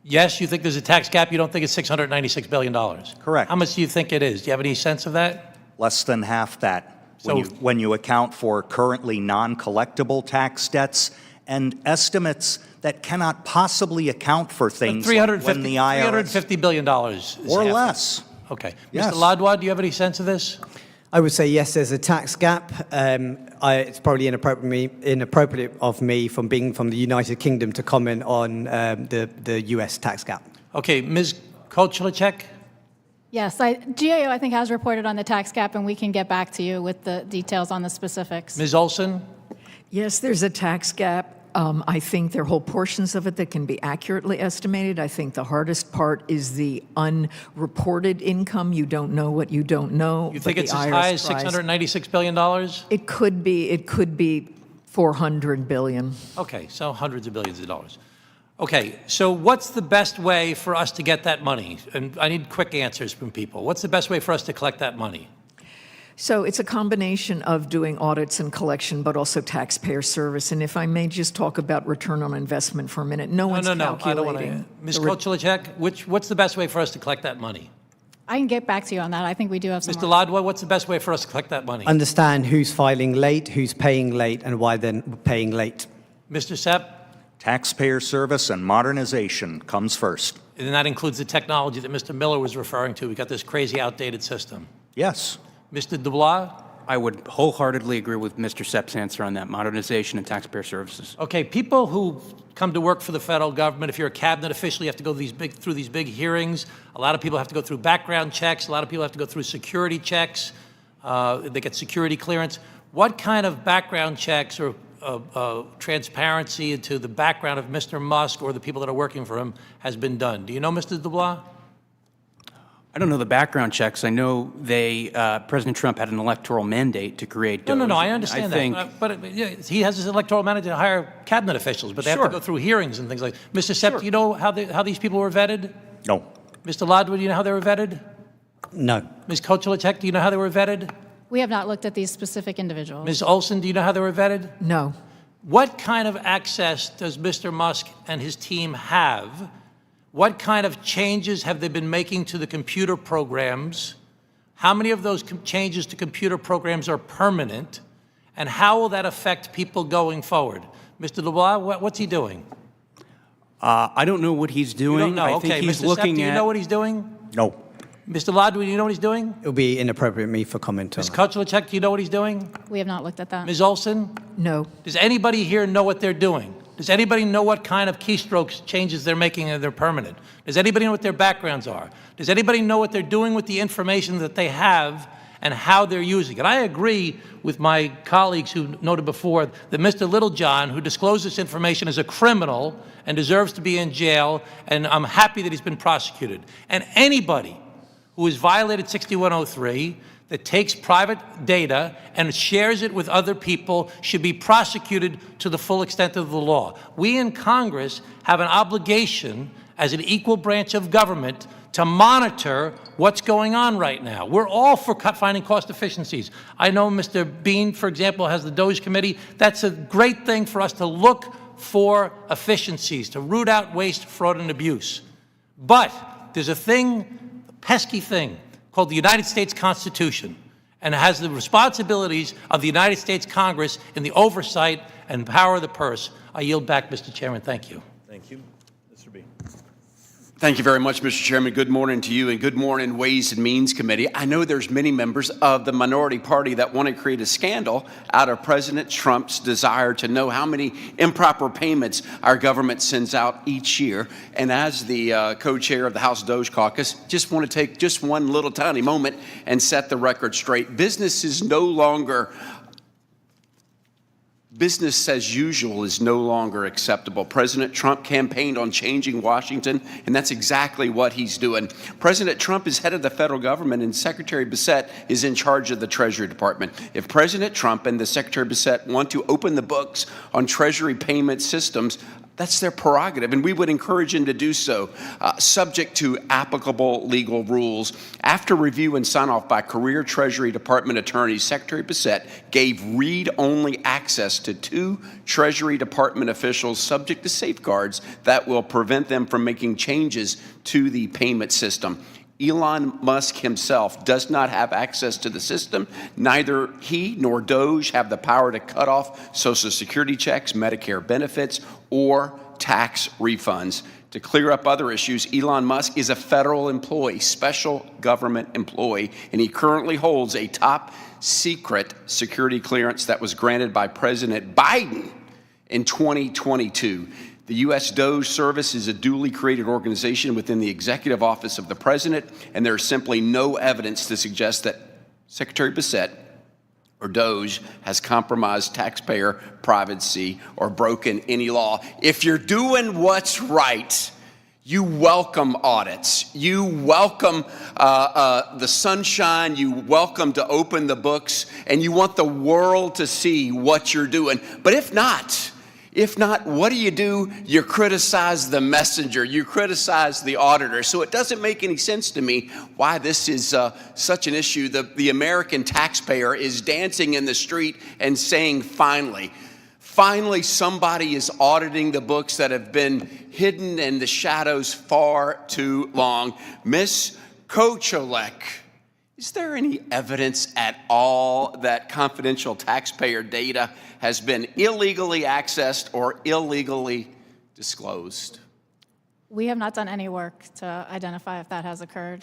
S18: Yes, you think there's a tax gap. You don't think it's $696 billion.
S2: Correct.
S18: How much do you think it is? Do you have any sense of that?
S2: Less than half that. When you account for currently non-collectible tax debts and estimates that cannot possibly account for things like when the IRS...
S18: $350 billion.
S2: Or less.
S18: Okay.
S2: Yes.
S18: Mr. Ladwa, do you have any sense of this?
S7: I would say yes, there's a tax gap. It's probably inappropriate of me from being from the United Kingdom to comment on the U.S. tax gap.
S18: Okay, Ms. Kochlicek?
S8: Yes, GAO, I think, has reported on the tax gap, and we can get back to you with the details on the specifics.
S18: Ms. Olson?
S9: Yes, there's a tax gap. I think there are whole portions of it that can be accurately estimated. I think the hardest part is the unreported income. You don't know what you don't know.
S18: You think it's as high as $696 billion?
S9: It could be 400 billion.
S18: Okay, so hundreds of billions of dollars. Okay, so what's the best way for us to get that money? And I need quick answers from people. What's the best way for us to collect that money?
S9: So it's a combination of doing audits and collection, but also taxpayer service. And if I may just talk about return on investment for a minute. No one's calculating.
S18: I don't want to. Ms. Kochlicek, what's the best way for us to collect that money?
S8: I can get back to you on that. I think we do have some
S18: Mr. Ladwa, what's the best way for us to collect that money?
S7: Understand who's filing late, who's paying late, and why they're paying late.
S18: Mr. Sepp?
S2: Taxpayer service and modernization comes first.
S18: And that includes the technology that Mr. Miller was referring to. We got this crazy outdated system.
S2: Yes.
S18: Mr. DeBlas?
S23: I would wholeheartedly agree with Mr. Sepp's answer on that, modernization and taxpayer services.
S18: Okay, people who come to work for the federal government, if you're a cabinet official, you have to go through these big hearings. A lot of people have to go through background checks. A lot of people have to go through security checks. They get security clearance. What kind of background checks or transparency into the background of Mr. Musk or the people that are working for him has been done? Do you know, Mr. Dubois?
S23: I don't know the background checks. I know President Trump had an electoral mandate to create those.
S18: No, I understand that. But he has his electoral mandate to hire cabinet officials, but they have to go through hearings and things like that. Mr. Sepp, do you know how these people were vetted?
S7: No.
S18: Mr. Ladwa, do you know how they were vetted?
S7: No.
S18: Ms. Kochelecek, do you know how they were vetted?
S8: We have not looked at these specific individuals.
S18: Ms. Olson, do you know how they were vetted?
S9: No.
S18: What kind of access does Mr. Musk and his team have? What kind of changes have they been making to the computer programs? How many of those changes to computer programs are permanent? And how will that affect people going forward? Mr. Dubois, what's he doing?
S23: I don't know what he's doing.
S18: You don't know.
S23: I think
S18: Okay,
S23: he's
S18: Mr.
S23: looking
S18: Sepp, do you
S23: at.
S18: know what he's doing?
S7: No.
S18: Mr. Ladwa, do you know what he's doing?
S7: It would be inappropriate for me for comment on
S18: Ms.
S7: that.
S18: Kochelecek, do you know what he's doing?
S8: We have not looked at that.
S18: Ms. Olson?
S9: No.
S18: Does anybody here know what they're doing? Does anybody know what kind of keystrokes changes they're making and they're permanent? Does anybody know what their backgrounds are? Does anybody know what they're doing with the information that they have and how they're using it? I agree with my colleagues who noted before that Mr. Littlejohn, who disclosed this information, is a criminal and deserves to be in jail, and I'm happy that he's been prosecuted. And anybody who has violated 6103, that takes private data and shares it with other people should be prosecuted to the full extent of the law. We in Congress have an obligation as an equal branch of government to monitor what's going on right now. We're all for finding cost efficiencies. I know Mr. Bean, for example, has the DOGE committee. That's a great thing for us to look for efficiencies, to root out waste, fraud, and abuse. But there's a thing, a pesky thing, called the United States Constitution, and has the responsibilities of the United States Congress in the oversight and power of the purse. I yield back, Mr. Chairman. Thank you.
S22: Thank you. Mr. B.
S19: Thank you very much, Mr. Chairman. Good morning to you, and good morning, Ways and Means Committee. I know there's many members of the minority party that want to create a scandal out of President Trump's desire to know how many improper payments our government sends out each year. And as the co-chair of the House Doge Caucus, just want to take just one little tiny moment and set the record straight. Business as usual is no longer acceptable. President Trump campaigned on changing Washington, and that's exactly what he's doing. President Trump is head of the federal government, and Secretary Bissett is in charge of the Treasury Department. If President Trump and the Secretary Bissett want to open the books on Treasury payment systems, that's their prerogative, and we would encourage him to do so, subject to applicable legal rules. After review and sign-off by career Treasury Department attorneys, Secretary Bissett gave read-only access to 2 Treasury Department officials subject to safeguards that will prevent them from making changes to the payment system. Elon Musk himself does not have access to the system. Neither he nor DOGE have the power to cut off Social Security checks, Medicare benefits, or tax refunds. To clear up other issues, Elon Musk is a federal employee, special government employee, and he currently holds a top secret security clearance that was granted by President Biden in 2022. The U.S. DOGE Service is a duly created organization within the executive office of the president, and there is simply no evidence to suggest that Secretary Bissett or DOGE has compromised taxpayer privacy or broken any law. If you're doing what's right, you welcome audits. You welcome the sunshine. You welcome to open the books, and you want the world to see what you're doing. But if not, what do? You criticize the messenger. You criticize the auditor. So it doesn't make any sense to me why this is such an issue. The American taxpayer is dancing in the street and saying, finally somebody is auditing the books that have been hidden in the shadows far too long. Ms. Kochelecek, is there any evidence at all that confidential taxpayer data has been illegally accessed or illegally disclosed?
S8: We have not done any work to identify if that has occurred.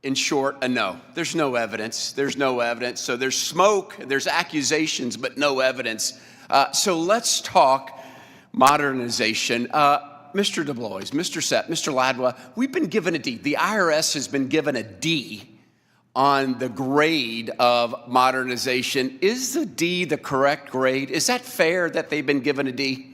S19: In short, a no. There's no evidence. There's no evidence. So there's smoke, there's accusations, but no evidence. So let's talk modernization. Mr. Du Bois, Mr. Sepp, Mr. Ladwa, we've been given a D. The IRS has been given a D on the grade of modernization. Is the D the correct grade? Is that fair that they've been given a D?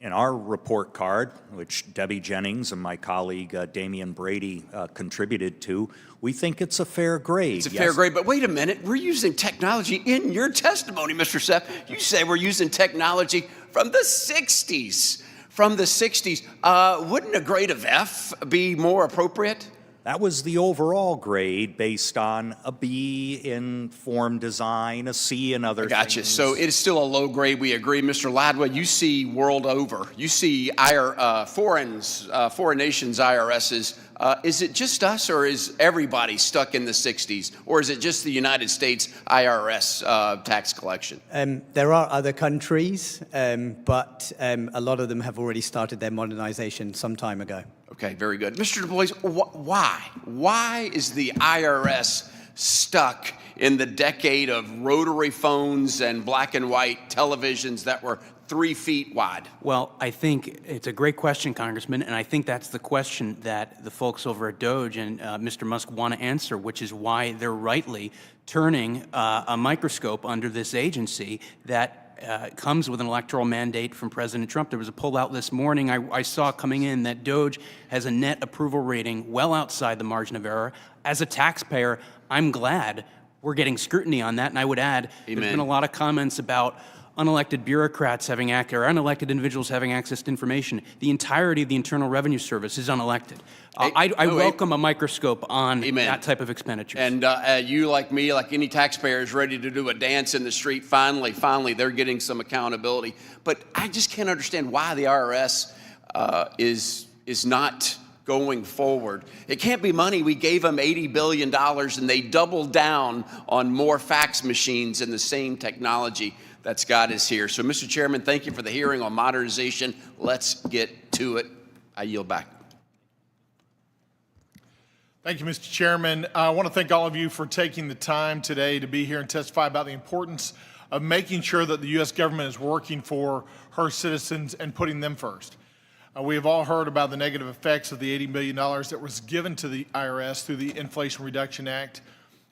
S2: In our report card, which Debbie Jennings and my colleague Damian Brady contributed to, we think it's a fair grade.
S19: It's a fair grade, but wait a minute. We're using technology in your testimony, Mr. Sepp. You say we're using technology from the 60s. From the 60s. Wouldn't a grade of F be more appropriate?
S2: That was the overall grade based on a B in form design, a C in other
S19: Gotcha.
S2: things.
S19: So it is still a low grade, we agree. Mr. Ladwa, you see world over. You see foreign nations' IRSs. Is it just us, or is everybody stuck in the 60s? Or is it just the United States IRS tax collection?
S7: There are other countries, but a lot of them have already started their modernization some time ago.
S19: Okay, very good. Mr. Du Bois, why? Why is the IRS stuck in the decade of rotary phones and black and white televisions that were 3 feet wide?
S23: Well, I think it's a great question, Congressman, and I think that's the question that the folks over at DOGE and Mr. Musk want to answer, which is why they're rightly turning a microscope under this agency that comes with an electoral mandate from President Trump. There was a poll out this morning I saw coming in that DOGE has a net approval rating well outside the margin of error. As a taxpayer, I'm glad we're getting scrutiny on that, and I would add, There's been a lot of comments about unelected bureaucrats having access, or unelected individuals having access to information. The entirety of the Internal Revenue Service is unelected. I welcome a microscope on that type of expenditure.
S19: And you, like me, like any taxpayer, is ready to do a dance in the street. Finally, they're getting some accountability. But I just can't understand why the IRS is not going forward. It can't be money. We gave them $80 billion, and they doubled down on more fax machines and the same technology that Scott is here. So, Mr. Chairman, thank you for the hearing on modernization. Let's get to it. I yield back.
S3: Thank you, Mr. Chairman. I want to thank all of you for taking the time today to be here and testify about the importance of making sure that the U.S. government is working for her citizens and putting them first. We have all heard about the negative effects of the $80 billion that was given to the IRS through the Inflation Reduction Act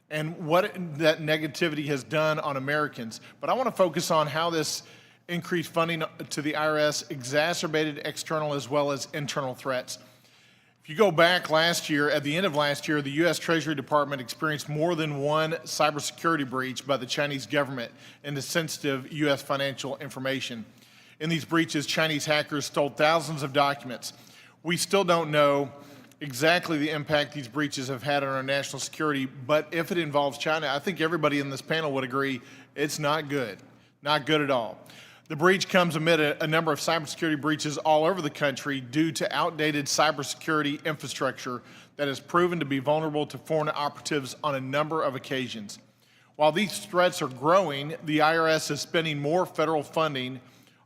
S3: and what that negativity has done on Americans. But I want to focus on how this increased funding to the IRS exacerbated external as well as internal threats. If you go back last year, at the end of last year, the U.S. Treasury Department experienced more than one cybersecurity breach by the Chinese government into sensitive U.S. financial information. In these breaches, Chinese hackers stole thousands of documents. We still don't know exactly the impact these breaches have had on our national security, but if it involves China, I think everybody in this panel would agree it's not good at all. The breach comes amid a number of cybersecurity breaches all over the country due to outdated cybersecurity infrastructure that has proven to be vulnerable to foreign operatives on a number of occasions. While these threats are growing, the IRS is spending more federal funding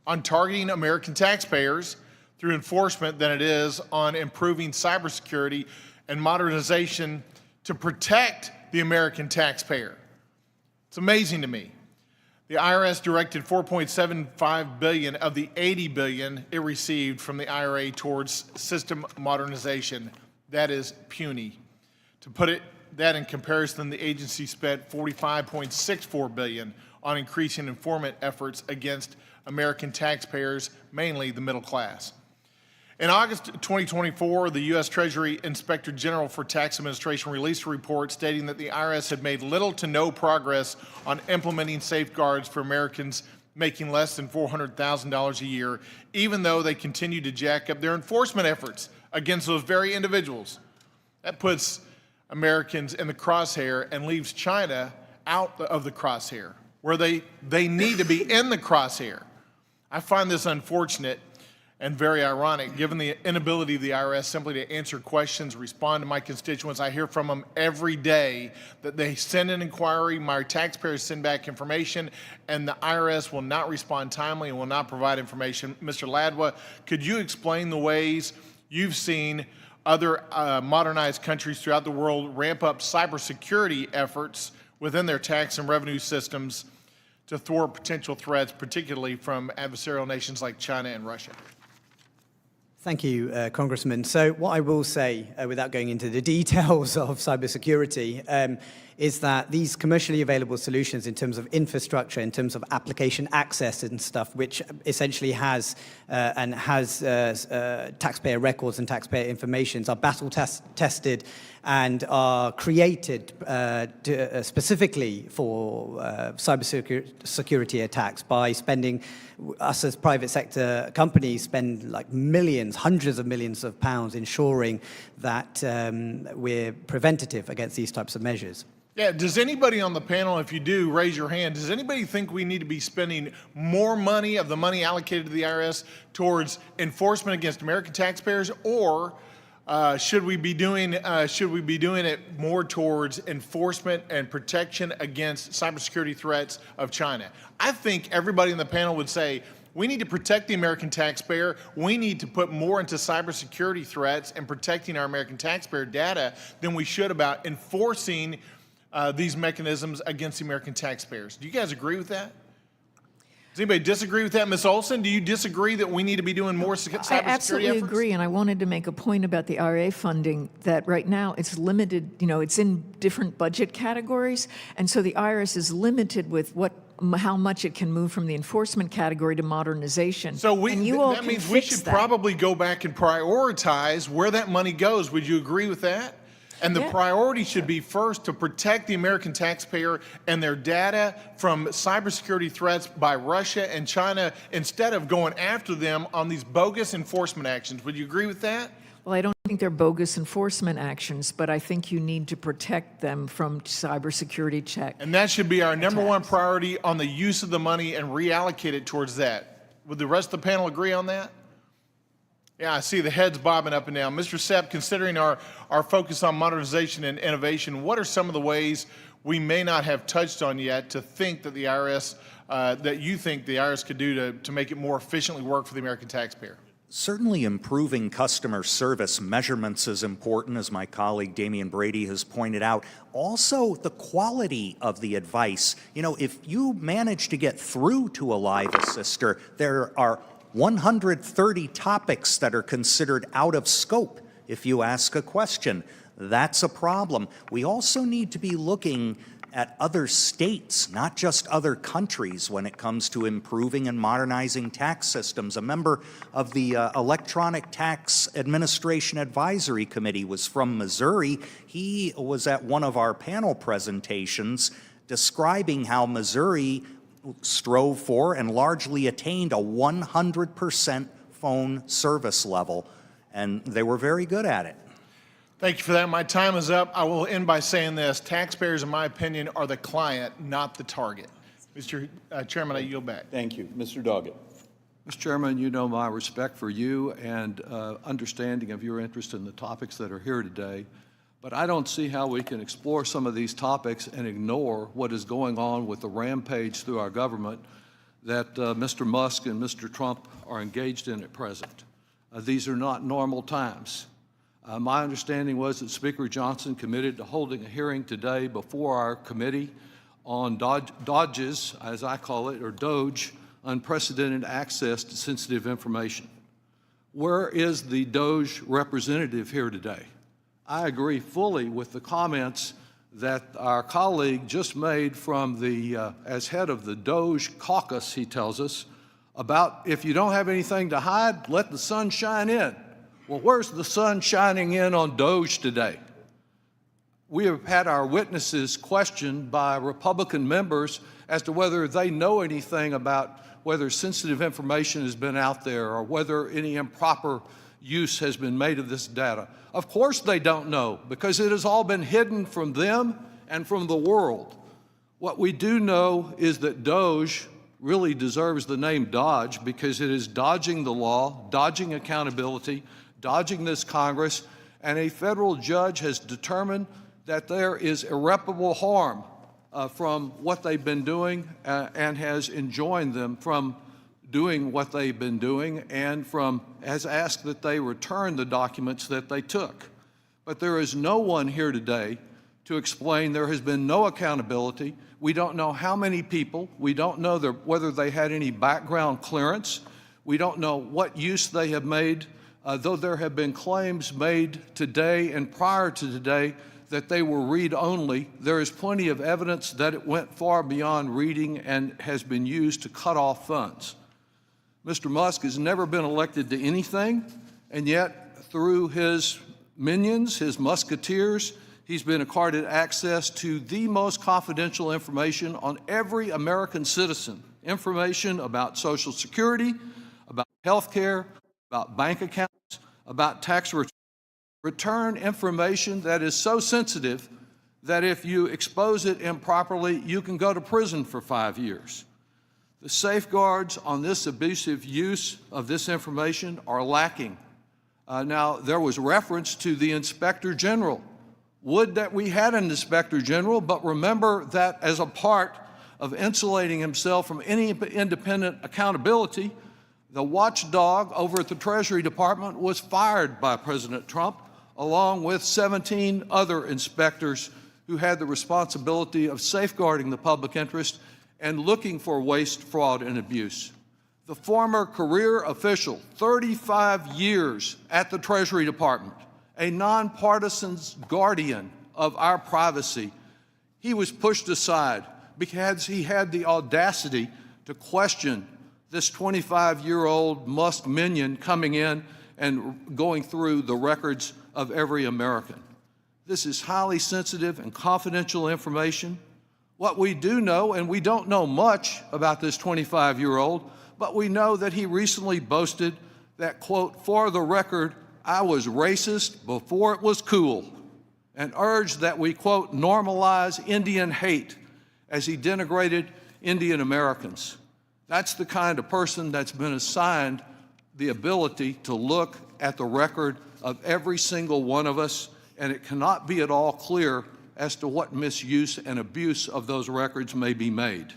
S3: on targeting American taxpayers through enforcement than it is on improving cybersecurity and modernization to protect the American taxpayer. It's amazing to me. The IRS directed $4.75 billion of the $80 billion it received from the IRA towards system modernization. That is puny. To put that in comparison, the agency spent $45.64 billion on increasing enforcement efforts against American taxpayers, mainly the middle class. In August 2024, the U.S. Treasury Inspector General for Tax Administration released a report stating that the IRS had made little to no progress on implementing safeguards for Americans making less than $400,000 a year, even though they continue to jack up their enforcement efforts against those very individuals. That puts Americans in the crosshair and leaves China out of the crosshair, where they need to be in the crosshair. I find this unfortunate and very ironic, given the inability of the IRS simply to answer questions, respond to my constituents. I hear from them every day that they send an inquiry, my taxpayers send back information, and the IRS will not respond timely and will not provide information. Mr. Ladwa, could you explain the ways you've seen other modernized countries throughout the world ramp up cybersecurity efforts within their tax and revenue systems to thwart potential threats, particularly from adversarial nations like China and Russia?
S7: Thank you, Congressman. So what I will say, without going into the details of cybersecurity, is that these commercially available solutions in terms of infrastructure, in terms of application access and stuff, which essentially has taxpayer records and taxpayer information, are battle tested and are created specifically for cybersecurity attacks by spending, us as private sector companies spend like millions, hundreds of millions of pounds ensuring that we're preventative against these types of measures.
S3: Yeah, does anybody on the panel, if you do, raise your hand, does anybody think we need to be spending more money of the money allocated to the IRS towards enforcement against American taxpayers, or should we be doing it more towards enforcement and protection against cybersecurity threats of China? I think everybody in the panel would say we need to protect the American taxpayer. We need to put more into cybersecurity threats and protecting our American taxpayer data than we should about enforcing these mechanisms against the American taxpayers. Do you guys agree with that? Does anybody disagree with that? Ms. Olson, do you disagree that we need to be doing more cybersecurity efforts?
S9: I absolutely agree, and I wanted to make a point about the RA funding, that right now it's limited, it's in different budget categories, and so the IRS is limited with how much it can move from the enforcement category to modernization.
S3: So
S9: that
S3: means we should probably go back and prioritize where that money goes. Would you agree with that? And the priority should be first to protect the American taxpayer and their data from cybersecurity threats by Russia and China instead of going after them on these bogus enforcement actions. Would you agree with that?
S9: Well, I don't think they're bogus enforcement actions, but I think you need to protect them from cybersecurity checks.
S3: And that should be our number one priority on the use of the money and reallocate it towards that. Would the rest of the panel agree on that? Yeah, I see the heads bobbing up and down. Mr. Sepp, considering our focus on modernization and innovation, what are some of the ways we may not have touched on yet to think that the IRS, that you think the IRS could do to make it more efficiently work for the American taxpayer?
S2: Certainly improving customer service measurements is important, as my colleague Damian Brady has pointed out. Also, the quality of the advice. If you manage to get through to a live assister, there are 130 topics that are considered out of scope if you ask a question. That's a problem. We also need to be looking at other states, not just other countries, when it comes to improving and modernizing tax systems. A member of the Electronic Tax Administration Advisory Committee was from Missouri. He was at one of our panel presentations describing how Missouri strove for and largely attained a 100% phone service level, and they were very good at it.
S3: Thank you for that. My time is up. I will end by saying this. Taxpayers, in my opinion, are the client, not the target. Mr. Chairman, I yield back.
S22: Thank you. Mr. Doggett.
S5: Mr. Chairman, you know my respect for you and understanding of your interest in the topics that are here today. But I don't see how we can explore some of these topics and ignore what is going on with the rampage through our government that Mr. Musk and Mr. Trump are engaged in at present. These are not normal times. My understanding was that Speaker Johnson committed to holding a hearing today before our committee on DOGE's, as I call it, or DOGE, unprecedented access to sensitive information. Where is the DOGE representative here today? I agree fully with the comments that our colleague just made from the, as head of the DOGE caucus, he tells us, about if you don't have anything to hide, let the sun shine in. Well, where's the sun shining in on DOGE today? We have had our witnesses questioned by Republican members as to whether they know anything about whether sensitive information has been out there or whether any improper use has been made of this data. Of course they don't know, because it has all been hidden from them and from the world. What we do know is that DOGE really deserves the name Dodge because it is dodging the law, dodging accountability, dodging this Congress, and a federal judge has determined that there is irreparable harm from what they've been doing and has enjoined them from doing what they've been doing and has asked that they return the documents that they took. But there is no one here today to explain there has been no accountability. We don't know how many people. We don't know whether they had any background clearance. We don't know what use they have made, though there have been claims made today and prior to today that they were read-only. There is plenty of evidence that it went far beyond reading and has been used to cut off funds. Mr. Musk has never been elected to anything, and yet through his minions, his musketeers, he's been accorded access to the most confidential information on every American citizen, information about Social Security, about health care, about bank accounts, about tax return information that is so sensitive that if you expose it improperly, you can go to prison for 5 years. The safeguards on this abusive use of this information are lacking. Now, there was reference to the Inspector General. Would that we had an Inspector General, but remember that as a part of insulating himself from any independent accountability, the watchdog over at the Treasury Department was fired by President Trump, along with 17 other inspectors who had the responsibility of safeguarding the public interest and looking for waste, fraud, and abuse. The former career official, 35 years at the Treasury Department, a nonpartisan guardian of our privacy, he was pushed aside because he had the audacity to question this 25-year-old Musk minion coming in and going through the records of every American. This is highly sensitive and confidential information. What we do know, and we don't know much about this 25-year-old, but we know that he recently boasted that, quote, "For the record, I was racist before it was cool," and urged that we, quote, "normalize Indian hate," as he denigrated Indian Americans. That's the kind of person that's been assigned the ability to look at the record of every single one of us, and it cannot be at all clear as to what misuse and abuse of those records may be made.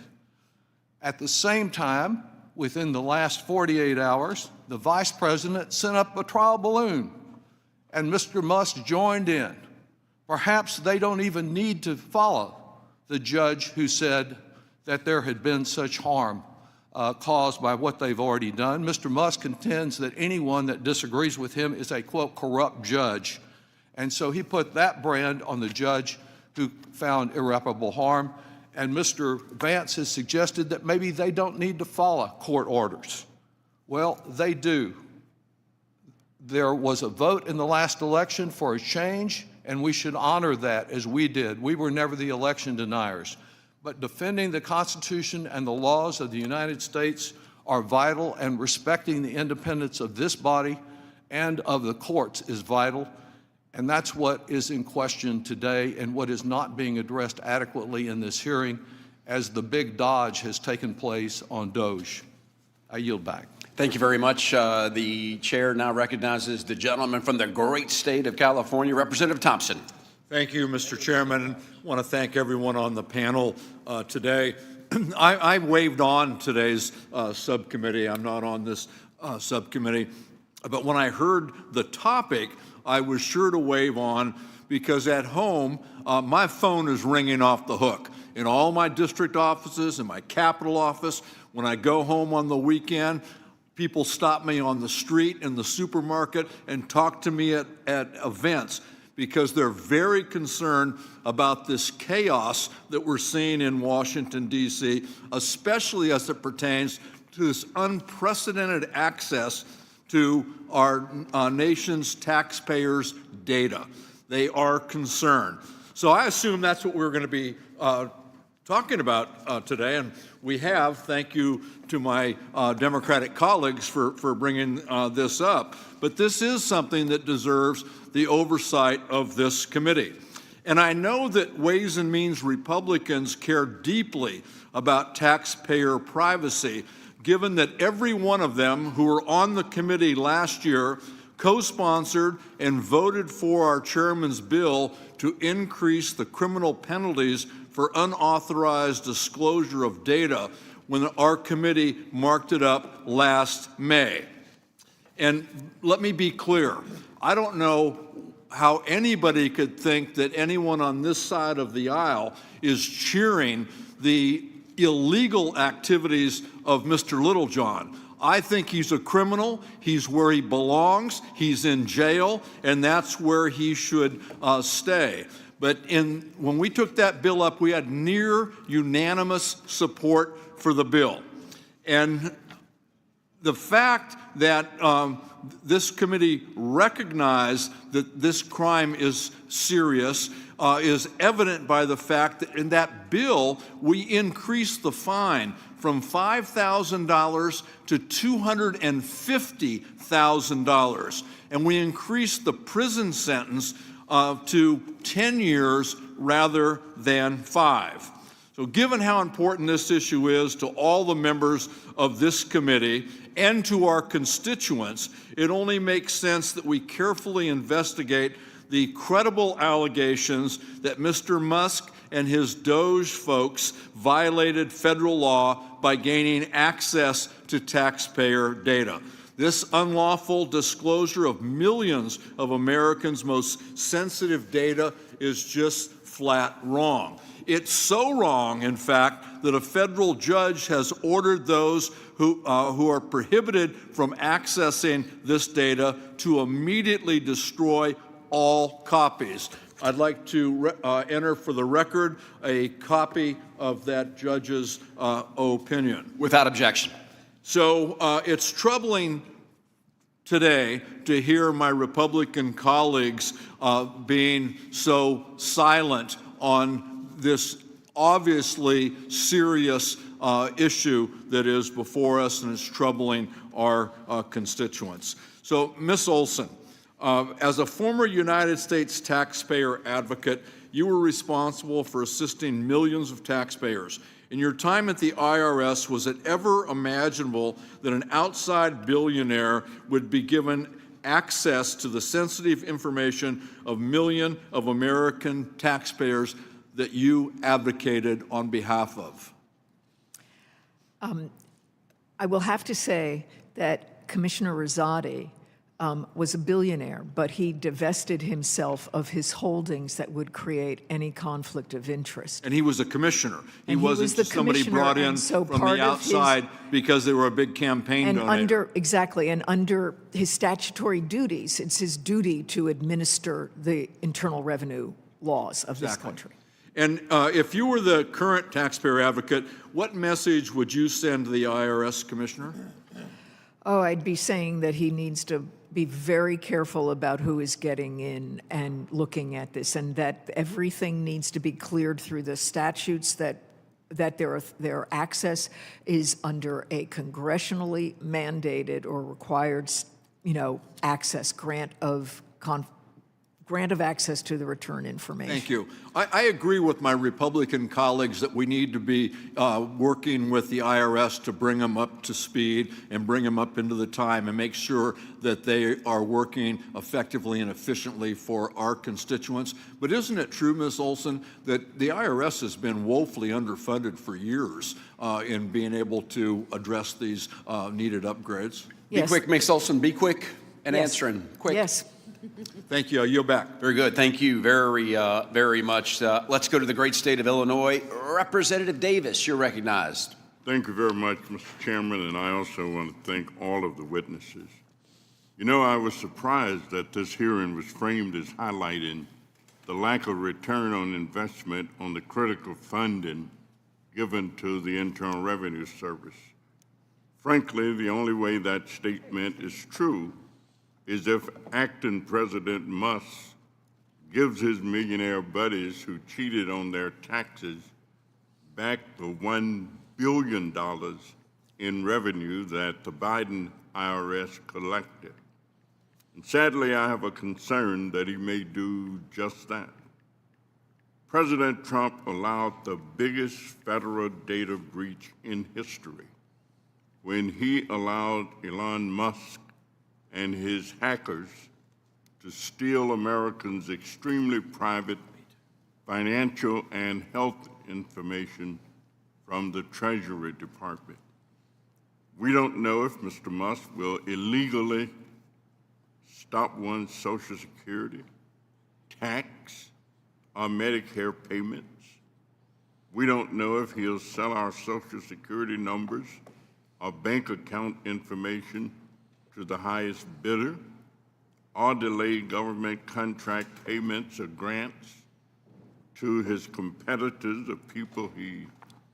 S5: At the same time, within the last 48 hours, the Vice President sent up a trial balloon, and Mr. Musk joined in. Perhaps they don't even need to follow the judge who said that there had been such harm caused by what they've already done. Mr. Musk contends that anyone that disagrees with him is a, quote, corrupt judge. And so he put that brand on the judge who found irreparable harm. And Mr. Vance has suggested that maybe they don't need to follow court orders. Well, they do. There was a vote in the last election for a change, and we should honor that as we did. We were never the election deniers. But defending the Constitution and the laws of the United States are vital, and respecting the independence of this body and of the courts is vital. And that's what is in question today and what is not being addressed adequately in this hearing as the big dodge has taken place on Doge. I yield back.
S19: Thank you very much. The chair now recognizes the gentleman from the great state of California, Representative Thompson.
S4: Thank you, Mr. Chairman. I want to thank everyone on the panel today. I waved on today's subcommittee. I'm not on this subcommittee. But when I heard the topic, I was sure to wave on, because at home, my phone is ringing off the hook. In all my district offices, in my Capitol office, when I go home on the weekend, people stop me on the street, in the supermarket, and talk to me at events, because they're very concerned about this chaos that we're seeing in Washington, D.C., especially as it pertains to this unprecedented access to our nation's taxpayers' data. They are concerned. So I assume that's what we're going to be talking about today, and we have. Thank you to my Democratic colleagues for bringing this up. But this is something that deserves the oversight of this committee. And I know that Ways and Means Republicans care deeply about taxpayer privacy, given that every one of them who were on the committee last year co-sponsored and voted for our chairman's bill to increase the criminal penalties for unauthorized disclosure of data, when our committee marked it up last May. And let me be clear, I don't know how anybody could think that anyone on this side of the aisle is cheering the illegal activities of Mr. Littlejohn. I think he's a criminal. He's where he belongs. He's in jail, and that's where he should stay. But when we took that bill up, we had near unanimous support for the bill. And the fact that this committee recognized that this crime is serious is evident by the fact that in that bill, we increased the fine from $5,000 to $250,000. And we increased the prison sentence to 10 years rather than 5. So given how important this issue is to all the members of this committee and to our constituents, it only makes sense that we carefully investigate the credible allegations that Mr. Musk and his Doge folks violated federal law by gaining access to taxpayer data. This unlawful disclosure of millions of Americans' most sensitive data is just flat wrong. It's so wrong, in fact, that a federal judge has ordered those who are prohibited from accessing this data to immediately destroy all copies. I'd like to enter for the record a copy of that judge's opinion.
S19: Without objection.
S4: So it's troubling today to hear my Republican colleagues being so silent on this obviously serious issue that is before us and is troubling our constituents. So, Ms. Olson, as a former United States taxpayer advocate, you were responsible for assisting millions of taxpayers. In your time at the IRS, was it ever imaginable that an outside billionaire would be given access to the sensitive information of millions of American taxpayers that you advocated on behalf of?
S9: I will have to say that Commissioner Rosati was a billionaire, but he divested himself of his holdings that would create any conflict of interest.
S4: And he was a commissioner. He wasn't just somebody brought in from the outside because they were a big campaign donor.
S9: And under his statutory duties, it's his duty to administer the internal revenue laws of this country.
S4: And if you were the current taxpayer advocate, what message would you send to the IRS commissioner?
S9: Oh, I'd be saying that he needs to be very careful about who is getting in and looking at this, and that everything needs to be cleared through the statutes, that their access is under a congressionally mandated or required, access, grant of access to the return information.
S4: Thank you. I agree with my Republican colleagues that we need to be working with the IRS to bring them up to speed and bring them up into the time and make sure that they are working effectively and efficiently for our constituents. But isn't it true, Ms. Olson, that the IRS has been woefully underfunded for years in being able to address these needed upgrades?
S9: Yes.
S19: Be quick, Ms. Olson, be quick and answering. Quick.
S9: Yes.
S4: Thank you. I yield back.
S19: Very good. Thank you very much. Let's go to the great state of Illinois. Representative Davis, you're recognized.
S1: Thank you very much, Mr. Chairman, and I also want to thank all of the witnesses. You know, I was surprised that this hearing was framed as highlighting the lack of return on investment on the critical funding given to the Internal Revenue Service. Frankly, the only way that statement is true is if acting President Musk gives his millionaire buddies who cheated on their taxes back the $1 billion in revenue that the Biden IRS collected. And sadly, I have a concern that he may do just that. President Trump allowed the biggest federal data breach in history when he allowed Elon Musk and his hackers to steal Americans' extremely private financial and health information from the Treasury Department. We don't know if Mr. Musk will illegally stop one's Social Security, tax, or Medicare payments. We don't know if he'll sell our Social Security numbers or bank account information to the highest bidder, or delay government contract payments or grants to his competitors or people he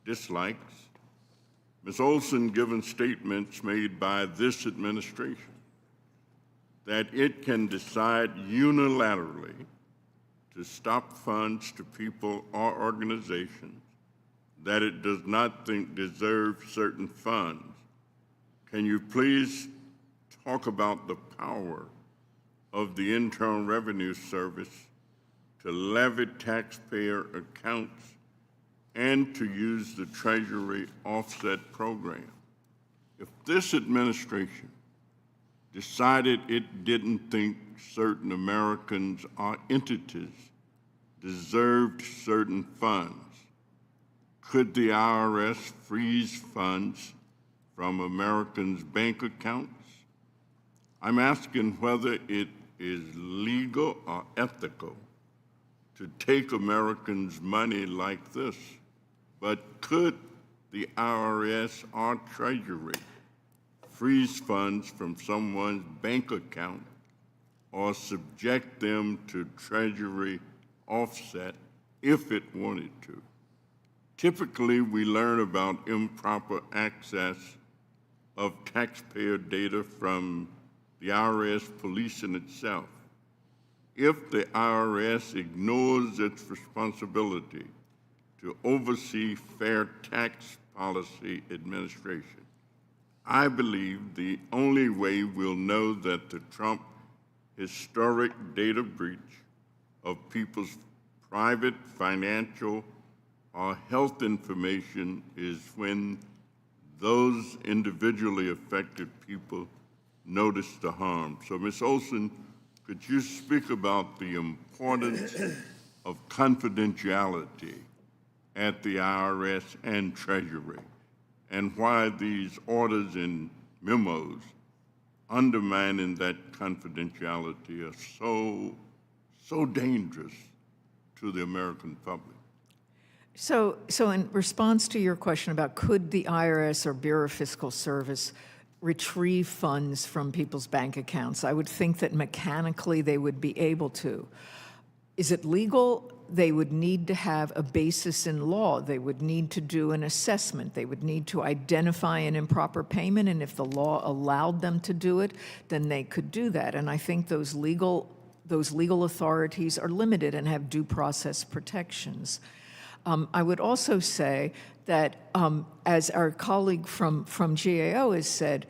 S1: dislikes. Ms. Olson given statements made by this administration that it can decide unilaterally to stop funds to people or organizations that it does not think deserve certain funds. Can you please talk about the power of the Internal Revenue Service to levy taxpayer accounts and to use the Treasury offset program? If this administration decided it didn't think certain Americans or entities deserved certain funds, could the IRS freeze funds from Americans' bank accounts? I'm asking whether it is legal or ethical to take Americans' money like this, but could the IRS or Treasury freeze funds from someone's bank account or subject them to Treasury offset if it wanted to? Typically, we learn about improper access of taxpayer data from the IRS policing itself. If the IRS ignores its responsibility to oversee fair tax policy administration, I believe the only way we'll know that the Trump historic data breach of people's private financial or health information is when those individually affected people notice the harm. So, Ms. Olson, could you speak about the importance of confidentiality at the IRS and Treasury, and why these orders and memos undermining that confidentiality are so dangerous to the American public?
S9: So in response to your question about could the IRS or Bureau of Fiscal Service retrieve funds from people's bank accounts, I would think that mechanically they would be able to. Is it legal? They would need to have a basis in law. They would need to do an assessment. They would need to identify an improper payment, and if the law allowed them to do it, then they could do that. And I think those legal authorities are limited and have due process protections. I would also say that, as our colleague from GAO has said,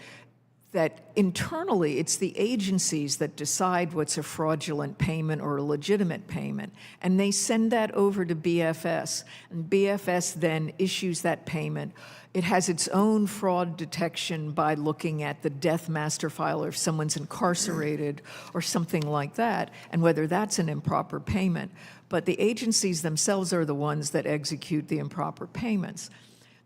S9: that internally it's the agencies that decide what's a fraudulent payment or a legitimate payment, and they send that over to BFS, and BFS then issues that payment. It has its own fraud detection by looking at the death master file, or if someone's incarcerated or something like that, and whether that's an improper payment. But the agencies themselves are the ones that execute the improper payments.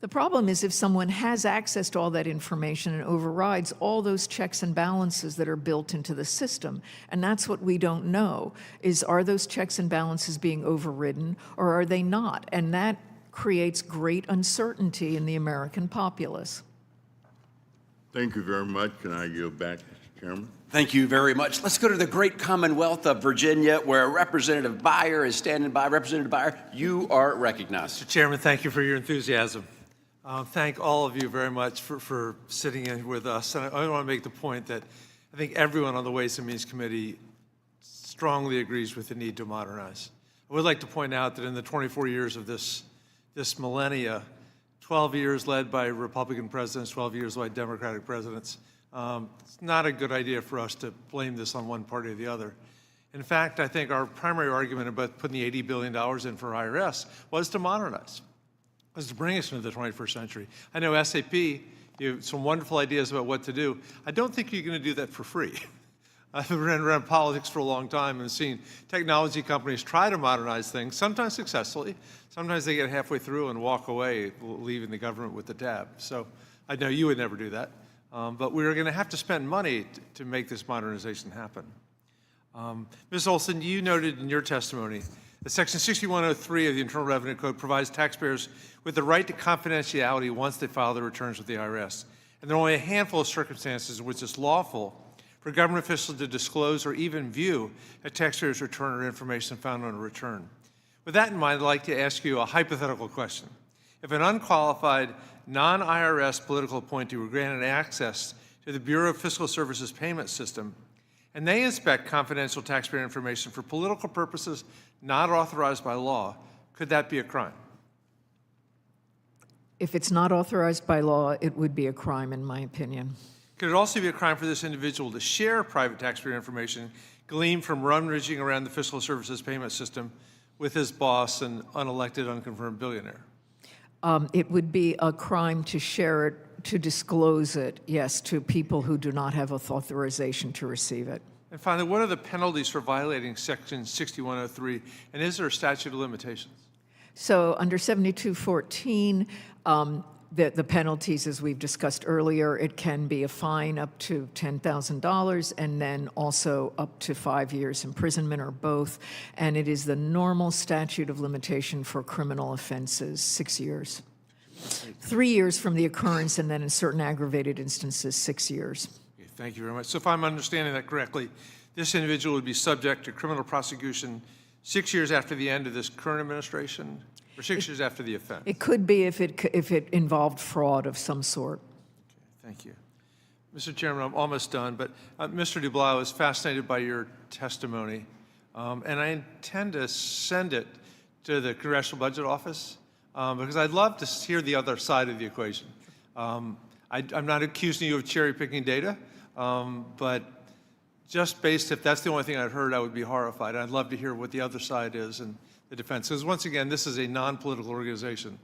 S9: The problem is if someone has access to all that information and overrides all those checks and balances that are built into the system, and that's what we don't know, is are those checks and balances being overridden or are they not? And that creates great uncertainty in the American populace.
S1: Thank you very much, and I yield back, Mr. Chairman.
S19: Thank you very much. Let's go to the great Commonwealth of Virginia, where Representative Beyer is standing by. Representative Beyer, you are recognized.
S6: Mr. Chairman, thank you for your enthusiasm. Thank all of you very much for sitting in with us. And I want to make the point that I think everyone on the Ways and Means Committee strongly agrees with the need to modernize. I would like to point out that in the 24 years of this millennia, 12 years led by Republican presidents, 12 years by Democratic presidents, it's not a good idea for us to blame this on one party or the other. In fact, I think our primary argument about putting the $80 billion in for IRS was to modernize, was to bring us into the 21st century. I know SAP, you have some wonderful ideas about what to do. I don't think you're going to do that for free. I've been around politics for a long time and seen technology companies try to modernize things, sometimes successfully. Sometimes they get halfway through and walk away, leaving the government with the tab. So I know you would never do that. But we're going to have to spend money to make this modernization happen. Ms. Olson, you noted in your testimony that Section 6103 of the Internal Revenue Code provides taxpayers with the right to confidentiality once they file their returns with the IRS. And there are only a handful of circumstances in which it's lawful for government officials to disclose or even view a taxpayer's return or information found on a return. With that in mind, I'd like to ask you a hypothetical question. If an unqualified, non-IRS political appointee were granted access to the Bureau of Fiscal Services payment system, and they inspect confidential taxpayer information for political purposes not authorized by law, could that be a crime?
S9: If it's not authorized by law, it would be a crime, in my opinion.
S6: Could it also be a crime for this individual to share private taxpayer information gleaned from rummaging around the Fiscal Services payment system with his boss, an unelected, unconfirmed billionaire?
S9: It would be a crime to share it, to disclose it, yes, to people who do not have authorization to receive it.
S6: And finally, what are the penalties for violating Section 6103, and is there a statute of limitations?
S9: So under 7214, the penalties, as we've discussed earlier, it can be a fine up to $10,000 and then also up to 5 years imprisonment or both. And it is the normal statute of limitation for criminal offenses, 6 years. 3 years from the occurrence, and then in certain aggravated instances, 6 years.
S6: Okay, thank you very much. So if I'm understanding that correctly, this individual would be subject to criminal prosecution 6 years after the end of this current administration, or 6 years after the offense?
S9: It could be if it involved fraud of some sort.
S6: Okay, thank you. Mr. Chairman, I'm almost done, but Mr. Dubois, I was fascinated by your testimony, and I intend to send it to the Congressional Budget Office because I'd love to hear the other side of the equation. I'm not accusing you of cherry-picking data, but just based, if that's the only thing I'd heard, I would be horrified. I'd love to hear what the other side is and the defense. Because once again, this is a non-political organization.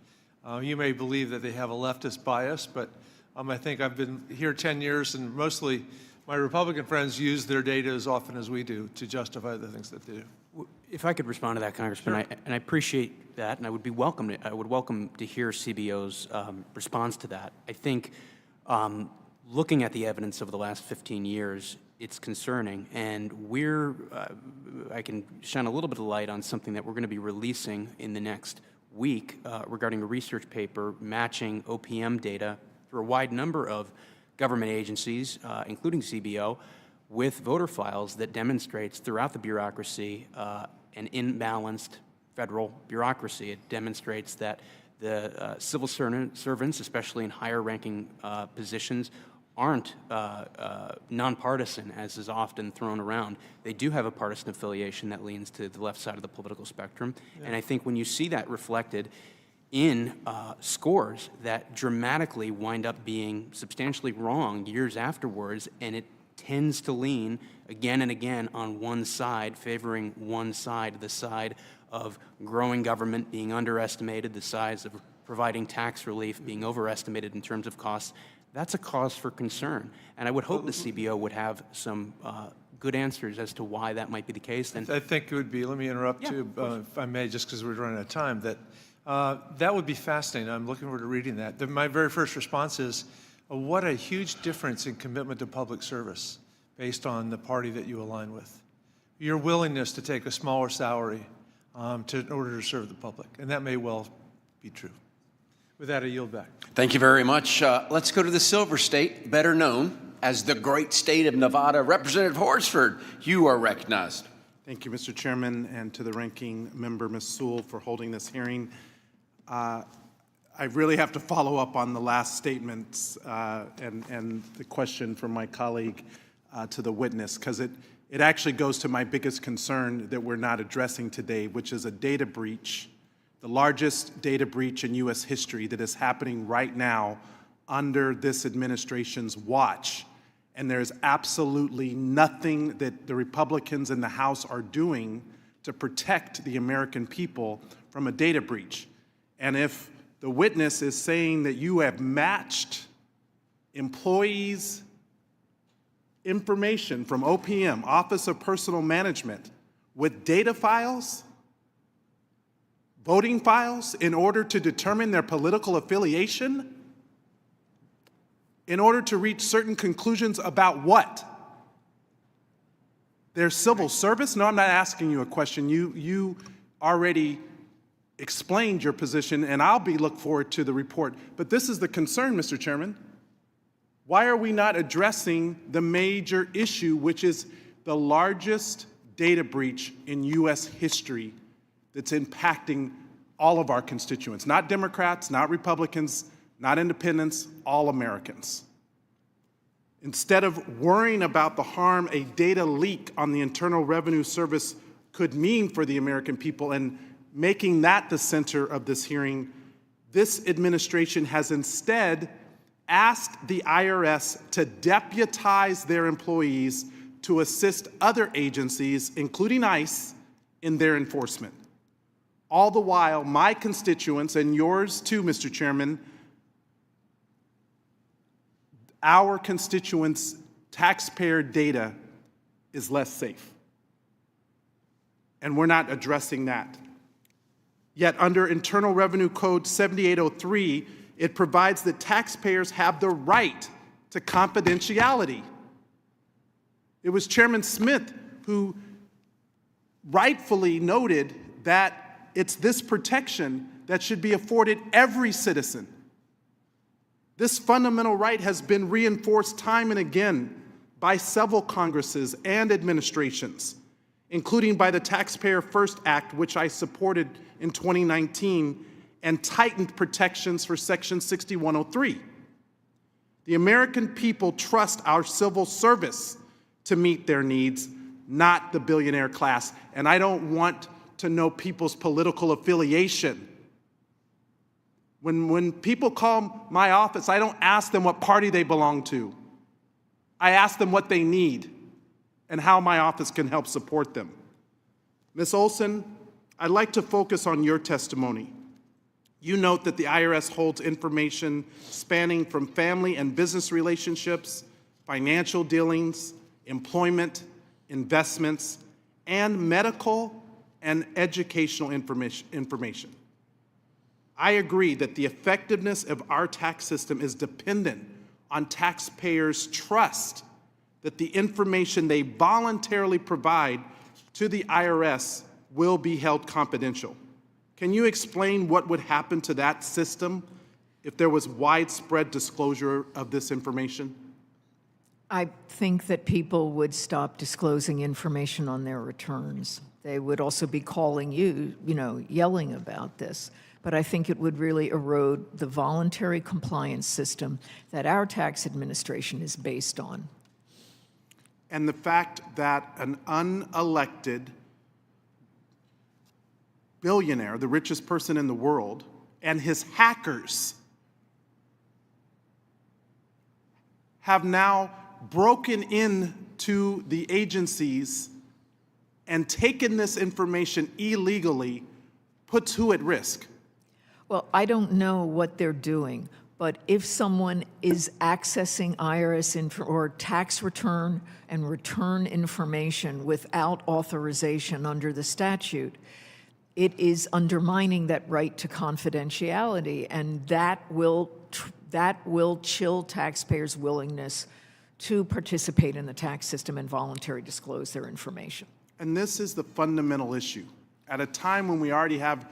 S6: You may believe that they have a leftist bias, but I think I've been here 10 years, and mostly my Republican friends use their data as often as we do to justify the things that they do.
S23: If I could respond to that, Congressman,
S6: Sure.
S23: and I appreciate that, and I would welcome to hear CBO's response to that. I think looking at the evidence over the last 15 years, it's concerning, and I can shine a little bit of light on something that we're going to be releasing in the next week regarding a research paper matching OPM data for a wide number of government agencies, including CBO, with voter files that demonstrates throughout the bureaucracy an imbalanced federal bureaucracy. It demonstrates that the civil servants, especially in higher-ranking positions, aren't nonpartisan, as is often thrown around. They do have a partisan affiliation that leans to the left side of the political spectrum. Yeah. And I think when you see that reflected in scores that dramatically wind up being substantially wrong years afterwards, and it tends to lean again and again on one side, favoring one side, the side of growing government being underestimated, the size of providing tax relief being overestimated in terms of costs, that's a cause for concern. And I would hope the CBO would have some good answers as to why that might be the case. And
S6: I think it would be, let me interrupt you, if I may, just because we're running out of time, that would be fascinating. I'm looking forward to reading that. My very first response is, what a huge difference in commitment to public service based on the party that you align with. Your willingness to take a smaller salary in order to serve the public, and that may well be true. With that, I yield back.
S19: Thank you very much. Let's go to the Silver State, better known as the great state of Nevada. Representative Horsford, you are recognized.
S11: Thank you, Mr. Chairman, and to the ranking member, Ms. Sewell, for holding this hearing. I really have to follow up on the last statements and the question from my colleague to the witness, because it actually goes to my biggest concern that we're not addressing today, which is a data breach, the largest data breach in U.S. history that is happening right now under this administration's watch. And there's absolutely nothing that the Republicans in the House are doing to protect the American people from a data breach. And if the witness is saying that you have matched employees' information from OPM, Office of Personal Management, with data files, voting files, in order to determine their political affiliation? In order to reach certain conclusions about what? Their civil service? No, I'm not asking you a question. You already explained your position, and I'll look forward to the report. But this is the concern, Mr. Chairman. Why are we not addressing the major issue, which is the largest data breach in U.S. history that's impacting all of our constituents? Not Democrats, not Republicans, not independents, all Americans. Instead of worrying about the harm a data leak on the Internal Revenue Service could mean for the American people and making that the center of this hearing, this administration has instead asked the IRS to deputize their employees to assist other agencies, including ICE, in their enforcement. All the while, my constituents, and yours too, Mr. Chairman, our constituents' taxpayer data is less safe. And we're not addressing that. Yet under Internal Revenue Code 7803, it provides that taxpayers have the right to confidentiality. It was Chairman Smith who rightfully noted that it's this protection that should be afforded every citizen. This fundamental right has been reinforced time and again by several Congresses and administrations, including by the Taxpayer First Act, which I supported in 2019, and tightened protections for Section 6103. The American people trust our civil service to meet their needs, not the billionaire class. And I don't want to know people's political affiliation. When people call my office, I don't ask them what party they belong to. I ask them what they need and how my office can help support them. Ms. Olson, I'd like to focus on your testimony. You note that the IRS holds information spanning from family and business relationships, financial dealings, employment, investments, and medical and educational information. I agree that the effectiveness of our tax system is dependent on taxpayers' trust that the information they voluntarily provide to the IRS will be held confidential. Can you explain what would happen to that system if there was widespread disclosure of this information?
S9: I think that people would stop disclosing information on their returns. They would also be calling you, yelling about this. But I think it would really erode the voluntary compliance system that our tax administration is based on.
S11: And the fact that an unelected billionaire, the richest person in the world, and his hackers have now broken into the agencies and taken this information illegally puts who at risk?
S9: Well, I don't know what they're doing, but if someone is accessing IRS or tax return and return information without authorization under the statute, it is undermining that right to confidentiality, and that will chill taxpayers' willingness to participate in the tax system and voluntarily disclose their information.
S11: And this is the fundamental issue. At a time when we already have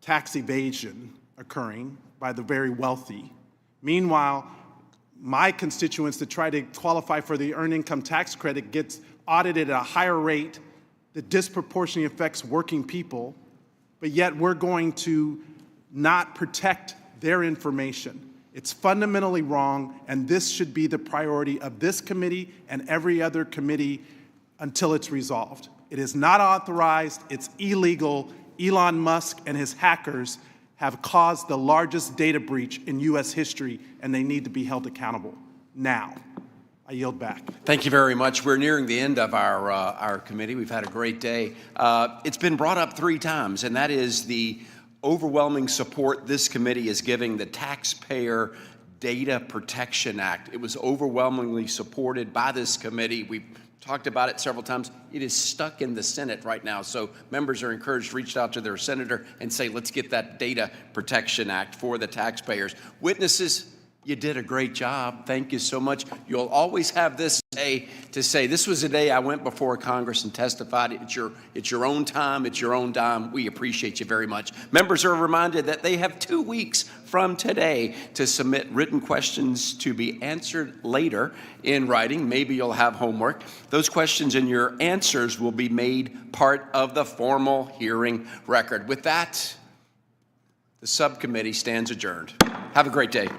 S11: tax evasion occurring by the very wealthy. Meanwhile, my constituents that try to qualify for the earned income tax credit gets audited at a higher rate that disproportionately affects working people, but yet we're going to not protect their information. It's fundamentally wrong, and this should be the priority of this committee and every other committee until it's resolved. It is not authorized, it's illegal. Elon Musk and his hackers have caused the largest data breach in U.S. history, and they need to be held accountable now. I yield back.
S19: Thank you very much. We're nearing the end of our committee. We've had a great day. It's been brought up 3 times, and that is the overwhelming support this committee is giving the taxpayer Data Protection Act. It was overwhelmingly supported by this committee. We've talked about it several times. It is stuck in the Senate right now, so members are encouraged to reach out to their senator and say, let's get that Data Protection Act for the taxpayers. Witnesses, you did a great job. Thank you so much. You'll always have this day to say, this was a day I went before Congress and testified. It's your own time. It's your own dime. We appreciate you very much. Members are reminded that they have 2 weeks from today to submit written questions to be answered later in writing. Maybe you'll have homework. Those questions and your answers will be made part of the formal hearing record. With that, the subcommittee stands adjourned. Have a great day.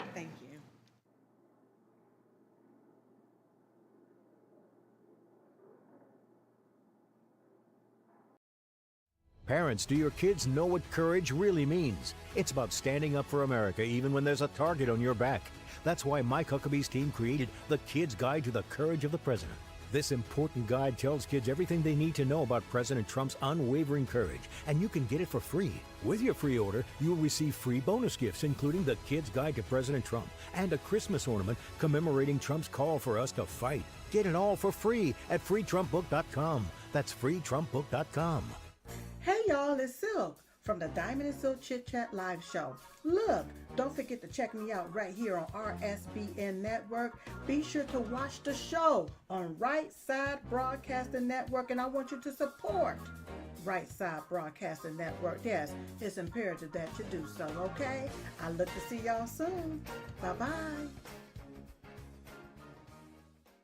S10: Parents, do your kids know what courage really means? It's about standing up for America even when there's a target on your back. That's why Mike Huckabee's team created the Kids Guide to the Courage of the President. This important guide tells kids everything they need to know about President Trump's unwavering courage, and you can get it for free. With your free order, you'll receive free bonus gifts, including the Kids Guide to President Trump and a Christmas ornament commemorating Trump's call for us to fight. Get it all for free at freetrumpbook.com. That's freetrumpbook.com.
S20: Hey y'all, it's Silk from the Diamond and Silk Chit Chat Live Show. Look, don't forget to check me out right here on RSBN Network. Be sure to watch the show on Right Side Broadcasting Network, and I want you to support Right Side Broadcasting Network. Yes, it's imperative that you do so, okay? I look to see y'all soon. Bye-bye.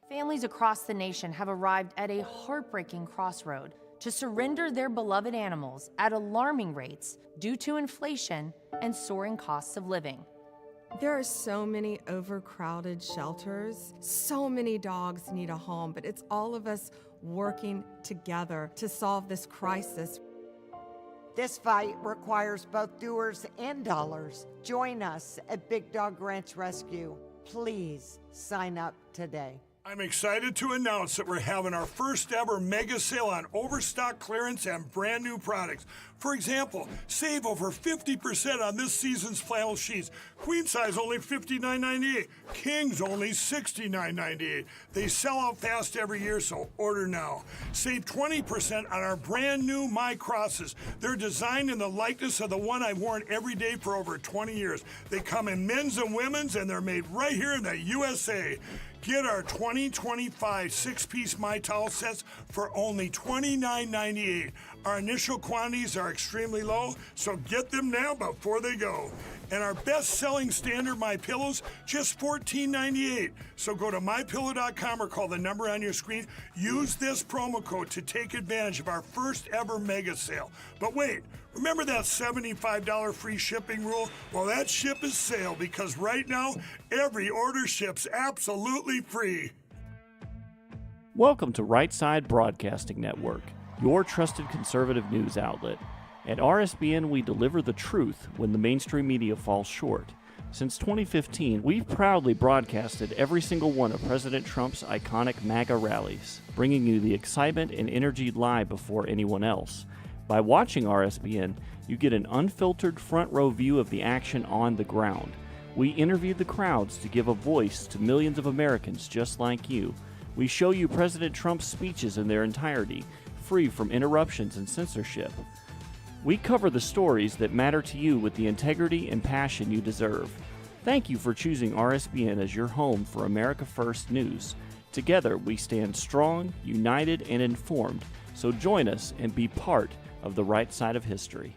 S21: Families across the nation have arrived at a heartbreaking crossroad to surrender their beloved animals at alarming rates due to inflation and soaring costs of living.
S24: There are so many overcrowded shelters. So many dogs need a home, but it's all of us working together to solve this crisis.
S25: This fight requires both doers and dollars. Join us at Big Dog Ranch Rescue. Please sign up today.
S26: I'm excited to announce that we're having our first ever mega sale on overstock clearance and brand new products. For example, save over 50% on this season's flannel sheets. Queen size only $59.98. Kings only $69.98. They sell out fast every year, so order now. Save 20% on our brand new My Crosses. They're designed in the likeness of the one I've worn every day for over 20 years. They come in men's and women's, and they're made right here in the USA. Get our 2025 6-piece My Towel sets for only $29.98. Our initial quantities are extremely low, so get them now before they go. And our best-selling standard MyPillows, just $14.98. So go to MyPillow.com or call the number on your screen. Use this promo code to take advantage of our first ever mega sale. But wait, remember that $75 free shipping rule? Well, that ship is sailed because right now, every order ships absolutely free.
S27: Welcome to Right Side Broadcasting Network, your trusted conservative news outlet. At RSBN, we deliver the truth when the mainstream media falls short. Since 2015, we've proudly broadcasted every single one of President Trump's iconic MAGA rallies, bringing you the excitement and energy live before anyone else. By watching RSBN, you get an unfiltered front row view of the action on the ground. We interview the crowds to give a voice to millions of Americans just like you. We show you President Trump's speeches in their entirety, free from interruptions and censorship. We cover the stories that matter to you with the integrity and passion you deserve. Thank you for choosing RSBN as your home for America First news. Together, we stand strong, united, and informed. So join us and be part of the right side of history.